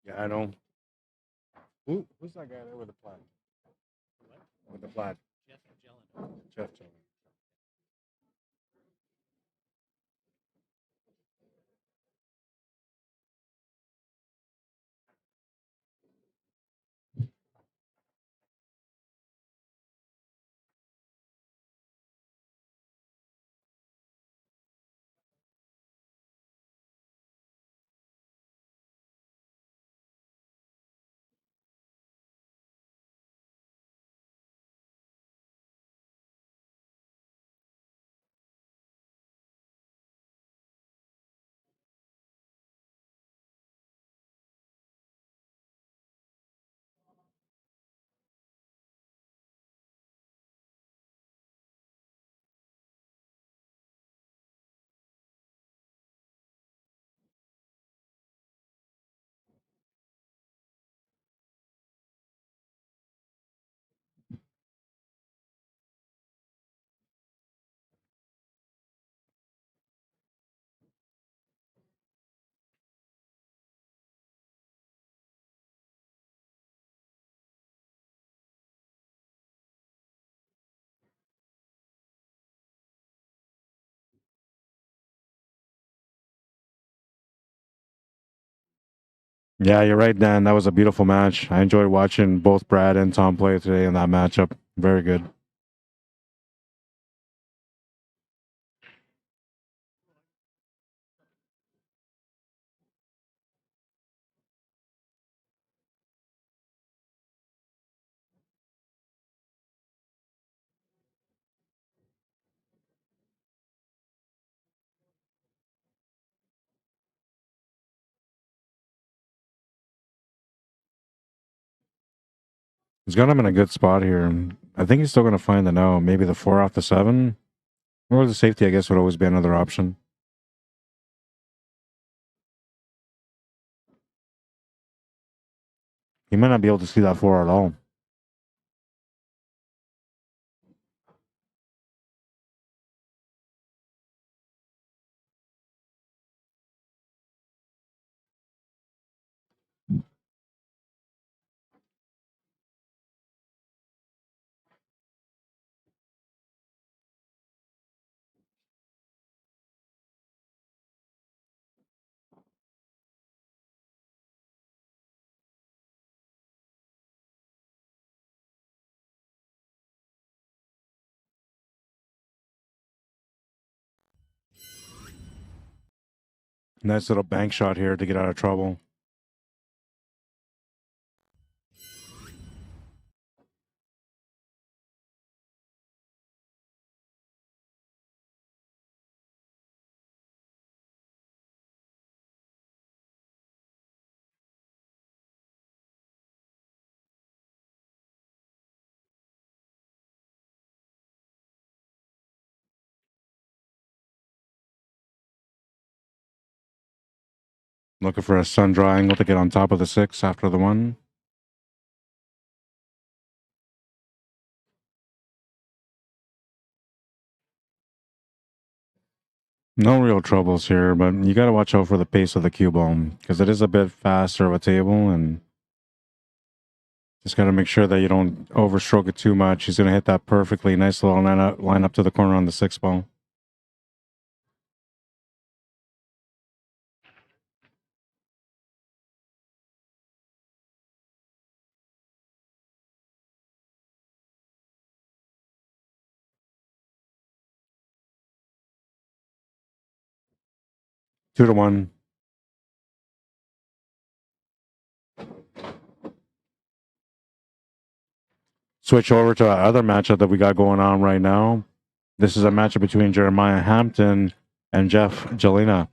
Yeah, I know. Who's that guy there with the flag? With the flag. Jeff Jellin. Yeah, you're right, Dan. That was a beautiful match. I enjoyed watching both Brad and Tom play today in that matchup. Very good. He's got him in a good spot here. I think he's still going to find the no. Maybe the 4 off the 7. Or the safety, I guess, would always be another option. He might not be able to see that 4 at all. Nice little bank shot here to get out of trouble. Looking for a sun triangle to get on top of the 6 after the 1. No real troubles here, but you got to watch out for the pace of the cue ball because it is a bit faster of a table, and just got to make sure that you don't overstroke it too much. He's going to hit that perfectly. Nice little line up to the corner on the 6 ball. Two to one. Switch over to our other matchup that we got going on right now. This is a matchup between Jeremiah Hampton and Jeff Jelena.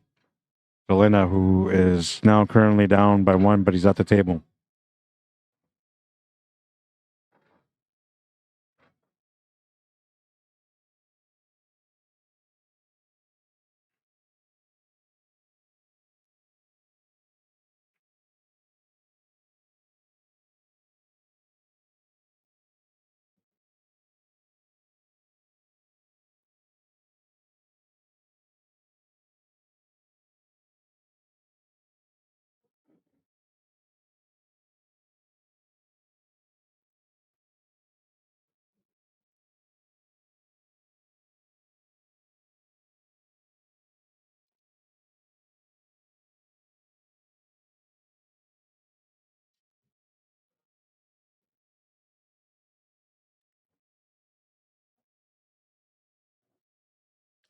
Jelena, who is now currently down by 1, but he's at the table.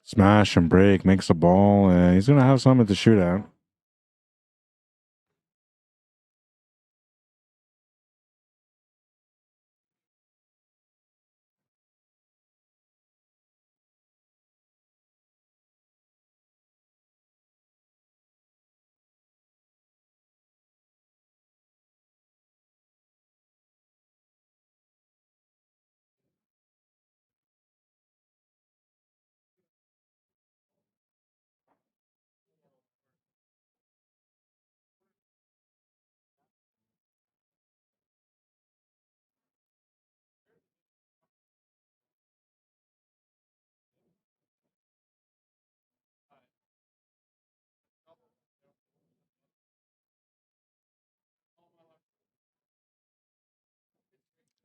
Smash and break, makes the ball, and he's going to have something to shoot at.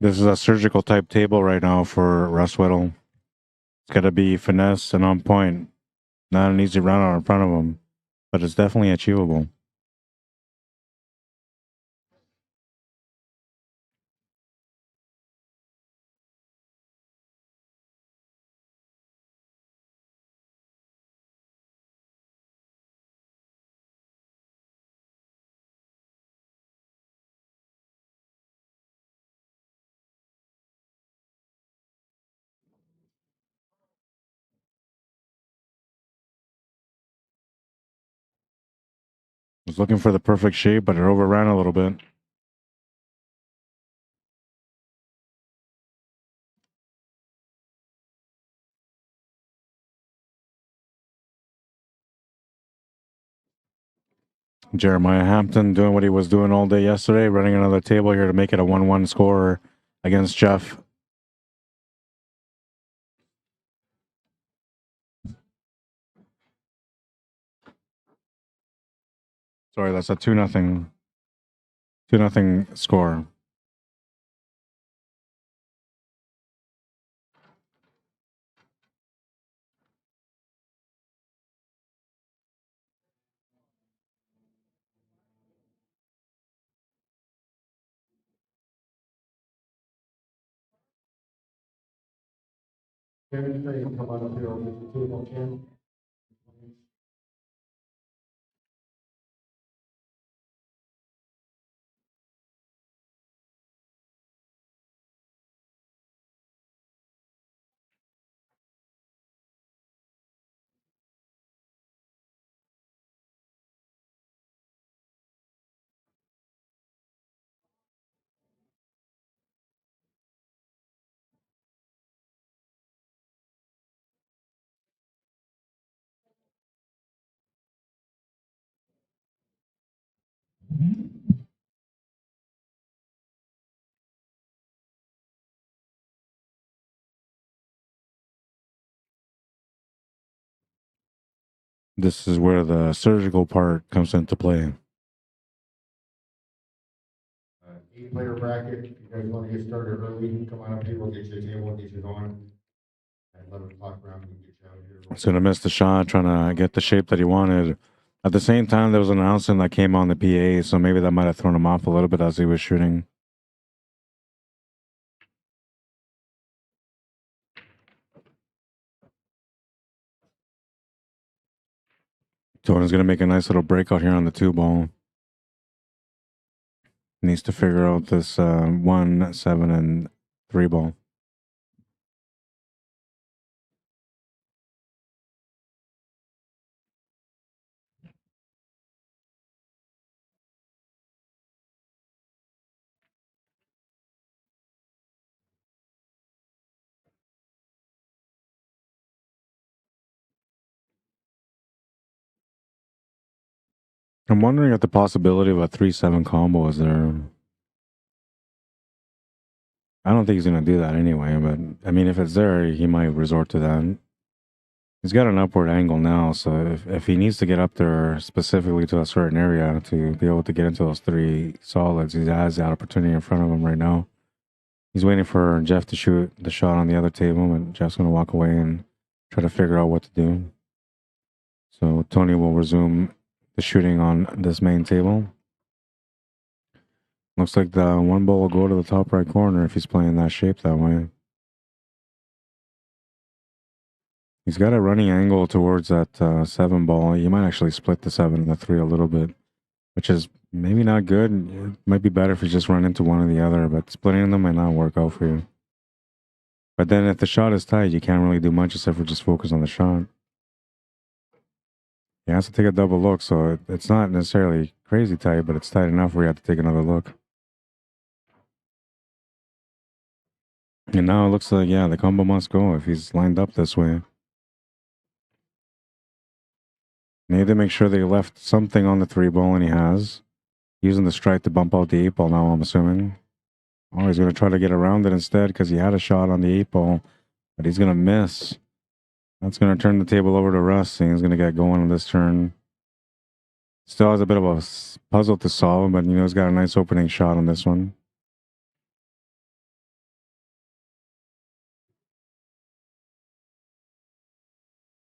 This is a surgical type table right now for Russ Whittle. It's got to be finesse and on point. Not an easy run out in front of him, but it's definitely achievable. Was looking for the perfect shape, but it overran a little bit. Jeremiah Hampton doing what he was doing all day yesterday, running another table here to make it a 1-1 score against Jeff. Sorry, that's a 2-0. 2-0 score. Ken, you come on up here over the table, Ken. This is where the surgical part comes into play. 8-player bracket. If you guys want to get started early, come on up here. We'll get you a table, get you going. At 11 o'clock round, we'll get you out here. He's going to miss the shot, trying to get the shape that he wanted. At the same time, there was an announcement that came on the PA, so maybe that might have thrown him off a little bit as he was shooting. Tony's going to make a nice little breakout here on the 2-ball. Needs to figure out this 1, 7, and 3-ball. I'm wondering if the possibility of a 3-7 combo is there. I don't think he's going to do that anyway, but I mean, if it's there, he might resort to that. He's got an upward angle now, so if he needs to get up there specifically to a certain area to be able to get into those 3 solids, he has that opportunity in front of him right now. He's waiting for Jeff to shoot the shot on the other table, and Jeff's going to walk away and try to figure out what to do. So Tony will resume the shooting on this main table. Looks like the 1 ball will go to the top right corner if he's playing that shape that way. He's got a running angle towards that 7 ball. You might actually split the 7 and the 3 a little bit, which is maybe not good. It might be better if you just run into one or the other, but splitting them might not work out for you. But then if the shot is tight, you can't really do much except for just focus on the shot. He has to take a double look, so it's not necessarily crazy tight, but it's tight enough where you have to take another look. And now it looks like, yeah, the combo must go if he's lined up this way. Need to make sure they left something on the 3 ball, and he has. Using the strike to bump out the 8 ball now, I'm assuming. Oh, he's going to try to get around it instead because he had a shot on the 8 ball, but he's going to miss. That's going to turn the table over to Russ, and he's going to get going on this turn. Still has a bit of a puzzle to solve, but, you know, he's got a nice opening shot on this one.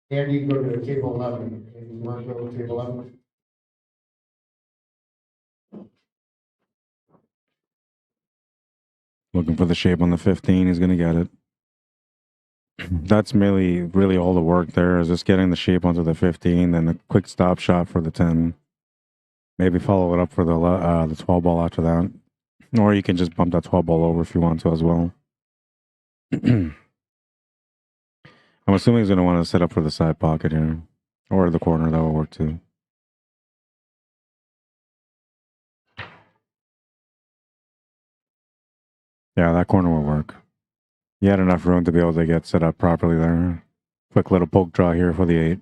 Andy, go to table 11. Andy, you want to go to table 11? Looking for the shape on the 15. He's going to get it. That's really all the work there is just getting the shape onto the 15, then a quick stop shot for the 10. Maybe follow it up for the 12 ball after that. Or you can just bump that 12 ball over if you want to as well. I'm assuming he's going to want to set up for the side pocket here. Or the corner, that will work too. Yeah, that corner will work. He had enough room to be able to get set up properly there. Quick little poke draw here for the 8.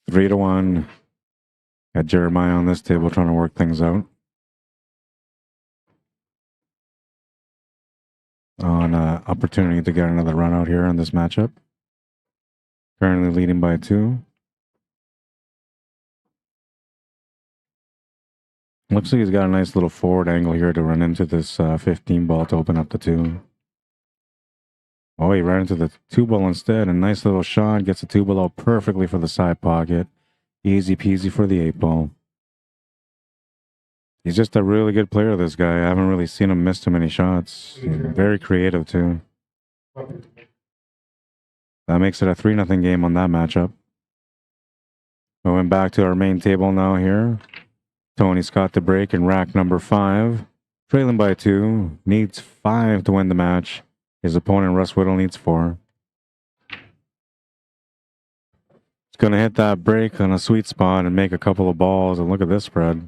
3-1. Got Jeremiah on this table trying to work things out. On opportunity to get another run out here in this matchup. Currently leading by 2. Looks like he's got a nice little forward angle here to run into this 15 ball to open up the 2. Oh, he ran into the 2 ball instead. A nice little shot. Gets the 2 ball out perfectly for the side pocket. Easy peasy for the 8 ball. He's just a really good player, this guy. I haven't really seen him miss too many shots. He's very creative, too. That makes it a 3-0 game on that matchup. Going back to our main table now here. Tony Scott to break in rack number 5. Trailing by 2. Needs 5 to win the match. His opponent, Russ Whittle, needs 4. He's going to hit that break on a sweet spot and make a couple of balls. And look at this spread.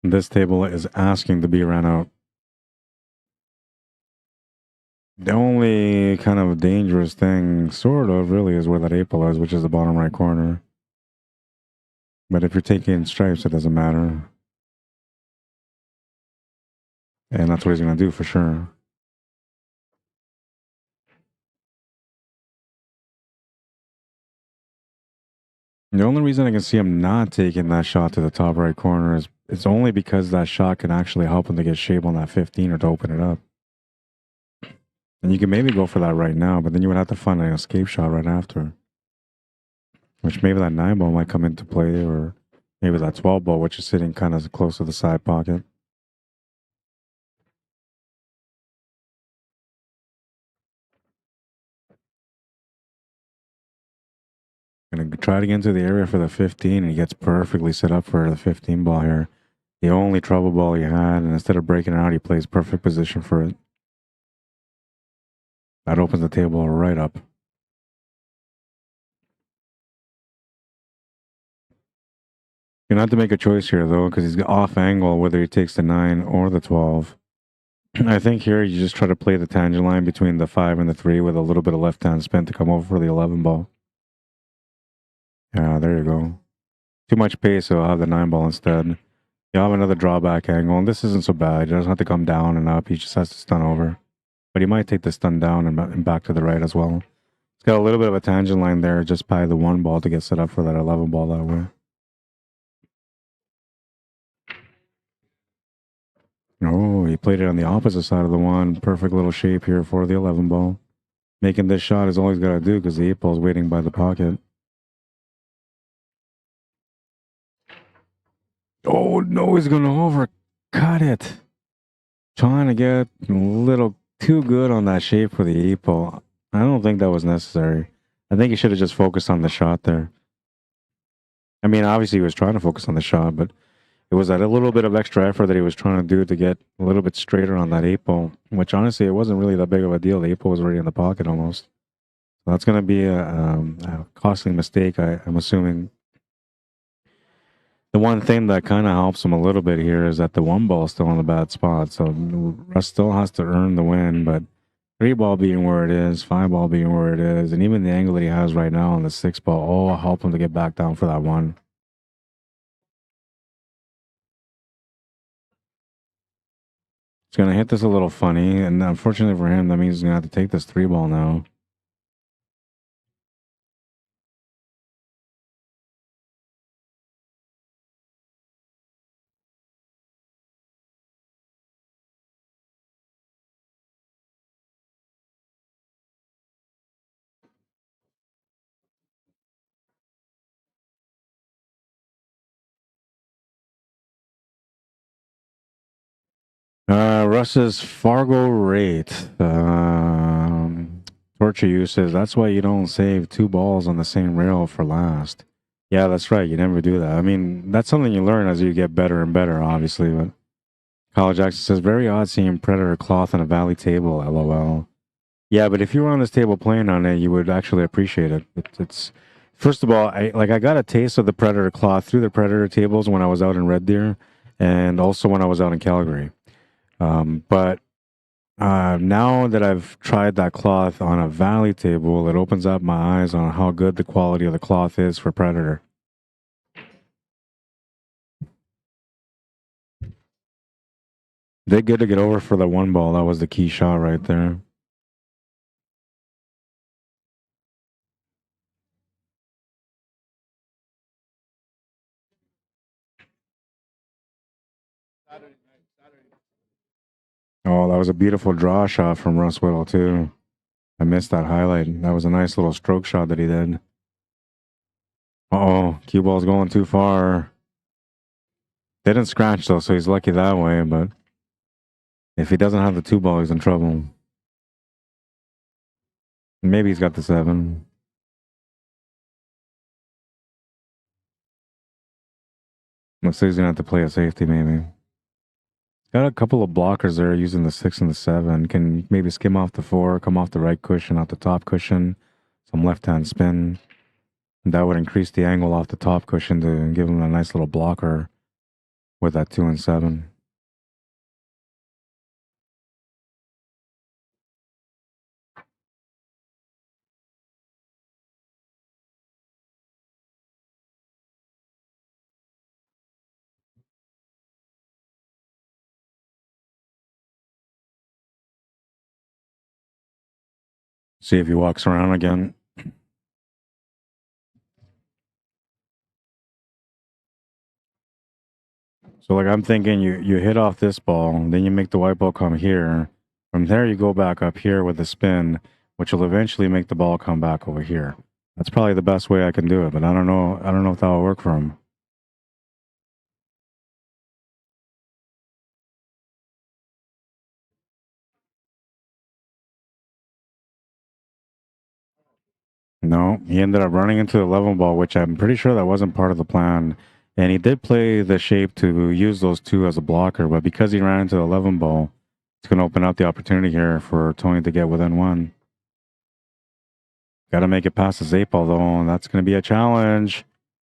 This table is asking to be ran out. The only kind of dangerous thing, sort of, really, is where that 8 ball is, which is the bottom right corner. But if you're taking stripes, it doesn't matter. And that's what he's going to do for sure. The only reason I can see him not taking that shot to the top right corner is it's only because that shot can actually help him to get shape on that 15 or to open it up. And you can maybe go for that right now, but then you would have to find an escape shot right after. Which maybe that 9 ball might come into play, or maybe that 12 ball, which is sitting kind of close to the side pocket. Gonna try to get into the area for the 15, and he gets perfectly set up for the 15 ball here. The only trouble ball he had, and instead of breaking it out, he plays perfect position for it. That opens the table right up. You're gonna have to make a choice here, though, because he's off angle, whether he takes the 9 or the 12. I think here you just try to play the tangent line between the 5 and the 3 with a little bit of left-hand spin to come over for the 11 ball. Yeah, there you go. Too much pace, so I'll have the 9 ball instead. You'll have another drawback angle, and this isn't so bad. He doesn't have to come down and up. He just has to stun over. But he might take the stun down and back to the right as well. It's got a little bit of a tangent line there just by the 1 ball to get set up for that 11 ball that way. Oh, he played it on the opposite side of the 1. Perfect little shape here for the 11 ball. Making this shot is all he's got to do because the 8 ball is waiting by the pocket. Oh, no, he's going to overcut it. Trying to get a little too good on that shape for the 8 ball. I don't think that was necessary. I think he should have just focused on the shot there. I mean, obviously he was trying to focus on the shot, but it was that a little bit of extra effort that he was trying to do to get a little bit straighter on that 8 ball, which honestly, it wasn't really that big of a deal. The 8 ball was already in the pocket almost. So that's going to be a costly mistake, I'm assuming. The one thing that kind of helps him a little bit here is that the 1 ball is still in a bad spot. So Russ still has to earn the win, but 3 ball being where it is, 5 ball being where it is, and even the angle that he has right now on the 6 ball, oh, help him to get back down for that 1. It's going to hit this a little funny, and unfortunately for him, that means he's going to have to take this 3 ball now. Russ's Fargo rate. Torture uses. That's why you don't save 2 balls on the same rail for last. Yeah, that's right. You never do that. I mean, that's something you learn as you get better and better, obviously. But Kyle Jackson says, very odd seeing Predator cloth on a Valley table, LOL. Yeah, but if you were on this table playing on it, you would actually appreciate it. It's first of all, I got a taste of the Predator cloth through the Predator tables when I was out in Red Deer, and also when I was out in Calgary. But Now that I've tried that cloth on a valley table, it opens up my eyes on how good the quality of the cloth is for Predator. They good to get over for the one ball. That was the key shot right there. Oh, that was a beautiful draw shot from Russ Whittle, too. I missed that highlight. That was a nice little stroke shot that he did. Uh-oh, cue ball's going too far. Didn't scratch, though, so he's lucky that way, but if he doesn't have the 2 ball, he's in trouble. Maybe he's got the 7. Looks like he's going to have to play a safety, maybe. Got a couple of blockers there using the 6 and the 7. Can maybe skim off the 4, come off the right cushion, off the top cushion. Some left-hand spin. That would increase the angle off the top cushion to give him a nice little blocker with that 2 and 7. See if he walks around again. So, like, I'm thinking you hit off this ball, then you make the white ball come here. From there, you go back up here with the spin, which will eventually make the ball come back over here. That's probably the best way I can do it, but I don't know. I don't know if that will work for him. No, he ended up running into the 11 ball, which I'm pretty sure that wasn't part of the plan. And he did play the shape to use those 2 as a blocker, but because he ran into the 11 ball, it's going to open up the opportunity here for Tony to get within 1. Got to make it past his 8 ball, though, and that's going to be a challenge.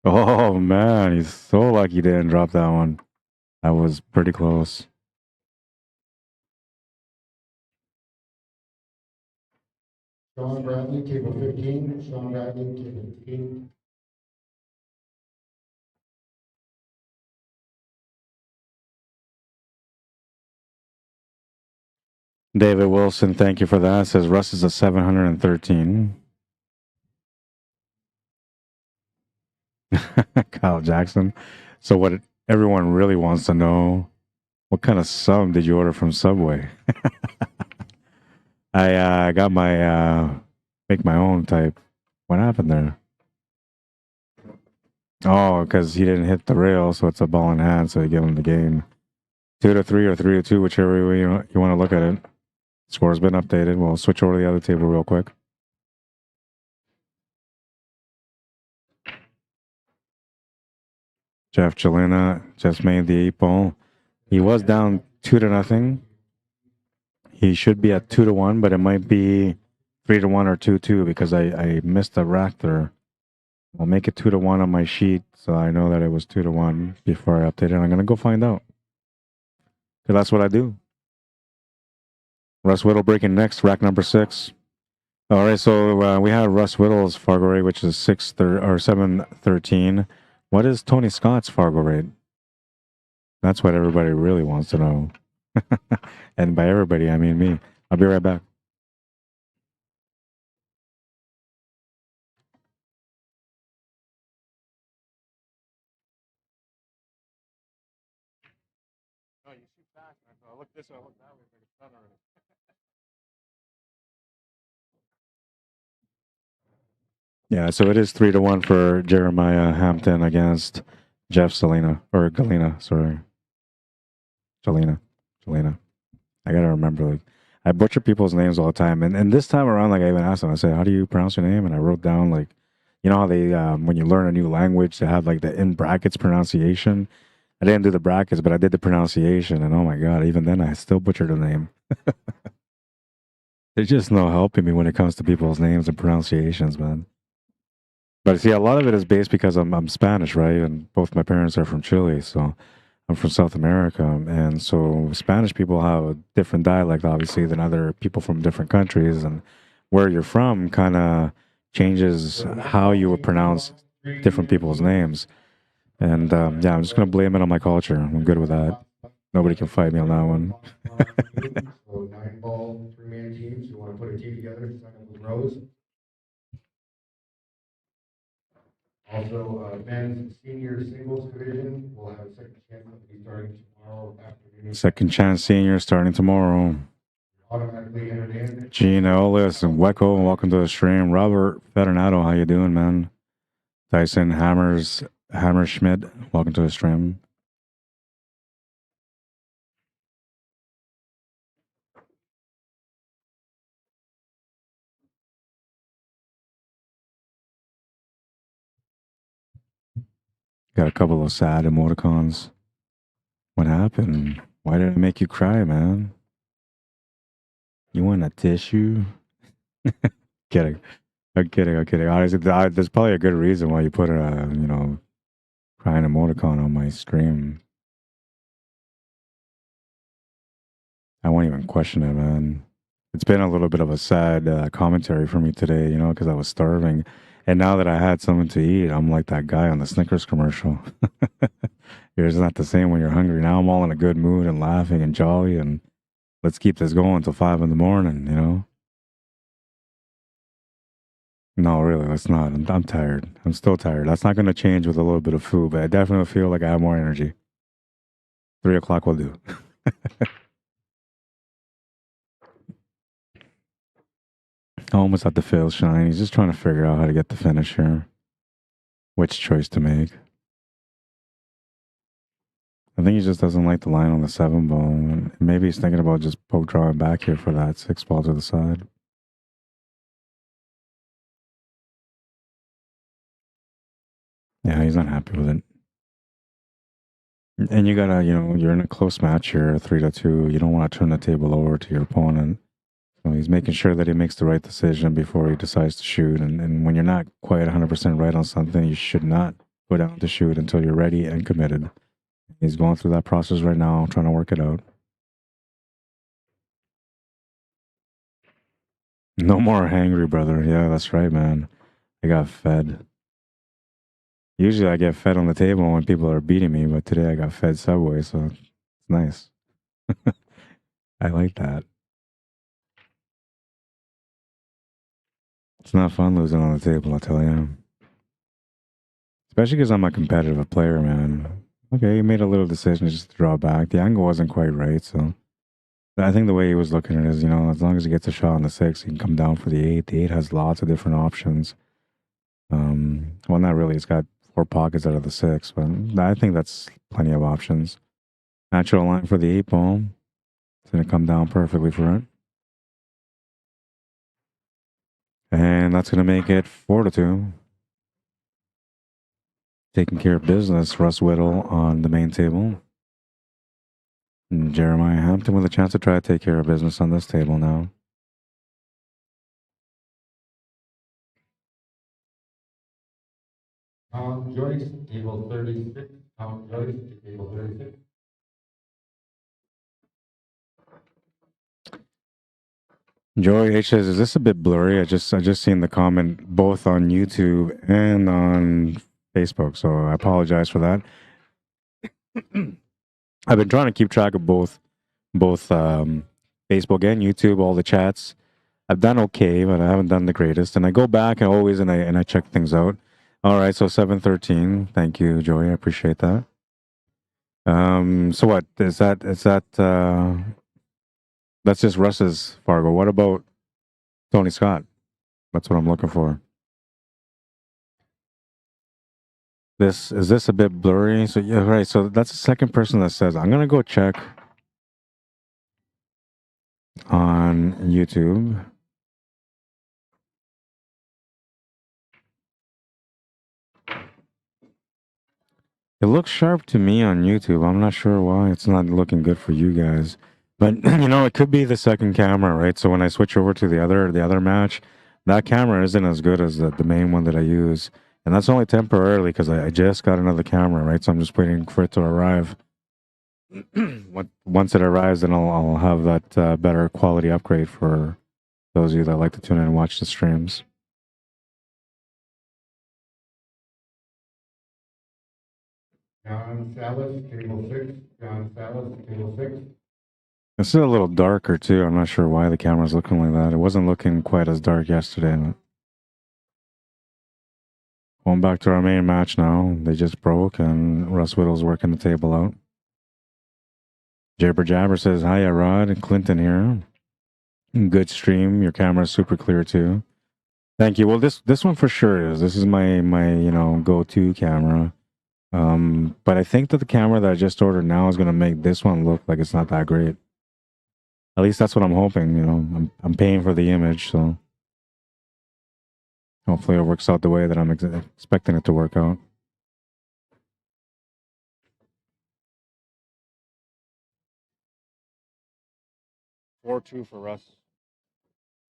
Oh, man, he's so lucky he didn't drop that one. That was pretty close. Sean Bradley, table 15. Sean Bradley, table 15. David Wilson, thank you for that. Says Russ is a 713. Kyle Jackson. So what everyone really wants to know, what kind of sub did you order from Subway? I got my make my own type. What happened there? Oh, because he didn't hit the rail, so it's a ball in hand, so you give him the game. 2-3 or 3-2, whichever way you want to look at it. Score's been updated. We'll switch over to the other table real quick. Jeff Chelina just made the 8 ball. He was down 2-0. He should be at 2-1, but it might be 3-1 or 2-2 because I missed the rack there. I'll make it 2-1 on my sheet, so I know that it was 2-1 before I update it. I'm gonna go find out. Cause that's what I do. Russ Whittle breaking next, rack number 6. All right, so we have Russ Whittle's Fargo rate, which is 713. What is Tony Scott's Fargo rate? That's what everybody really wants to know. And by everybody, I mean me. I'll be right back. Oh, you shoot back. I look this way, I look that way, but it's done already. Yeah, so it is 3-1 for Jeremiah Hampton against Jeff Galina. Sorry. Galina. I gotta remember, like, I butcher people's names all the time. And this time around, like, I even asked them, I said, how do you pronounce your name? And I wrote down, like, you know how they, when you learn a new language, they have, like, the in brackets pronunciation. I didn't do the brackets, but I did the pronunciation. And oh my God, even then I still butchered the name. There's just no helping me when it comes to people's names and pronunciations, man. But see, a lot of it is based because I'm Spanish, right? And both my parents are from Chile. So I'm from South America, and so Spanish people have a different dialect, obviously, than other people from different countries, and where you're from kind of changes how you would pronounce different people's names. And yeah, I'm just gonna blame it on my culture. I'm good with that. Nobody can fight me on that one. So 9-ball, 3-man teams. You want to put a team together, sign up with rows. Also, men's senior singles division will have a second chance to be starting tomorrow afternoon. Second chance senior starting tomorrow. Automatically entered in. Gina Olis and Wecko, welcome to the stream. Robert Federnato, how you doing, man? Tyson Hammerschmidt, welcome to the stream. Got a couple of sad emoticons. What happened? Why did it make you cry, man? You want a tissue? Kidding. I'm kidding. I'm kidding. Honestly, there's probably a good reason why you put a, crying emoticon on my stream. I won't even question it, man. It's been a little bit of a sad commentary for me today, because I was starving. And now that I had something to eat, I'm like that guy on the Snickers commercial. It's not the same when you're hungry. Now I'm all in a good mood and laughing and jolly, and let's keep this going until 5 in the morning, No, really, let's not. I'm tired. I'm still tired. That's not going to change with a little bit of food, but I definitely feel like I have more energy. 3 o'clock will do. Almost at the fill shine. He's just trying to figure out how to get the finish here. Which choice to make. I think he just doesn't like the line on the 7 ball. And maybe he's thinking about just poke drawing back here for that 6 ball to the side. Yeah, he's not happy with it. And you gotta, you're in a close match here, 3-2. You don't want to turn the table over to your opponent. So he's making sure that he makes the right decision before he decides to shoot. And when you're not quite 100% right on something, you should not go down to shoot until you're ready and committed. He's going through that process right now, trying to work it out. No more hangry, brother. Yeah, that's right, man. I got fed. Usually I get fed on the table when people are beating me, but today I got fed Subway, so it's nice. I like that. It's not fun losing on the table, I'll tell you. Especially because I'm a competitive player, man. Okay, he made a little decision just to draw back. The angle wasn't quite right, so I think the way he was looking at it is, as long as he gets a shot on the 6, he can come down for the 8. The 8 has lots of different options. Well, not really. It's got 4 pockets out of the 6, but I think that's plenty of options. Natural line for the 8 ball. It's going to come down perfectly for it. And that's going to make it 4-2. Taking care of business, Russ Whittle on the main table. And Jeremiah Hampton with a chance to try to take care of business on this table now. Joyce, table 36. Joyce, table 36. Joy H says, "Is this a bit blurry?" I just seen the comment both on YouTube and on Facebook, so I apologize for that. I've been trying to keep track of both Facebook and YouTube, all the chats. I've done okay, but I haven't done the greatest. And I go back and always and I check things out. All right, so 713. Thank you, Joy. I appreciate that. So what is that? That's just Russ's Fargo. What about Tony Scott? That's what I'm looking for. Is this a bit blurry? So yeah, right. So that's the second person that says, I'm gonna go check on YouTube. It looks sharp to me on YouTube. I'm not sure why it's not looking good for you guys. But it could be the second camera, right? So when I switch over to the other match, that camera isn't as good as the main one that I use. And that's only temporarily because I just got another camera, right? So I'm just waiting for it to arrive. Once it arrives, then I'll have that better quality upgrade for those of you that like to tune in and watch the streams. John Salas, table 6. John Salas, table 6. This is a little darker too. I'm not sure why the camera's looking like that. It wasn't looking quite as dark yesterday. But going back to our main match now. They just broke and Russ Whittle's working the table out. Jabber Jabber says, hiya, Rod and Clinton here. Good stream. Your camera's super clear too. Thank you. Well, this one for sure is. This is my go-to camera. But I think that the camera that I just ordered now is gonna make this one look like it's not that great. At least that's what I'm hoping. I'm paying for the image, so hopefully it works out the way that I'm expecting it to work out. Four two for Russ.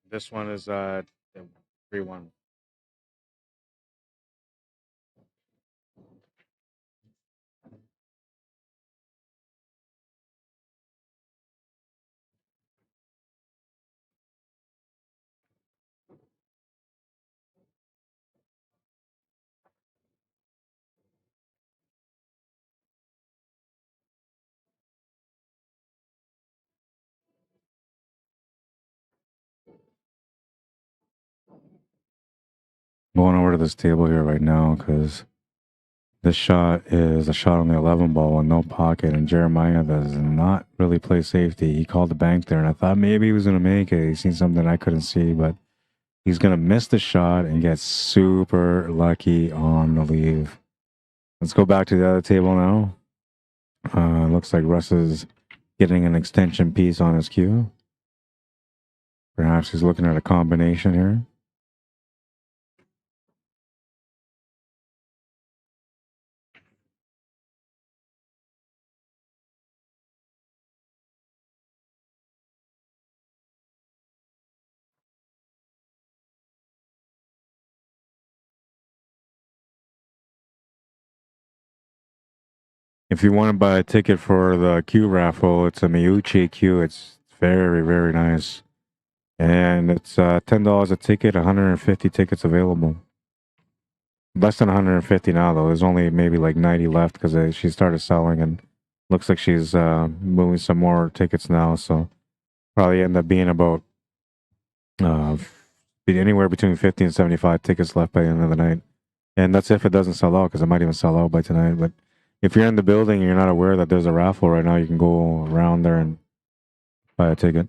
This one is 3-1. Going over to this table here right now because this shot is a shot on the 11 ball with no pocket, and Jeremiah does not really play safety. He called the bank there, and I thought maybe he was going to make it. He's seen something I couldn't see, but he's going to miss the shot and get super lucky on the leave. Let's go back to the other table now. Looks like Russ is getting an extension piece on his cue. Perhaps he's looking at a combination here. If you want to buy a ticket for the Q raffle, it's a Miyuchi Q. It's very, very nice. And it's $10 a ticket, 150 tickets available. Less than 150 now, though. There's only maybe like 90 left because she started selling, and looks like she's moving some more tickets now. So probably end up being about anywhere between 50 and 75 tickets left by the end of the night. And that's if it doesn't sell out, because it might even sell out by tonight. But if you're in the building and you're not aware that there's a raffle right now, you can go around there and buy a ticket.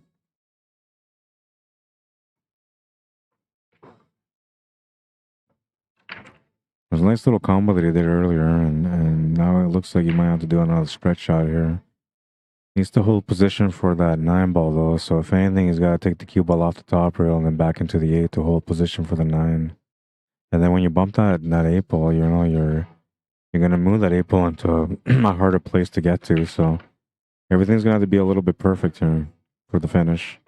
There's a nice little combo that he did earlier, and now it looks like he might have to do another stretch shot here. Needs to hold position for that 9 ball, though, so if anything, he's got to take the cue ball off the top rail and then back into the 8 to hold position for the 9. And then when you bump that 8 ball, you're going to move that 8 ball into a harder place to get to, so everything's going to have to be a little bit perfect here for the finish.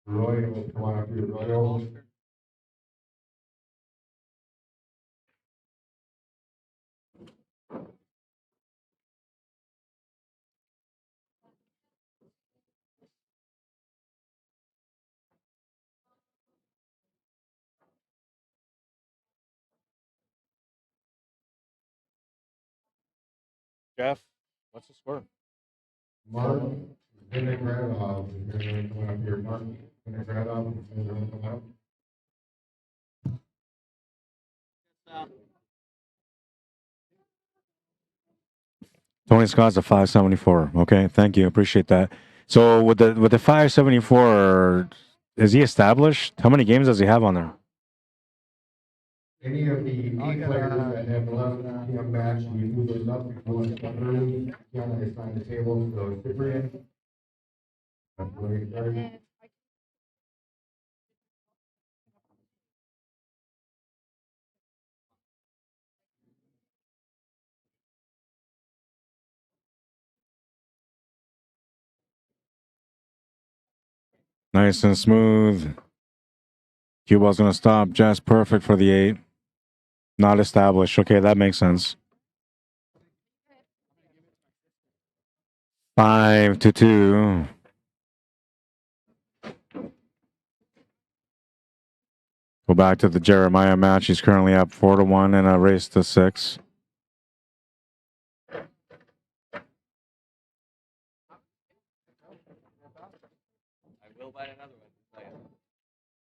Roy, come on up here, Roy. Jeff, what's the score? Mark Vinogradov is going to come up here. Mark Vinogradov is going to come up. Tony Scott's a 574. Okay, thank you. Appreciate that. So with the 574, is he established? How many games does he have on there? Any of the 8 players that have 11 p.m. match, we move those up before the start early. Again, I assigned the table, so Cyprian. That's where we started. Nice and smooth. Cue ball's going to stop just perfect for the 8. Not established. Okay, that makes sense. 5-2. Go back to the Jeremiah match. He's currently up 4-1 in a race to 6. I will buy another one.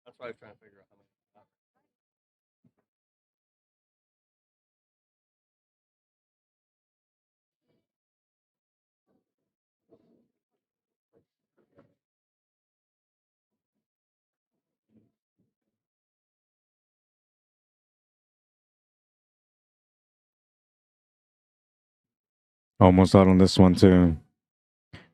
That's why I was trying to figure out how many. Almost out on this one too.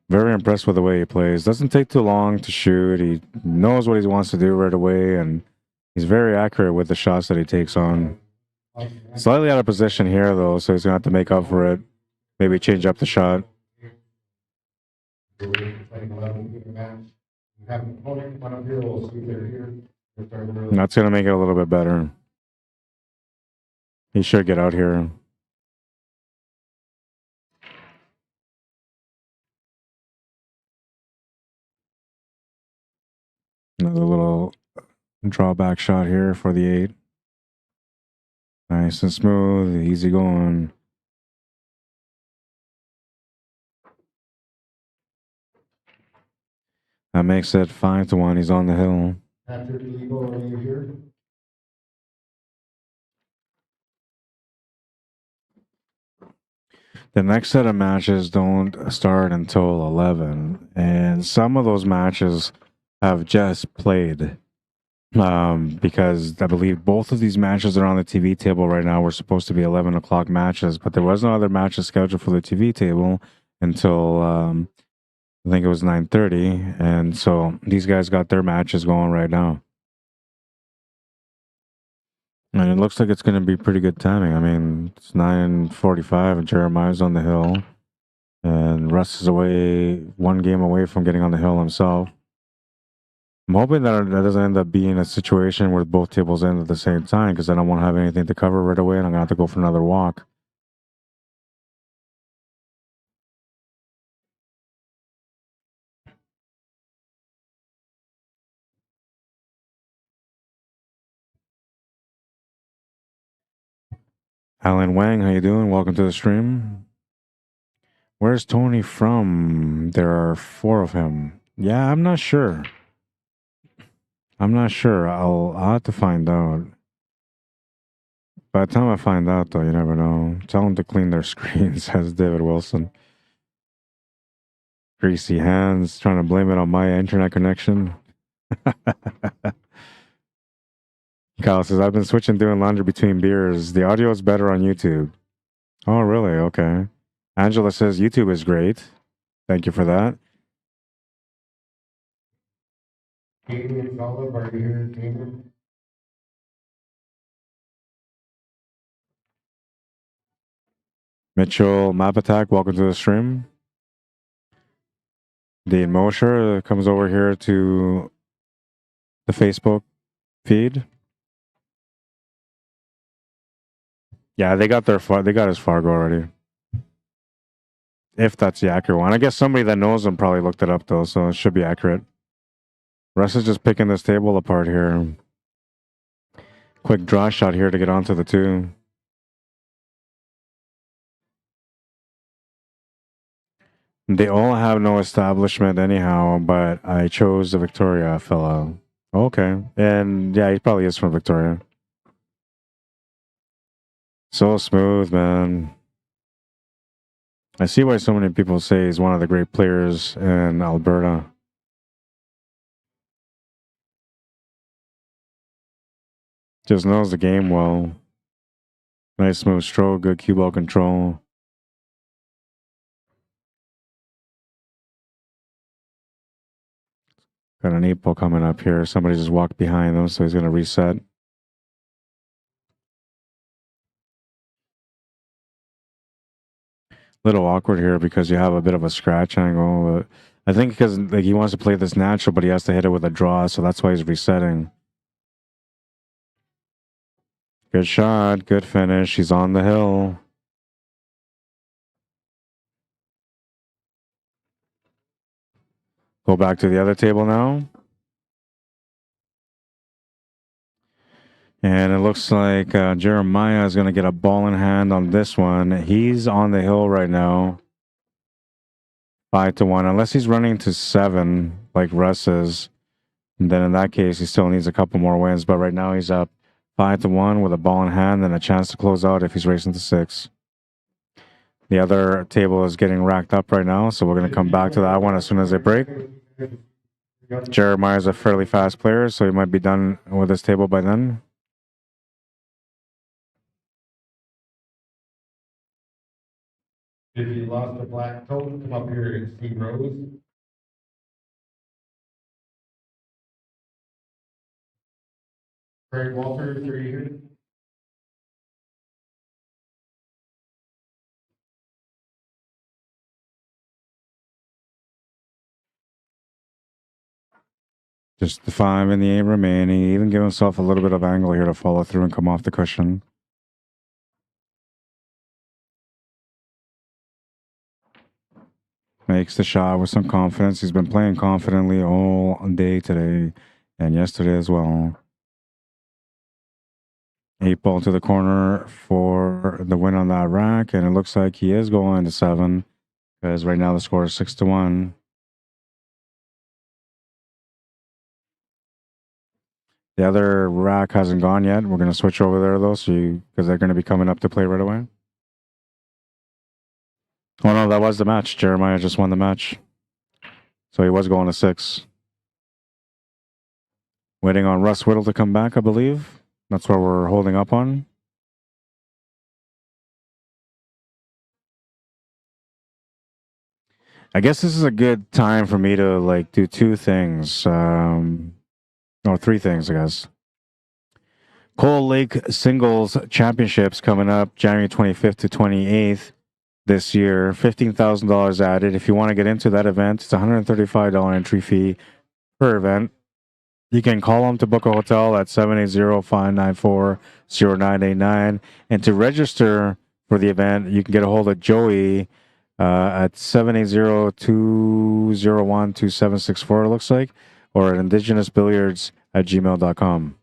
Very impressed with the way he plays. Doesn't take too long to shoot. He knows what he wants to do right away, and he's very accurate with the shots that he takes on. Slightly out of position here, though, so he's going to have to make up for it. Maybe change up the shot. That's going to make it a little bit better. He should get out here. Another little drawback shot here for the 8. Nice and smooth, easy going. That makes it 5-1. He's on the hill. The next set of matches don't start until 11, and some of those matches have just played. Because I believe both of these matches that are on the TV table right now were supposed to be 11 o'clock matches, but there was no other matches scheduled for the TV table until I think it was 9:30, and so these guys got their matches going right now. And it looks like it's going to be pretty good timing. I mean, it's 9:45 and Jeremiah's on the hill, and Russ is one game away from getting on the hill himself. I'm hoping that doesn't end up being a situation where both tables end at the same time, because I don't want to have anything to cover right away, and I'm going to have to go for another walk. Alan Wang, how you doing? Welcome to the stream. Where's Tony from? There are 4 of him. Yeah, I'm not sure. I'll have to find out. By the time I find out, though, you never know. Tell them to clean their screens, says David Wilson. Greasy hands, trying to blame it on my internet connection. Kyle says, I've been switching doing laundry between beers. The audio is better on YouTube. Oh, really? Okay. Angela says, YouTube is great. Thank you for that. Damien Golub, are you here, Damien? Mitchell Map Attack, welcome to the stream. Dean Mosher comes over here to the Facebook feed. Yeah, they got his Fargo already. If that's the accurate one. I guess somebody that knows him probably looked it up, though, so it should be accurate. Russ is just picking this table apart here. Quick draw shot here to get onto the 2. They all have no establishment anyhow, but I chose the Victoria fellow. Okay. And yeah, he probably is from Victoria. So smooth, man. I see why so many people say he's one of the great players in Alberta. Just knows the game well. Nice smooth stroke, good cue ball control. Got an 8-ball coming up here. Somebody just walked behind them, so he's going to reset. Little awkward here because you have a bit of a scratch angle. But I think because he wants to play this natural, but he has to hit it with a draw, so that's why he's resetting. Good shot, good finish. He's on the hill. Go back to the other table now. And it looks like Jeremiah is going to get a ball in hand on this one. He's on the hill right now. 5-1. Unless he's running to 7 like Russ is. And then in that case, he still needs a couple more wins. But right now he's up 5-1 with a ball in hand and a chance to close out if he's racing to 6. The other table is getting racked up right now, so we're going to come back to that one as soon as they break. Jeremiah's a fairly fast player, so he might be done with this table by then. If you lost the black coat, come up here and see Rose. Craig Walters, are you here? Just the 5 and the 8 remaining. Even give himself a little bit of angle here to follow through and come off the cushion. Makes the shot with some confidence. He's been playing confidently all day today and yesterday as well. 8 ball to the corner for the win on that rack, and it looks like he is going to 7 because right now the score is 6-1. The other rack hasn't gone yet. We're going to switch over there though, because they're going to be coming up to play right away. Oh no, that was the match. Jeremiah just won the match. So he was going to 6. Waiting on Russ Whittle to come back, I believe. That's what we're holding up on. I guess this is a good time for me to like do 2 things. Or 3 things, I guess. Cold Lake Singles Championships coming up January 25th to 28th this year. $15,000 added. If you want to get into that event, it's a $135 entry fee per event. You can call them to book a hotel at 780-594-0989. And to register for the event, you can get a hold of Joey at 780-201-2764, it looks like, or at indigenousbilliards@gmail.com.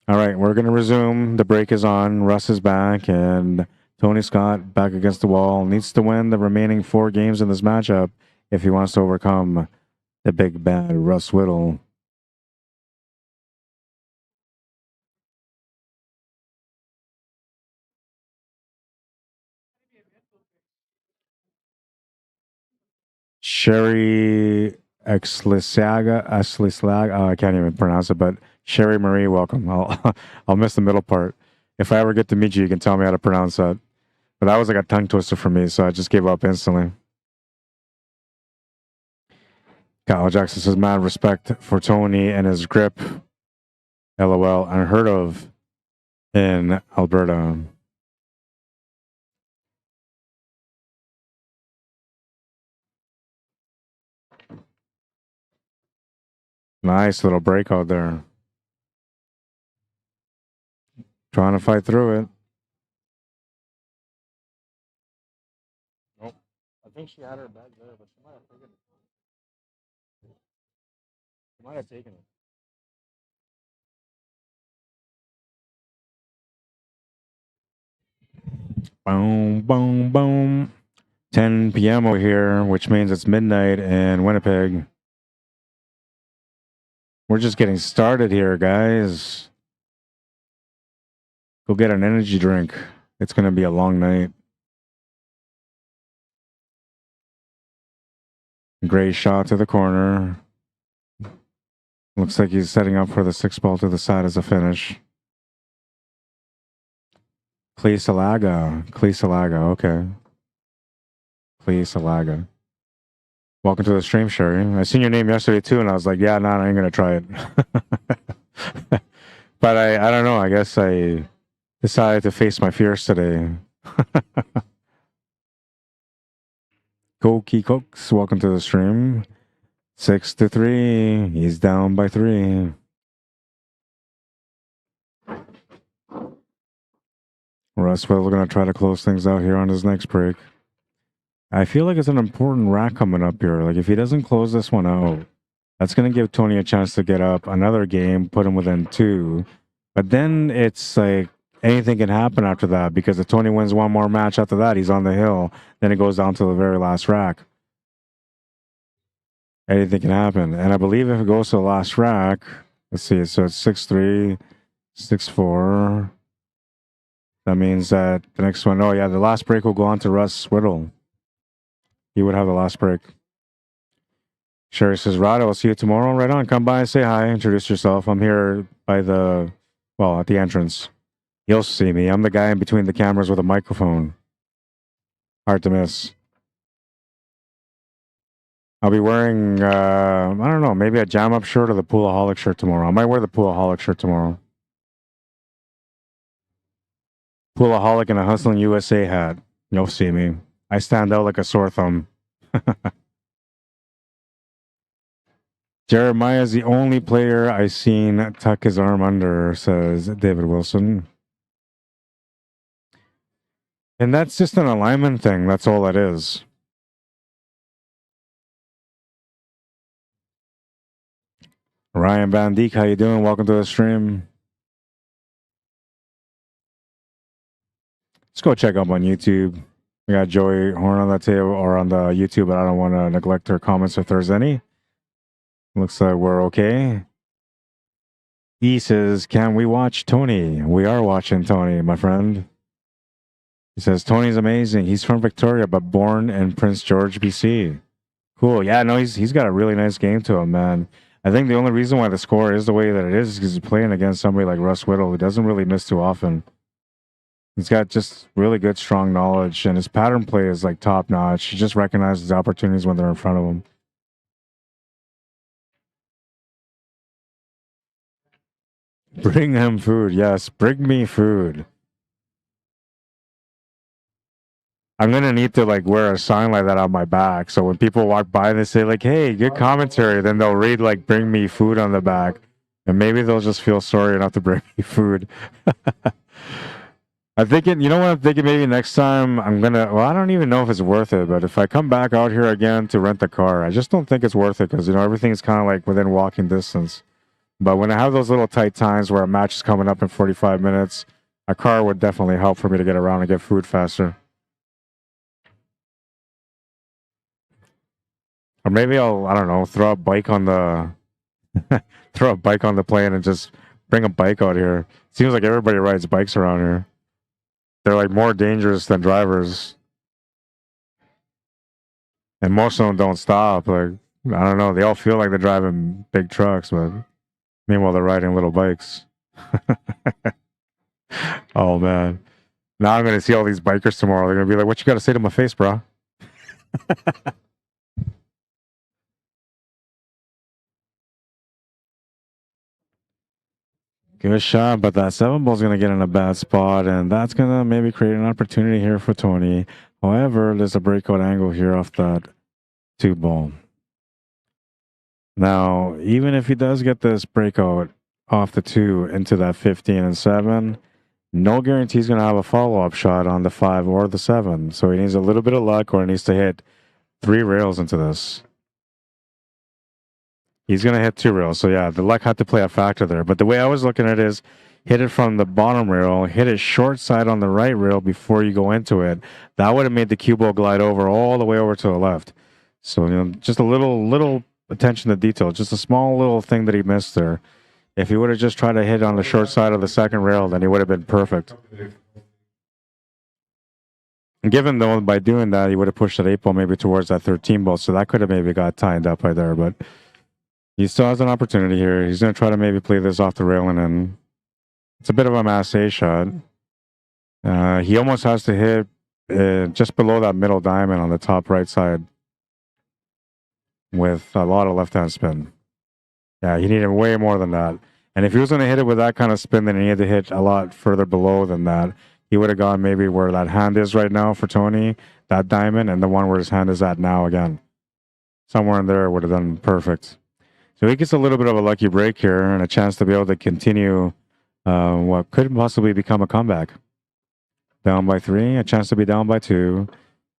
All right, we're going to resume. The break is on. Russ is back, and Tony Scott back against the wall. Needs to win the remaining 4 games in this matchup if he wants to overcome the big bad Russ Whittle. Sherry Exlisaga, I can't even pronounce it, but Sherry Marie, welcome. I'll miss the middle part. If I ever get to meet you, you can tell me how to pronounce that. But that was like a tongue twister for me, so I just gave up instantly. Kyle Jackson says, mad respect for Tony and his grip. LOL, unheard of in Alberta. Nice little breakout there. Trying to fight through it. Nope. I think she had her bag there, but she might have taken it. She might have taken it. Boom, boom, boom. 10 p.m. over here, which means it's midnight in Winnipeg. We're just getting started here, guys. Go get an energy drink. It's going to be a long night. Great shot to the corner. Looks like he's setting up for the 6 ball to the side as a finish. Cleesalaga, okay. Cleesalaga. Welcome to the stream, Sherry. I seen your name yesterday too, and I was like, yeah, I ain't gonna try it. But I don't know. I guess I decided to face my fears today. Koki Cooks, welcome to the stream. 6-3. He's down by 3. Russ Whittle going to try to close things out here on his next break. I feel like it's an important rack coming up here. Like if he doesn't close this one out, that's going to give Tony a chance to get up another game, put him within 2. But then it's like anything can happen after that because if Tony wins one more match after that, he's on the hill. Then it goes down to the very last rack. Anything can happen. And I believe if it goes to the last rack, let's see, so it's 6-3, 6-4. That means that the next one, oh yeah, the last break will go on to Russ Whittle. He would have the last break. Sherry says, Rod, I'll see you tomorrow. Right on. Come by and say hi. Introduce yourself. I'm here by the, well, at the entrance. You'll see me. I'm the guy in between the cameras with a microphone. Hard to miss. I'll be wearing, I don't know, maybe a jam-up shirt or the Poolaholic shirt tomorrow. I might wear the Poolaholic shirt tomorrow. Poolaholic and a Hustling USA hat. You'll see me. I stand out like a sore thumb. Jeremiah is the only player I've seen tuck his arm under, says David Wilson. And that's just an alignment thing. That's all it is. Ryan Van Dijk, how you doing? Welcome to the stream. Let's go check up on YouTube. We got Joey Horn on the table or on the YouTube, but I don't want to neglect her comments if there's any. Looks like we're okay. E says, can we watch Tony? We are watching Tony, my friend. He says, Tony's amazing. He's from Victoria, but born in Prince George, BC. Cool. Yeah, no, he's got a really nice game to him, man. I think the only reason why the score is the way that it is because he's playing against somebody like Russ Whittle who doesn't really miss too often. He's got just really good, strong knowledge, and his pattern play is like top notch. He just recognizes opportunities when they're in front of him. Bring him food. Yes, bring me food. I'm gonna need to like wear a sign like that on my back, so when people walk by, they say like, "Hey, good commentary." Then they'll read like, "Bring me food" on the back, and maybe they'll just feel sorry enough to bring me food. I'm thinking, you know what I'm thinking? Maybe next time I'm gonna. Well, I don't even know if it's worth it, but if I come back out here again to rent the car, I just don't think it's worth it because everything's kind of like within walking distance. But when I have those little tight times where a match is coming up in 45 minutes, a car would definitely help for me to get around and get food faster. Or maybe I don't know, throw a bike on the plane and just bring a bike out here. Seems like everybody rides bikes around here. They're like more dangerous than drivers. And most of them don't stop. Like, I don't know, they all feel like they're driving big trucks, but meanwhile they're riding little bikes. Oh man. Now I'm gonna see all these bikers tomorrow. They're gonna be like, what you gotta say to my face, bro? Good shot, but that 7 ball's going to get in a bad spot, and that's going to maybe create an opportunity here for Tony. However, there's a breakout angle here off that 2 ball. Now, even if he does get this breakout off the 2 into that 15 and 7, no guarantee he's going to have a follow-up shot on the 5 or the 7. So he needs a little bit of luck, or he needs to hit 3 rails into this. He's going to hit 2 rails. So, yeah, the luck had to play a factor there. But the way I was looking at it is hit it from the bottom rail, hit it short side on the right rail before you go into it. That would have made the cue ball glide over all the way over to the left. So, just a little attention to detail. Just a small little thing that he missed there. If he would have just tried to hit on the short side of the second rail, then he would have been perfect. And given, though, by doing that, he would have pushed that 8 ball maybe towards that 13 ball. So that could have maybe got tied up right there. But he still has an opportunity here. He's going to try to maybe play this off the rail and in. It's a bit of a mass A shot. He almost has to hit just below that middle diamond on the top right side with a lot of left-hand spin. Yeah, he needed way more than that. And if he was going to hit it with that kind of spin, then he had to hit a lot further below than that. He would have gone maybe where that hand is right now for Tony, that diamond, and the one where his hand is at now again. Somewhere in there would have done perfect. So he gets a little bit of a lucky break here and a chance to be able to continue what could possibly become a comeback. Down by 3, a chance to be down by 2.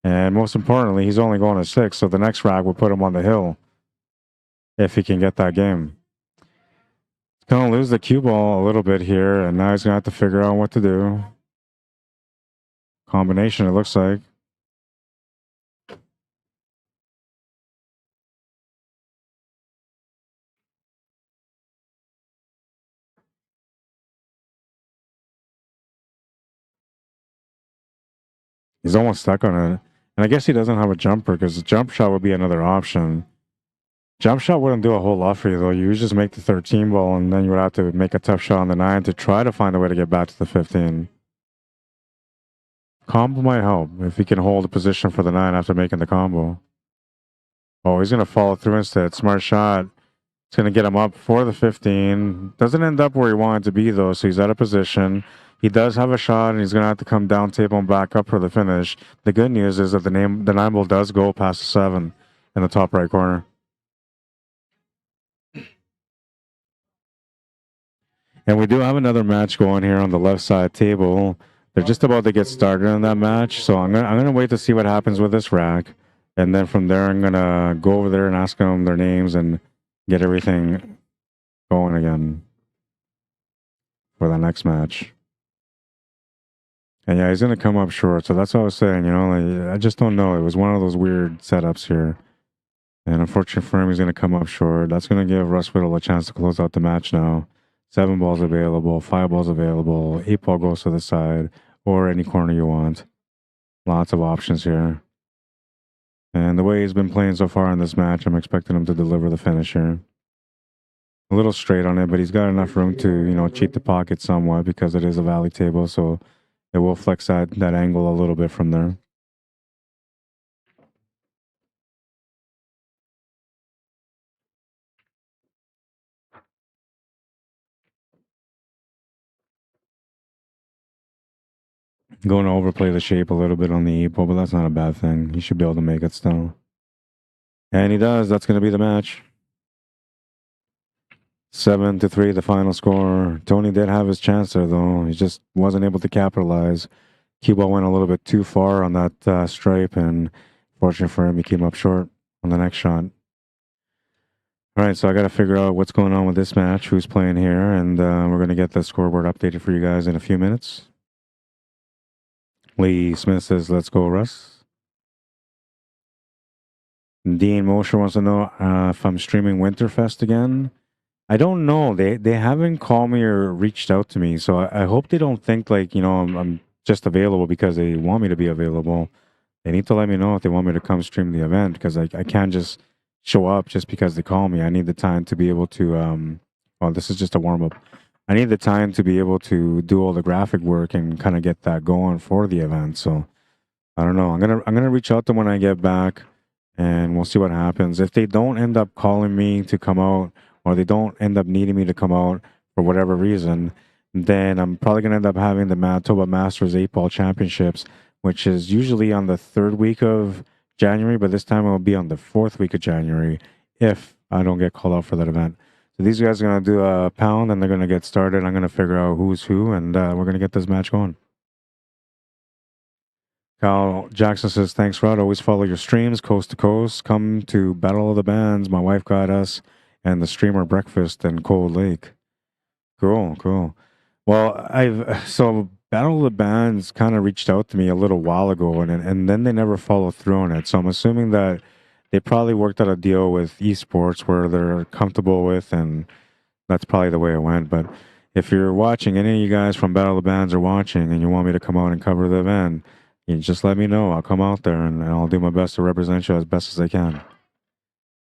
And most importantly, he's only going to 6, so the next rack will put him on the hill if he can get that game. He's going to lose the cue ball a little bit here, and now he's going to have to figure out what to do. Combination, it looks like. He's almost stuck on it. And I guess he doesn't have a jumper because the jump shot would be another option. Jump shot wouldn't do a whole lot for you, though. You just make the 13 ball, and then you would have to make a tough shot on the 9 to try to find a way to get back to the 15. Combo might help if he can hold a position for the 9 after making the combo. Oh, he's going to follow through instead. Smart shot. It's going to get him up for the 15. Doesn't end up where he wanted to be, though, so he's out of position. He does have a shot, and he's going to have to come down table and back up for the finish. The good news is that the 9 ball does go past the 7 in the top right corner. And we do have another match going here on the left side table. They're just about to get started on that match, so I'm gonna wait to see what happens with this rack, and then from there I'm gonna go over there and ask them their names and get everything going again for the next match. And yeah, he's gonna come up short, so that's what I was saying. You know, like, I just don't know. It was one of those weird setups here, and unfortunately for him, he's gonna come up short. That's gonna give Russ Whittle a chance to close out the match now. 7 balls available, 5 balls available, 8 ball goes to the side, or any corner you want. Lots of options here. And the way he's been playing so far in this match, I'm expecting him to deliver the finish here. A little straight on it, but he's got enough room to, you know, cheat the pocket somewhat because it is a valley table, so it will flex that angle a little bit from there. Going to overplay the shape a little bit on the 8 ball, but that's not a bad thing. He should be able to make it still. And he does. That's going to be the match. 7-3, the final score. Tony did have his chance there, though. He just wasn't able to capitalize. Cue ball went a little bit too far on that stripe, and fortunately for him, he came up short on the next shot. All right, so I got to figure out what's going on with this match, who's playing here, and we're going to get the scoreboard updated for you guys in a few minutes. Lee Smith says, let's go, Russ. Dean Mosher wants to know if I'm streaming Winterfest again. I don't know. They haven't called me or reached out to me, so I hope they don't think like, you know, I'm just available because they want me to be available. They need to let me know if they want me to come stream the event, because I can't just show up just because they call me. I need the time to be able to well, this is just a warm-up. I need the time to be able to do all the graphic work and kind of get that going for the event. So I don't know. I'm gonna reach out to them when I get back, and we'll see what happens. If they don't end up calling me to come out, or they don't end up needing me to come out for whatever reason, then I'm probably gonna end up having the Manitoba Masters 8-ball Championships, which is usually on the 3rd week of January, but this time it will be on the 4th week of January if I don't get called out for that event. So these guys are going to do a pound, and they're going to get started. I'm going to figure out who's who, and we're going to get this match going. Kyle Jackson says, thanks, Rod. Always follow your streams coast to coast. Come to Battle of the Bands. My wife got us, and the streamer breakfast in Cold Lake. Cool, cool. Well, so Battle of the Bands kind of reached out to me a little while ago, and then they never followed through on it. So I'm assuming that they probably worked out a deal with esports where they're comfortable with, and that's probably the way it went. But if you're watching, any of you guys from Battle of the Bands are watching, and you want me to come out and cover the event, you just let me know. I'll come out there, and I'll do my best to represent you as best as I can.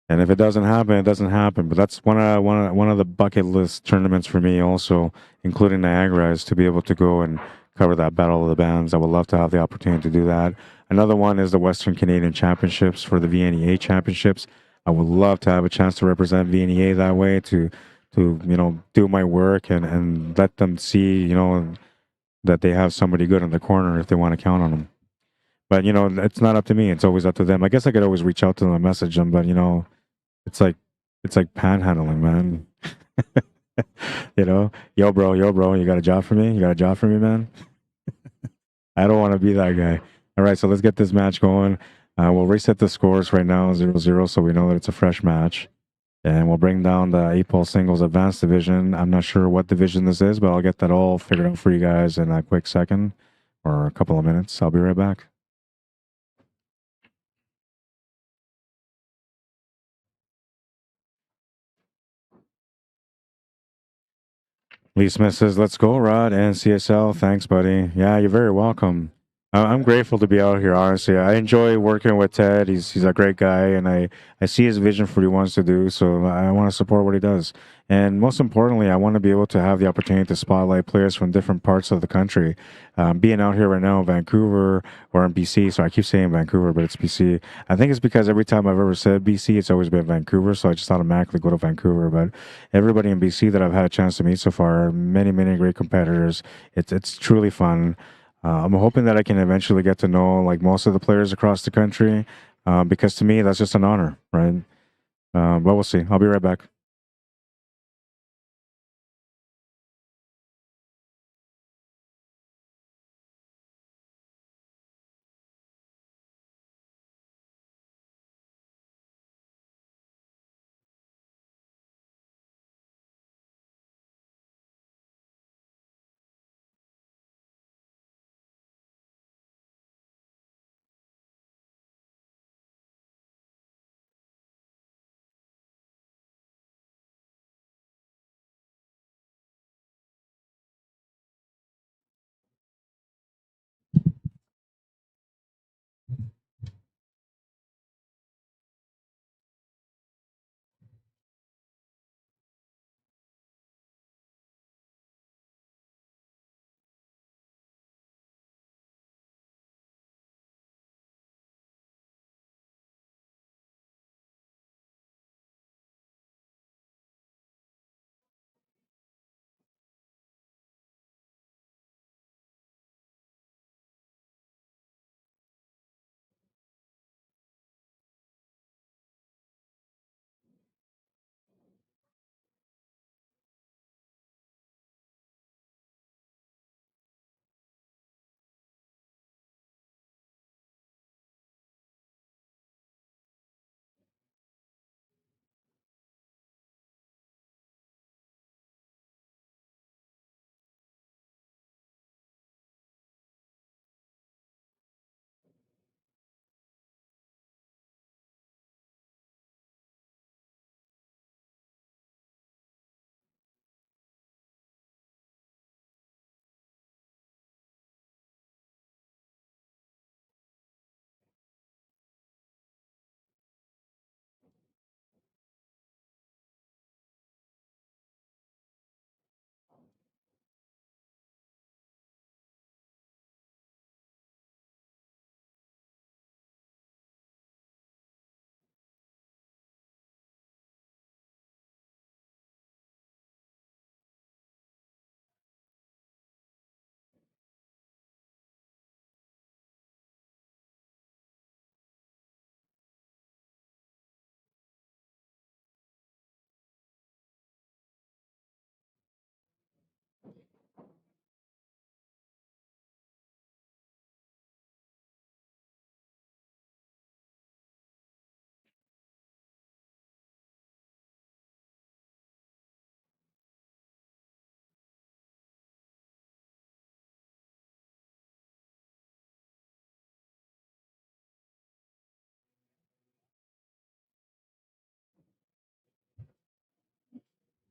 And if it doesn't happen, it doesn't happen. But that's one of the bucket list tournaments for me also, including Niagara, is to be able to go and cover that Battle of the Bands. I would love to have the opportunity to do that. Another one is the Western Canadian Championships for the VNEA Championships. I would love to have a chance to represent VNEA that way, to you know, do my work and let them see, you know, that they have somebody good in the corner if they want to count on them. But, you know, it's not up to me. It's always up to them. I guess I could always reach out to them and message them, but, you know, it's like panhandling, man. You know, yo, bro, you got a job for me? You got a job for me, man? I don't want to be that guy. All right, so let's get this match going. We'll reset the scores right now, 0-0, so we know that it's a fresh match. And we'll bring down the 8-ball singles advanced division. I'm not sure what division this is, but I'll get that all figured out for you guys in a quick second or a couple of minutes. I'll be right back. Lee Smith says, let's go, Rod and CSL. Thanks, buddy. Yeah, you're very welcome. I'm grateful to be out here, honestly. I enjoy working with Ted. He's a great guy, and I see his vision for what he wants to do, so I want to support what he does. And most importantly, I want to be able to have the opportunity to spotlight players from different parts of the country. Being out here right now in Vancouver or in BC, so I keep saying Vancouver, but it's BC. I think it's because every time I've ever said BC, it's always been Vancouver, so I just automatically go to Vancouver. But everybody in BC that I've had a chance to meet so far, many, many great competitors. It's truly fun. I'm hoping that I can eventually get to know like most of the players across the country, because to me that's just an honor, right? But we'll see. I'll be right back.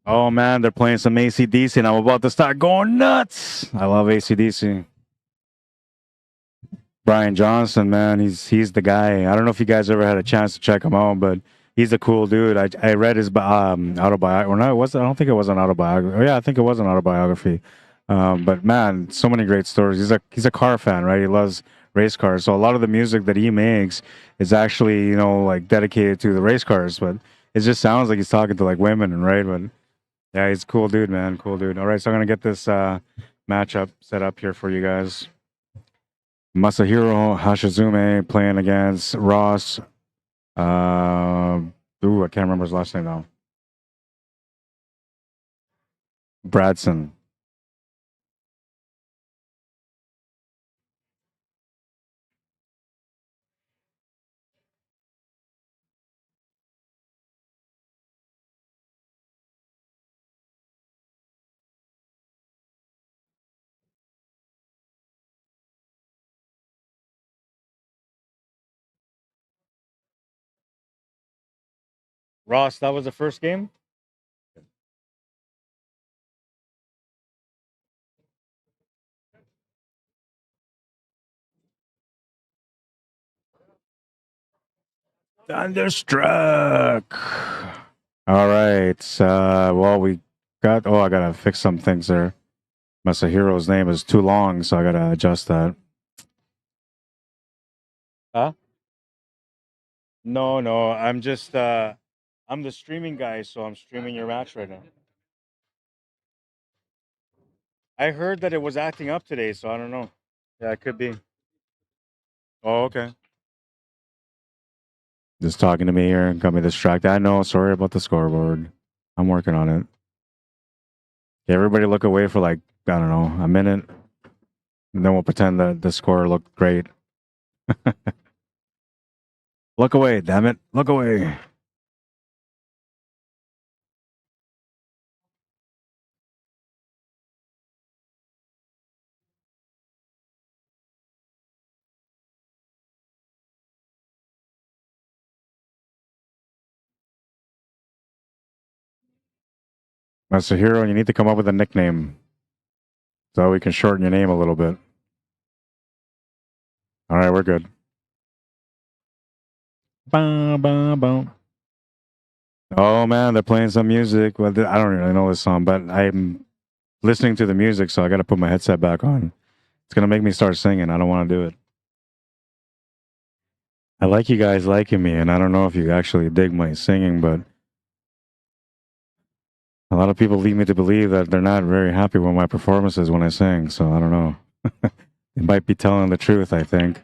Oh man, they're playing some AC/DC, and I'm about to start going nuts. I love AC/DC. Brian Johnson, man, he's the guy. I don't know if you guys ever had a chance to check him out, but he's a cool dude. I read his autobiography. Or no, it wasn't. I don't think it was an autobiography. Oh, yeah, I think it was an autobiography. But man, so many great stories. He's a car fan, right? He loves race cars. So a lot of the music that he makes is actually like dedicated to the race cars. But it just sounds like he's talking to like women, right? But yeah, he's a cool dude, man. Cool dude. All right, so I'm gonna get this matchup set up here for you guys. Masahiro Hashizume playing against Ross. I can't remember his last name now. Bradson. Ross, that was the first game? Thunderstruck. All right. Well, we got. Oh, I gotta fix some things there. Masahiro's name is too long, so I gotta adjust that. Huh? No, no. I'm just. I'm the streaming guy, so I'm streaming your match right now. I heard that it was acting up today, so I don't know. Yeah, it could be. Oh, okay. Just talking to me here, got me distracted. I know. Sorry about the scoreboard. I'm working on it. Everybody look away for like, I don't know, a minute. And then we'll pretend that the score looked great. Look away, damn it. Look away. Masahiro, you need to come up with a nickname so we can shorten your name a little bit. All right, we're good. Bum, bum, bum. Oh man, they're playing some music. Well, I don't really know this song, but I'm listening to the music, so I got to put my headset back on. It's gonna make me start singing. I don't want to do it. I like you guys liking me, and I don't know if you actually dig my singing, but a lot of people lead me to believe that they're not very happy with my performances when I sing. So I don't know. They might be telling the truth, I think.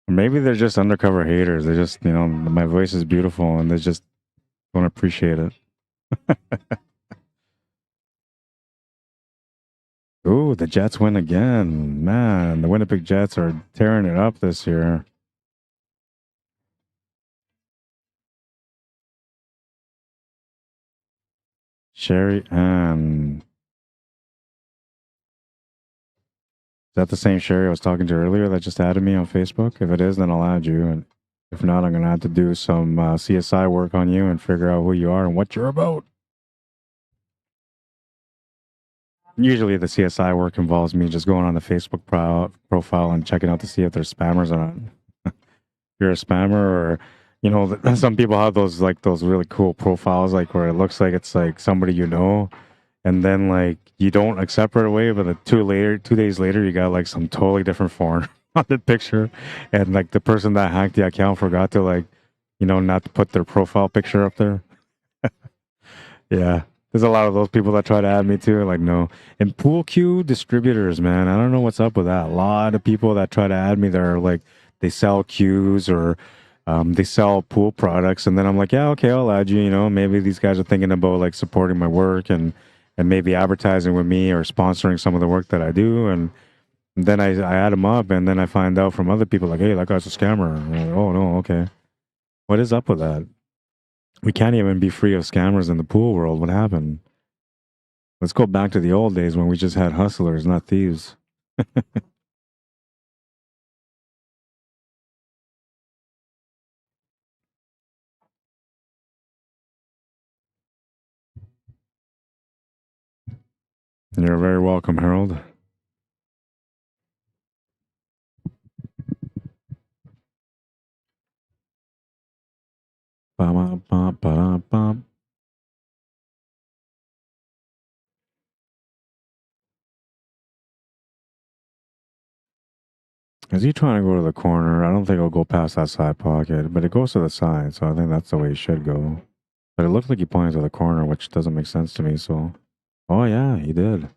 Maybe they're just undercover haters. They just, my voice is beautiful and they just don't appreciate it. Ooh, the Jets win again. Man, the Winnipeg Jets are tearing it up this year. Sherry Ann. Is that the same Sherry I was talking to earlier that just added me on Facebook? If it is, then I'll add you. And if not, I'm going to have to do some CSI work on you and figure out who you are and what you're about. Usually the CSI work involves me just going on the Facebook profile and checking out to see if there's spammers or not. If you're a spammer or, some people have those really cool profiles, like where it looks like it's like somebody you know, and then like you don't accept right away, but 2 days later, you got like some totally different foreigner on the picture, and like the person that hacked the account forgot to not to put their profile picture up there. Yeah. There's a lot of those people that try to add me too. Like, no. And pool cue distributors, man. I don't know what's up with that. A lot of people that try to add me, they're like, they sell cues or they sell pool products. And then I'm like, yeah, okay, I'll add you. Maybe these guys are thinking about like supporting my work and maybe advertising with me or sponsoring some of the work that I do. And then I add them up and then I find out from other people like, hey, that guy's a scammer. I'm like, oh, no, okay. What is up with that? We can't even be free of scammers in the pool world. What happened? Let's go back to the old days when we just had hustlers, not thieves. You're very welcome, Harold. Ba-ba-ba-ba-ba. Is he trying to go to the corner? I don't think it'll go past that side pocket, but it goes to the side, so I think that's the way it should go. But it looked like he pointed to the corner, which doesn't make sense to me, so... Oh, yeah, he did.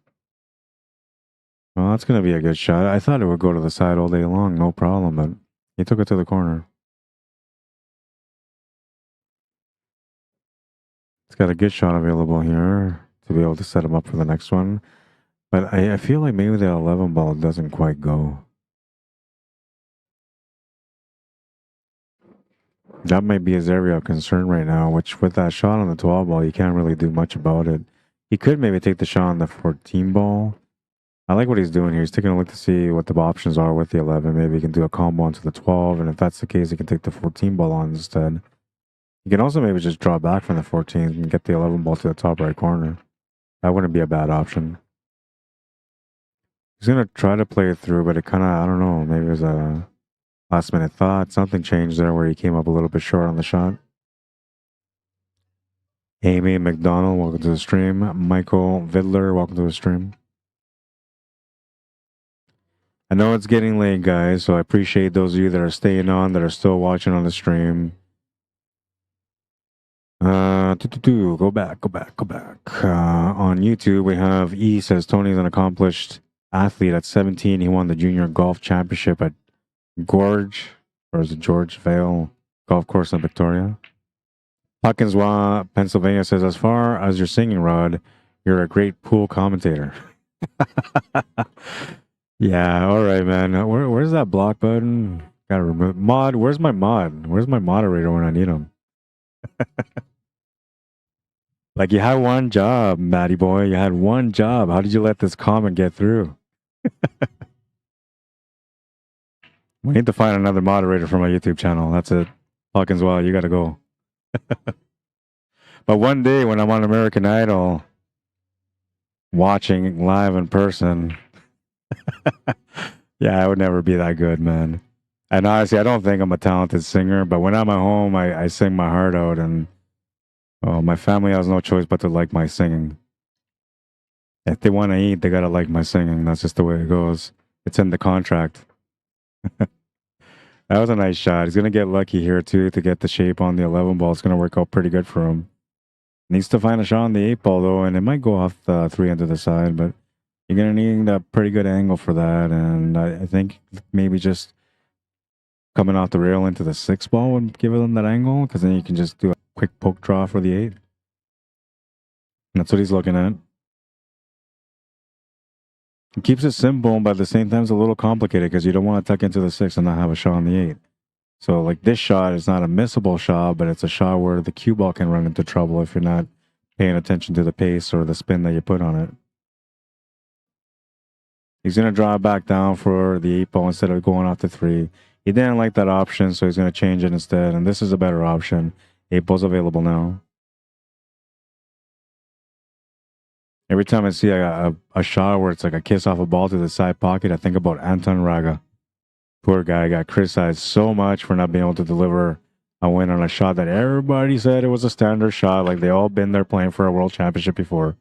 Well, that's going to be a good shot. I thought it would go to the side all day long, no problem, but he took it to the corner. It's got a good shot available here to be able to set him up for the next one. But I feel like maybe the 11 ball doesn't quite go. That might be his area of concern right now, which with that shot on the 12 ball, you can't really do much about it. He could maybe take the shot on the 14 ball. I like what he's doing here. He's taking a look to see what the options are with the 11. Maybe he can do a combo onto the 12, and if that's the case, he can take the 14 ball on instead. You can also maybe just draw back from the 14th and get the 11 ball to the top right corner. That wouldn't be a bad option. He's gonna try to play it through, but it kind of, I don't know, maybe it was a last minute thought. Something changed there where he came up a little bit short on the shot. Amy McDonald, welcome to the stream. Michael Vidler, welcome to the stream. I know it's getting late, guys, so I appreciate those of you that are staying on, that are still watching on the stream. Go back. On YouTube, we have E says Tony's an accomplished athlete. At 17, he won the junior golf championship at George Vale Golf Course in Victoria. Hawkinswa, Pennsylvania says, as far as your singing, Rod, you're a great pool commentator. Yeah, all right, man. Where's that block button? Gotta remove mod. Where's my mod? Where's my moderator when I need him? Like, you had one job, Matty boy. You had one job. How did you let this comment get through? We need to find another moderator for my YouTube channel. That's it. Hawkins, well, you gotta go. But one day when I'm on American Idol, watching live in person, yeah, I would never be that good, man. And honestly, I don't think I'm a talented singer, but when I'm at home, I sing my heart out, and my family has no choice but to like my singing. If they want to eat, they gotta like my singing. That's just the way it goes. It's in the contract. That was a nice shot. He's gonna get lucky here too to get the shape on the 11 ball. It's gonna work out pretty good for him. Needs to find a shot on the 8 ball though, and it might go off the 3 end to the side, but you're gonna need a pretty good angle for that. And I think maybe just coming off the rail into the 6 ball would give him that angle, because then you can just do a quick poke draw for the 8. And that's what he's looking at. It keeps it simple, but at the same time, it's a little complicated because you don't want to tuck into the 6 and not have a shot on the 8. So, like, this shot is not a missable shot, but it's a shot where the cue ball can run into trouble if you're not paying attention to the pace or the spin that you put on it. He's going to draw it back down for the 8 ball instead of going off the 3. He didn't like that option, so he's going to change it instead. And this is a better option. 8 ball's available now. Every time I see a shot where it's like a kiss off a ball to the side pocket, I think about Anton Raga. Poor guy got criticized so much for not being able to deliver a win on a shot that everybody said it was a standard shot. Like, they all been there playing for a world championship before.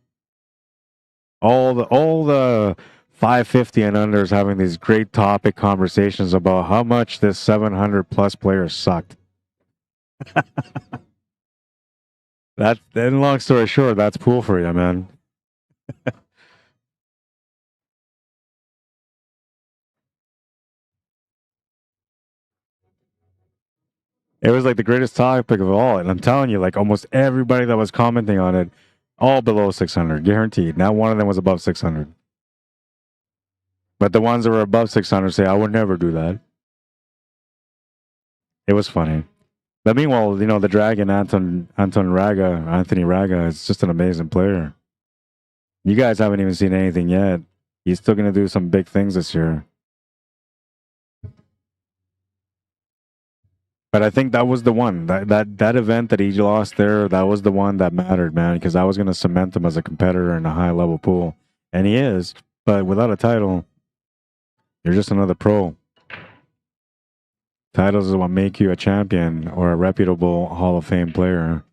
All the 550 and unders having these great topic conversations about how much this 700 plus player sucked. That's, then long story short, that's pool for you, man. It was like the greatest topic of all. And I'm telling you, like, almost everybody that was commenting on it, all below 600, guaranteed. Not one of them was above 600. But the ones that were above 600 say, I would never do that. It was funny. But meanwhile, you know, the Dragon, Anthony Raga, is just an amazing player. You guys haven't even seen anything yet. He's still going to do some big things this year. But I think that was the one. That event that he lost there, that was the one that mattered, man, because I was going to cement him as a competitor in a high-level pool. And he is, but without a title, you're just another pro. Titles is what make you a champion or a reputable Hall of Fame player.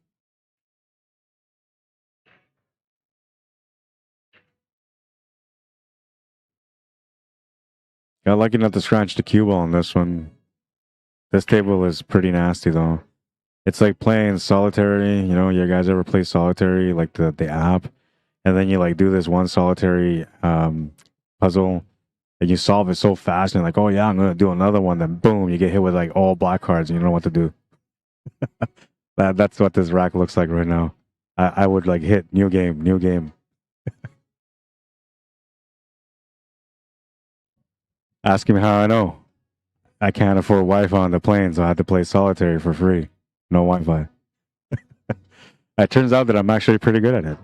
Got lucky enough to scratch the cue ball on this one. This table is pretty nasty, though. It's like playing solitary. You know, you guys ever play solitary, like the app? And then you, like, do this one solitary puzzle, and you solve it so fast, and like, oh, yeah, I'm going to do another one. Then, boom, you get hit with, like, all black cards, and you don't know what to do. That's what this rack looks like right now. I would, like, hit new game. Ask him how I know. I can't afford Wi-Fi on the plane, so I had to play solitary for free. No Wi-Fi. It turns out that I'm actually pretty good at it.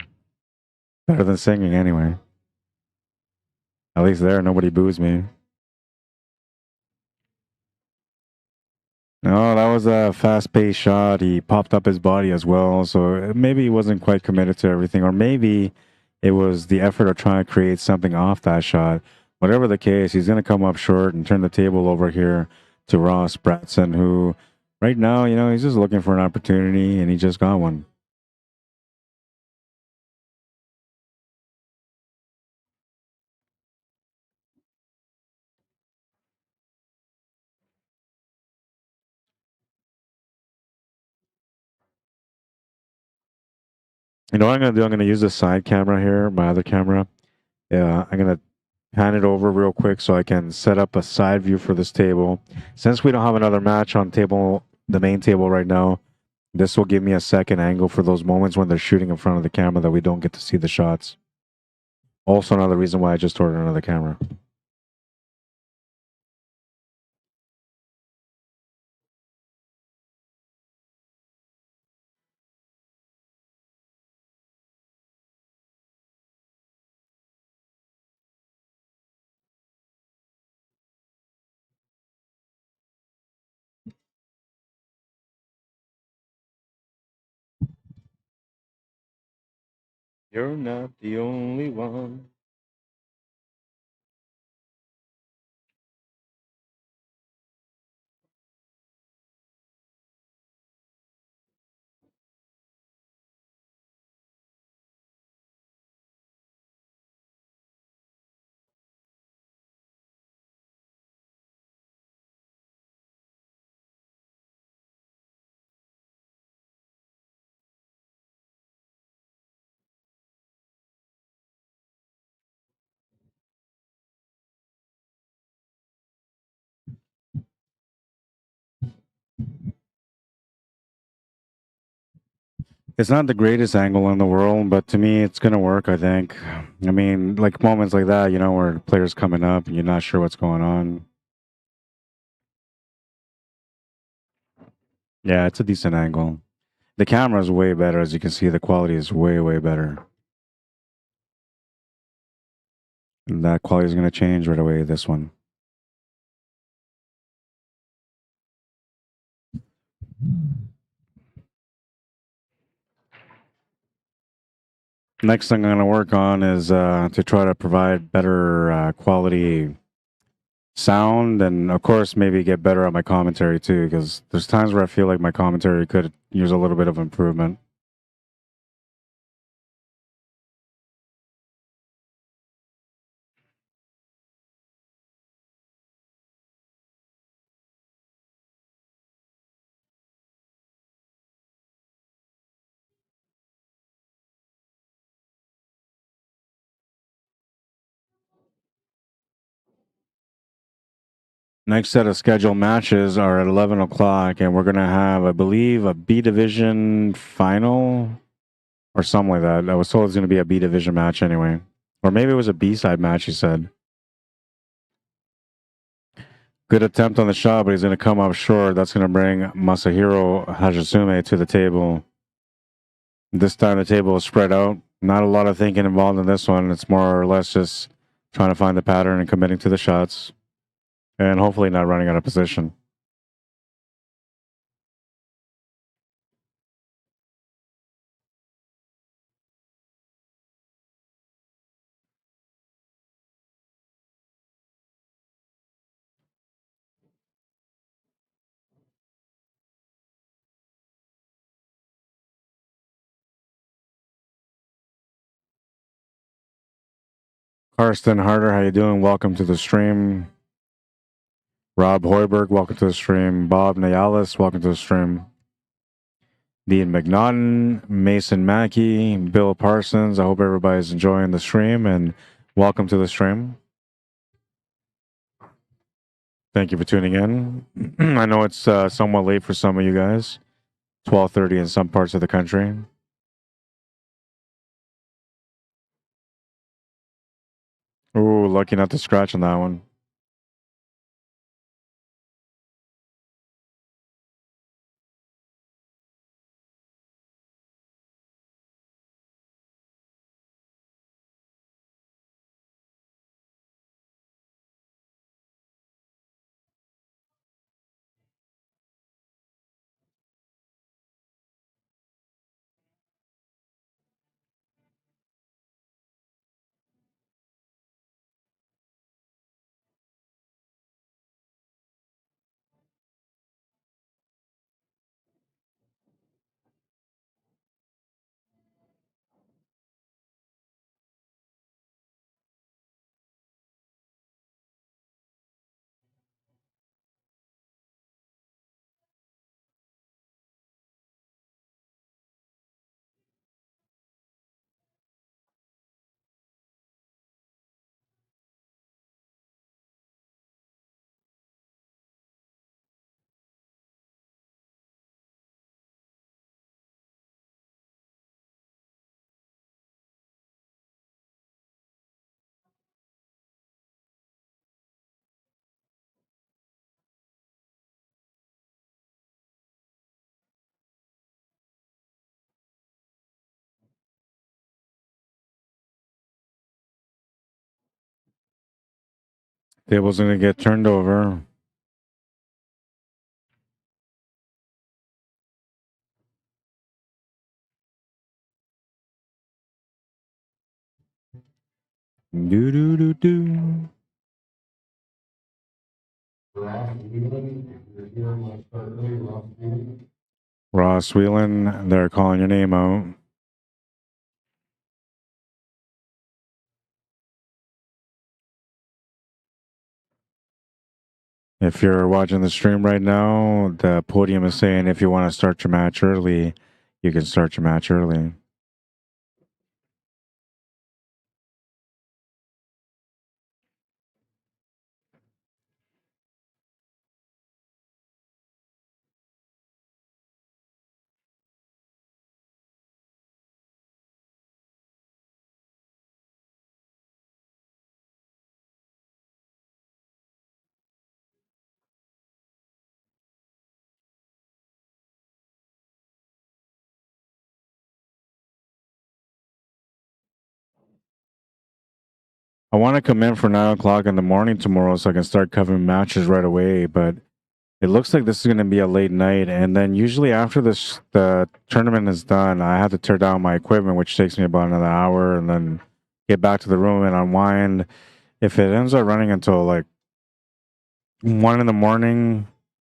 Better than singing, anyway. At least there, nobody boos me. No, that was a fast-paced shot. He popped up his body as well, so maybe he wasn't quite committed to everything, or maybe it was the effort of trying to create something off that shot. Whatever the case, he's going to come up short and turn the table over here to Ross Bratson, who right now, he's just looking for an opportunity, and he just got one. You know what I'm going to do? I'm going to use the side camera here, my other camera. Yeah, I'm going to hand it over real quick so I can set up a side view for this table. Since we don't have another match on the main table right now, this will give me a second angle for those moments when they're shooting in front of the camera that we don't get to see the shots. Also, another reason why I just ordered another camera. You're not the only one. It's not the greatest angle in the world, but to me, it's going to work, I think. I mean, like moments like that, where the player's coming up and you're not sure what's going on. Yeah, it's a decent angle. The camera is way better. As you can see, the quality is way, way better. And that quality is going to change right away, this one. Next thing I'm going to work on is to try to provide better quality sound, and of course maybe get better at my commentary too, because there's times where I feel like my commentary could use a little bit of improvement. Next set of scheduled matches are at 11 o'clock, and we're going to have, I believe, a B Division final or something like that. I was told it's going to be a B Division match anyway. Or maybe it was a B-side match, he said. Good attempt on the shot, but he's going to come up short. That's going to bring Masahiro Hajisume to the table. This time the table is spread out. Not a lot of thinking involved in this one. It's more or less just trying to find the pattern and committing to the shots. And hopefully not running out of position. Karsten Harder, how you doing? Welcome to the stream. Rob Hoiberg, welcome to the stream. Bob Nayalis, welcome to the stream. Dean McNaughton, Mason Mackey, Bill Parsons. I hope everybody's enjoying the stream, and welcome to the stream. Thank you for tuning in. I know it's somewhat late for some of you guys. 12:30 in some parts of the country. Ooh, lucky not to scratch on that one. Table's gonna get turned over. Do do do do. Ross Whelan, they're calling your name out. If you're watching the stream right now, the podium is saying if you want to start your match early, you can start your match early. I want to come in for 9 o'clock in the morning tomorrow so I can start covering matches right away, but it looks like this is going to be a late night. And then usually after the tournament is done, I have to tear down my equipment, which takes me about another hour, and then get back to the room and unwind. If it ends up running until like 1 in the morning,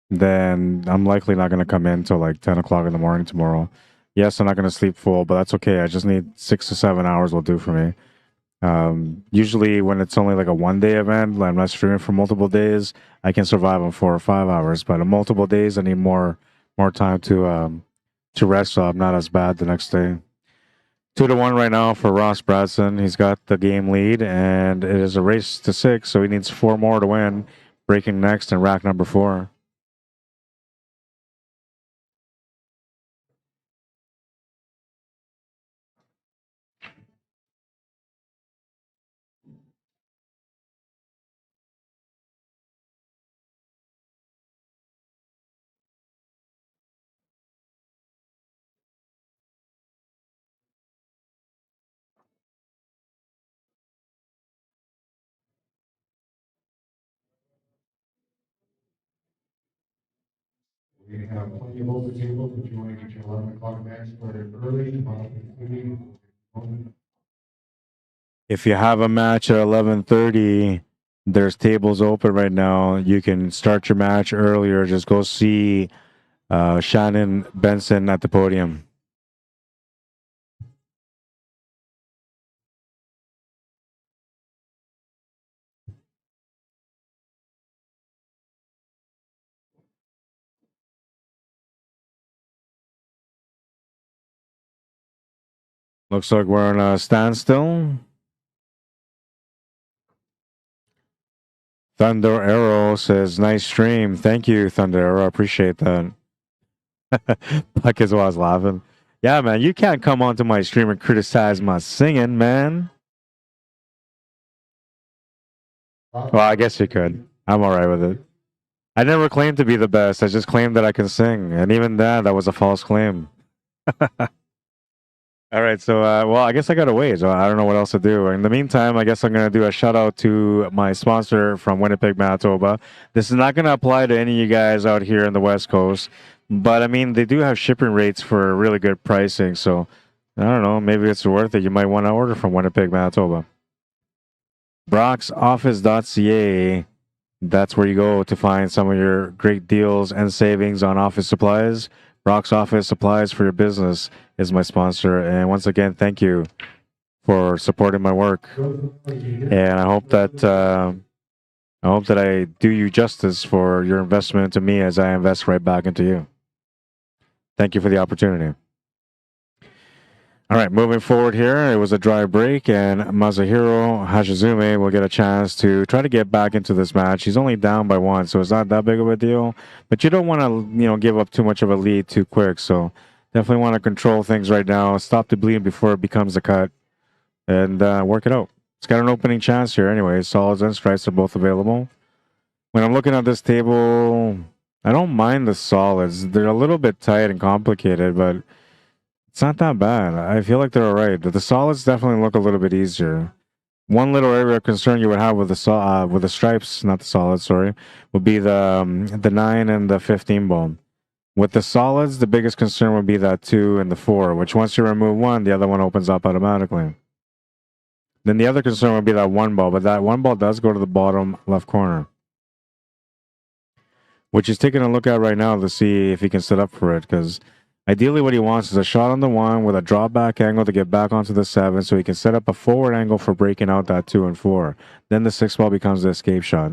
then I'm likely not going to come in until like 10 o'clock in the morning tomorrow. Yes, I'm not going to sleep full, but that's okay. I just need 6 to 7 hours will do for me. Usually when it's only like a 1-day event, like I'm not streaming for multiple days, I can survive on 4 or 5 hours. But on multiple days, I need more time to rest, so I'm not as bad the next day. 2-1 right now for Ross Bradson. He's got the game lead, and it is a race to 6, so he needs 4 more to win. Breaking next in rack number 4. We have plenty of open tables if you want to get your 11 o'clock match started early. If you have a match at 11:30, there's tables open right now. You can start your match earlier. Just go see Shannon Benson at the podium. Looks like we're on a standstill. Thunder Arrow says, nice stream. Thank you, Thunder Arrow. I appreciate that. Puck is why I was laughing. Yeah, man, you can't come onto my stream and criticize my singing, man. Well, I guess you could. I'm all right with it. I never claimed to be the best. I just claimed that I can sing. And even that was a false claim. All right, so, well, I guess I got to wait. So I don't know what else to do. In the meantime, I guess I'm going to do a shout out to my sponsor from Winnipeg, Manitoba. This is not going to apply to any of you guys out here in the West Coast. But, I mean, they do have shipping rates for really good pricing. So, I don't know. Maybe it's worth it. You might want to order from Winnipeg, Manitoba. BrocksOffice.ca. That's where you go to find some of your great deals and savings on office supplies. Brock's Office Supplies for your business is my sponsor. And once again, thank you for supporting my work. And I hope that I do you justice for your investment into me as I invest right back into you. Thank you for the opportunity. All right, moving forward here, it was a dry break, and Masahiro Hashizume will get a chance to try to get back into this match. He's only down by 1, so it's not that big of a deal. But you don't want to, give up too much of a lead too quick. So definitely want to control things right now. Stop the bleeding before it becomes a cut, and work it out. It's got an opening chance here anyway. Solids and strikes are both available. When I'm looking at this table, I don't mind the solids. They're a little bit tight and complicated, but it's not that bad. I feel like they're all right. The solids definitely look a little bit easier. One little area of concern you would have with the stripes, not the solids, sorry, would be the 9 and the 15 ball. With the solids, the biggest concern would be that 2 and the 4, which once you remove one, the other one opens up automatically. Then the other concern would be that 1 ball, but that 1 ball does go to the bottom left corner, which he's taking a look at right now to see if he can set up for it, because ideally what he wants is a shot on the 1 with a drop back angle to get back onto the 7 so he can set up a forward angle for breaking out that 2 and 4. Then the 6 ball becomes the escape shot.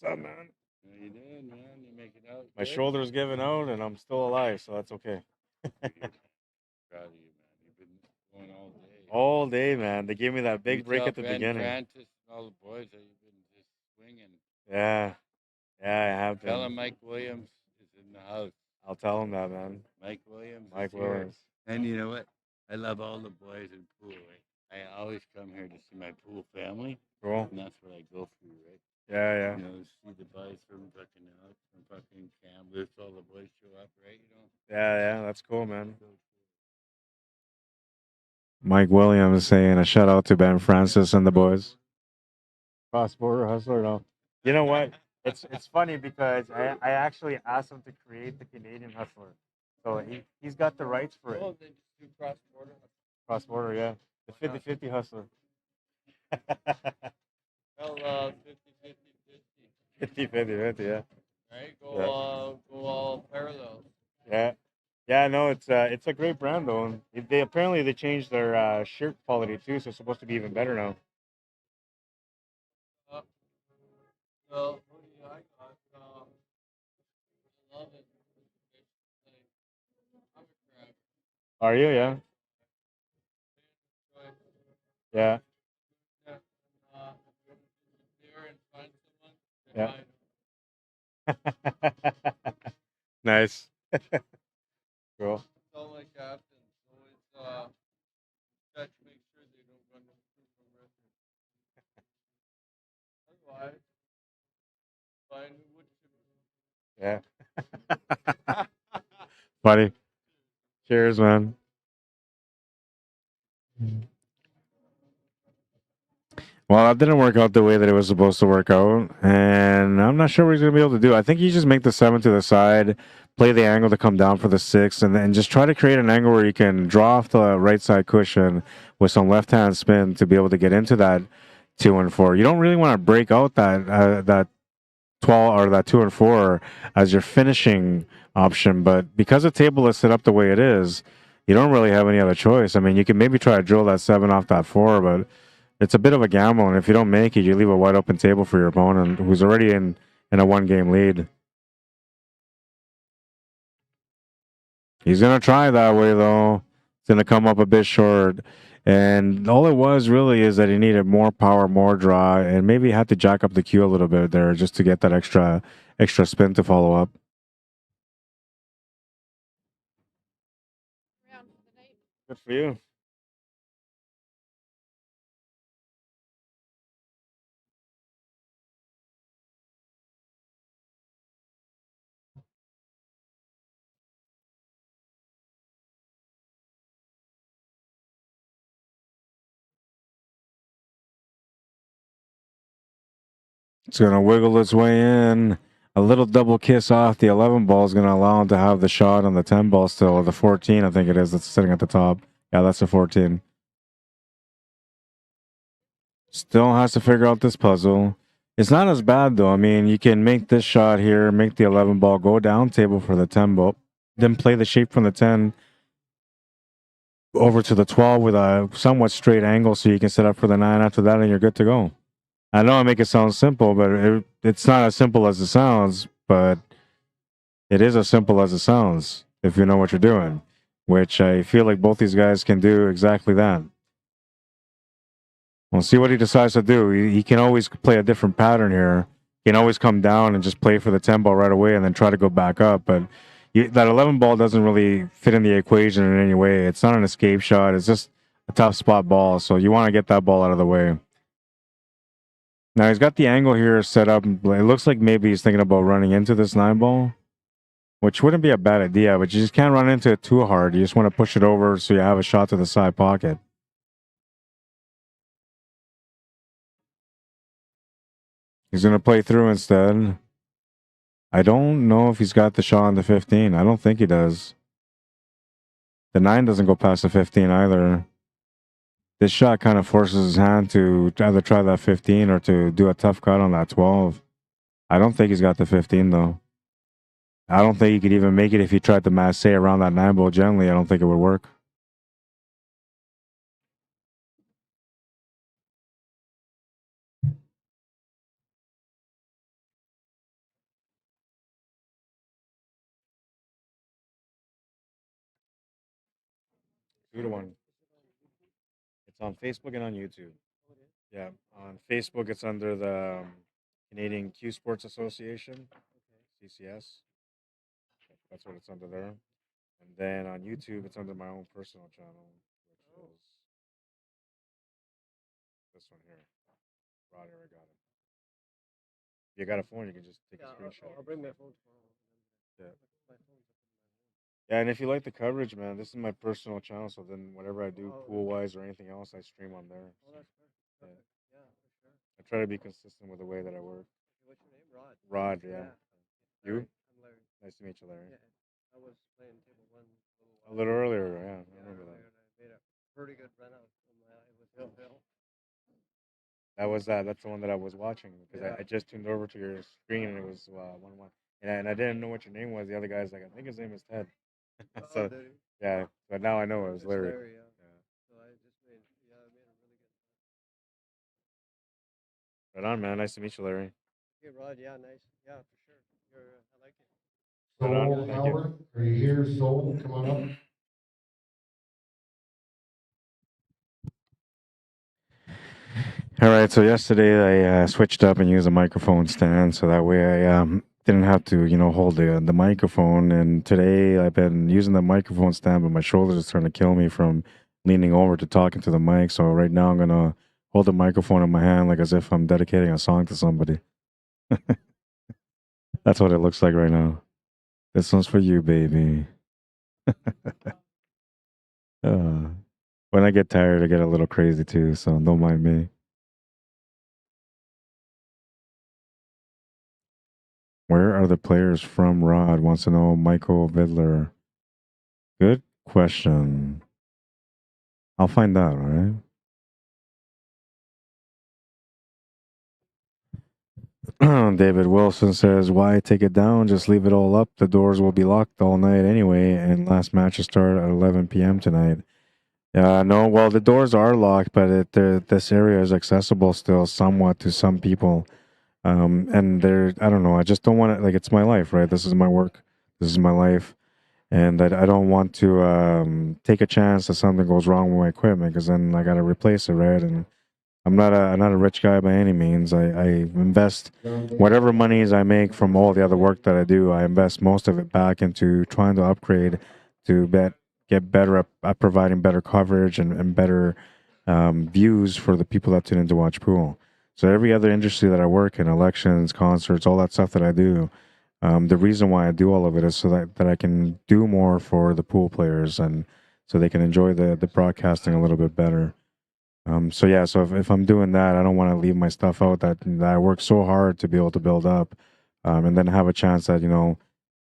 What's up, man? How you doing, man? You make it out? My good? shoulder's giving out and I'm still alive, so that's okay. Proud of you, man. You've been going all day. All day, man. They gave me that big You break tell at the Ben beginning. Francis and all the boys that you've been just swinging. Yeah. Yeah, I have been. Tell him Mike Williams is in the house. I'll tell him that, man. Mike Williams. Mike is here. Williams. And you know what? I love all the boys in pool, right? I always come here to see my pool family. Cool. And that's what I go through, right? Yeah, yeah. You know, see the boys from fucking Alex, from fucking Kamloops, all the boys show up, right? You know? Yeah, yeah. That's cool, man. Mike Williams saying a shout out to Ben Francis and the boys. Cross-border hustler, no. You know what? It's funny because I actually asked him to create the Canadian hustler. So he's got the rights for it. Oh, they just do cross-border. Cross-border, yeah. The 50-50 hustler. Well, 50-50-50. 50-50, yeah. Right? Yeah. Go all parallel. Yeah. Yeah, no, it's a great brand though. And they apparently changed their shirt quality too, so it's supposed to be even better now. Well, I got, I love it. Are you? Yeah. Yeah. Yeah. Nice. Cool. All my captains, always check to make sure they don't run them through from record. Otherwise, find wood chipper. Yeah. Buddy. Cheers, man. Well, that didn't work out the way that it was supposed to work out, and I'm not sure what he's going to be able to do. I think you just make the 7 to the side, play the angle to come down for the 6, and then just try to create an angle where you can draw off the right side cushion with some left-hand spin to be able to get into that 2 and 4. You don't really want to break out that 12 or that 2 and 4 as your finishing option, but because the table is set up the way it is, you don't really have any other choice. I mean, you can maybe try to drill that 7 off that 4, but it's a bit of a gamble, and if you don't make it, you leave a wide open table for your opponent who's already in a 1-game lead. He's going to try that way, though. It's going to come up a bit short. And all it was really is that he needed more power, more draw, and maybe had to jack up the cue a little bit there just to get that extra spin to follow up. Good for you. It's going to wiggle its way in. A little double kiss off the 11 ball is going to allow him to have the shot on the 10 ball still, or the 14, I think it is, that's sitting at the top. Yeah, that's a 14. Still has to figure out this puzzle. It's not as bad, though. I mean, you can make this shot here, make the 11 ball, go down table for the 10 ball, then play the shape from the 10 over to the 12 with a somewhat straight angle so you can set up for the 9 after that, and you're good to go. I know I make it sound simple, but it's not as simple as it sounds, but it is as simple as it sounds if you know what you're doing, which I feel like both these guys can do exactly that. We'll see what he decides to do. He can always play a different pattern here. He can always come down and just play for the 10 ball right away and then try to go back up, but that 11 ball doesn't really fit in the equation in any way. It's not an escape shot. It's just a tough spot ball, so you want to get that ball out of the way. Now he's got the angle here set up. It looks like maybe he's thinking about running into this 9 ball. which wouldn't be a bad idea, but you just can't run into it too hard. You just want to push it over so you have a shot to the side pocket. He's going to play through instead. I don't know if he's got the shot on the 15. I don't think he does. The 9 doesn't go past the 15 either. This shot kind of forces his hand to either try that 15 or to do a tough cut on that 12. I don't think he's got the 15 though. I don't think he could even make it if he tried to masse around that 9 ball gently. I don't think it would work. Two to one. It's on Facebook and on YouTube. Yeah, on Facebook it's under the Canadian Q Sports Association, CCS. That's what it's under there. And then on YouTube it's under my own personal channel, which is this one here. Rod Arregatta. If you got a phone, you can just take a screenshot. I'll bring my phone tomorrow. Yeah. My phone's up in my room. Yeah, and if you like the coverage, man, this is my personal channel. So then, whatever I do, Oh, pool wise or anything else, I stream on there. Oh, that's perfect. Yeah. Yeah, for sure. I try to be consistent with the way that I work. What's your name? Rod. Rod, yeah. You? I'm Larry. Nice to meet you, Larry. Yeah, I was playing table one A little earlier, yeah. I remember that. I made a pretty good run out from it was hill. That's the one that I was watching because I just tuned over to your screen and it was 1-1. And I didn't know what your name was. The other guy's like, I think his name is Ted. So, Did he? yeah, but now I know it was It's Larry. Larry, yeah. Yeah. So I just made a really good. Right on, man. Nice to meet you, Larry. Okay, Rod. Yeah, nice. Yeah, for sure. I like it. Soul, Thank you. Howard, are you here? Soul, come on up. All right, so yesterday I switched up and used a microphone stand, so that way I didn't have to, hold the microphone. And today I've been using the microphone stand, but my shoulders are starting to kill me from leaning over to talking to the mic. So right now I'm gonna hold the microphone in my hand like as if I'm dedicating a song to somebody. That's what it looks like right now. This one's for you, baby. When I get tired, I get a little crazy too, so don't mind me. Where are the players from? Rod wants to know. Michael Vidler. Good question. I'll find out, all right? David Wilson says, why take it down? Just leave it all up. The doors will be locked all night anyway, and last match will start at 11 p.m. tonight. No, well, the doors are locked, but this area is accessible still somewhat to some people. And I don't know, I just don't want it, like, it's my life, right? This is my work. This is my life. And I don't want to take a chance that something goes wrong with my equipment because then I got to replace it, right? And I'm not a rich guy by any means. I invest whatever monies I make from all the other work that I do. I invest most of it back into trying to upgrade to get better at providing better coverage and better views for the people that tune in to watch pool. So every other industry that I work in, elections, concerts, all that stuff that I do, the reason why I do all of it is so that I can do more for the pool players and so they can enjoy the broadcasting a little bit better. So yeah, so if I'm doing that, I don't want to leave my stuff out that I work so hard to be able to build up, and then have a chance that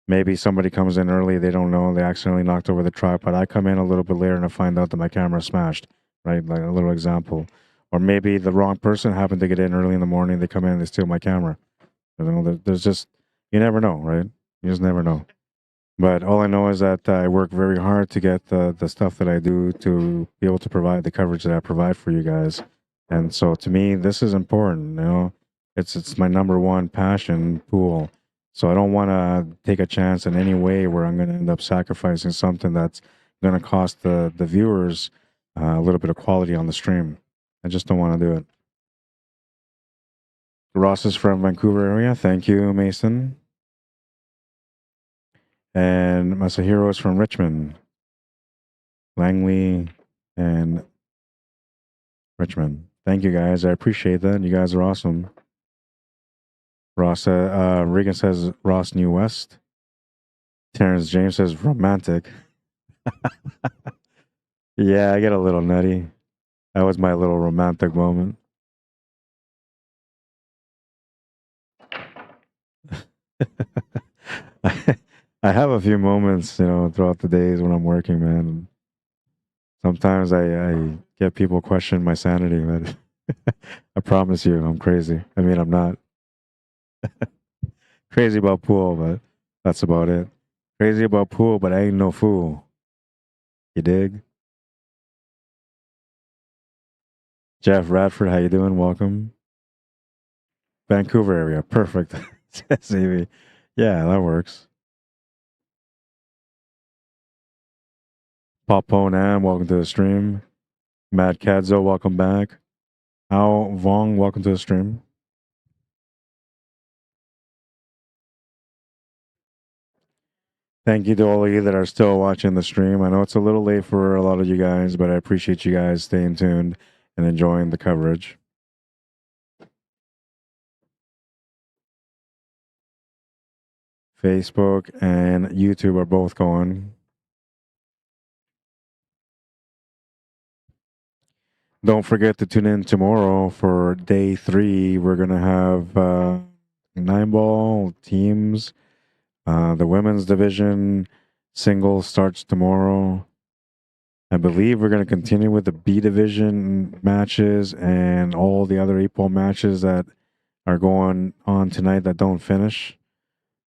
maybe somebody comes in early, they don't know, they accidentally knocked over the tripod. I come in a little bit later and I find out that my camera smashed, right? Like a little example. Or maybe the wrong person happened to get in early in the morning, they come in and they steal my camera. There's just, you never know, right? You just never know. But all I know is that I work very hard to get the stuff that I do to be able to provide the coverage that I provide for you guys. And so to me, this is important, It's my number one passion, pool. So I don't want to take a chance in any way where I'm going to end up sacrificing something that's going to cost the viewers a little bit of quality on the stream. I just don't want to do it. Ross is from Vancouver area. Thank you, Mason. And Masahiro is from Richmond. Langley and Richmond. Thank you, guys. I appreciate that. You guys are awesome. Ross, Regan says Ross New West. Terrence James says romantic. Yeah, I get a little nutty. That was my little romantic moment. I have a few moments, throughout the days when I'm working, man. Sometimes I get people question my sanity, but I promise you, I'm crazy. I mean, I'm not crazy about pool, but that's about it. Crazy about pool, but I ain't no fool. You dig? Jeff Radford, how you doing? Welcome. Vancouver area, perfect. Says Evie. Yeah, that works. Papo Nam, welcome to the stream. Matt Kadzo, welcome back. Ao Vong, welcome to the stream. Thank you to all of you that are still watching the stream. I know it's a little late for a lot of you guys, but I appreciate you guys staying tuned and enjoying the coverage. Facebook and YouTube are both going. Don't forget to tune in tomorrow for day 3. We're going to have 9-ball teams. The women's division single starts tomorrow. I believe we're going to continue with the B division matches and all the other 8-ball matches that are going on tonight that don't finish.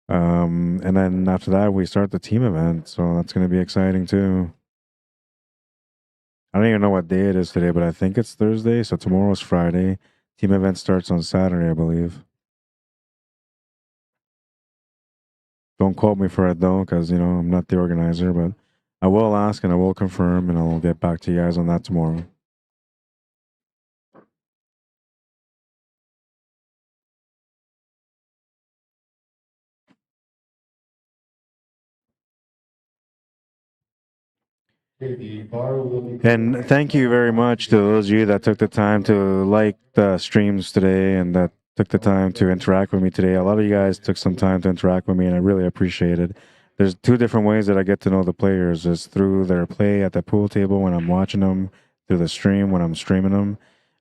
And then after that, we start the team event. So that's going to be exciting too. I don't even know what day it is today, but I think it's Thursday. So tomorrow's Friday. Team event starts on Saturday, I believe. Don't quote me for it though, because, I'm not the organizer, but I will ask and I will confirm and I'll get back to you guys on that tomorrow. And thank you very much to those of you that took the time to like the streams today and that took the time to interact with me today. A lot of you guys took some time to interact with me, and I really appreciate it. There's 2 different ways that I get to know the players. Is through their play at the pool table when I'm watching them, through the stream when I'm streaming them,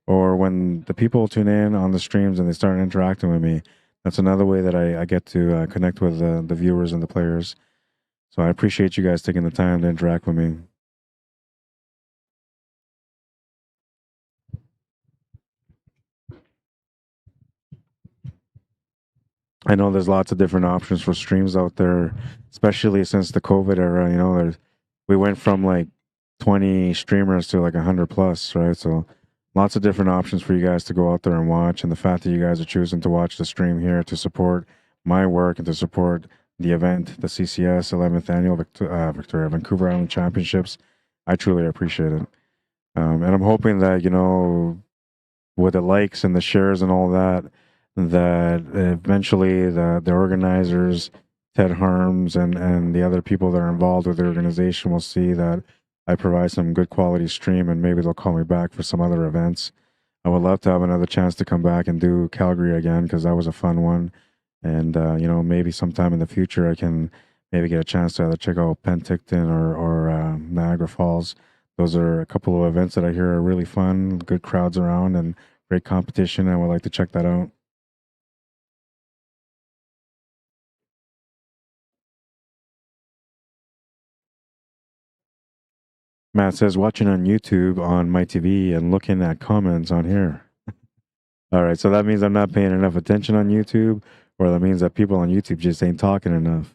or when the people tune in on the streams and they start interacting with me. That's another way that I get to connect with the viewers and the players. So I appreciate you guys taking the time to interact with me. I know there's lots of different options for streams out there, especially since the COVID era. We went from like 20 streamers to like 100 plus, right? So lots of different options for you guys to go out there and watch. And the fact that you guys are choosing to watch the stream here to support my work and to support the event, the CCS 11th Annual Victoria Vancouver Island Championships, I truly appreciate it. And I'm hoping that, with the likes and the shares and all that, that eventually the organizers, Ted Harms and the other people that are involved with the organization will see that I provide some good quality stream, and maybe they'll call me back for some other events. I would love to have another chance to come back and do Calgary again, because that was a fun one. And maybe sometime in the future I can maybe get a chance to either check out Penticton or Niagara Falls. Those are a couple of events that I hear are really fun, good crowds around, and great competition. I would like to check that out. Matt says, watching on YouTube on my TV and looking at comments on here. All right, so that means I'm not paying enough attention on YouTube, or that means that people on YouTube just ain't talking enough.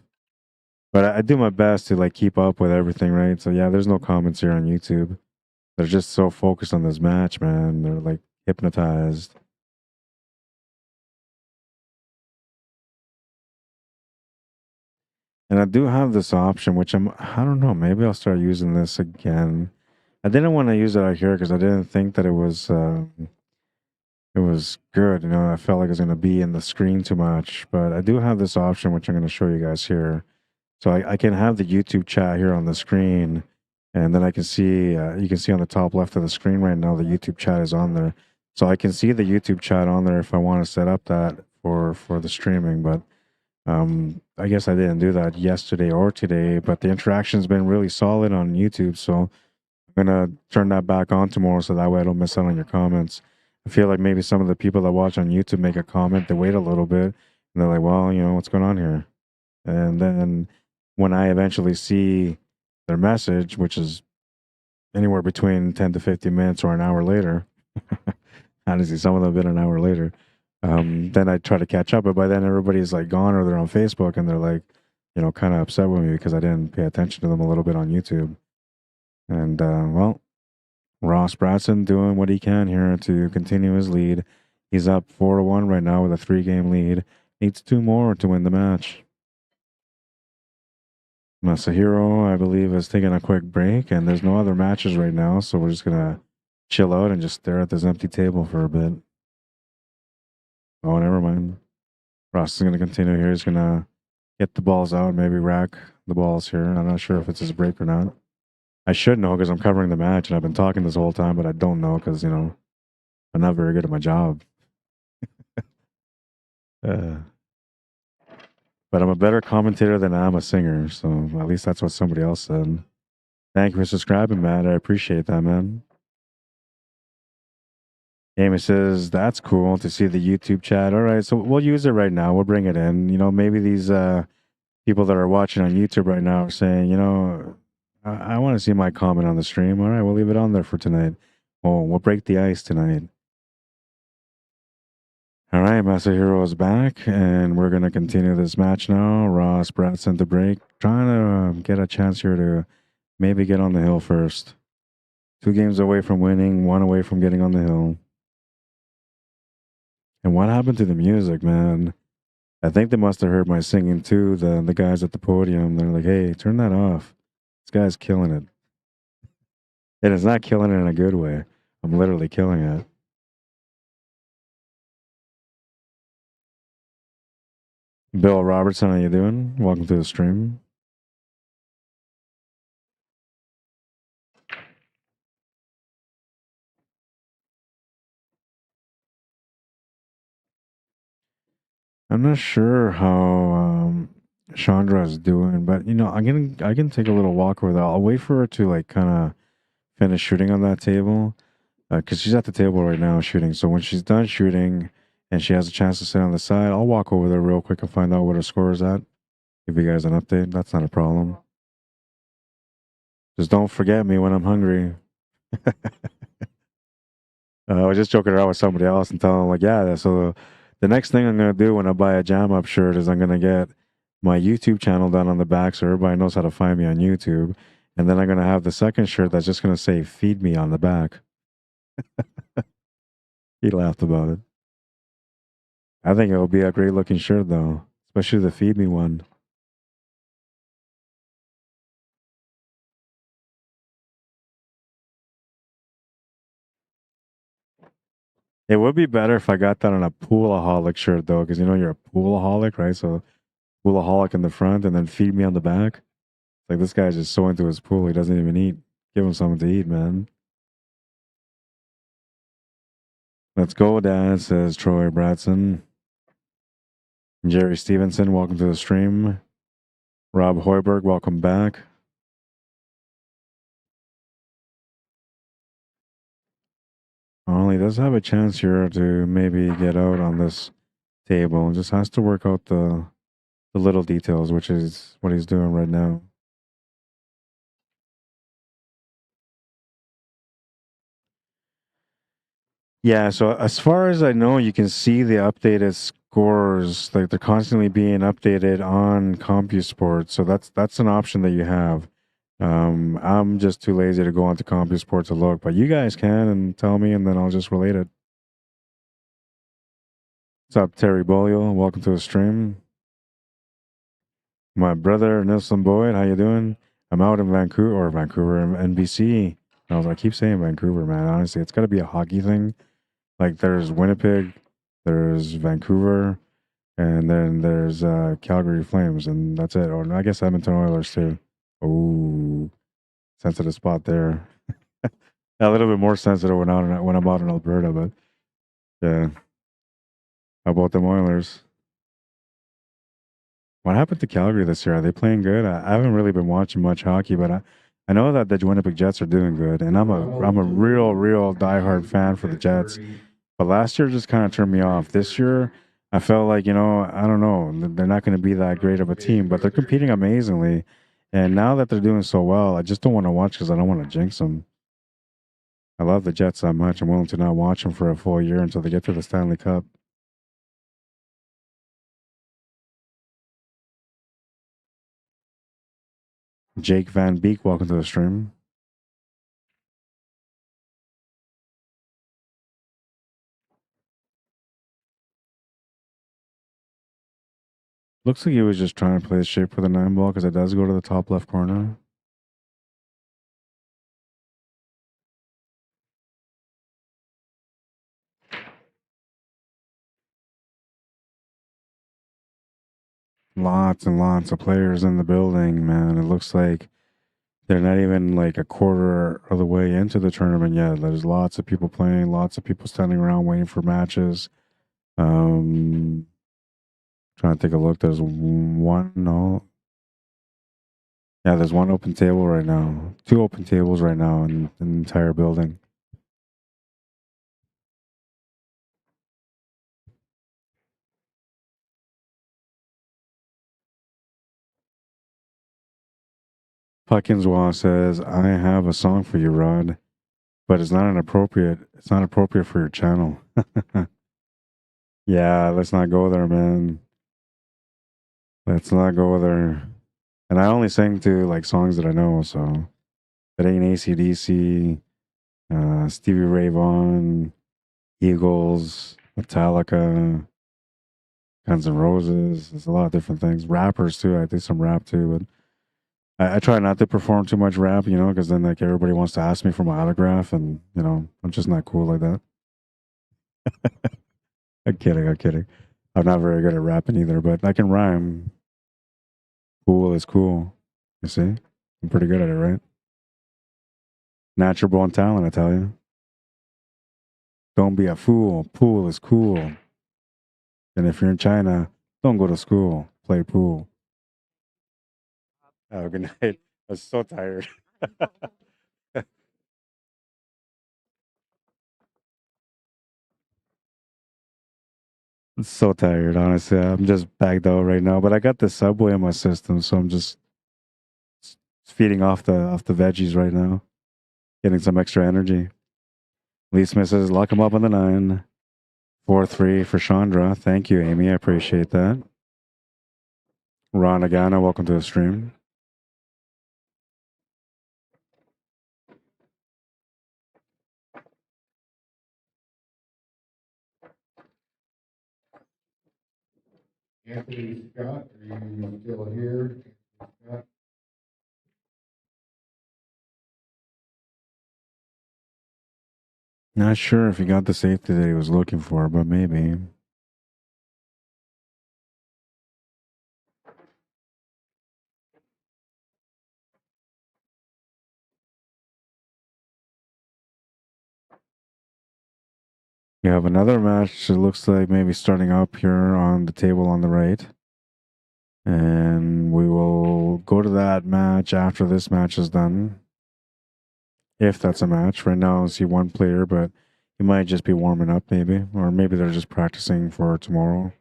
But I do my best to like keep up with everything, right? So yeah, there's no comments here on YouTube. They're just so focused on this match, man. They're like hypnotized. And I do have this option, which I don't know, maybe I'll start using this again. I didn't want to use it out here because I didn't think that it was good. I felt like it was going to be in the screen too much. But I do have this option, which I'm going to show you guys here. So I can have the YouTube chat here on the screen, and then I can see, you can see on the top left of the screen right now, the YouTube chat is on there. So I can see the YouTube chat on there if I want to set up that for the streaming. But I guess I didn't do that yesterday or today, but the interaction's been really solid on YouTube. So I'm gonna turn that back on tomorrow, so that way I don't miss out on your comments. I feel like maybe some of the people that watch on YouTube make a comment, they wait a little bit, and they're like, "Well, what's going on here?" And then when I eventually see their message, which is anywhere between 10 to 15 minutes or an hour later, honestly, some of them have been an hour later. Then I try to catch up, but by then everybody's like gone or they're on Facebook and they're like, kind of upset with me because I didn't pay attention to them a little bit on YouTube. And well, Ross Bratson doing what he can here to continue his lead. He's up 4-1 right now with a 3-game lead. Needs 2 more to win the match. Masahiro, I believe, is taking a quick break, and there's no other matches right now, so we're just gonna chill out and just stare at this empty table for a bit. Oh, never mind. Ross is gonna continue here. He's gonna get the balls out, maybe rack the balls here. I'm not sure if it's his break or not. I should know because I'm covering the match, and I've been talking this whole time, but I don't know because, I'm not very good at my job. But I'm a better commentator than I am a singer, so at least that's what somebody else said. Thank you for subscribing, Matt. I appreciate that, man. Amy says, that's cool to see the YouTube chat. All right, so we'll use it right now. We'll bring it in. Maybe these people that are watching on YouTube right now are saying, I want to see my comment on the stream. All right, we'll leave it on there for tonight. Oh, we'll break the ice tonight. All right, Masahiro is back, and we're going to continue this match now. Ross Bratson to break, trying to get a chance here to maybe get on the hill first. 2 games away from winning, 1 away from getting on the hill. And what happened to the music, man? I think they must have heard my singing too, the guys at the podium. They're like, hey, turn that off. This guy's killing it. And it's not killing it in a good way. I'm literally killing it. Bill Robertson, how you doing? Welcome to the stream. I'm not sure how Chandra is doing, but I can take a little walk with her. I'll wait for her to like kind of finish shooting on that table, because she's at the table right now shooting. So when she's done shooting and she has a chance to sit on the side, I'll walk over there real quick and find out what her score is at. Give you guys an update. That's not a problem. Just don't forget me when I'm hungry. I was just joking around with somebody else and telling them like, yeah. So the next thing I'm gonna do when I buy a Jam Up shirt is I'm gonna get my YouTube channel down on the back so everybody knows how to find me on YouTube, and then I'm gonna have the second shirt that's just gonna say "Feed Me" on the back. He laughed about it. I think it will be a great looking shirt though, especially the "Feed Me" one. It would be better if I got that on a poolaholic shirt though, because you're a poolaholic, right? So poolaholic in the front and then "Feed Me" on the back. Like, this guy's just so into his pool, he doesn't even eat. Give him something to eat, man. Let's go, Dad, says Troy Bratson. Jerry Stevenson, welcome to the stream. Rob Hoiberg, welcome back. Well, he does have a chance here to maybe get out on this table. Just has to work out the little details, which is what he's doing right now. Yeah, so as far as I know, you can see the updated scores. Like, they're constantly being updated on CompuSport. So that's an option that you have. I'm just too lazy to go onto CompuSport to look, but you guys can and tell me, and then I'll just relate it. What's up, Terry Bolio? Welcome to the stream. My brother Nelson Boyd, how you doing? I'm out in Vancouver, NBC. I keep saying Vancouver, man. Honestly, it's got to be a hockey thing. Like, there's Winnipeg, there's Vancouver, and then there's Calgary Flames, and that's it. Or I guess Edmonton Oilers too. Oh, sensitive spot there. A little bit more sensitive when I'm out in Alberta, but yeah. How about them Oilers? What happened to Calgary this year? Are they playing good? I haven't really been watching much hockey, but I know that the Winnipeg Jets are doing good, and I'm a real diehard fan for the Jets. But last year just kind of turned me off. This year, I felt like I don't know, they're not going to be that great of a team, but they're competing amazingly. And now that they're doing so well, I just don't want to watch because I don't want to jinx them. I love the Jets that much. I'm willing to not watch them for a full year until they get to the Stanley Cup. Jake Van Beek, welcome to the stream. Looks like he was just trying to play the shape for the 9 ball because it does go to the top left corner. Lots and lots of players in the building, man. It looks like they're not even like a quarter of the way into the tournament yet. There's lots of people playing, lots of people standing around waiting for matches. Trying to take a look. There's one, no. Yeah, there's one open table right now. 2 open tables right now in the entire building. Puckinswa says, I have a song for you, Rod, but it's not appropriate for your channel. Yeah, let's not go there, man. Let's not go there. And I only sing to like songs that I know, so it ain't AC/DC, Stevie Ray Vaughan, Eagles, Metallica, Guns N' Roses. There's a lot of different things. Rappers too. I do some rap too, but I try not to perform too much rap, because then like everybody wants to ask me for my autograph, and I'm just not cool like that. I'm kidding. I'm not very good at rapping either, but I can rhyme. Cool is cool. You see? I'm pretty good at it, right? Natural born talent, I tell you. Don't be a fool. Pool is cool. And if you're in China, don't go to school. Play pool. Have a good night. I'm so tired. I'm so tired, honestly. I'm just bagged out right now. But I got the Subway in my system, so I'm just feeding off the veggies right now. Getting some extra energy. Lee Smith says, lock him up on the 9. 4-3 for Chandra. Thank you, Amy. I appreciate that. Ron Agana, welcome to the stream. Anthony Scott, are you still here? Scott? Not sure if he got the safety that he was looking for, but maybe. We have another match. It looks like maybe starting up here on the table on the right. And we will go to that match after this match is done. If that's a match. Right now I see one player, but he might just be warming up maybe. Or maybe they're just practicing for tomorrow.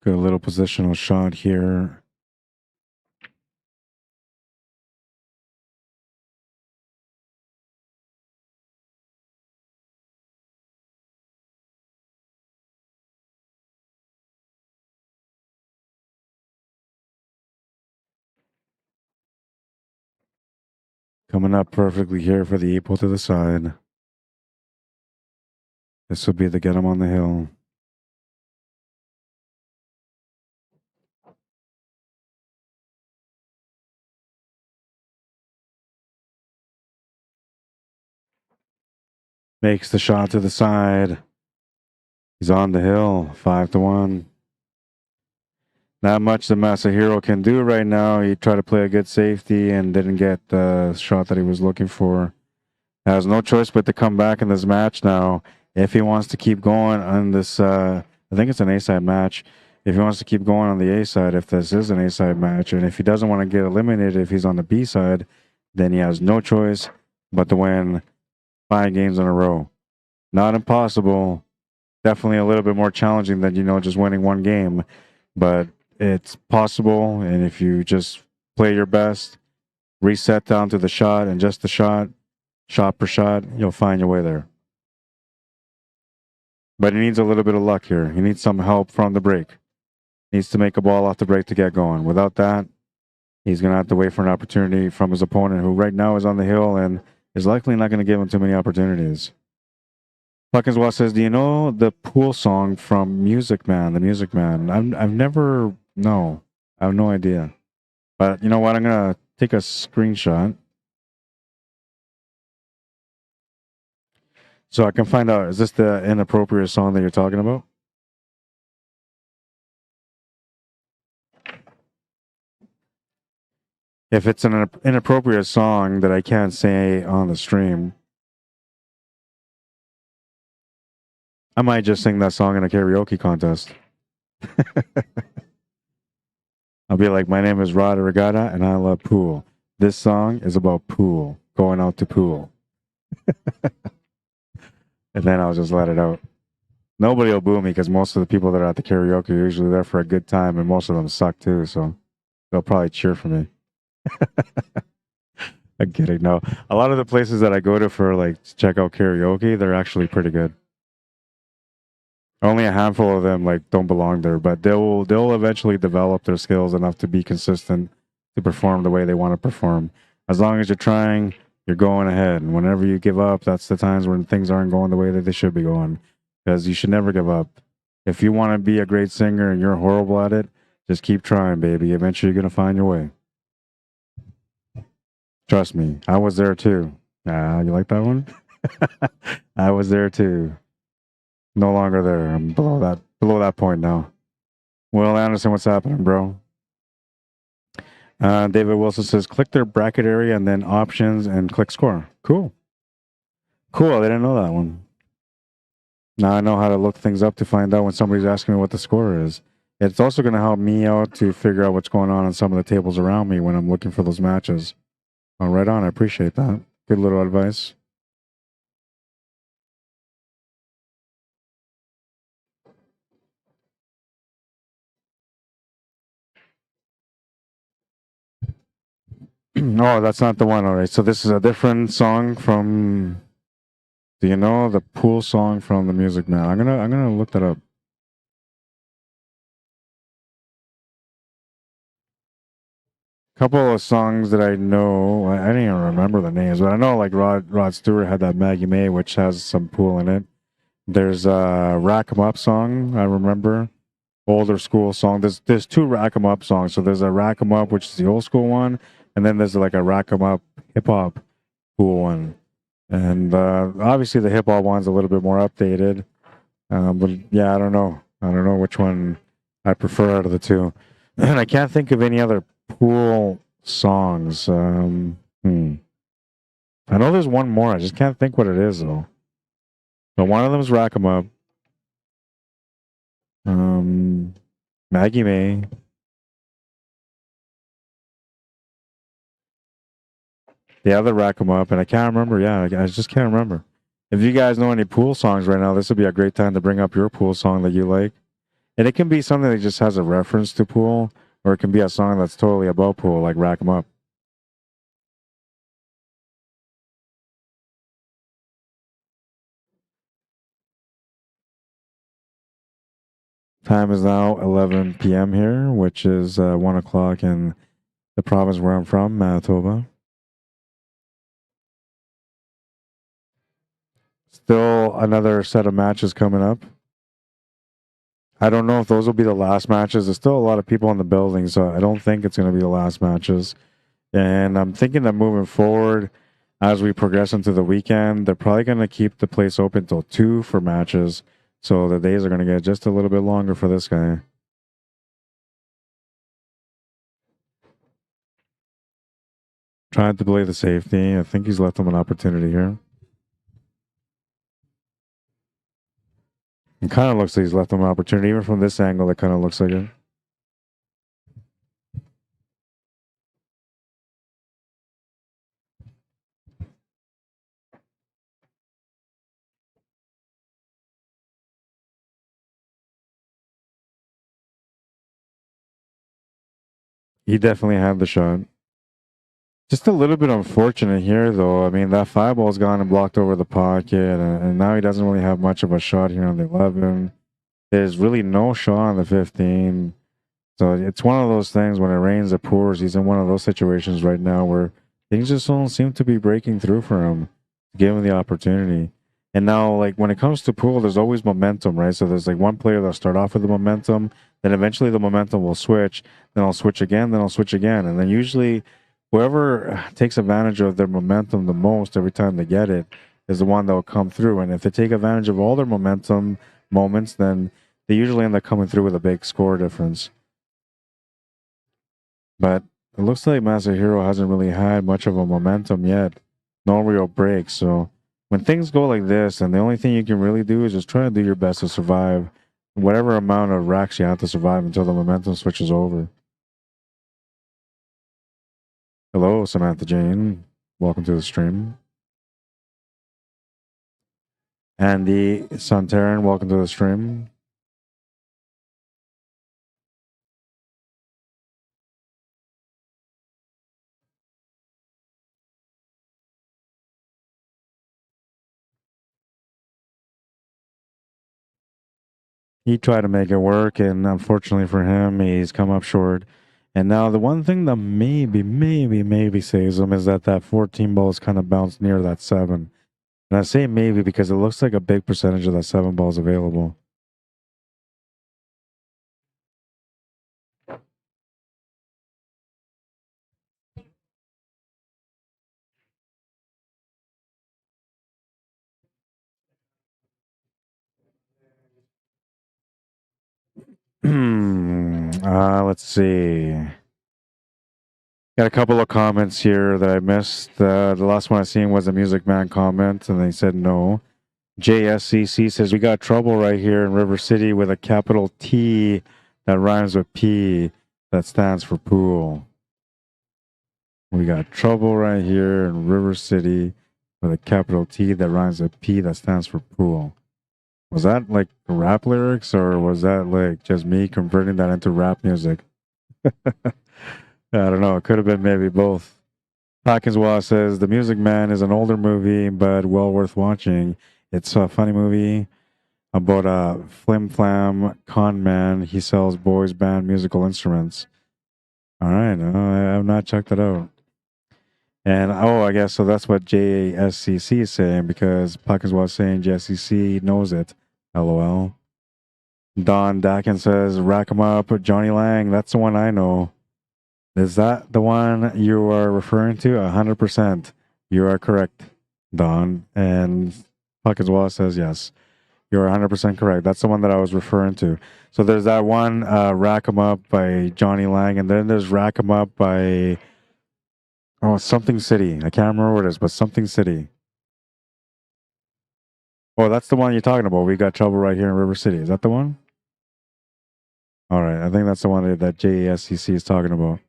Good little positional shot here. Coming up perfectly here for the 8-ball to the side. This will be the get him on the hill. Makes the shot to the side. He's on the hill, 5-1. Not much the Masahiro can do right now. He tried to play a good safety and didn't get the shot that he was looking for. Has no choice but to come back in this match now if he wants to keep going on this. I think it's an A-side match. If he wants to keep going on the A-side, if this is an A-side match, and if he doesn't want to get eliminated if he's on the B-side, then he has no choice but to win 5 games in a row. Not impossible. Definitely a little bit more challenging than, just winning 1 game. But it's possible, and if you just play your best, reset down to the shot and just the shot per shot, you'll find your way there. But he needs a little bit of luck here. He needs some help from the break. Needs to make a ball off the break to get going. Without that, he's going to have to wait for an opportunity from his opponent, who right now is on the hill and is likely not going to give him too many opportunities. Puckins says, do you know the pool song from Music Man, the Music Man? I've never, no, I have no idea. But you know what? I'm going to take a screenshot so I can find out, is this the inappropriate song that you're talking about? If it's an inappropriate song that I can't say on the stream, I might just sing that song in a karaoke contest. I'll be like, my name is Rod Regatta and I love pool. This song is about pool, going out to pool. And then I'll just let it out. Nobody will boo me because most of the people that are at the karaoke are usually there for a good time, and most of them suck too, so they'll probably cheer for me. I'm kidding. No, a lot of the places that I go to for to check out karaoke, they're actually pretty good. Only a handful of them don't belong there, but they'll eventually develop their skills enough to be consistent to perform the way they want to perform. As long as you're trying, you're going ahead. And whenever you give up, that's the times when things aren't going the way that they should be going. Because you should never give up. If you want to be a great singer and you're horrible at it, just keep trying, baby. Eventually you're going to find your way. Trust me, I was there too. You like that one? I was there too. No longer there. I'm below that point now. Will Anderson, what's happening, bro? David Wilson says, click their bracket area and then options and click score. Cool. Cool. I didn't know that one. Now I know how to look things up to find out when somebody's asking me what the score is. It's also going to help me out to figure out what's going on some of the tables around me when I'm looking for those matches. Oh, right on. I appreciate that. Good little advice. Oh, that's not the one. All right. So this is a different song from. Do you know the pool song from the Music Man? I'm gonna look that up. Couple of songs that I know. I didn't even remember the names, but I know Rod Stewart had that Maggie May, which has some pool in it. There's a Rack 'em Up song. I remember. Older school song. There's 2 Rack 'em Up songs. So there's a Rack 'em Up, which is the old school one, and then there's a Rack 'em Up hip hop pool one. And obviously the hip hop one's a little bit more updated. But yeah, I don't know. I don't know which one I prefer out of the 2. And I can't think of any other pool songs. I know there's one more. I just can't think what it is though. But one of them is Rack 'em Up. Maggie May. The other Rack 'em Up, and I can't remember. Yeah, I just can't remember. If you guys know any pool songs right now, this would be a great time to bring up your pool song that you like. And it can be something that just has a reference to pool, or it can be a song that's totally about pool, like Rack 'em Up. Time is now 11 p.m. here, which is 1 o'clock in the province where I'm from, Manitoba. Still another set of matches coming up. I don't know if those will be the last matches. There's still a lot of people in the building, so I don't think it's going to be the last matches. And I'm thinking that moving forward, as we progress into the weekend, they're probably going to keep the place open till 2 for matches. So the days are going to get just a little bit longer for this guy. Tried to play the safety. I think he's left him an opportunity here. It kind of looks like he's left him an opportunity. Even from this angle, it kind of looks like it. He definitely had the shot. Just a little bit unfortunate here, though. I mean, that 5 ball's gone and blocked over the pocket, and now he doesn't really have much of a shot here on the 11. There's really no shot on the 15. So it's one of those things when it rains, it pours. He's in one of those situations right now where things just don't seem to be breaking through for him, give him the opportunity. And now, like, when it comes to pool, there's always momentum, right? So there's like one player that'll start off with the momentum, then eventually the momentum will switch, then I'll switch again, then I'll switch again. And then usually whoever takes advantage of their momentum the most every time they get it is the one that will come through. And if they take advantage of all their momentum moments, then they usually end up coming through with a big score difference. But it looks like Masahiro hasn't really had much of a momentum yet. No real breaks. So when things go like this, and the only thing you can really do is just try to do your best to survive whatever amount of racks you have to survive until the momentum switches over. Hello, Samantha Jane. Welcome to the stream. Andy Santaran, welcome to the stream. He tried to make it work, and unfortunately for him, he's come up short. And now the one thing that maybe saves him is that 14 ball is kind of bounced near that 7. And I say maybe because it looks like a big percentage of that 7 ball is available. Let's see. Got a couple of comments here that I missed. The last one I seen was a Music Man comment, and they said no. JSCC says, we got trouble right here in River City with a capital T that rhymes with P that stands for pool. We got trouble right here in River City with a capital T that rhymes with P that stands for pool. Was that like rap lyrics, or was that like just me converting that into rap music? I don't know. It could have been maybe both. Hawkinswa says, The Music Man is an older movie, but well worth watching. It's a funny movie about a flim-flam con man. He sells boys band musical instruments. All right. I have not checked it out. And, I guess, so that's what JSCC is saying, because Hawkinswa is saying JSCC knows it. LOL. Don Dakin says, rack 'em up, Johnny Lang. That's the one I know. Is that the one you are referring to? 100%. You are correct, Don. And Hawkinswa says yes. You're 100% correct. That's the one that I was referring to. So there's that one, Rack 'em Up by Johnny Lang, and then there's Rack 'em Up by Something City. I can't remember what it is, but Something City. Oh, that's the one you're talking about. We got trouble right here in River City. Is that the one? All right. I think that's the one that JSCC is talking about.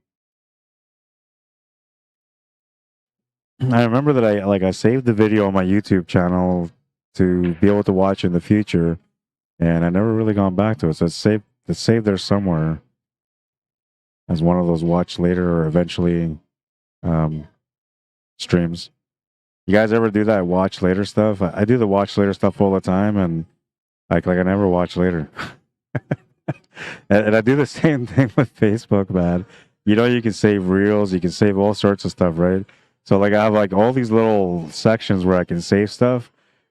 I remember that I saved the video on my YouTube channel to be able to watch in the future, and I never really gone back to it. So it's saved there somewhere as one of those watch later or eventually streams. You guys ever do that watch later stuff? I do the watch later stuff all the time, and like I never watch later. and I do the same thing with Facebook, man. You can save reels, you can save all sorts of stuff, right? So like I have like all these little sections where I can save stuff,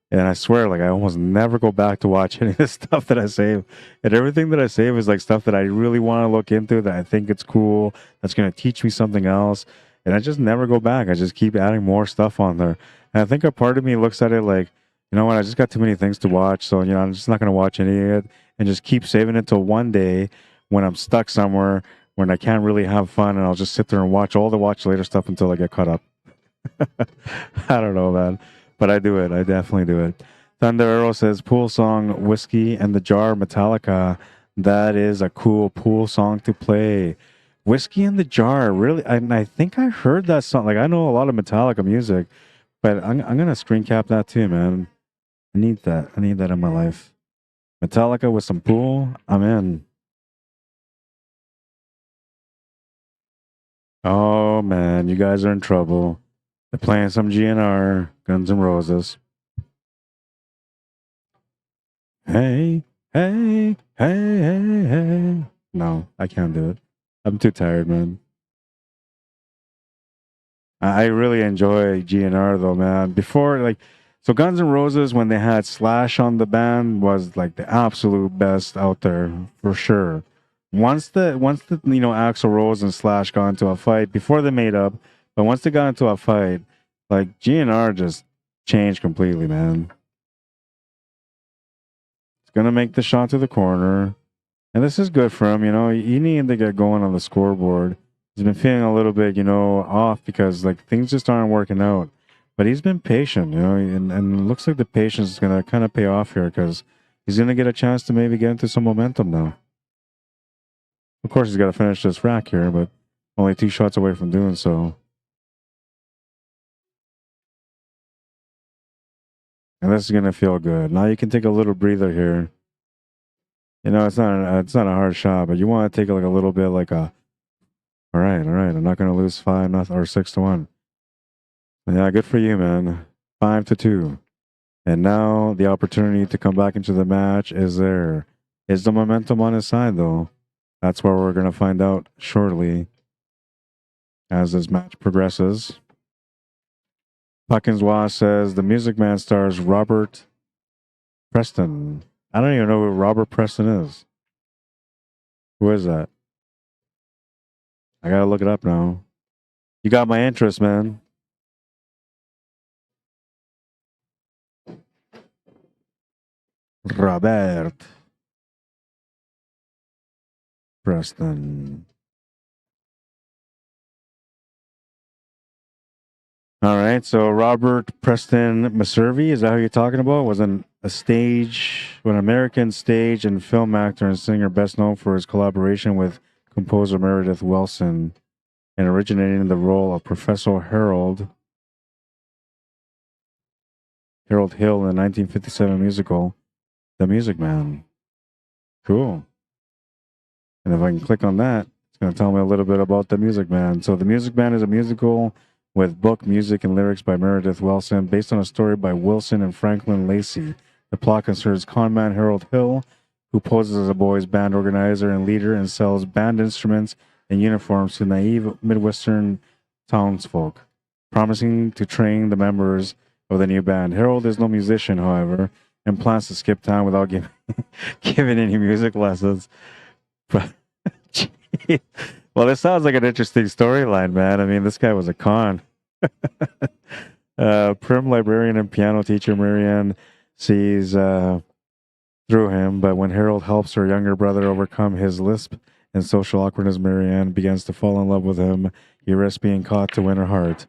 and I swear like I almost never go back to watch any of the stuff that I save. And everything that I save is like stuff that I really want to look into, that I think it's cool, that's going to teach me something else. And I just never go back. I just keep adding more stuff on there. And I think a part of me looks at it like, you know what, I just got too many things to watch, so I'm just not going to watch any of it, and just keep saving it till one day when I'm stuck somewhere when I can't really have fun, and I'll just sit there and watch all the watch later stuff until I get caught up. I don't know, man, but I do it. I definitely do it. Thunder Arrow says pool song Whiskey and the Jar Metallica. That is a cool pool song to play. Whiskey in the Jar, really? I think I heard that song. Like I know a lot of Metallica music, but I'm gonna screen cap that too, man. I need that. I need that in my life. Metallica with some pool. I'm in. Oh man, you guys are in trouble. They're playing some GNR, Guns N' Roses. Hey, hey, hey, hey, hey. No, I can't do it. I'm too tired, man. I really enjoy GNR though, man. Before, like, so Guns N' Roses, when they had Slash on the band, was like the absolute best out there for sure. Once the Axl Rose and Slash got into a fight before they made up, but once they got into a fight, like GNR just changed completely, man. It's gonna make the shot to the corner, and this is good for him. You know, he needed to get going on the scoreboard. He's been feeling a little bit, off because like things just aren't working out. But he's been patient, and it looks like the patience is gonna kind of pay off here because he's gonna get a chance to maybe get into some momentum now. Of course, he's got to finish this rack here, but only 2 shots away from doing so. And this is gonna feel good. Now you can take a little breather here. It's not a hard shot, but you want to take like a little bit, like a. All right. I'm not gonna lose 5-0 or 6-1. Yeah, good for you, man. 5-2. And now the opportunity to come back into the match is there. Is the momentum on his side, though? That's where we're going to find out shortly as this match progresses. Puckinswa says the Music Man stars Robert Preston. I don't even know who Robert Preston is. Who is that? I got to look it up now. You got my interest, man. Robert Preston. All right, so Robert Preston Maservi, is that who you're talking about? Was an American stage and film actor and singer best known for his collaboration with composer Meredith Willson and originating in the role of Professor Harold Hill in the 1957 musical The Music Man. Cool. And if I can click on that, it's going to tell me a little bit about The Music Man. So The Music Man is a musical with book, music, and lyrics by Meredith Willson, based on a story by Wilson and Franklin Lacey. The plot concerns conman Harold Hill, who poses as a boys' band organizer and leader and sells band instruments and uniforms to naive Midwestern townsfolk, promising to train the members of the new band. Harold is no musician, however, and plans to skip town without giving any music lessons. But, well, this sounds like an interesting storyline, man. I mean, this guy was a con. Prim librarian and piano teacher Marianne sees through him, but when Harold helps her younger brother overcome his lisp and social awkwardness, Marianne begins to fall in love with him. He risks being caught to win her heart.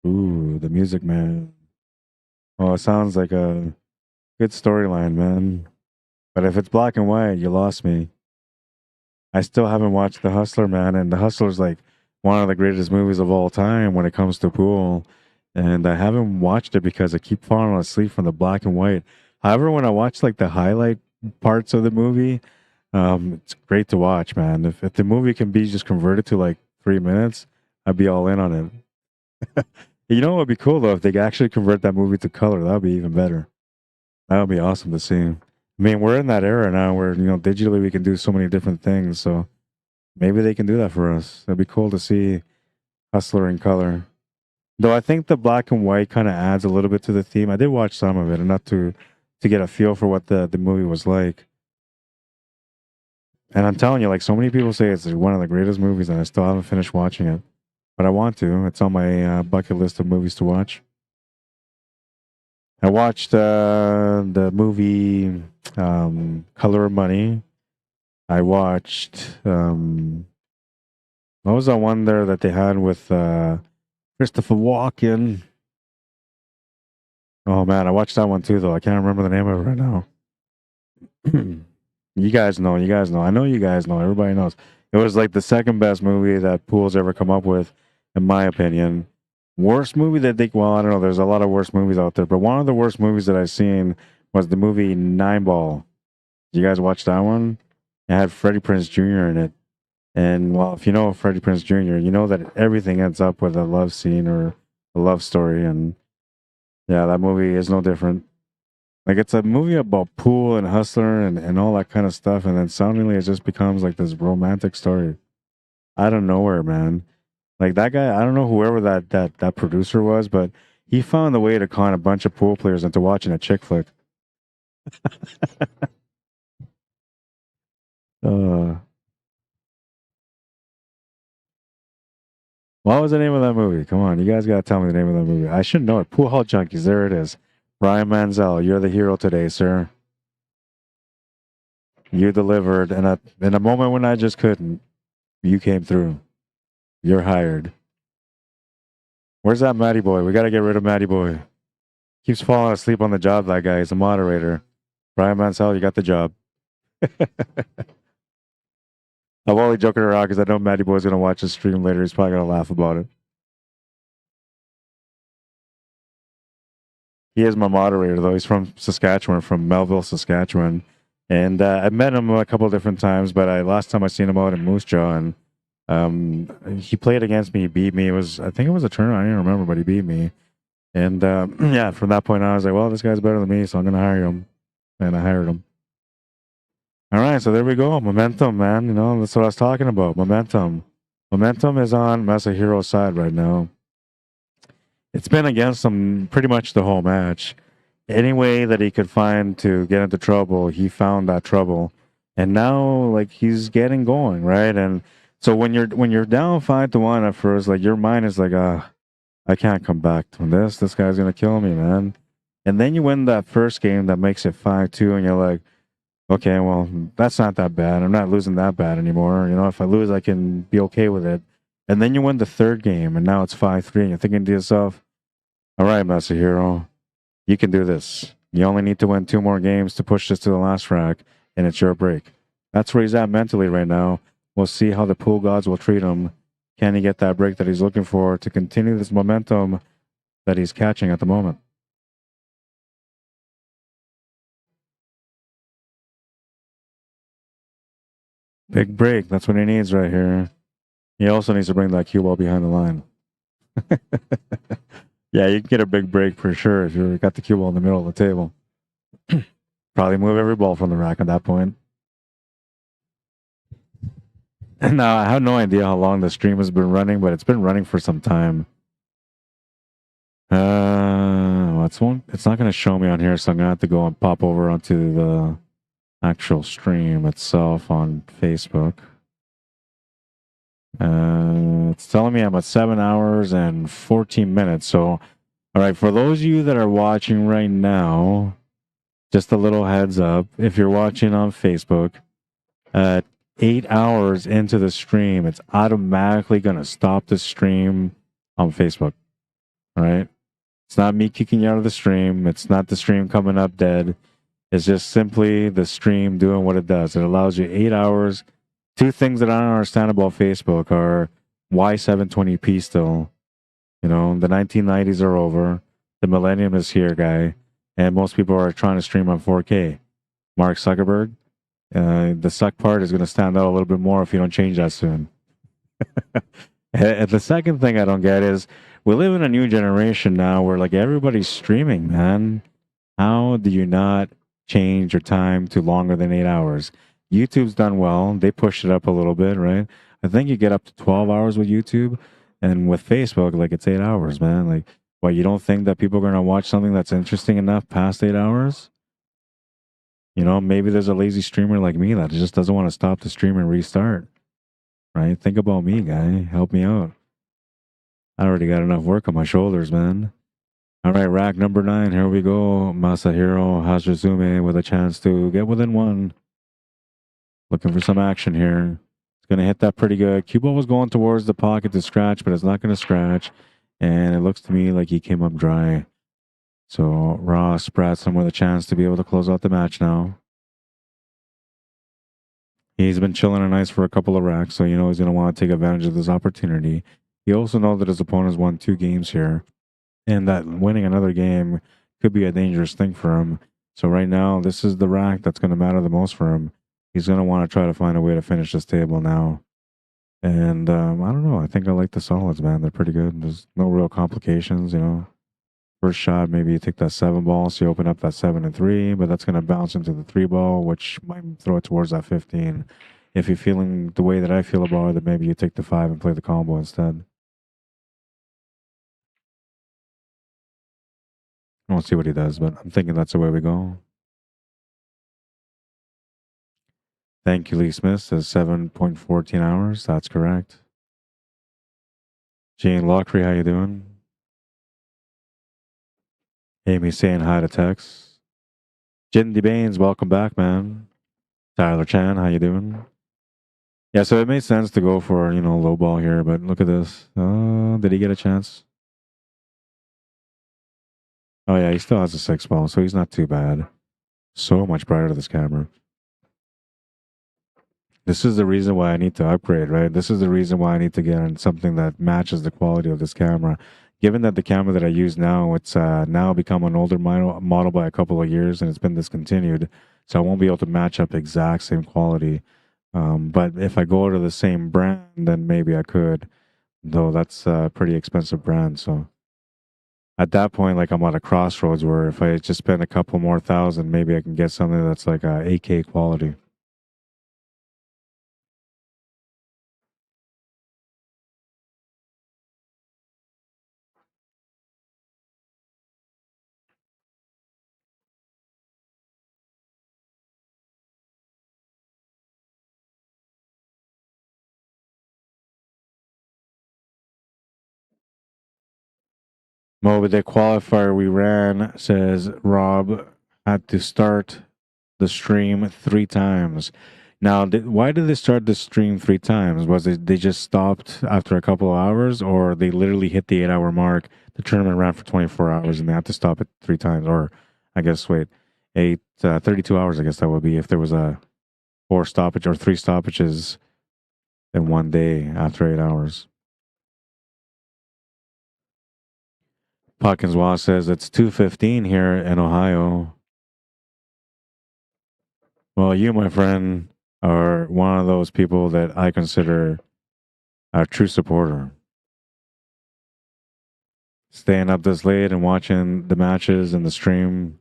Ooh, The Music Man. Oh, it sounds like a good storyline, man. But if it's black and white, you lost me. I still haven't watched The Hustler, man, and The Hustler's like one of the greatest movies of all time when it comes to pool. And I haven't watched it because I keep falling asleep from the black and white. However, when I watch like the highlight parts of the movie, it's great to watch, man. If the movie can be just converted to like 3 minutes, I'd be all in on it. You know what would be cool though if they could actually convert that movie to color? That would be even better. That would be awesome to see. I mean, we're in that era now where, digitally we can do so many different things. So maybe they can do that for us. That'd be cool to see Hustler in color. Though I think the black and white kind of adds a little bit to the theme. I did watch some of it, enough to get a feel for what the movie was like. And I'm telling you, like, so many people say it's one of the greatest movies, and I still haven't finished watching it. But I want to. It's on my bucket list of movies to watch. I watched the movie Color of Money. I watched What was that one there that they had with Christopher Walken? Oh man, I watched that one too though. I can't remember the name of it right now. You guys know. You guys know. I know you guys know. Everybody knows. It was like the second best movie that Pool's ever come up with, in my opinion. Worst movie that they, well, I don't know. There's a lot of worst movies out there, but one of the worst movies that I've seen was the movie Nine Ball. You guys watch that one? It had Freddie Prinze Jr. in it. And well, if you know Freddie Prinze Jr., you know that everything ends up with a love scene or a love story. And yeah, that movie is no different. Like it's a movie about pool and hustler and all that kind of stuff, and then suddenly it just becomes like this romantic story out of nowhere, man. Like that guy, I don't know whoever that producer was, but he found a way to con a bunch of pool players into watching a chick flick. uh, what was the name of that movie? Come on, you guys gotta tell me the name of that movie. I should know it. Pool Hall Junkies. There it is. Brian Manzel, you're the hero today, sir. You delivered, and in a moment when I just couldn't, you came through. You're hired. Where's that Matty boy? We gotta get rid of Matty boy. Keeps falling asleep on the job. That guy. He's a moderator. Brian Mansell, you got the job. I'm only joking around because I know Matty boy's gonna watch the stream later. He's probably gonna laugh about it. He is my moderator, though. He's from Saskatchewan, from Melville, Saskatchewan. And I met him a couple of different times, but last time I seen him out in Moose Jaw, and he played against me. He beat me. I think it was a tournament. I don't even remember, but he beat me. And yeah, from that point on, I was like, well, this guy's better than me, so I'm going to hire him. And I hired him. All right, so there we go. Momentum, man. You know, that's what I was talking about. Momentum. Momentum is on Masahiro's side right now. It's been against him pretty much the whole match. Any way that he could find to get into trouble, he found that trouble. And now, like, he's getting going, right? And so when you're down 5-1 at first, like, your mind is like, I can't come back from this. This guy's gonna kill me, man. And then you win that first game that makes it 5-2, and you're like, okay, well, that's not that bad. I'm not losing that bad anymore. You know, if I lose, I can be okay with it. And then you win the third game, and now it's 5-3, and you're thinking to yourself, all right, Masahiro, you can do this. You only need to win 2 more games to push this to the last rack, and it's your break. That's where he's at mentally right now. We'll see how the pool gods will treat him. Can he get that break that he's looking for to continue this momentum that he's catching at the moment? Big break. That's what he needs right here. He also needs to bring that cue ball behind the line. Yeah, you can get a big break for sure if you've got the cue ball in the middle of the table. Probably move every ball from the rack at that point. Now, I have no idea how long the stream has been running, but it's been running for some time. It's not going to show me on here, so I'm going to have to go and pop over onto the actual stream itself on Facebook. It's telling me I'm at 7 hours and 14 minutes. So, all right, for those of you that are watching right now, just a little heads up. If you're watching on Facebook, at 8 hours into the stream, it's automatically going to stop the stream on Facebook. All right? It's not me kicking you out of the stream. It's not the stream coming up dead. It's just simply the stream doing what it does. It allows you 8 hours. 2 things that I don't understand about Facebook are why 720p still? You know, the 1990s are over. The millennium is here, guy. And most people are trying to stream on 4K. Mark Zuckerberg, the suck part is going to stand out a little bit more if you don't change that soon. And the second thing I don't get is we live in a new generation now where like everybody's streaming, man. How do you not change your time to longer than 8 hours? YouTube's done well. They pushed it up a little bit, right? I think you get up to 12 hours with YouTube. And with Facebook, like it's 8 hours, man. Like, what, you don't think that people are going to watch something that's interesting enough past 8 hours? You know, maybe there's a lazy streamer like me that just doesn't want to stop the stream and restart. Right? Think about me, guy. Help me out. I already got enough work on my shoulders, man. All right, rack number 9. Here we go. Masahiro Hazuzume with a chance to get within 1. Looking for some action here. It's Going to hit that pretty good. Cue ball was going towards the pocket to scratch, but it's not going to scratch. And it looks to me like he came up dry. So Ross Bratson with a chance to be able to close out the match now. He's been chilling on ice for a couple of racks, so you know he's going to want to take advantage of this opportunity. He also knows that his opponent's won 2 games here, and that winning another game could be a dangerous thing for him. So right now, this is the rack that's going to matter the most for him. He's going to want to try to find a way to finish this table now. And I don't know. I think I like the solids, man. They're pretty good. There's no real complications, you know. First shot, maybe you take that 7 ball, so you open up that 7 and 3, but that's going to bounce into the 3 ball, which might throw it towards that 15. If you're feeling the way that I feel about it, then maybe you take the 5 and play the combo instead. I won't see what he does, but I'm thinking that's the way we go. Thank you, Lee Smith. Says 7.14 hours. That's correct. Gene Lockery, how you doing? Amy saying hi to Tex. Jindy Baines, welcome back, man. Tyler Chan, how you doing? Yeah, so it made sense to go for, you know, low ball here, but look at this. Did he get a chance? Oh yeah, he still has a 6 ball, so he's not too bad. So much brighter, this camera. This is the reason why I need to upgrade, right? This is the reason why I need to get on something that matches the quality of this camera. Given that the camera that I use now, it's now become an older model by a couple of years, and it's been discontinued, so I won't be able to match up exact same quality. But if I go to the same brand, then maybe I could, though that's a pretty expensive brand. So at that point, like I'm at a crossroads where if I just spend a couple more thousand, maybe I can get something that's like a 8K quality. Moby, the qualifier we ran, says Rob had to start the stream 3 times. Now, why did they start the stream 3 times? Was it they just stopped after a couple of hours, or they literally hit the 8-hour mark? The tournament ran for 24 hours, and they had to stop it 3 times, or I guess 32 hours. I guess that would be if there was a 4 stoppage or 3 stoppages in one day after 8 hours. Puckinswa says it's 2:15 here in Ohio. Well, you, my friend, are one of those people that I consider a true supporter. Staying up this late and watching the matches and the stream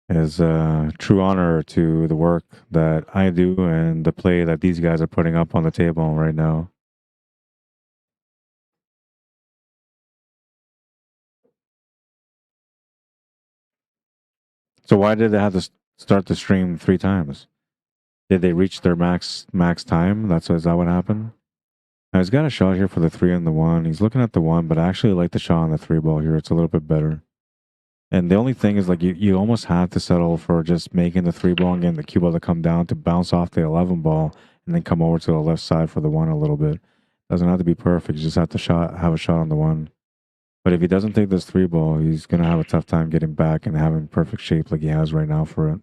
is a true honor to the work that I do and the play that these guys are putting up on the table right now. So why did they have to start the stream 3 times? Did they reach their max time? Is that what happened? Now he's got a shot here for the 3 and the 1. He's looking at the 1, but I actually like the shot on the 3 ball here. It's a little bit better. And the only thing is, like, you almost have to settle for just making the 3 ball and getting the cue ball to come down to bounce off the 11 ball and then come over to the left side for the 1 a little bit. Doesn't have to be perfect. You just have to have a shot on the 1. But if he doesn't take this 3 ball, he's going to have a tough time getting back and having perfect shape like he has right now for it.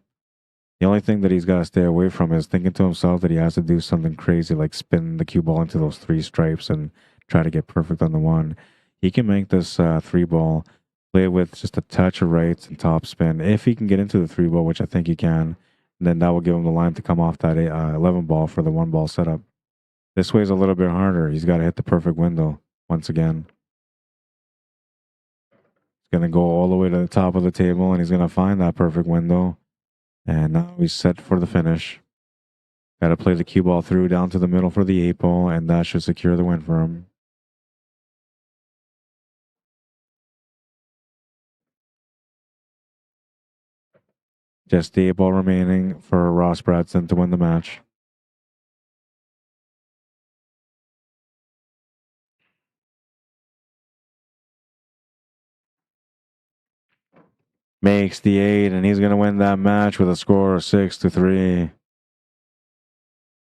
The only thing that he's got to stay away from is thinking to himself that he has to do something crazy like spin the cue ball into those 3 stripes and try to get perfect on the 1. He can make this 3 ball, play with just a touch of rights and top spin. If he can get into the 3 ball, which I think he can, then that will give him the line to come off that 11 ball for the 1 ball setup. This way is a little bit harder. He's got to hit the perfect window once again. He's going to go all the way to the top of the table, and he's going to find that perfect window. And now he's set for the finish. Got to play the cue ball through down to the middle for the 8 ball, and that should secure the win for him. Just the 8 ball remaining for Ross Bratson to win the match. Makes the 8, and he's going to win that match with a score of 6-3.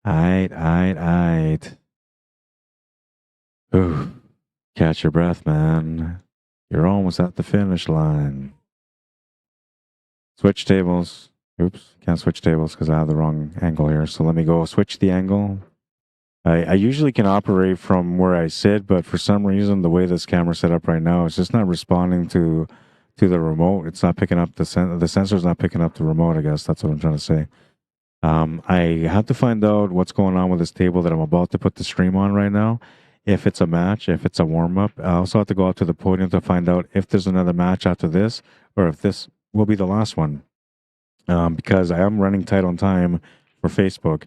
Aight. Ooh, catch your breath, man. You're almost at the finish line. Switch tables. Oops, can't switch tables because I have the wrong angle here. So let me go switch the angle. I usually can operate from where I sit, but for some reason, the way this camera's set up right now, it's just not responding to the remote. It's not picking up the sensor's not picking up the remote. I guess that's what I'm trying to say. I have to find out what's going on with this table that I'm about to put the stream on right now. If it's a match, if it's a warm up, I also have to go out to the podium to find out if there's another match after this, or if this will be the last one. Because I am running tight on time for Facebook,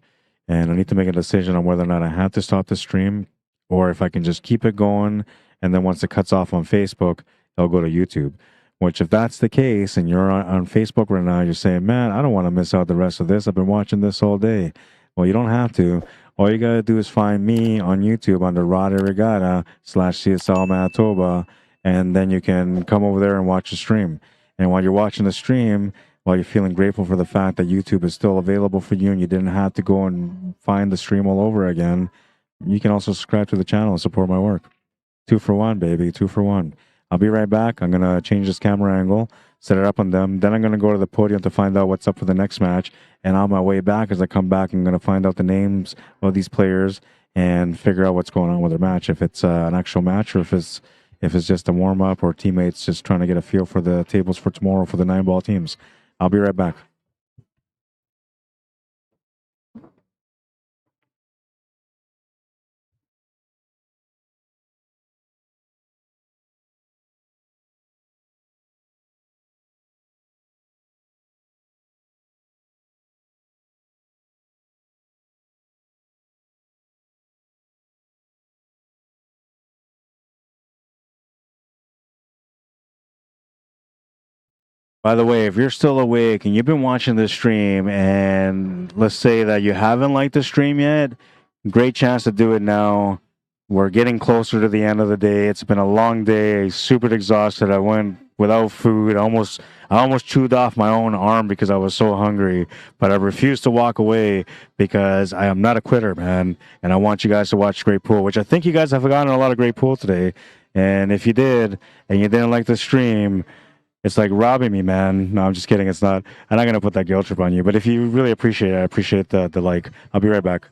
and I need to make a decision on whether or not I have to stop the stream, or if I can just keep it going, and then once it cuts off on Facebook, I'll go to YouTube. Which, if that's the case, and you're on Facebook right now, you're saying, "Man, I don't want to miss out the rest of this. I've been watching this all day." Well, you don't have to. All you gotta do is find me on YouTube under Rod Irrigata /CSL Manitoba, and then you can come over there and watch the stream. And while you're watching the stream, while you're feeling grateful for the fact that YouTube is still available for you and you didn't have to go and find the stream all over again, you can also subscribe to the channel and support my work. 2 for 1, baby. 2 for 1. I'll be right back. I'm going to change this camera angle, set it up on them. Then I'm going to go to the podium to find out what's up for the next match. And on my way back, as I come back, I'm going to find out the names of these players and figure out what's going on with their match. If it's an actual match, or if it's just a warm-up, or teammates just trying to get a feel for the tables for tomorrow for the 9-ball teams. I'll be right back. By the way, if you're still awake and you've been watching this stream, and let's say that you haven't liked the stream yet, great chance to do it now. We're getting closer to the end of the day. It's been a long day, super exhausted. I went without food. I almost chewed off my own arm because I was so hungry, but I refused to walk away because I am not a quitter, man. And I want you guys to watch great pool, which I think you guys have gotten a lot of great pool today. And if you did, and you didn't like the stream, it's like robbing me, man. No, I'm just kidding. It's not. I'm not gonna put that guilt trip on you. But if you really appreciate it, I appreciate the like. I'll be right back.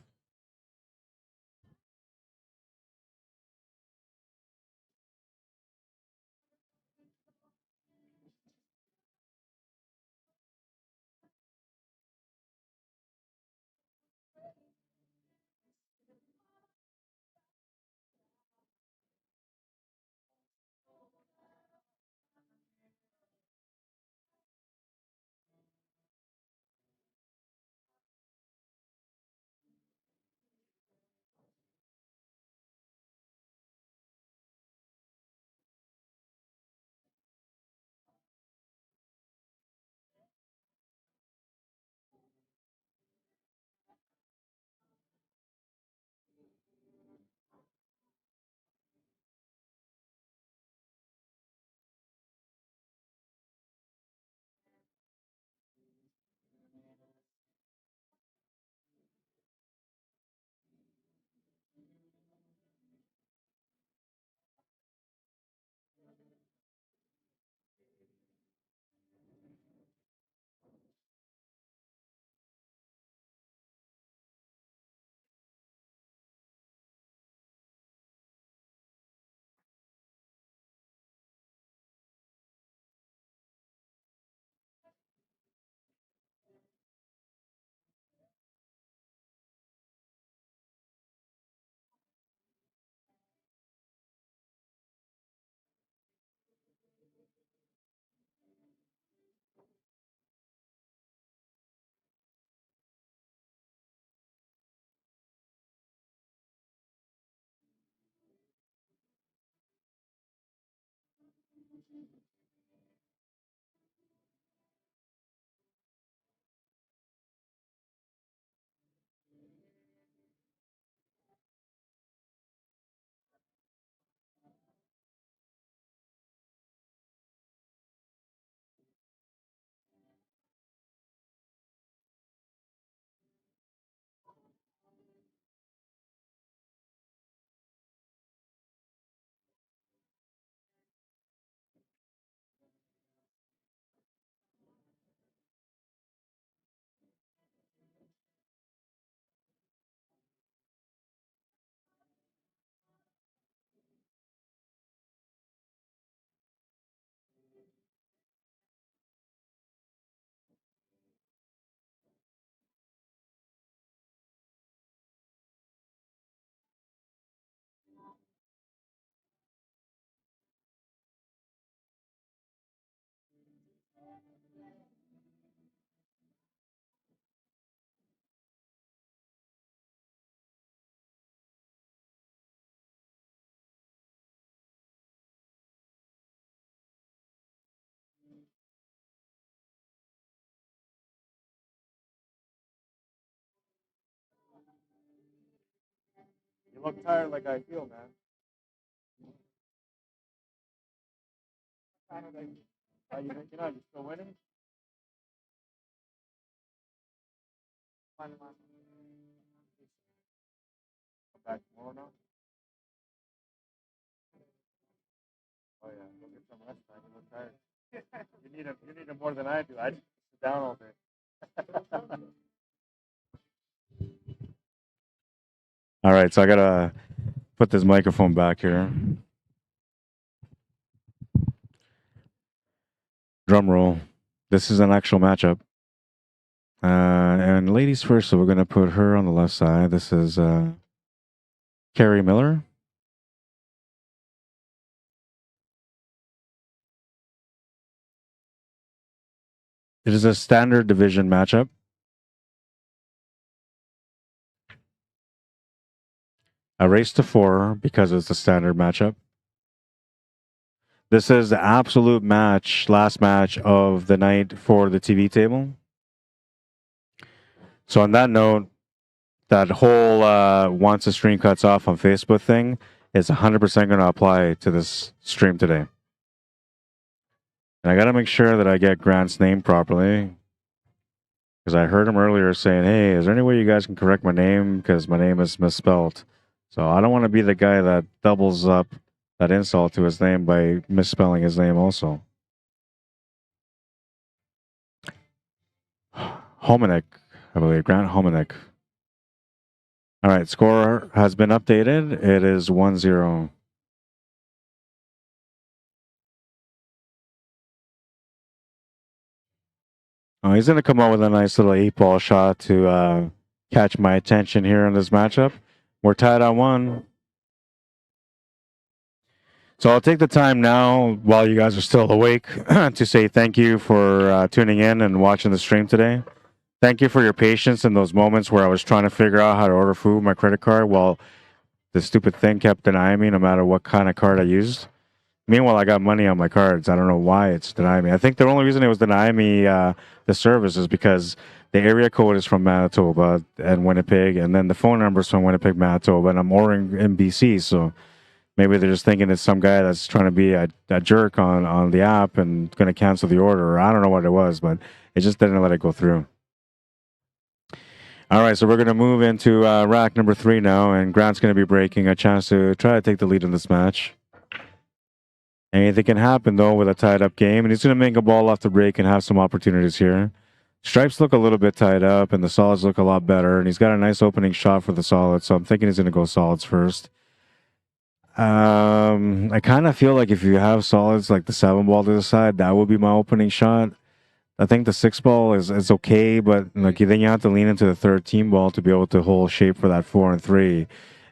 You look tired like I feel, man. Are you making out? You still winning? Come back tomorrow now? Oh yeah, go get some rest, man. You look tired. You need it more than I do. I just sit down all day. All right, so I gotta put this microphone back here. Drum roll. This is an actual matchup. And ladies first, so we're gonna put her on the left side. This is Carrie Miller. It is a standard division matchup. A race to 4 because it's a standard matchup. This is the absolute match, last match of the night for the TV table. So on that note, that whole once the stream cuts off on Facebook thing is 100% going to apply to this stream today. And I got to make sure that I get Grant's name properly. Because I heard him earlier saying, hey, is there any way you guys can correct my name? Because my name is misspelled. So I don't want to be the guy that doubles up that insult to his name by misspelling his name also. Hominick, I believe. Grant Hominick. All right, score has been updated. It is 1-0. Oh, he's going to come out with a nice little 8-ball shot to catch my attention here in this matchup. We're tied on 1. So I'll take the time now, while you guys are still awake, to say thank you for tuning in and watching the stream today. Thank you for your patience in those moments where I was trying to figure out how to order food with my credit card while the stupid thing kept denying me no matter what kind of card I used. Meanwhile, I got money on my cards. I don't know why it's denying me. I think the only reason it was denying me the service is because the area code is from Manitoba and Winnipeg, and then the phone number is from Winnipeg, Manitoba, and I'm ordering in BC, so maybe they're just thinking it's some guy that's trying to be a jerk on the app and going to cancel the order. I don't know what it was, but it just didn't let it go through. All right, so we're going to move into rack number 3 now, and Grant's going to be breaking a chance to try to take the lead in this match. Anything can happen, though, with a tied-up game, and he's going to make a ball off the break and have some opportunities here. Stripes look a little bit tied up, and the solids look a lot better, and he's got a nice opening shot for the solids, so I'm thinking he's going to go solids first. I kind of feel like if you have solids like the 7-ball to the side, that would be my opening shot. I think the 6-ball is okay, but like then you have to lean into the 13-ball to be able to hold shape for that 4 and 3.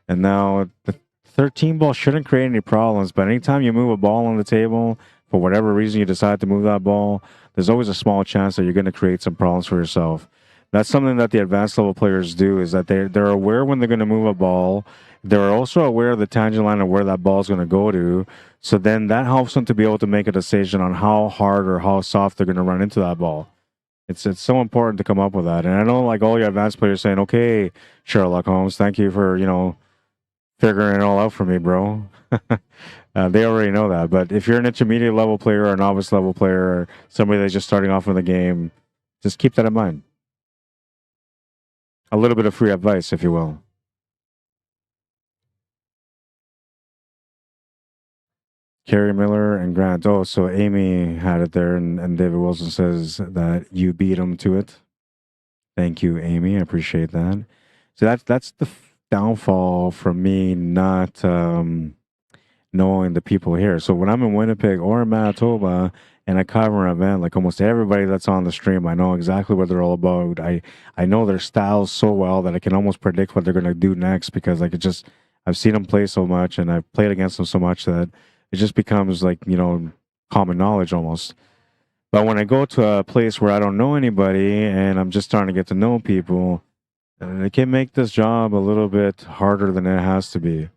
And now the 13-ball shouldn't create any problems, but anytime you move a ball on the table, for whatever reason you decide to move that ball, there's always a small chance that you're going to create some problems for yourself. That's something that the advanced level players do, is that they're aware when they're going to move a ball. They're also aware of the tangent line of where that ball is going to go to. So then that helps them to be able to make a decision on how hard or how soft they're going to run into that ball. It's so important to come up with that. And I know like all your advanced players saying, okay, Sherlock Holmes, thank you for, figuring it all out for me, bro. They already know that. But if you're an intermediate level player or a novice level player or somebody that's just starting off in the game, just keep that in mind. A little bit of free advice, if you will. Carrie Miller and Grant. Oh, so Amy had it there, and David Wilson says that you beat him to it. Thank you, Amy. I appreciate that. So that's the downfall from me not knowing the people here. So when I'm in Winnipeg or in Manitoba and I cover an event, like almost everybody that's on the stream, I know exactly what they're all about. I know their styles so well that I can almost predict what they're going to do next because I've seen them play so much and I've played against them so much that it just becomes like, common knowledge almost. But when I go to a place where I don't know anybody and I'm just starting to get to know people, it can make this job a little bit harder than it has to be.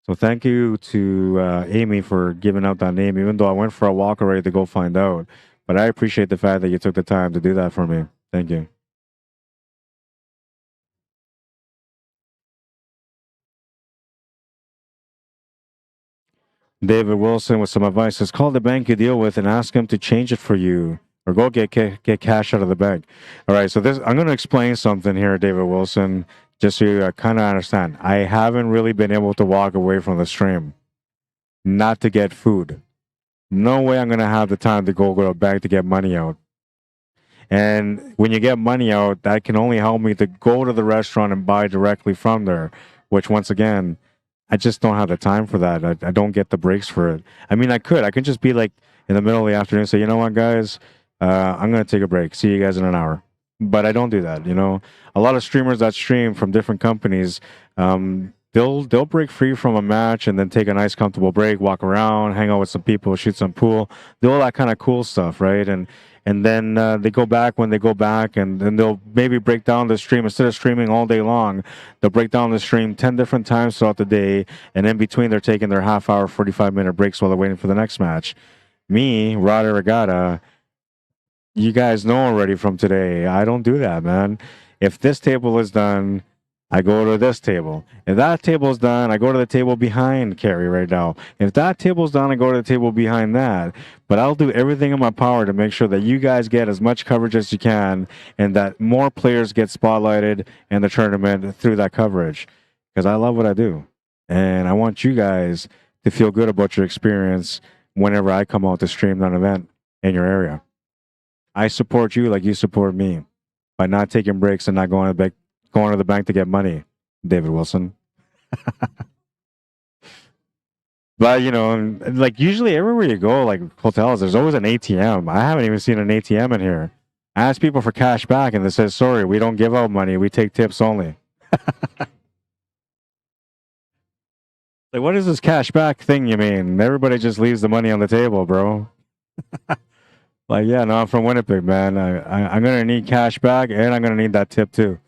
So thank you to Amy for giving out that name, even though I went for a walk already to go find out. But I appreciate the fact that you took the time to do that for me. Thank you. David Wilson with some advice says, call the bank you deal with and ask them to change it for you, or go get cash out of the bank. All right, so I'm going to explain something here, David Wilson, just so you kind of understand. I haven't really been able to walk away from the stream, not to get food. No way I'm going to have the time to go to a bank to get money out. And when you get money out, that can only help me to go to the restaurant and buy directly from there, which once again, I just don't have the time for that. I don't get the breaks for it. I mean, I could just be like in the middle of the afternoon, say, you know what, guys, I'm going to take a break. See you guys in an hour. But I don't do that. You know, a lot of streamers that stream from different companies, they'll break free from a match and then take a nice comfortable break, walk around, hang out with some people, shoot some pool, do all that kind of cool stuff, right? And then they go back when they go back, and then they'll maybe break down the stream. Instead of streaming all day long, they'll break down the stream 10 different times throughout the day, and in between they're taking their half-hour, 45-minute breaks while they're waiting for the next match. Me, Rod Arregatta, you guys know already from today, I don't do that, man. If this table is done, I go to this table. If that table's done, I go to the table behind Carrie right now. If that table's done, I go to the table behind that. But I'll do everything in my power to make sure that you guys get as much coverage as you can and that more players get spotlighted in the tournament through that coverage. Because I love what I do. And I want you guys to feel good about your experience whenever I come out to stream that event in your area. I support you like you support me by not taking breaks and not going to the bank to get money, David Wilson. But, you know, like usually everywhere you go, like hotels, there's always an ATM. I haven't even seen an ATM in here. I ask people for cash back and they say, sorry, we don't give out money. We take tips only. Like, what is this cash back thing you mean? Everybody just leaves the money on the table, bro. Like, yeah, no, I'm from Winnipeg, man. I'm going to need cash back and I'm going to need that tip too.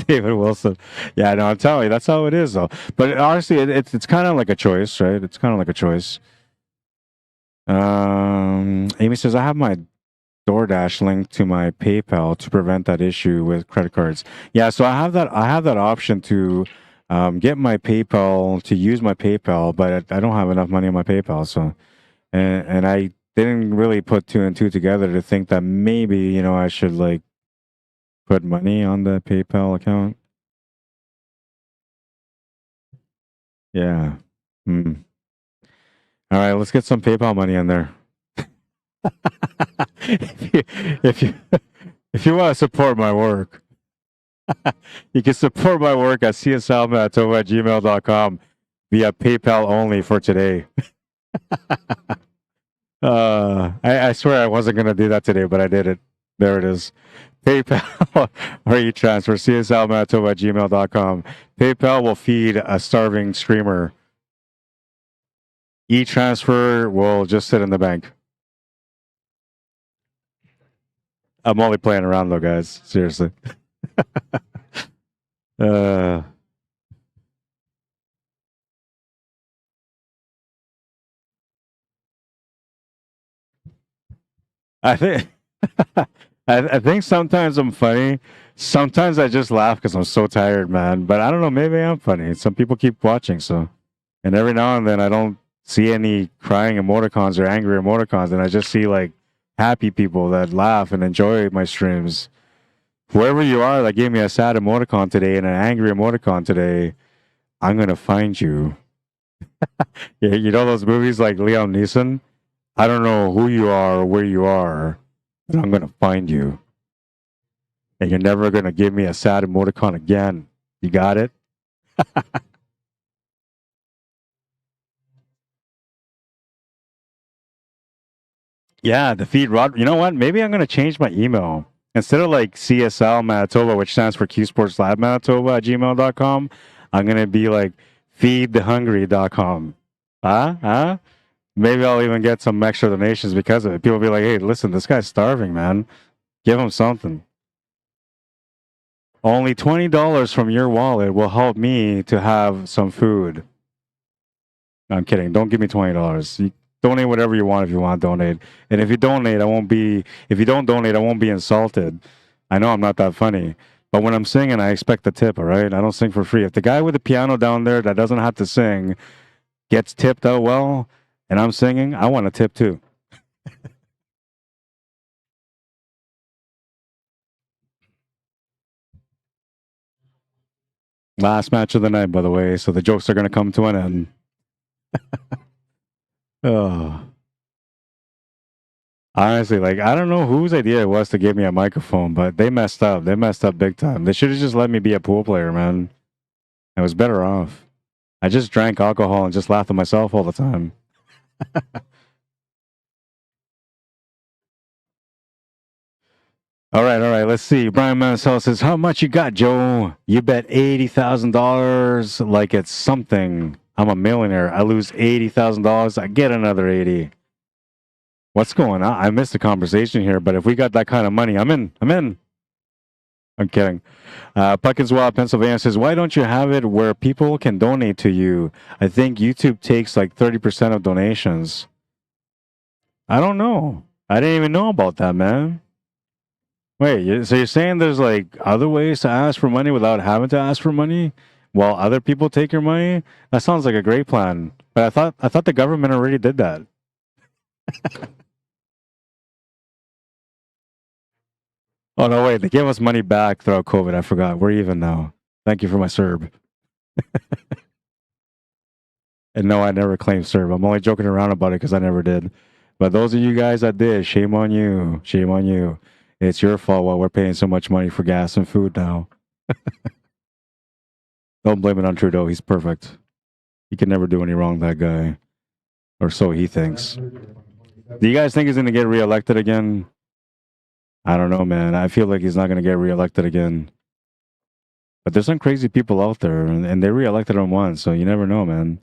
David Wilson. Yeah, no, I'm telling you, that's how it is, though. But honestly, it's kind of like a choice, right? It's kind of like a choice. Amy says, I have my DoorDash linked to my PayPal to prevent that issue with credit cards. Yeah, so I have that option to get my PayPal, to use my PayPal, but I don't have enough money on my PayPal. So, and I didn't really put two and two together to think that maybe, you know, I should like put money on the PayPal account. Yeah. All right, let's get some PayPal money in there. if you want to support my work, you can support my work at cslmanitoba@gmail.com via PayPal only for today. I swear I wasn't going to do that today, but I did it. There it is. PayPal or e-transfer, cslmanitoba@gmail.com. PayPal will feed a starving streamer. E-transfer will just sit in the bank. I'm only playing around though, guys. Seriously. I think I think sometimes I'm funny. Sometimes I just laugh because I'm so tired, man. But I don't know, maybe I'm funny. Some people keep watching, so. And every now and then I don't see any crying emoticons or angry emoticons, and I just see like happy people that laugh and enjoy my streams. Whoever you are that gave me a sad emoticon today and an angry emoticon today, I'm gonna find you. Yeah, you know those movies like Liam Neeson? I don't know who you are or where you are, but I'm gonna find you. And you're never gonna give me a sad emoticon again. You got it? Yeah, the feed Rod. You know what? Maybe I'm gonna change my email. Instead of like CSL Manitoba, which stands for QSports Lab Manitoba @gmail.com, I'm gonna be like feedthehungry.com. Huh? Maybe I'll even get some extra donations because of it. People will be like, hey, listen, this guy's starving, man. Give him something. Only $20 from your wallet will help me to have some food. No, I'm kidding. Don't give me $20. You donate whatever you want if you want to donate. And if you donate, if you don't donate, I won't be insulted. I know I'm not that funny. But when I'm singing, I expect the tip, all right? I don't sing for free. If the guy with the piano down there that doesn't have to sing gets tipped out well, and I'm singing, I want a tip too. Last match of the night, by the way, so the jokes are going to come to an end. Oh. Honestly, like, I don't know whose idea it was to give me a microphone, but they messed up. They messed up big time. They should have just let me be a pool player, man. I was better off. I just drank alcohol and just laughed at myself all the time. All right. Let's see. Brian Mansell says, "How much you got, Joe? You bet $80,000 like it's something. I'm a millionaire. I lose $80,000. I get another 80. What's going on? I missed the conversation here, but if we got that kind of money, I'm in. I'm kidding. Puckinswell, Pennsylvania says, "Why don't you have it where people can donate to you? I think YouTube takes like 30% of donations." I don't know. I didn't even know about that, man. Wait, so you're saying there's like other ways to ask for money without having to ask for money while other people take your money? That sounds like a great plan. But I thought the government already did that. Oh no, wait, they gave us money back throughout COVID. I forgot. We're even now. Thank you for my CERB. And no, I never claimed CERB. I'm only joking around about it because I never did. But those of you guys that did, shame on you. Shame on you. It's your fault while we're paying so much money for gas and food now. Don't blame it on Trudeau. He's perfect. He can never do any wrong, that guy. Or so he thinks. Do you guys think he's going to get reelected again? I don't know, man. I feel like he's not going to get reelected again. But there's some crazy people out there, and they reelected him once, so you never know, man.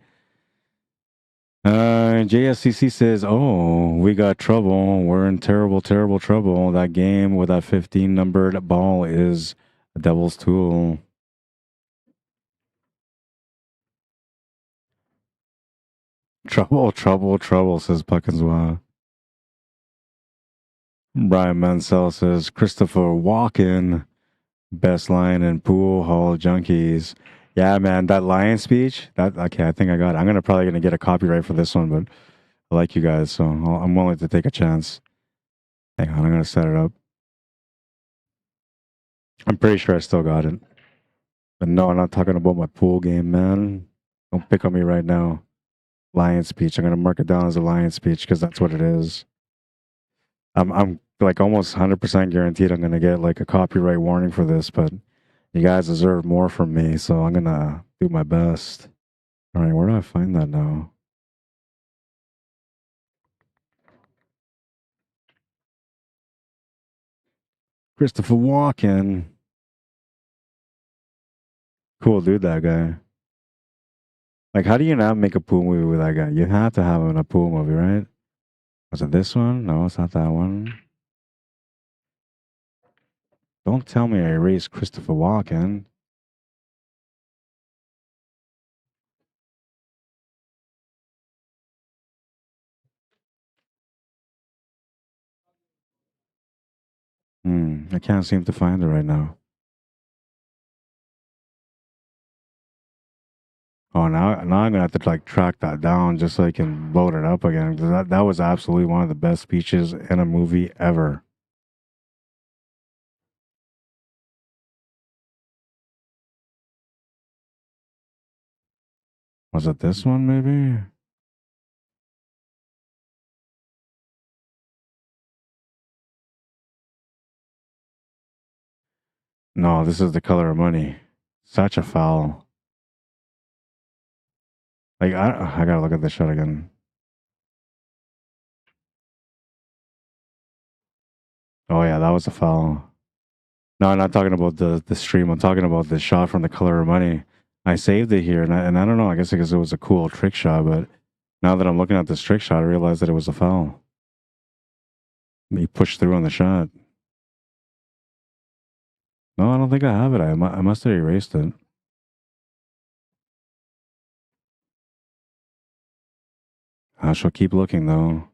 JSCC says, "Oh, we got trouble. We're in terrible, terrible trouble. That game with that 15 numbered ball is a devil's tool." Trouble, trouble, trouble, says Puckinswa. Brian Mansell says, "Christopher Walken, best line in Pool Hall Junkies." Yeah, man, that lion speech, okay, I think I got it. I'm probably gonna get a copyright for this one, but I like you guys, so I'm willing to take a chance. Hang on, I'm gonna set it up. I'm pretty sure I still got it. But no, I'm not talking about my pool game, man. Don't pick on me right now. Lion speech. I'm gonna mark it down as a lion speech because that's what it is. I'm like almost 100% guaranteed I'm gonna get like a copyright warning for this, but you guys deserve more from me, so I'm gonna do my best. All right, where do I find that now? Christopher Walken. Cool dude, that guy. Like, how do you not make a pool movie with that guy? You have to have him in a pool movie, right? Was it this one? No, it's not that one. Don't tell me I erased Christopher Walken. I can't seem to find it right now. Oh, now I'm gonna have to like track that down just so I can load it up again. 'Cause that was absolutely one of the best speeches in a movie ever. Was it this one, maybe? No, this is The Color of Money. Such a foul. Like, I gotta look at this shot again. Oh yeah, that was a foul. No, I'm not talking about the stream. I'm talking about the shot from The Color of Money. I saved it here, and I don't know. I guess because it was a cool trick shot, but now that I'm looking at this trick shot, I realize that it was a foul. He pushed through on the shot. No, I don't think I have it. I must have erased it. I shall keep looking, though.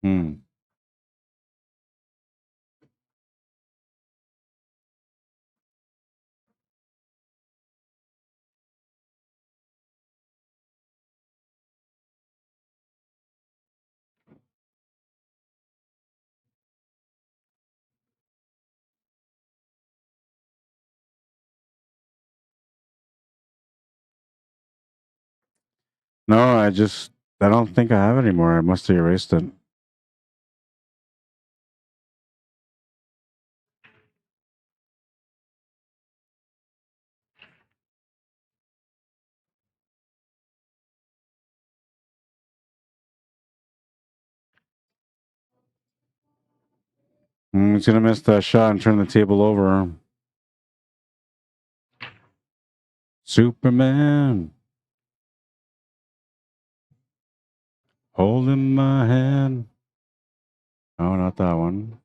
Hmm. No, I don't think I have it anymore. I must have erased it. He's gonna miss that shot and turn the table over. Superman, holding my hand. Oh, not that one.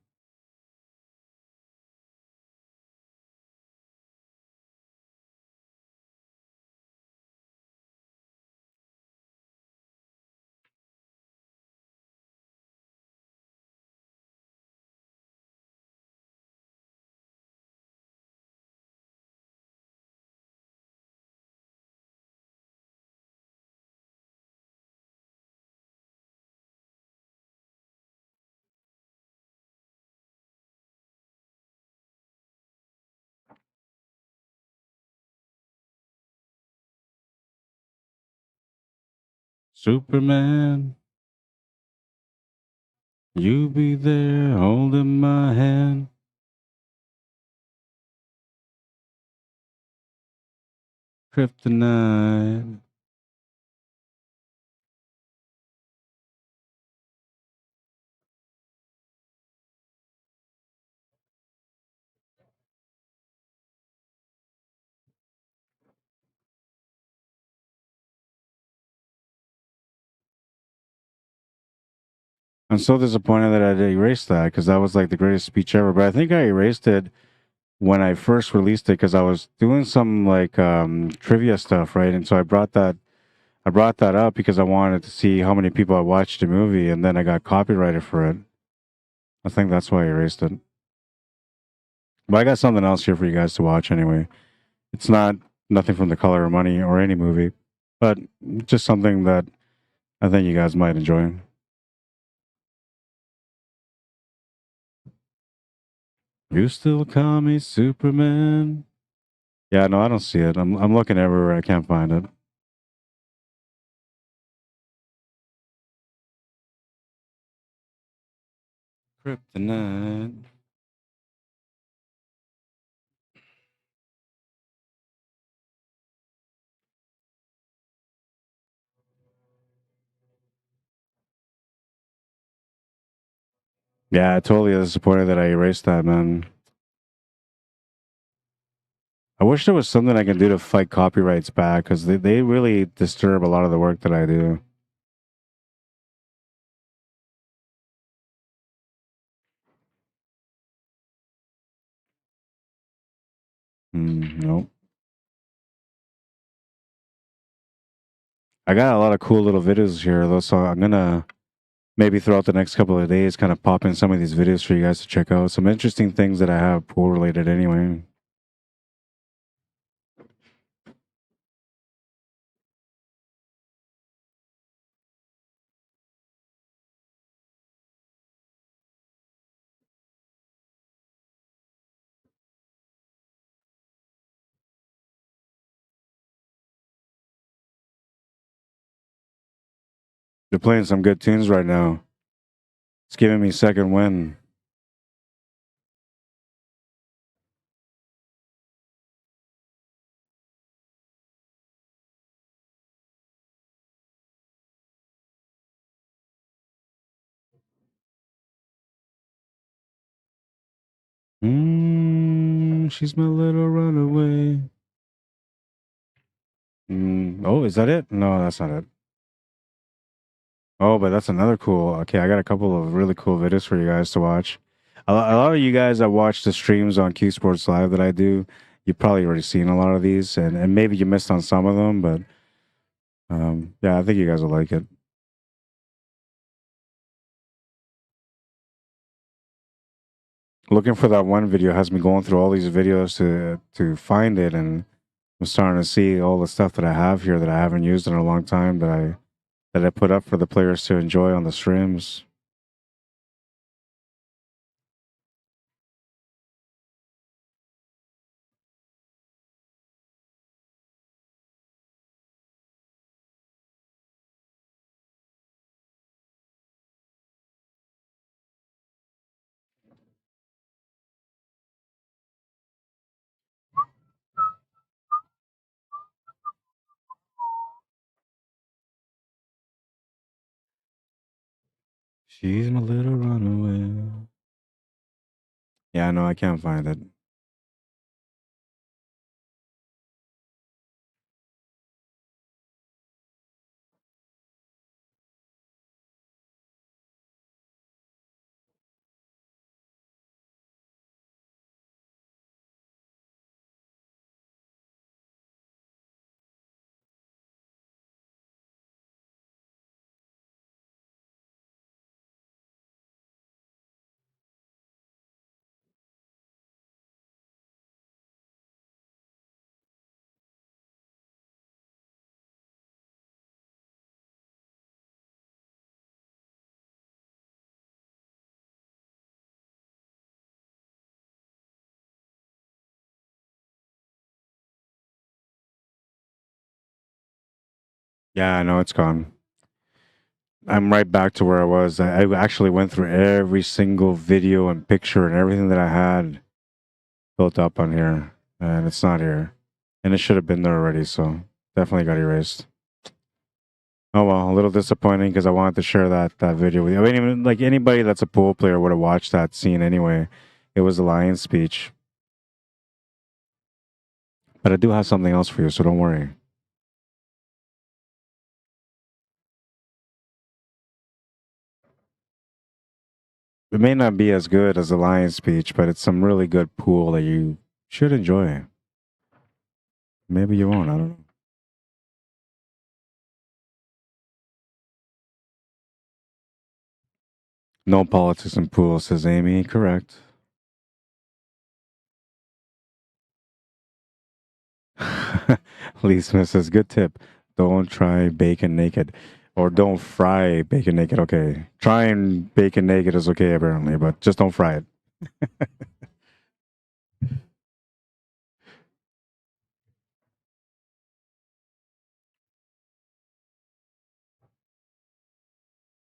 Superman, you be there holding my hand. Kryptonite. I'm so disappointed that I erased that because that was like the greatest speech ever. But I think I erased it when I first released it because I was doing some like trivia stuff, right? And so I brought that up because I wanted to see how many people had watched the movie, and then I got copyrighted for it. I think that's why I erased it. But I got something else here for you guys to watch anyway. It's not nothing from The Color of Money or any movie, but just something that I think you guys might enjoy. You still call me Superman? Yeah, no, I don't see it. I'm looking everywhere. I can't find it. Kryptonite. Yeah, totally disappointed that I erased that, man. I wish there was something I can do to fight copyrights back because they really disturb a lot of the work that I do. Nope. I got a lot of cool little videos here, though, so I'm gonna maybe throughout the next couple of days kind of pop in some of these videos for you guys to check out. Some interesting things that I have pool related anyway. They're playing some good tunes right now. It's giving me second wind. She's my little runaway. Oh, is that it? No, that's not it. Oh, but that's another cool. Okay, I got a couple of really cool videos for you guys to watch. A lot of you guys that watch the streams on Q Sports Live that I do, you've probably already seen a lot of these, and maybe you missed on some of them, but yeah, I think you guys will like it. looking for that one video has me going through all these videos to find it, and I'm starting to see all the stuff that I have here that I haven't used in a long time that I put up for the players to enjoy on the streams. She's my little runaway. Yeah, no, I can't find it. Yeah, I know it's gone. I'm right back to where I was. I actually went through every single video and picture and everything that I had built up on here, and it's not here. And it should have been there already, so definitely got erased. Oh well, a little disappointing because I wanted to share that video with you. I mean, even like anybody that's a pool player would have watched that scene anyway. It was the Lion's speech. But I do have something else for you, so don't worry. It may not be as good as the Lion's speech, but it's some really good pool that you should enjoy. Maybe you won't, I don't know. No politics in pool, says Amy. Correct. Lee Smith says, good tip. Don't try bacon naked. Or don't fry bacon naked. Okay. Trying bacon naked is okay, apparently, but just don't fry it.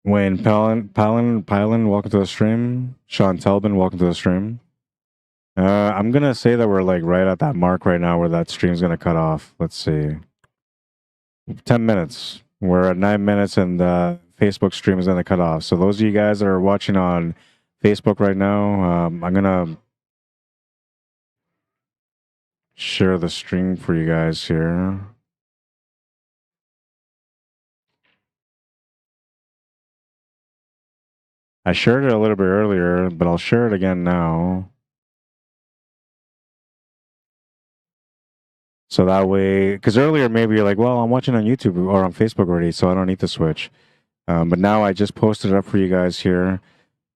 Wayne Palin, welcome to the stream. Sean Telbin, welcome to the stream. I'm gonna say that we're like right at that mark right now where that stream's gonna cut off. Let's see. 10 minutes. We're at 9 minutes and the Facebook stream is gonna cut off. So those of you guys that are watching on Facebook right now, I'm gonna share the stream for you guys here. I shared it a little bit earlier, but I'll share it again now. So that way, because earlier maybe you're like, well, I'm watching on YouTube or on Facebook already, so I don't need to switch. But now I just posted it up for you guys here.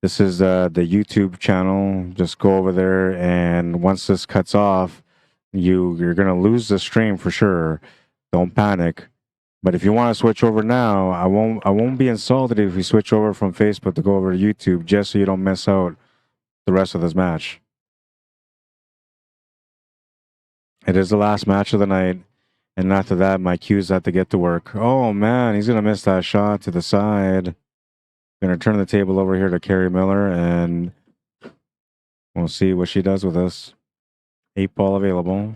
This is the YouTube channel. Just go over there, and once this cuts off, you're gonna lose the stream for sure. Don't panic. But if you want to switch over now, I won't be insulted if you switch over from Facebook to go over to YouTube, just so you don't miss out the rest of this match. It is the last match of the night, and after that, my cues have to get to work. Oh man, he's gonna miss that shot to the side. Gonna turn the table over here to Carrie Miller, and we'll see what she does with this. 8-ball available.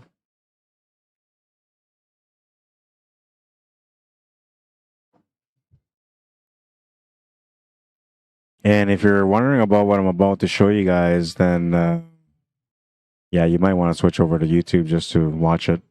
And if you're wondering about what I'm about to show you guys, then yeah, you might want to switch over to YouTube just to watch it.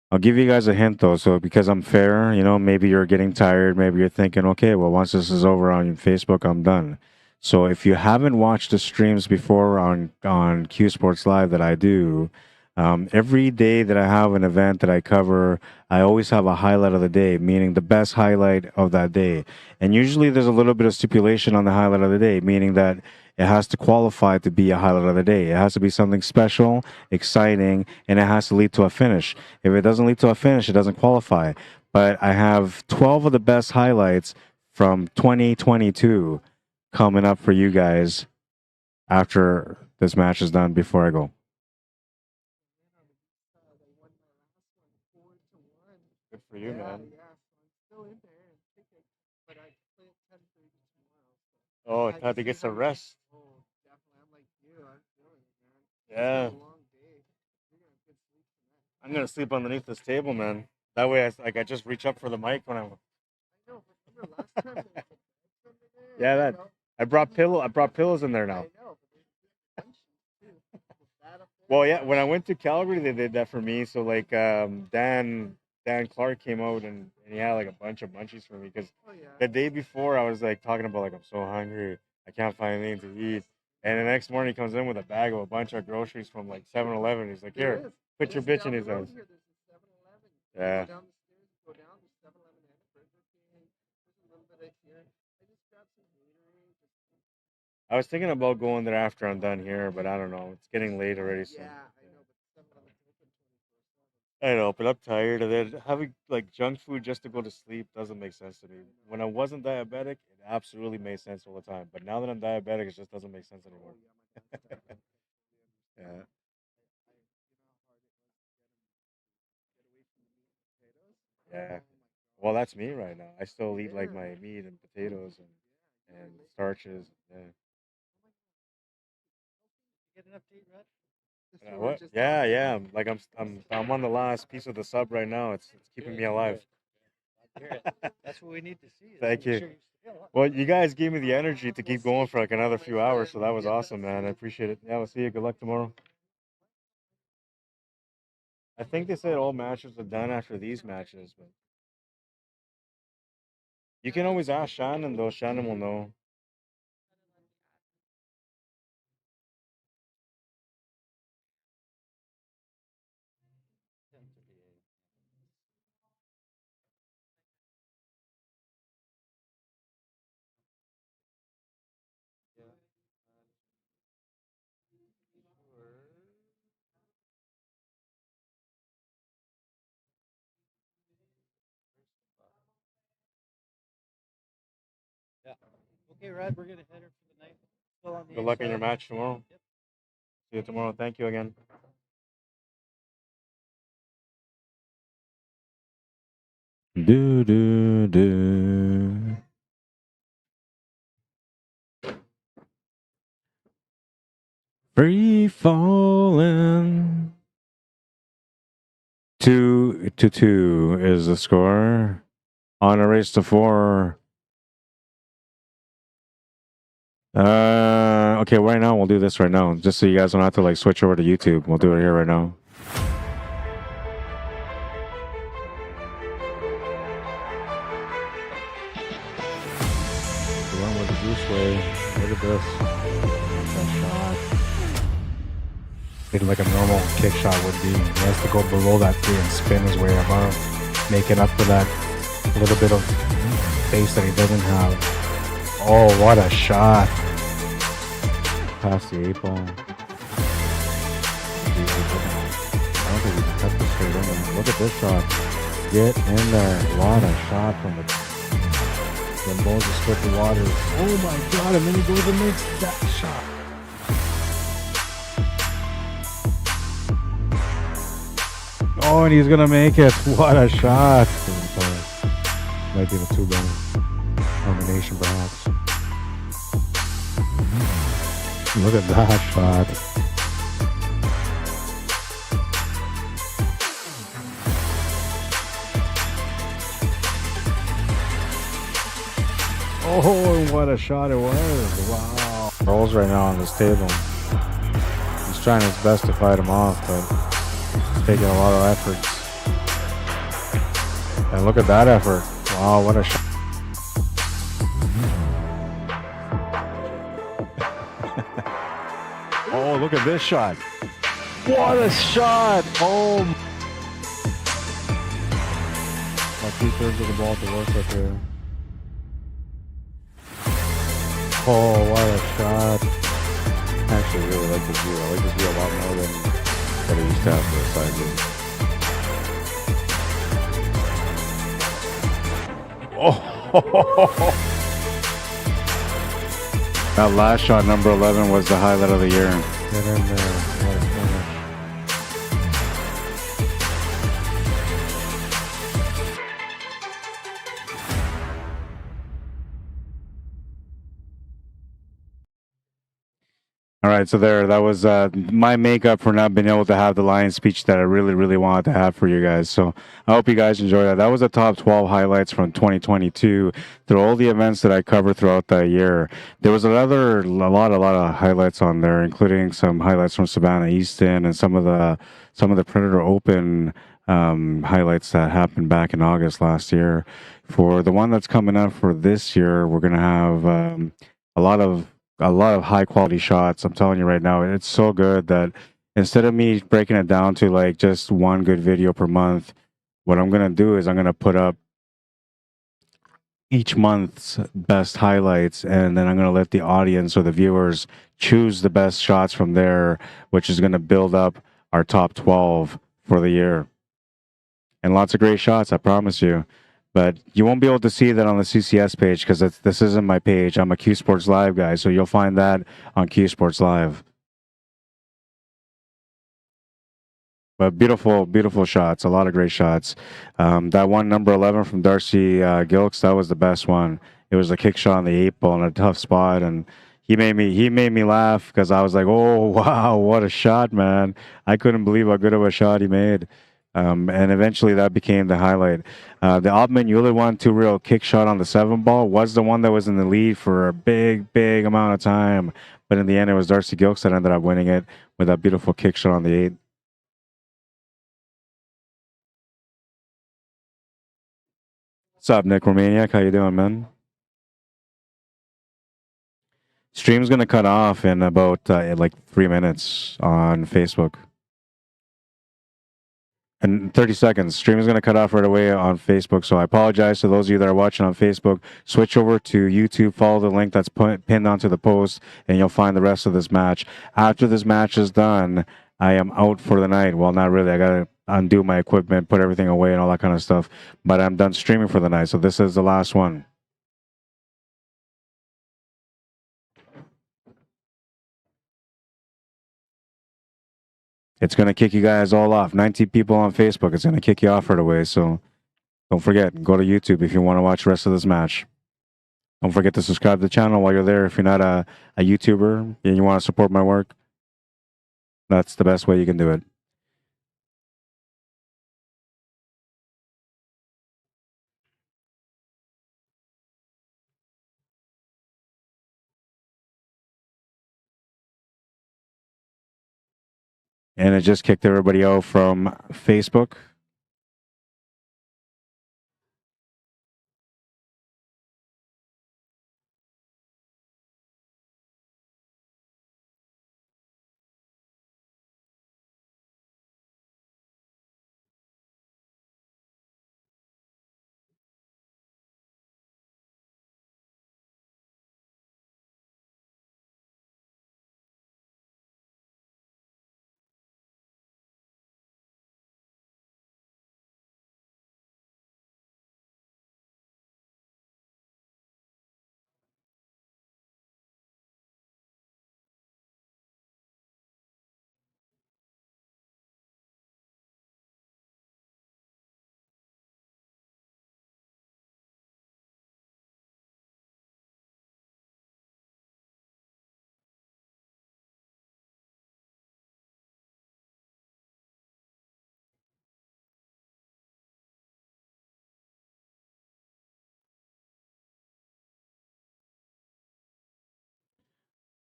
I'll give you guys a hint though, so because I'm fair, you know, maybe you're getting tired, maybe you're thinking, okay, well, once this is over on Facebook, I'm done. So if you haven't watched the streams before on Q Sports Live that I do, every day that I have an event that I cover, I always have a highlight of the day, meaning the best highlight of that day. And usually there's a little bit of stipulation on the highlight of the day, meaning that It has to qualify to be a highlight of the day. It has to be something special, exciting, and it has to lead to a finish. If it doesn't lead to a finish, it doesn't qualify. But I have 12 of the best highlights from 2022 coming up for you guys after this match is done before I go. Good for you, man. Oh, Tati gets a rest. Yeah. I'm gonna sleep underneath this table, man. That way, I just reach up for the mic when I'm. Yeah, that. I brought pillows in there now. Well, yeah, when I went to Calgary, they did that for me. So like, Dan Clark came out and he had like a bunch of munchies for me because the day before I was like talking about like I'm so hungry, I can't find anything to eat. And the next morning he comes in with a bag of a bunch of groceries from like 7-Eleven. He's like, here, put your bitch in his hands. Yeah. I was thinking about going there after I'm done here, but I don't know. It's getting late already. So. I know, but I'm tired of it. Having like junk food just to go to sleep doesn't make sense to me. When I wasn't diabetic, it absolutely made sense all the time. But now that I'm diabetic, it just doesn't make sense anymore. Yeah. Yeah. Well, that's me right now. I still eat like my meat and potatoes and starches. Yeah. What? Yeah, yeah. Like I'm on the last piece of the sub right now. It's keeping me alive. That's what we need to see. Thank you. Well, you guys gave me the energy to keep going for like another few hours, so that was awesome, man. I appreciate it. Yeah, we'll see you. Good luck tomorrow. I think they said all matches are done after these matches, but you can always ask Shannon though. Shannon will know. Yeah. Okay, Rod, we're gonna head her for the night. Still on the Good luck in inside. your match tomorrow. Yep. See you tomorrow. Thank you again. Do do do. Free falling. 2-2 is the score. On a race to 4. Okay, right now we'll do this right now, just so you guys don't have to like switch over to YouTube. We'll do it here right now. The one with the goose way. Look at this. That shot. Did like a normal kick shot would be. He has to go below that tree and spin his way above, making up for that little bit of space that he doesn't have. Oh, what a shot! Past the 8 ball. I don't think we can cut this straight in there. Look at this shot. Get in there. What a shot from the Moses with the waters. Oh my god, and then he goes and makes that shot. Oh, and he's gonna make it. What a shot. Might be the 2-gun combination, perhaps. Look at that shot. Oh, what a shot it was. Wow. Rolls right now on this table. He's trying his best to fight him off, but it's taking a lot of efforts. And look at that effort. Wow, what a shot. Oh, look at this shot. What a shot. Oh. Got 2/3 of the ball to work with here. Oh, what a shot. to have for a side dish. Oh, that last shot, number 11, was the highlight of the year. Get in there. What a finish. All right, so that was my makeup for not being able to have the Lion speech that I really, really wanted to have for you guys. So I hope you guys enjoy that. That was the top 12 highlights from 2022 through all the events that I covered throughout that year. There was a lot of highlights on there, including some highlights from Savannah Easton and some of the Predator Open highlights that happened back in August last year. For the one that's coming up for this year, we're gonna have a lot of high quality shots. I'm telling you right now, it's so good that instead of me breaking it down to like just one good video per month, what I'm gonna do is I'm gonna put up each month's best highlights, and then I'm gonna let the audience or the viewers choose the best shots from there, which is gonna build up our top 12 for the year. And lots of great shots, I promise you. But you won't be able to see that on the CCS page because this isn't my page. I'm a Q Sports Live guy, so you'll find that on Q Sports Live. But beautiful, beautiful shots. A lot of great shots. That one, number 11 from Darcy Gilks, that was the best one. It was a kick shot on the 8-ball in a tough spot, and he made me laugh because I was like, oh wow, what a shot, man! I couldn't believe how good of a shot he made. And eventually that became the highlight. The Ottman Euler one, 2-reel kick shot on the 7-ball was the one that was in the lead for a big, big amount of time. But in the end, it was Darcy Gilks that ended up winning it with that beautiful kick shot on the 8. What's up, Nick Romaniac? How you doing, man? Stream's going to cut off in about like 3 minutes on Facebook. In 30 seconds. Stream is going to cut off right away on Facebook, so I apologize to those of you that are watching on Facebook. Switch over to YouTube, follow the link that's pinned onto the post, and you'll find the rest of this match. After this match is done, I am out for the night. Well, not really. I got to undo my equipment, put everything away, and all that kind of stuff. But I'm done streaming for the night, so this is the last one. It's going to kick you guys all off. 19 people on Facebook. It's going to kick you off right away. So don't forget, go to YouTube if you want to watch the rest of this match. Don't forget to subscribe to the channel while you're there. If you're not a YouTuber and you want to support my work, that's the best way you can do it. And it just kicked everybody out from Facebook.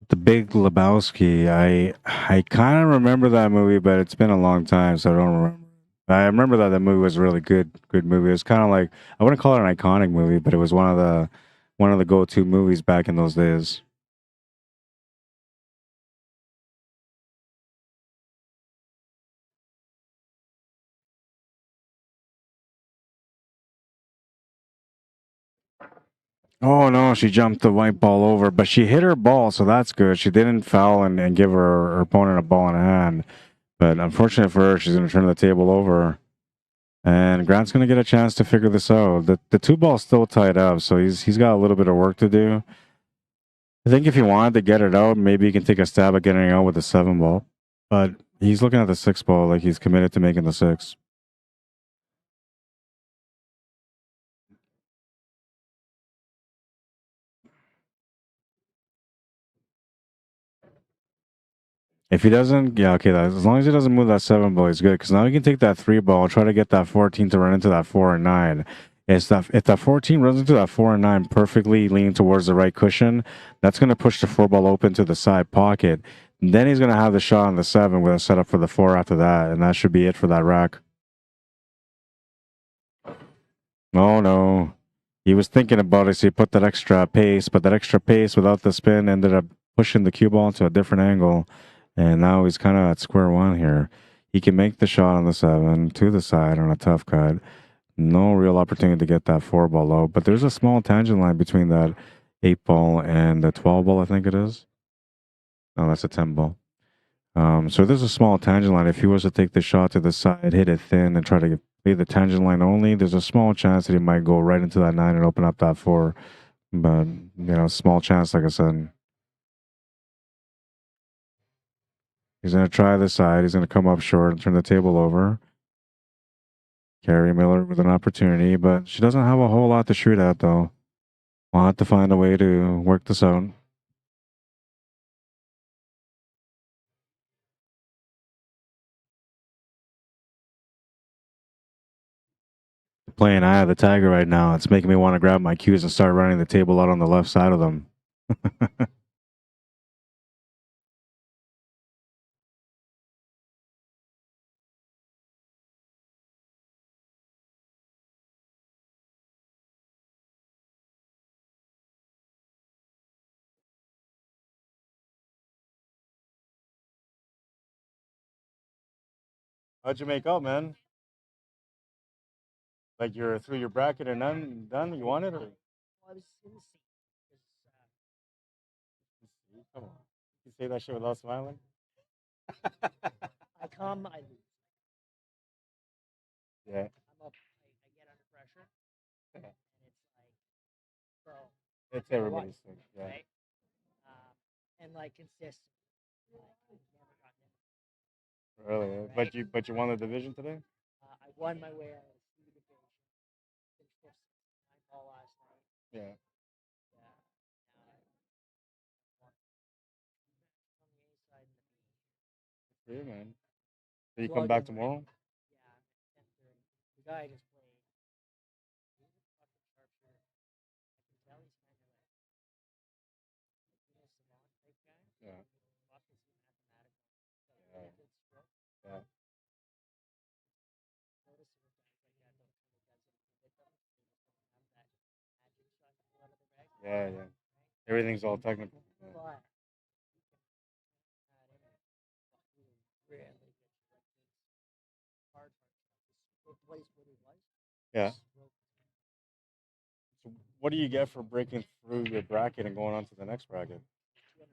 The Big Lebowski. I kind of remember that movie, but it's been a long time, so I don't remember. I remember that the movie was a really good movie. It was kind of like, I wouldn't call it an iconic movie, but it was one of the go-to movies back in those days. Oh no, she jumped the white ball over, but she hit her ball, so that's good. She didn't foul and give her opponent a ball in hand. But unfortunately for her, she's going to turn the table over. And Grant's going to get a chance to figure this out. The two ball's still tied up, so he's got a little bit of work to do. I think if he wanted to get it out, maybe he can take a stab at getting it out with the 7 ball. But he's looking at the 6 ball like he's committed to making the 6. If he doesn't, yeah, okay. As long as he doesn't move that 7 ball, he's good. Because now he can take that 3 ball, try to get that 14 to run into that 4 and 9. If that 14 runs into that 4 and 9 perfectly leaning towards the right cushion, that's going to push the 4 ball open to the side pocket. And then he's going to have the shot on the 7 with a setup for the 4 after that. And that should be it for that rack. Oh, no. He was thinking about it, so he put that extra pace, but that extra pace without the spin ended up pushing the cue ball to a different angle. And now he's kind of at square one here. He can make the shot on the 7 to the side on a tough cut. No real opportunity to get that 4 ball out. But there's a small tangent line between that 8 ball and the 12 ball, I think it is. No, that's a 10 ball. So there's a small tangent line. If he was to take the shot to the side, hit it thin, and try to play the tangent line only, there's a small chance that he might go right into that 9 and open up that 4. But, small chance, like I said. He's going to try the side. He's going to come up short and turn the table over. Carrie Miller with an opportunity, but she doesn't have a whole lot to shoot at, though. We'll have to find a way to work this out. Playing Eye of the Tiger right now. It's making me want to grab my cues and start running the table out on the left side of them. How'd you make out, man? Like you're through your bracket and done? You want it? Or? Well, I was in the seat. Come on. You say that shit without smiling? I come, I lose. Yeah. I'm up, I get under pressure. Yeah. And it's like, bro. It's everybody's thing. Yeah. Right? And like consistent. Like, never got there. Really? Right? But you won the division today? I won my way out of the division. Finished fifth, 9 ball last night. Yeah. Good for you, man. So you come back tomorrow? Yeah, 10:30. The guy just played. He's a fucking sharpshooter. I can tell he's kind of like, savant type guy. Yeah. Obviously mathematical. Yeah. Good stroke. Yeah. Notice with guys like that, though, when he does it, he hit them. They just don't have that magic shot to pull out of their bag. Yeah, yeah. Everything's all technical. Yeah. But really good. Hard. The place where he was. Yeah. So what do you get for breaking through your bracket and going on to the next bracket? $240.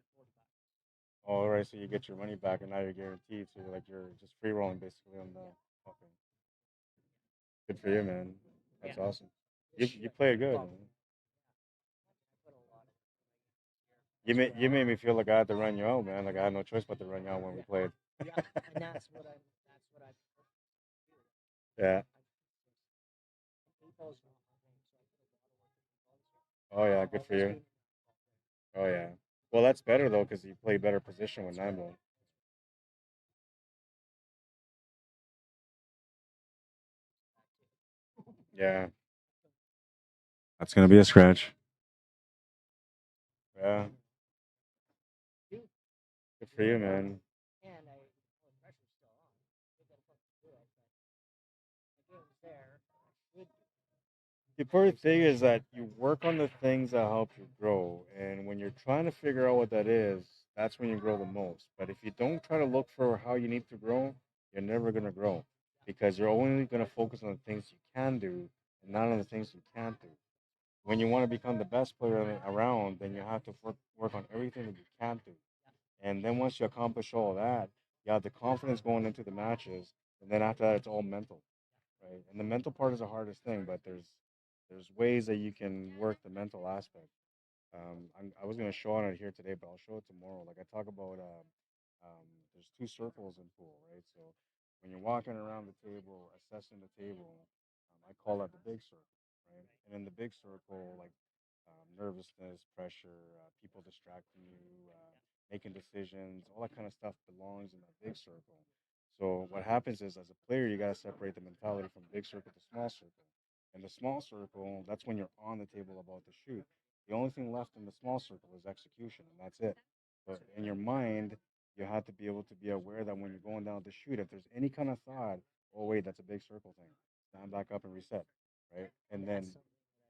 Oh, all right. So you get your money back, and now you're guaranteed. So you're just free rolling basically on the. Okay. Good for you, man. That's awesome. You played good. Man. You made me feel like I had to run you out, man. Like I had no choice but to run you out when we played. Yeah, and that's what I. Yeah. Oh yeah, good for you. Oh yeah. Well, that's better though, because you play better position with 9 ball. Yeah. That's gonna be a scratch. Yeah. Good for you, man. And the pressure's still on. They gotta fucking do it, but the game's there. The important thing is that you work on the things that help you grow, and when you're trying to figure out what that is, that's when you grow the most. But if you don't try to look for how you need to grow, you're never gonna grow, because you're only gonna focus on the things you can do and not on the things you can't do. When you want to become the best player around, then you have to work on everything that you can't do. And then once you accomplish all that, you have the confidence going into the matches, and then after that, it's all mental, right? And the mental part is the hardest thing, but there's ways that you can work the mental aspect. I was gonna show on it here today, but I'll show it tomorrow. Like I talk about, there's two circles in pool, right? So when you're walking around the table, assessing the table, I call that the big circle, right? And in the big circle, like nervousness, pressure, people distracting you, making decisions, all that kind of stuff belongs in that big circle. So what happens is, as a player, you got to separate the mentality from big circle to small circle. And the small circle, that's when you're on the table about to shoot. The only thing left in the small circle is execution, and that's it. But in your mind, you have to be able to be aware that when you're going down to shoot, if there's any kind of thought, oh wait, that's a big circle thing, stand back up and reset, right? And then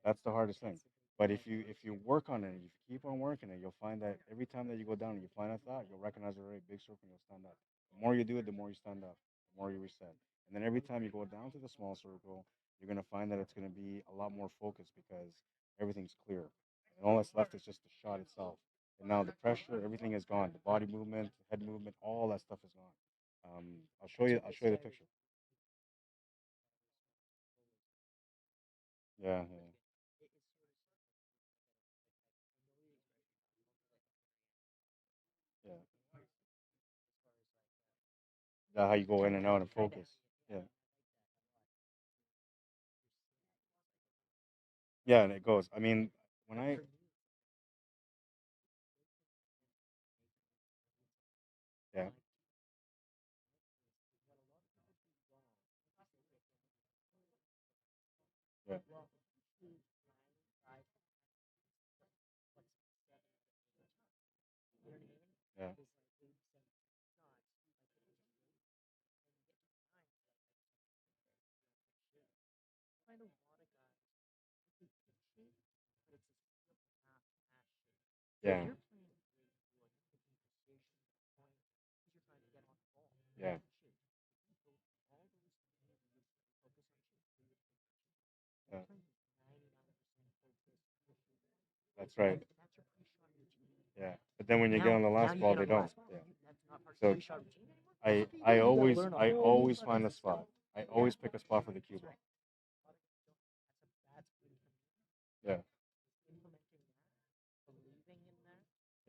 that's the hardest thing. But if you work on it, if you keep on working it, you'll find that every time that you go down and you find a thought, you'll recognize it already big circle and you'll stand up. The more you do it, the more you stand up, the more you reset. And then every time you go down to the small circle, you're gonna find that it's gonna be a lot more focused because everything's clear. And all that's left is just the shot itself. And now the pressure, everything is gone. The body movement, head movement, all that stuff is gone. I'll show you. I'll show you the picture. Yeah, yeah, yeah. That how you go in and out and focus. Yeah, yeah, and it goes. I mean, when I yeah, yeah, yeah, yeah, yeah. Yeah, that's right. Yeah, but then when you get on the last ball, they don't. Yeah. So I always find a spot. I always pick a spot for the cue ball. Yeah,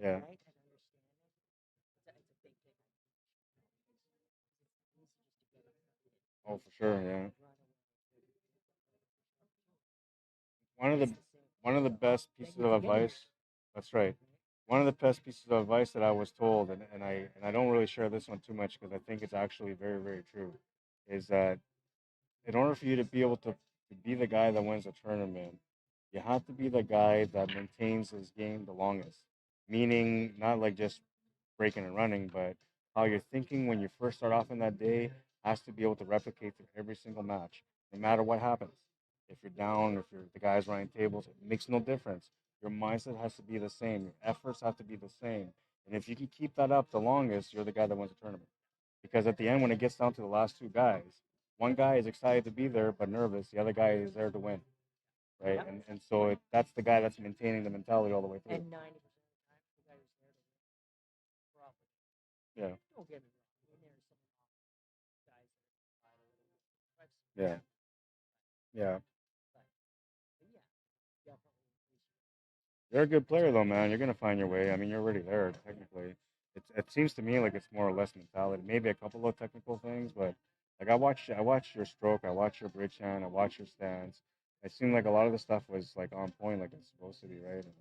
yeah. Oh, for sure. Yeah. One of the one of the best pieces of advice. That's right. One of the best pieces of advice that I was told, and I don't really share this one too much because I think it's actually very very true, is that in order for you to be able to be the guy that wins a tournament, you have to be the guy that maintains his game the longest. Meaning, not like just breaking and running, but how you're thinking when you first start off in that day has to be able to replicate through every single match, no matter what happens. If you're down, if you're the guys running tables, it makes no difference. Your mindset has to be the same. Your efforts have to be the same. And if you can keep that up the longest, you're the guy that wins the tournament. Because at the end, when it gets down to the last two guys, one guy is excited to be there but nervous. The other guy is there to win, right? And so that's the guy that's maintaining the mentality all the way through. Yeah. Yeah. Yeah. You're a good player though, man. You're gonna find your way. I mean, you're already there technically. It seems to me like it's more or less mentality. Maybe a couple of technical things, but like I watched your stroke, I watched your bridge hand, I watched your stance. It seemed like a lot of the stuff was like on point, like it's supposed to be, right? And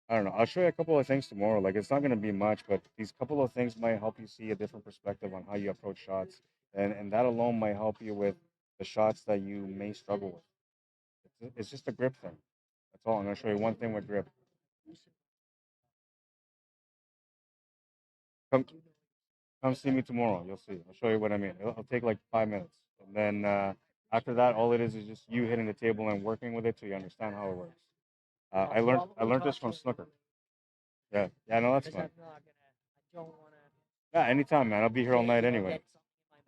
I don't know. I'll show you a couple of things tomorrow. Like it's not gonna be much, but these couple of things might help you see a different perspective on how you approach shots, and that alone might help you with the shots that you may struggle with. It's just a grip thing. That's all. I'm gonna show you one thing with grip. Come, come see me tomorrow. You'll see. I'll show you what I mean. It'll take like 5 minutes, and then after that, all it is just you hitting the table and working with it till you understand how it works. I learned this from snooker. Yeah, yeah, no, that's fine. Yeah, anytime, man. I'll be here all night anyway.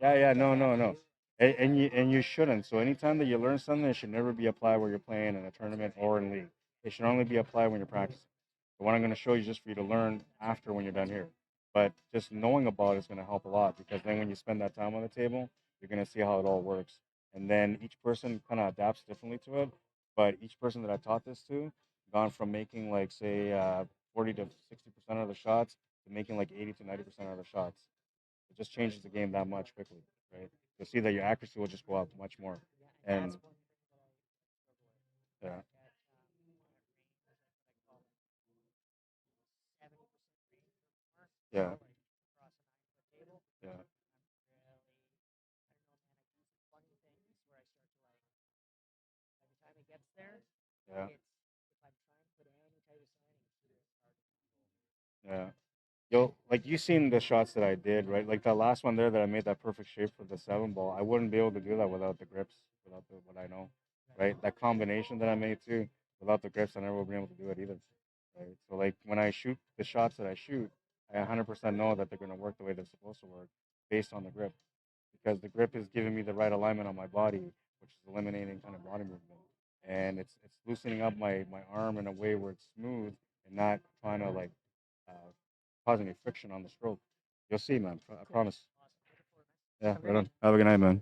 Yeah, yeah, no, no, no. And you shouldn't. So anytime that you learn something, it should never be applied where you're playing in a tournament or in league. It should only be applied when you're practicing. The one I'm going to show you is just for you to learn after when you're done here. But just knowing about it is going to help a lot, because then when you spend that time on the table, you're going to see how it all works. And then each person kind of adapts differently to it. But each person that I taught this to, gone from making like say 40 to 60% of the shots to making like 80 to 90% of the shots. It just changes the game that much quickly, right? You'll see that your accuracy will just go up much more. And yeah, yeah, yeah, yeah, yeah. Yo, like you seen the shots that I did, right? Like that last one there that I made that perfect shape for the 7 ball. I wouldn't be able to do that without the grips, without what I know, right? That combination that I made too, without the grips, I never would be able to do it either, right? So like when I shoot the shots that I shoot, I 100% know that they're gonna work the way they're supposed to work based on the grip, because the grip is giving me the right alignment on my body, which is eliminating kind of body movement, and it's loosening up my arm in a way where it's smooth and not trying to like uh, causing any friction on the stroke. You'll see, man. I promise. Yeah, right on. Have a good night, man.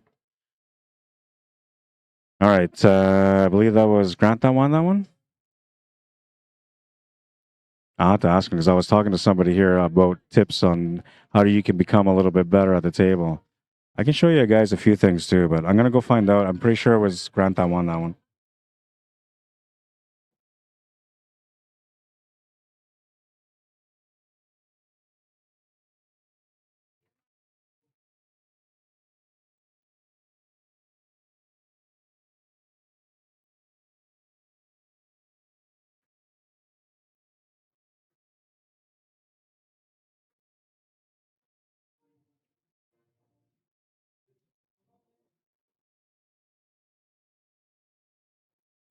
All right. I believe that was Grant that won that one. I'll have to ask him, because I was talking to somebody here about tips on how you can become a little bit better at the table. I can show you guys a few things too, but I'm going to go find out. I'm pretty sure it was Grant that won that one.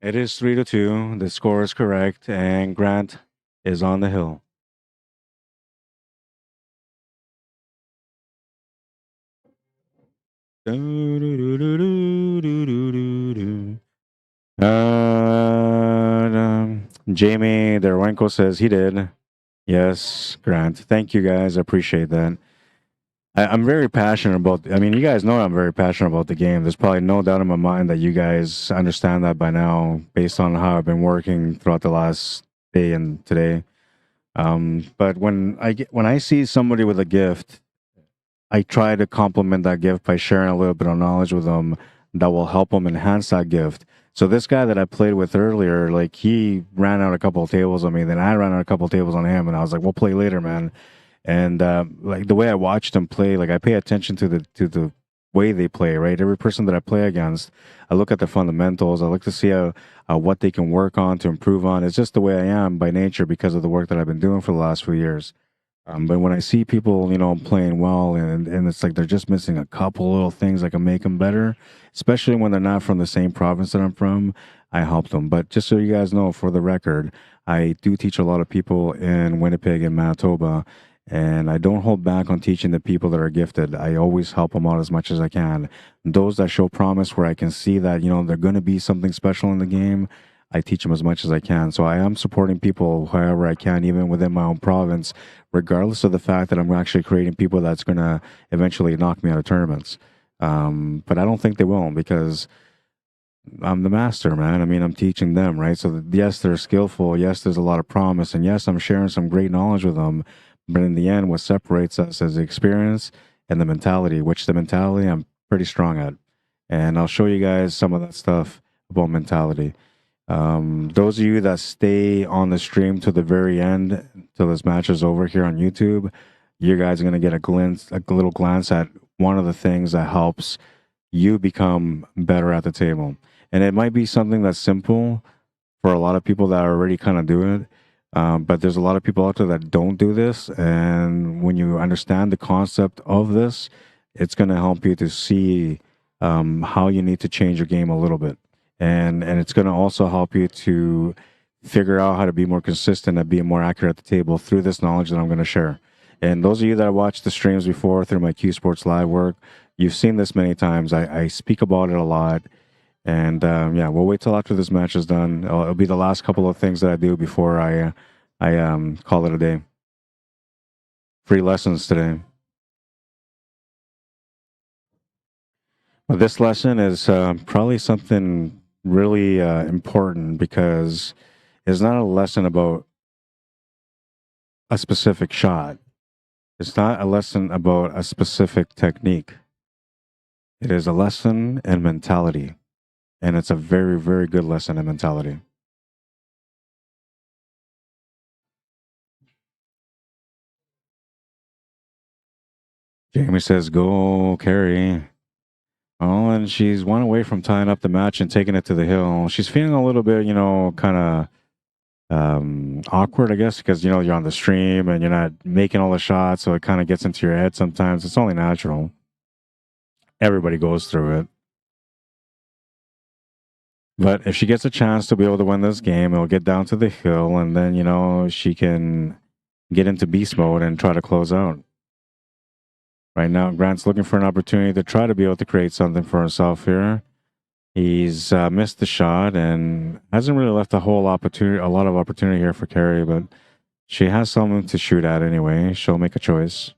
It is 3-2. The score is correct, and Grant is on the hill. Jamie Derwenko says he did. Yes, Grant. Thank you guys. I appreciate that. I'm very passionate about. I mean, you guys know I'm very passionate about the game. There's probably no doubt in my mind that you guys understand that by now, based on how I've been working throughout the last day and today. But when I see somebody with a gift, I try to complement that gift by sharing a little bit of knowledge with them that will help them enhance that gift. So this guy that I played with earlier, like he ran out a couple of tables on me, then I ran out a couple of tables on him, and I was like, "We'll play later, man." And like the way I watched him play, like I pay attention to the way they play. Right, every person that I play against, I look at the fundamentals. I look to see how what they can work on to improve on. It's just the way I am by nature because of the work that I've been doing for the last few years. But when I see people, playing well, and it's like they're just missing a couple little things that can make them better, especially when they're not from the same province that I'm from, I help them. But just so you guys know, for the record, I do teach a lot of people in Winnipeg and Manitoba, and I don't hold back on teaching the people that are gifted. I always help them out as much as I can. Those that show promise, where I can see that, they're going to be something special in the game, I teach them as much as I can. So I am supporting people however I can, even within my own province, regardless of the fact that I'm actually creating people that's going to eventually knock me out of tournaments. But I don't think they will, because I'm the master, man. I mean, I'm teaching them, right? So yes, they're skillful. Yes, there's a lot of promise. And yes, I'm sharing some great knowledge with them. But in the end, what separates us is the experience and the mentality, which the mentality I'm pretty strong at. And I'll show you guys some of that stuff about mentality. Those of you that stay on the stream to the very end, till this match is over here on YouTube, you guys are going to get a little glance at one of the things that helps you become better at the table. And it might be something that's simple for a lot of people that already kind of do it. But there's a lot of people out there that don't do this. And when you understand the concept of this, it's going to help you to see how you need to change your game a little bit. And it's going to also help you to figure out how to be more consistent and be more accurate at the table through this knowledge that I'm going to share. And those of you that watched the streams before through my Q Sports Live work, you've seen this many times. I speak about it a lot. And yeah, we'll wait till after this match is done. It'll be the last couple of things that I do before I call it a day. free lessons today. Well, this lesson is probably something really important because it's not a lesson about a specific shot. It's not a lesson about a specific technique. It is a lesson in mentality. And it's a very, very good lesson in mentality. Jamie says, go, Carrie. Oh, and she's one away from tying up the match and taking it to the hill. She's feeling a little bit, kind of awkward, I guess, because, you're on the stream and you're not making all the shots. So it kind of gets into your head sometimes. It's only natural. Everybody goes through it. But if she gets a chance to be able to win this game, it'll get down to the hill and then, she can get into beast mode and try to close out. Right now, Grant's looking for an opportunity to try to be able to create something for himself here. He's missed the shot and hasn't really left a lot of opportunity here for Carrie, but she has something to shoot at anyway. She'll make a choice.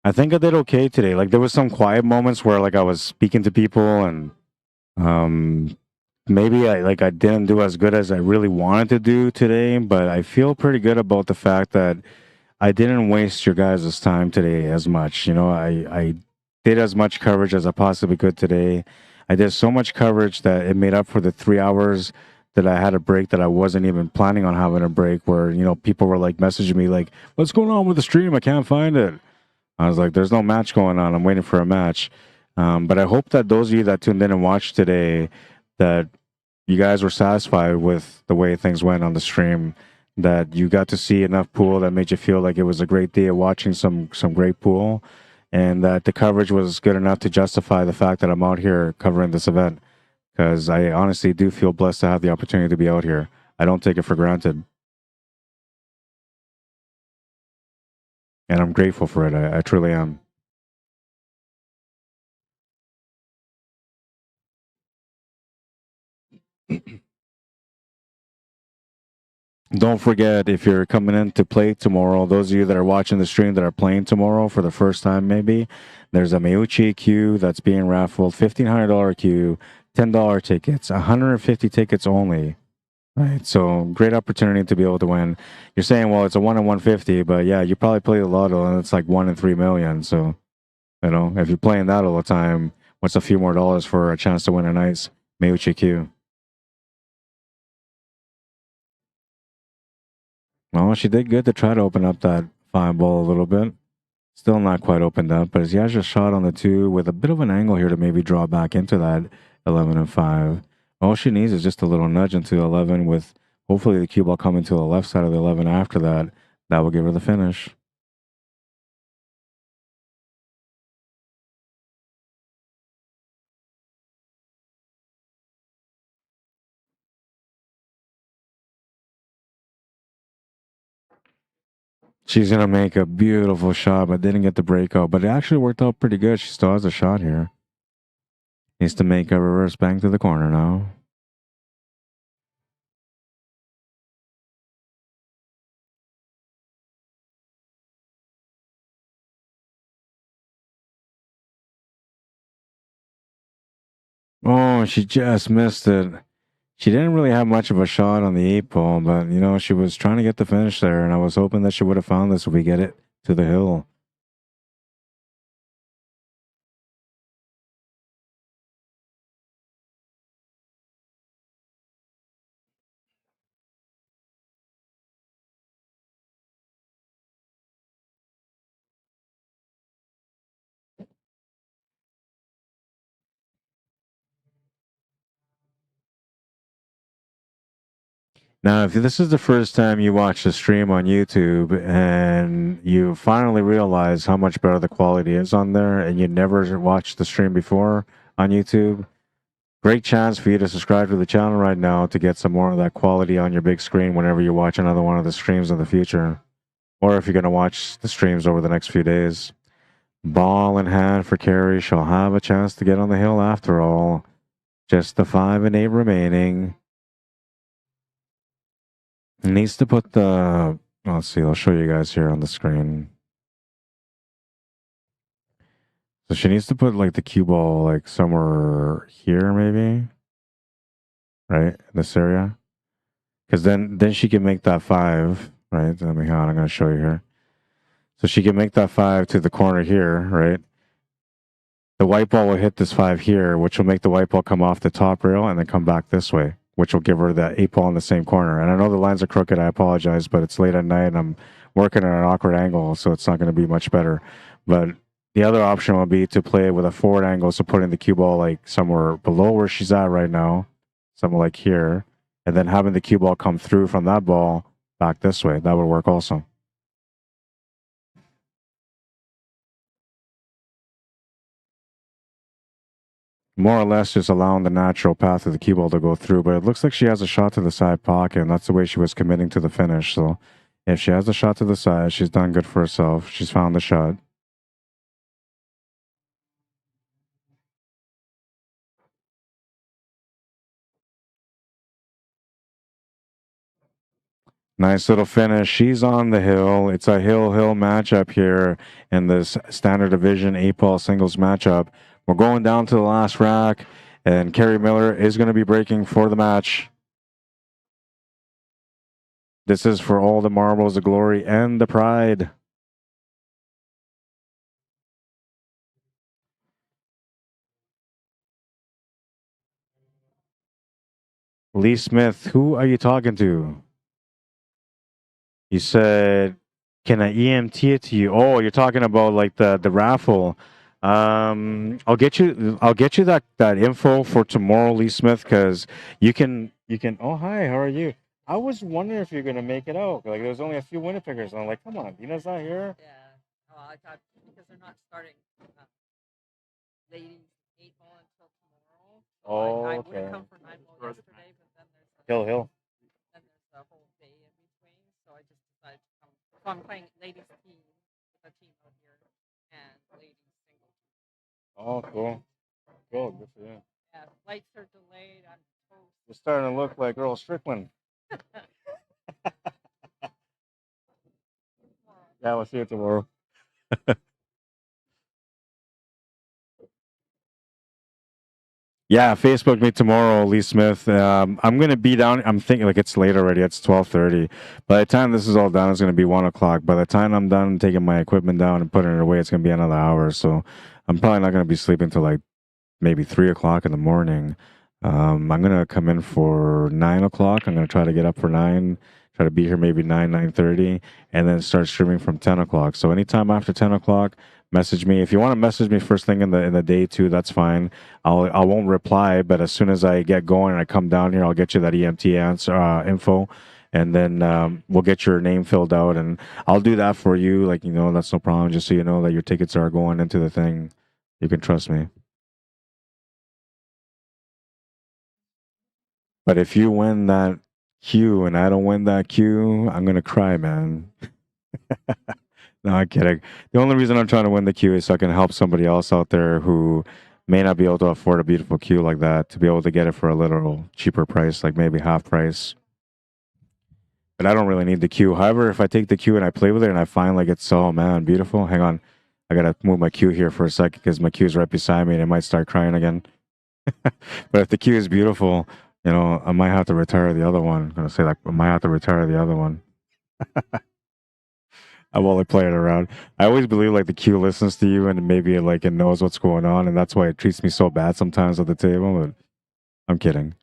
I think I did okay today. Like there was some quiet moments where like I was speaking to people and maybe I didn't do as good as I really wanted to do today, but I feel pretty good about the fact that I didn't waste your guys' time today as much. I did as much coverage as I possibly could today. I did so much coverage that it made up for the 3 hours that I had a break that I wasn't even planning on having a break where, people were like messaging me like, what's going on with the stream? I can't find it. I was like, there's no match going on. I'm waiting for a match. But I hope that those of you that tuned in and watched today, that you guys were satisfied with the way things went on the stream, that you got to see enough pool that made you feel like it was a great day of watching some great pool, and that the coverage was good enough to justify the fact that I'm out here covering this event, because I honestly do feel blessed to have the opportunity to be out here. I don't take it for granted. And I'm grateful for it. I truly am. Don't forget, if you're coming in to play tomorrow, those of you that are watching the stream that are playing tomorrow for the first time, maybe, there's a Meucci queue that's being raffled, $1,500 queue, $10 tickets, 150 tickets only. Right, so great opportunity to be able to win. You're saying, well, it's a 1 in 150, but yeah, you probably play the lotto and it's like 1 in 3 million. So, if you're playing that all the time, what's a few more dollars for a chance to win a nice Meucci queue? Well, she did good to try to open up that 5 ball a little bit. Still not quite opened up, but he has just shot on the 2 with a bit of an angle here to maybe draw back into that 11 and 5. All she needs is just a little nudge into 11 with hopefully the cue ball coming to the left side of the 11 after that. That will give her the finish. She's going to make a beautiful shot, but didn't get the breakout. But it actually worked out pretty good. She still has a shot here. Needs to make a reverse bang to the corner now. Oh, she just missed it. She didn't really have much of a shot on the 8 ball, but, she was trying to get the finish there, and I was hoping that she would have found this if we get it to the hill. Now, if this is the first time you watch the stream on YouTube and you finally realize how much better the quality is on there and you never watched the stream before on YouTube, great chance for you to subscribe to the channel right now to get some more of that quality on your big screen whenever you watch another one of the streams in the future. Or if you're going to watch the streams over the next few days. Ball in hand for Carey. She'll have a chance to get on the hill after all. Just the 5 and 8 remaining. Needs to put the... Let's see, I'll show you guys here on the screen. So she needs to put like the cue ball like somewhere here maybe. Right? In this area. Because then she can make that 5. Right? Let me, I'm going to show you here. So she can make that 5 to the corner here, right? The white ball will hit this 5 here, which will make the white ball come off the top rail and then come back this way, which will give her that 8 ball in the same corner. And I know the lines are crooked, I apologize, but it's late at night and I'm working at an awkward angle, so it's not going to be much better. But the other option will be to play with a forward angle, so putting the cue ball like somewhere below where she's at right now, somewhere like here, and then having the cue ball come through from that ball back this way. That would work also. More or less just allowing the natural path of the cue ball to go through, but it looks like she has a shot to the side pocket, and that's the way she was committing to the finish. So if she has a shot to the side, she's done good for herself. She's found the shot. Nice little finish. She's on the hill. It's a hill-hill matchup here in this standard division 8-ball singles matchup. We're going down to the last rack, and Carey Miller is going to be breaking for the match. This is for all the marbles, the glory, and the pride. Lee Smith, who are you talking to? You said, can I EMT it to you? Oh, you're talking about like the raffle. I'll get you that info for tomorrow, Lee Smith, because you can oh hi, how are you? I was wondering if you're gonna make it out. Like there's only a few Winnipeggers, and I'm like, come on, Dina's not here. Yeah. Well, I thought because they're not starting ladies 8-ball until tomorrow. So Oh, I would okay. have come for 9-ball yesterday, but then there's Hill. then there's a whole day in between. So I just decided to come. So I'm playing ladies team with a team out here and ladies single. Oh, cool. Cool. Good for you. Yeah, flights are delayed. I'm toast. You're starting to look like Earl Strickland. Yeah, we'll see you tomorrow. Yeah, Facebook me tomorrow, Lee Smith. I'm gonna be down. I'm thinking like it's late already. It's 12:30. By the time this is all done, it's gonna be 1 o'clock. By the time I'm done taking my equipment down and putting it away, it's gonna be another hour. So I'm probably not gonna be sleeping till like maybe 3 o'clock in the morning. I'm gonna come in for 9 o'clock. I'm gonna try to get up for 9. Try to be here maybe 9:30, and then start streaming from 10 o'clock. So anytime after 10 o'clock, message me. If you want to message me first thing in the day too, that's fine. I won't reply, but as soon as I get going and I come down here, I'll get you that EMT answer info, and then we'll get your name filled out, and I'll do that for you. Like that's no problem. Just so you know that your tickets are going into the thing. You can trust me. But if you win that queue and I don't win that queue, I'm gonna cry, man. No, I'm kidding. The only reason I'm trying to win the queue is so I can help somebody else out there who may not be able to afford a beautiful queue like that, to be able to get it for a little cheaper price, like maybe half price. But I don't really need the queue. However, if I take the queue and I play with it and I find like it's so, man, beautiful. Hang on. I gotta move my queue here for a second because my queue is right beside me and I might start crying again. But if the queue is beautiful, I might have to retire the other one. I'm gonna say like I might have to retire the other one. I will like play it around. I always believe like the queue listens to you and maybe like it knows what's going on, and that's why it treats me so bad sometimes at the table. But I'm kidding.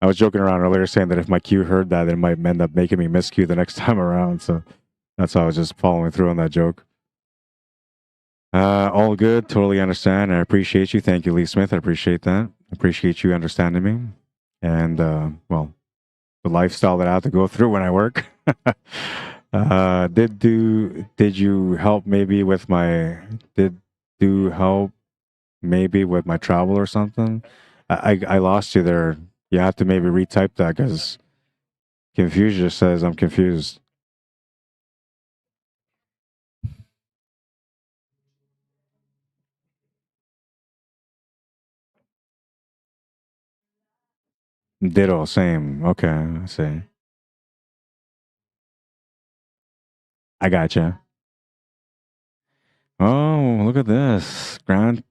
I was joking around earlier saying that if my queue heard that, it might end up making me miss queue the next time around. So that's why I was just following through on that joke. All good. Totally understand. I appreciate you. Thank you, Lee Smith. I appreciate that. I appreciate you understanding me. And well, the lifestyle that I have to go through when I work. Did you help maybe with my help maybe with my travel or something? I lost you there. You have to maybe retype that because confused just says I'm confused. Ditto, same. Okay, I see. I gotcha. Oh, look at this. Ground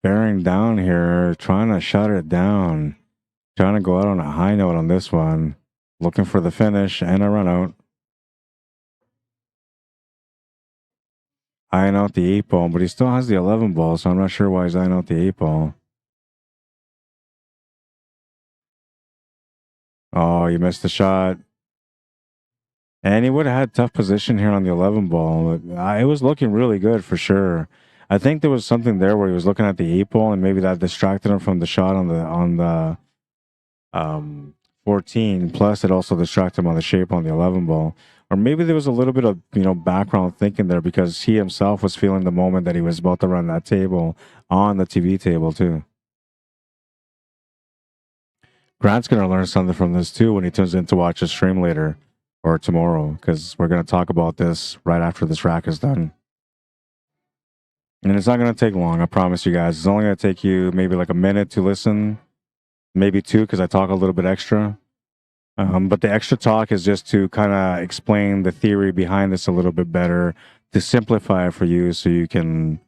bearing down here, trying to shut it down. Trying to go out on a high note on this one. Looking for the finish and a run out. Eyeing out the 8 ball, but he still has the 11 ball, so I'm not sure why he's eyeing out the 8 ball. Oh, you missed the shot. And he would have had tough position here on the 11 ball. It was looking really good for sure. I think there was something there where he was looking at the 8 ball and maybe that distracted him from the shot on the 14. Plus, it also distracted him on the shape on the 11 ball. Or maybe there was a little bit of, background thinking there because he himself was feeling the moment that he was about to run that table on the TV table too. Grant's going to learn something from this too when he tunes in to watch a stream later or tomorrow because we're going to talk about this right after this rack is done. And it's not going to take long, I promise you guys. It's only going to take you maybe like a minute to listen, maybe 2 because I talk a little bit extra. But the extra talk is just to kind of explain the theory behind this a little bit better, to simplify it for you so you can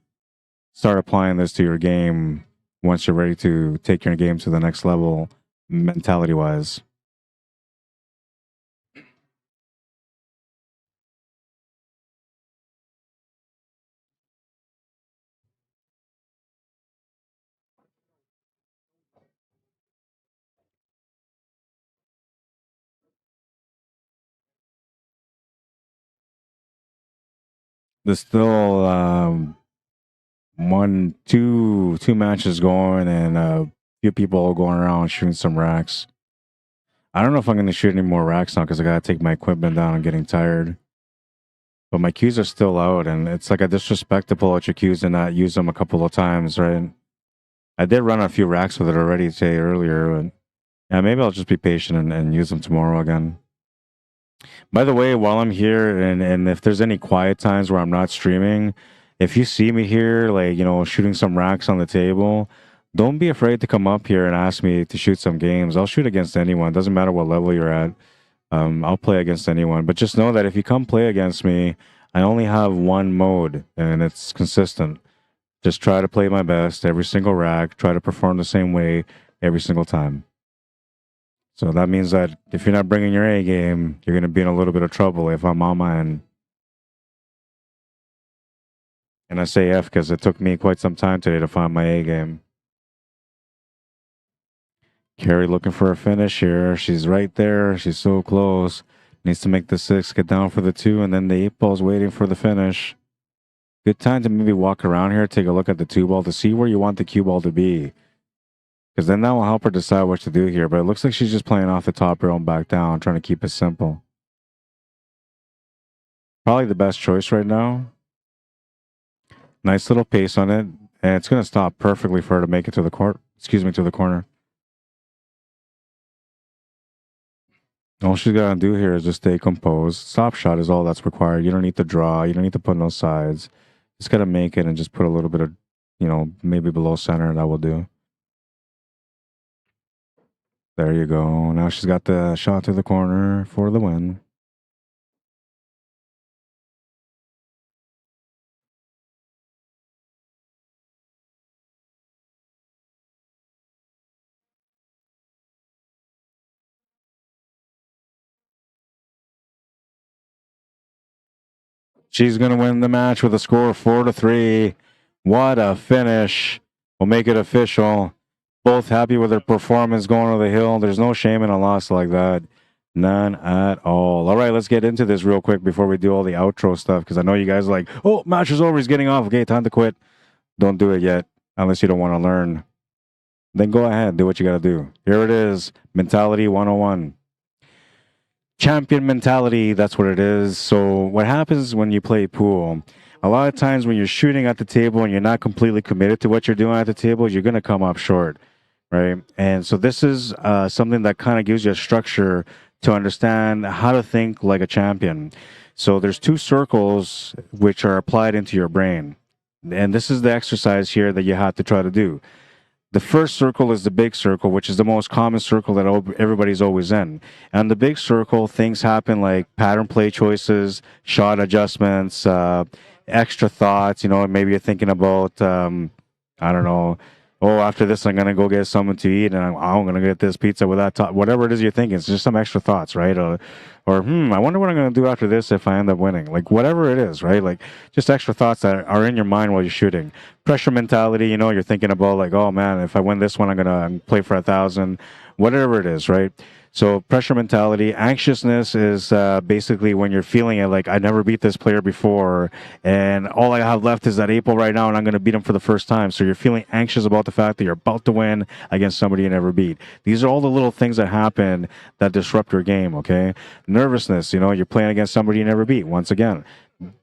start applying this to your game once you're ready to take your game to the next level mentality-wise. There's still two matches going and a few people going around shooting some racks. I don't know if I'm going to shoot any more racks now because I got to take my equipment down. I'm getting tired. But my cues are still out, and it's like a disrespect to pull out your cues and not use them a couple of times, right? I did run a few racks with it already today earlier. And yeah, maybe I'll just be patient and use them tomorrow again. By the way, while I'm here, and if there's any quiet times where I'm not streaming, if you see me here, like, shooting some racks on the table, don't be afraid to come up here and ask me to shoot some games. I'll shoot against anyone. Doesn't matter what level you're at. I'll play against anyone. But just know that if you come play against me, I only have one mode, and it's consistent. Just try to play my best every single rack. Try to perform the same way every single time. So that means that if you're not bringing your A game, you're going to be in a little bit of trouble if I'm on my end. And I say F because it took me quite some time today to find my A game. Carrie looking for a finish here. She's right there. She's so close. Needs to make the 6, get down for the 2, and then the 8 ball's waiting for the finish. Good time to maybe walk around here, take a look at the 2 ball to see where you want the cue ball to be. Because then that will help her decide what to do here. But it looks like she's just playing off the top rail and back down, trying to keep it simple. Probably the best choice right now. Nice little pace on it. And it's going to stop perfectly for her to make it to the court. To the corner. All she's got to do here is just stay composed. Stop shot is all that's required. You don't need to draw. You don't need to put no sides. Just got to make it and just put a little bit of, maybe below center. That will do. There you go. Now she's got the shot to the corner for the win. She's going to win the match with a score of 4-3. What a finish. We'll make it official. Both happy with their performance going over the hill. There's no shame in a loss like that. None at all. All right, let's get into this real quick before we do all the outro stuff because I know you guys are like, oh, match is over. He's getting off. Okay, time to quit. Don't do it yet unless you don't want to learn. Then go ahead. Do what you got to do. Here it is. Mentality 101. champion mentality, that's what it is. So what happens when you play pool, a lot of times when you're shooting at the table and you're not completely committed to what you're doing at the table, you're going to come up short, right? And so this is something that kind of gives you a structure to understand how to think like a champion. So there's two circles which are applied into your brain. And this is the exercise here that you have to try to do. The first circle is the big circle, which is the most common circle that everybody's always in. And the big circle, things happen like pattern play choices, shot adjustments, extra thoughts. You know, maybe you're thinking about, I don't know, oh, after this, I'm going to go get something to eat, and I'm going to get this pizza with that whatever it is you're thinking. It's just some extra thoughts, right? Or I wonder what I'm going to do after this if I end up winning. Like, whatever it is, right? Like, just extra thoughts that are in your mind while you're shooting. Pressure mentality, you know, you're thinking about, like, oh, man, if I win this one, I'm going to play for 1,000, whatever it is, right? So pressure mentality. Anxiousness is basically when you're feeling it like, I never beat this player before, and all I have left is that 8 ball right now, and I'm going to beat him for the first time. So you're feeling anxious about the fact that you're about to win against somebody you never beat. These are all the little things that happen that disrupt your game, okay? Nervousness, you know, you're playing against somebody you never beat, once again.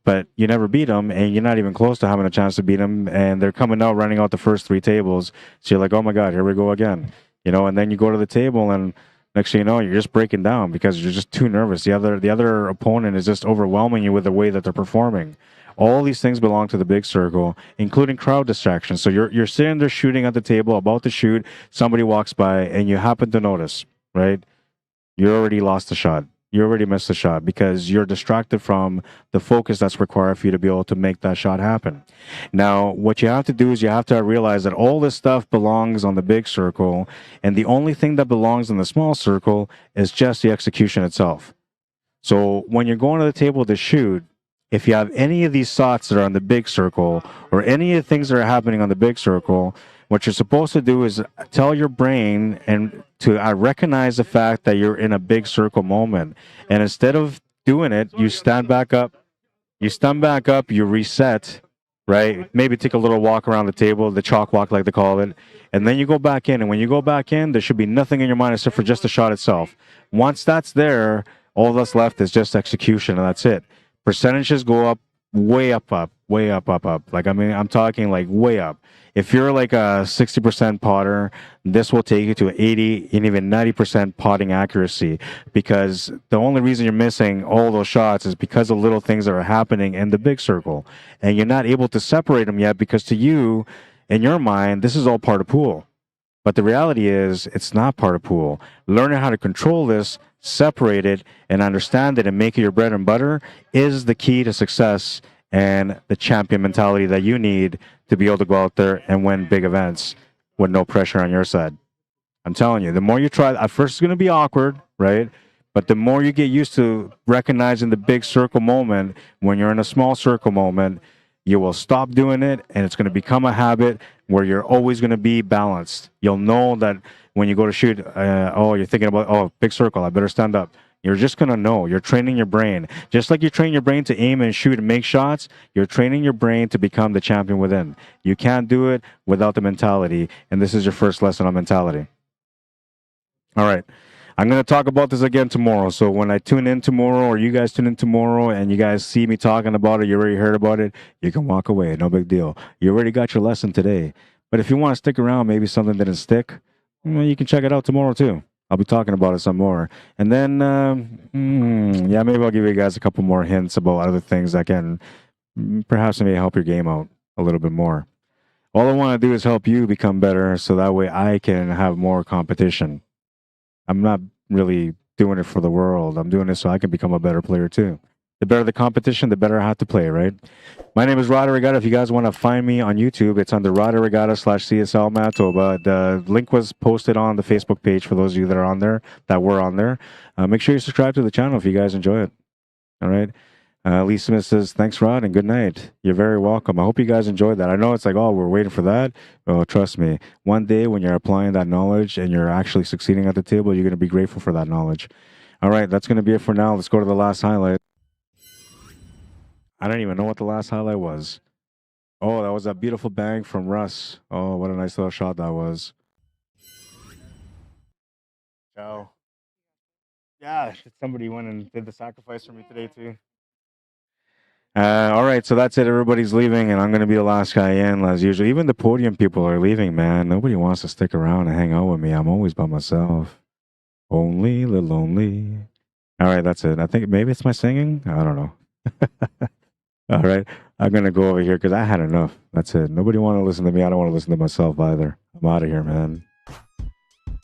But you never beat them, and you're not even close to having a chance to beat them, and they're coming out running out the first 3 tables. So you're like, oh my God, here we go again. You know, and then you go to the table, and next thing you know, you're just breaking down because you're just too nervous. The other opponent is just overwhelming you with the way that they're performing. All these things belong to the big circle, including crowd distraction. So you're sitting there shooting at the table, about to shoot, somebody walks by, and you happen to notice, right? You already lost the shot. You already missed the shot because you're distracted from the focus that's required for you to be able to make that shot happen. Now, what you have to do is you have to realize that all this stuff belongs on the big circle, and the only thing that belongs in the small circle is just the execution itself. So when you're going to the table to shoot, if you have any of these thoughts that are on the big circle or any of the things that are happening on the big circle, what you're supposed to do is tell your brain and to recognize the fact that you're in a big circle moment. And instead of doing it, you stand back up, you reset, right? Maybe take a little walk around the table, the chalk walk like they call it, and then you go back in. And when you go back in, there should be nothing in your mind except for just the shot itself. Once that's there, all that's left is just execution, and that's it. Percentages go up, way up. Like, I mean, I'm talking like way up. If you're like a 60% potter, this will take you to 80 and even 90% potting accuracy, because the only reason you're missing all those shots is because of little things that are happening in the big circle. And you're not able to separate them yet because to you, in your mind, this is all part of pool. But the reality is it's not part of pool. Learning how to control this, separate it, and understand it and make it your bread and butter is the key to success and the champion mentality that you need to be able to go out there and win big events with no pressure on your side. I'm telling you, the more you try, at first it's going to be awkward, right? But the more you get used to recognizing the big circle moment, when you're in a small circle moment, you will stop doing it, and it's going to become a habit where you're always going to be balanced. You'll know that when you go to shoot, you're thinking about, big circle, I better stand up. You're just going to know. You're training your brain. Just like you train your brain to aim and shoot and make shots, you're training your brain to become the champion within. You can't do it without the mentality, and this is your first lesson on mentality. All right. I'm going to talk about this again tomorrow. So when I tune in tomorrow, or you guys tune in tomorrow, and you guys see me talking about it, you already heard about it, you can walk away. No big deal. You already got your lesson today. But if you want to stick around, maybe something didn't stick, you can check it out tomorrow too. I'll be talking about it some more. And then, maybe I'll give you guys a couple more hints about other things that can perhaps maybe help your game out a little bit more. All I want to do is help you become better so that way I can have more competition. I'm not really doing it for the world. I'm doing it so I can become a better player too. The better the competition, the better I have to play, right? My name is Rod Regatta. If you guys want to find me on YouTube, it's under Rod Regatta /CSL Manitoba. The link was posted on the Facebook page for those of you that are on there, that were on there. Make sure you subscribe to the channel if you guys enjoy it. All right. Lee Smith says, thanks, Rod, and good night. You're very welcome. I hope you guys enjoyed that. I know it's like, we're waiting for that. Oh, trust me. One day when you're applying that knowledge and you're actually succeeding at the table, you're going to be grateful for that knowledge. All right, that's going to be it for now. Let's go to the last highlight. I don't even know what the last highlight was. Oh, that was that beautiful bang from Russ. Oh, what a nice little shot that was. Ciao. Yeah, somebody went and did the sacrifice for me today too. All right, so that's it. Everybody's leaving, and I'm going to be the last guy in, as usual. Even the podium people are leaving, man. Nobody wants to stick around and hang out with me. I'm always by myself. Only the lonely. All right, that's it. I think maybe it's my singing. I don't know. All right, I'm going to go over here because I had enough. That's it. Nobody want to listen to me. I don't want to listen to myself either. I'm out of here, man.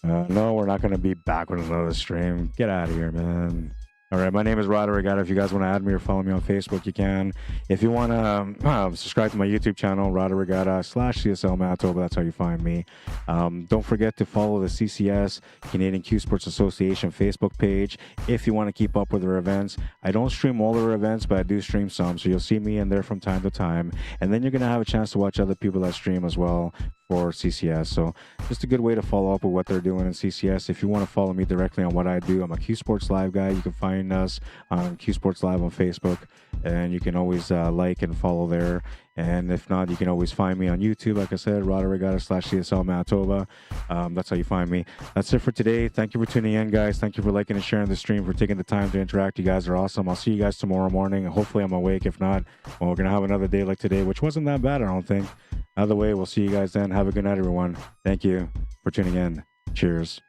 No, we're not going to be back with another stream. Get out of here, man. All right, my name is Rod Regatta. If you guys want to add me or follow me on Facebook, you can. If you want to subscribe to my YouTube channel, Rod Regatta /CSL Manitoba, that's how you find me. Don't forget to follow the CCS, Canadian Q Sports Association Facebook page if you want to keep up with their events. I don't stream all their events, but I do stream some, so you'll see me in there from time to time. And then you're going to have a chance to watch other people that stream as well for CCS. So just a good way to follow up with what they're doing in CCS. If you want to follow me directly on what I do, I'm a Q Sports Live guy. You can find us on Q Sports Live on Facebook, and you can always like and follow there. And if not, you can always find me on YouTube. Like I said, Rod Regatta /CSL Manitoba. That's how you find me. That's it for today. Thank you for tuning in, guys. Thank you for liking and sharing the stream, for taking the time to interact. You guys are awesome. I'll see you guys tomorrow morning. Hopefully I'm awake. If not, well, we're going to have another day like today, which wasn't that bad, I don't think. Either way, we'll see you guys then. Have a good night, everyone. Thank you for tuning in. Cheers.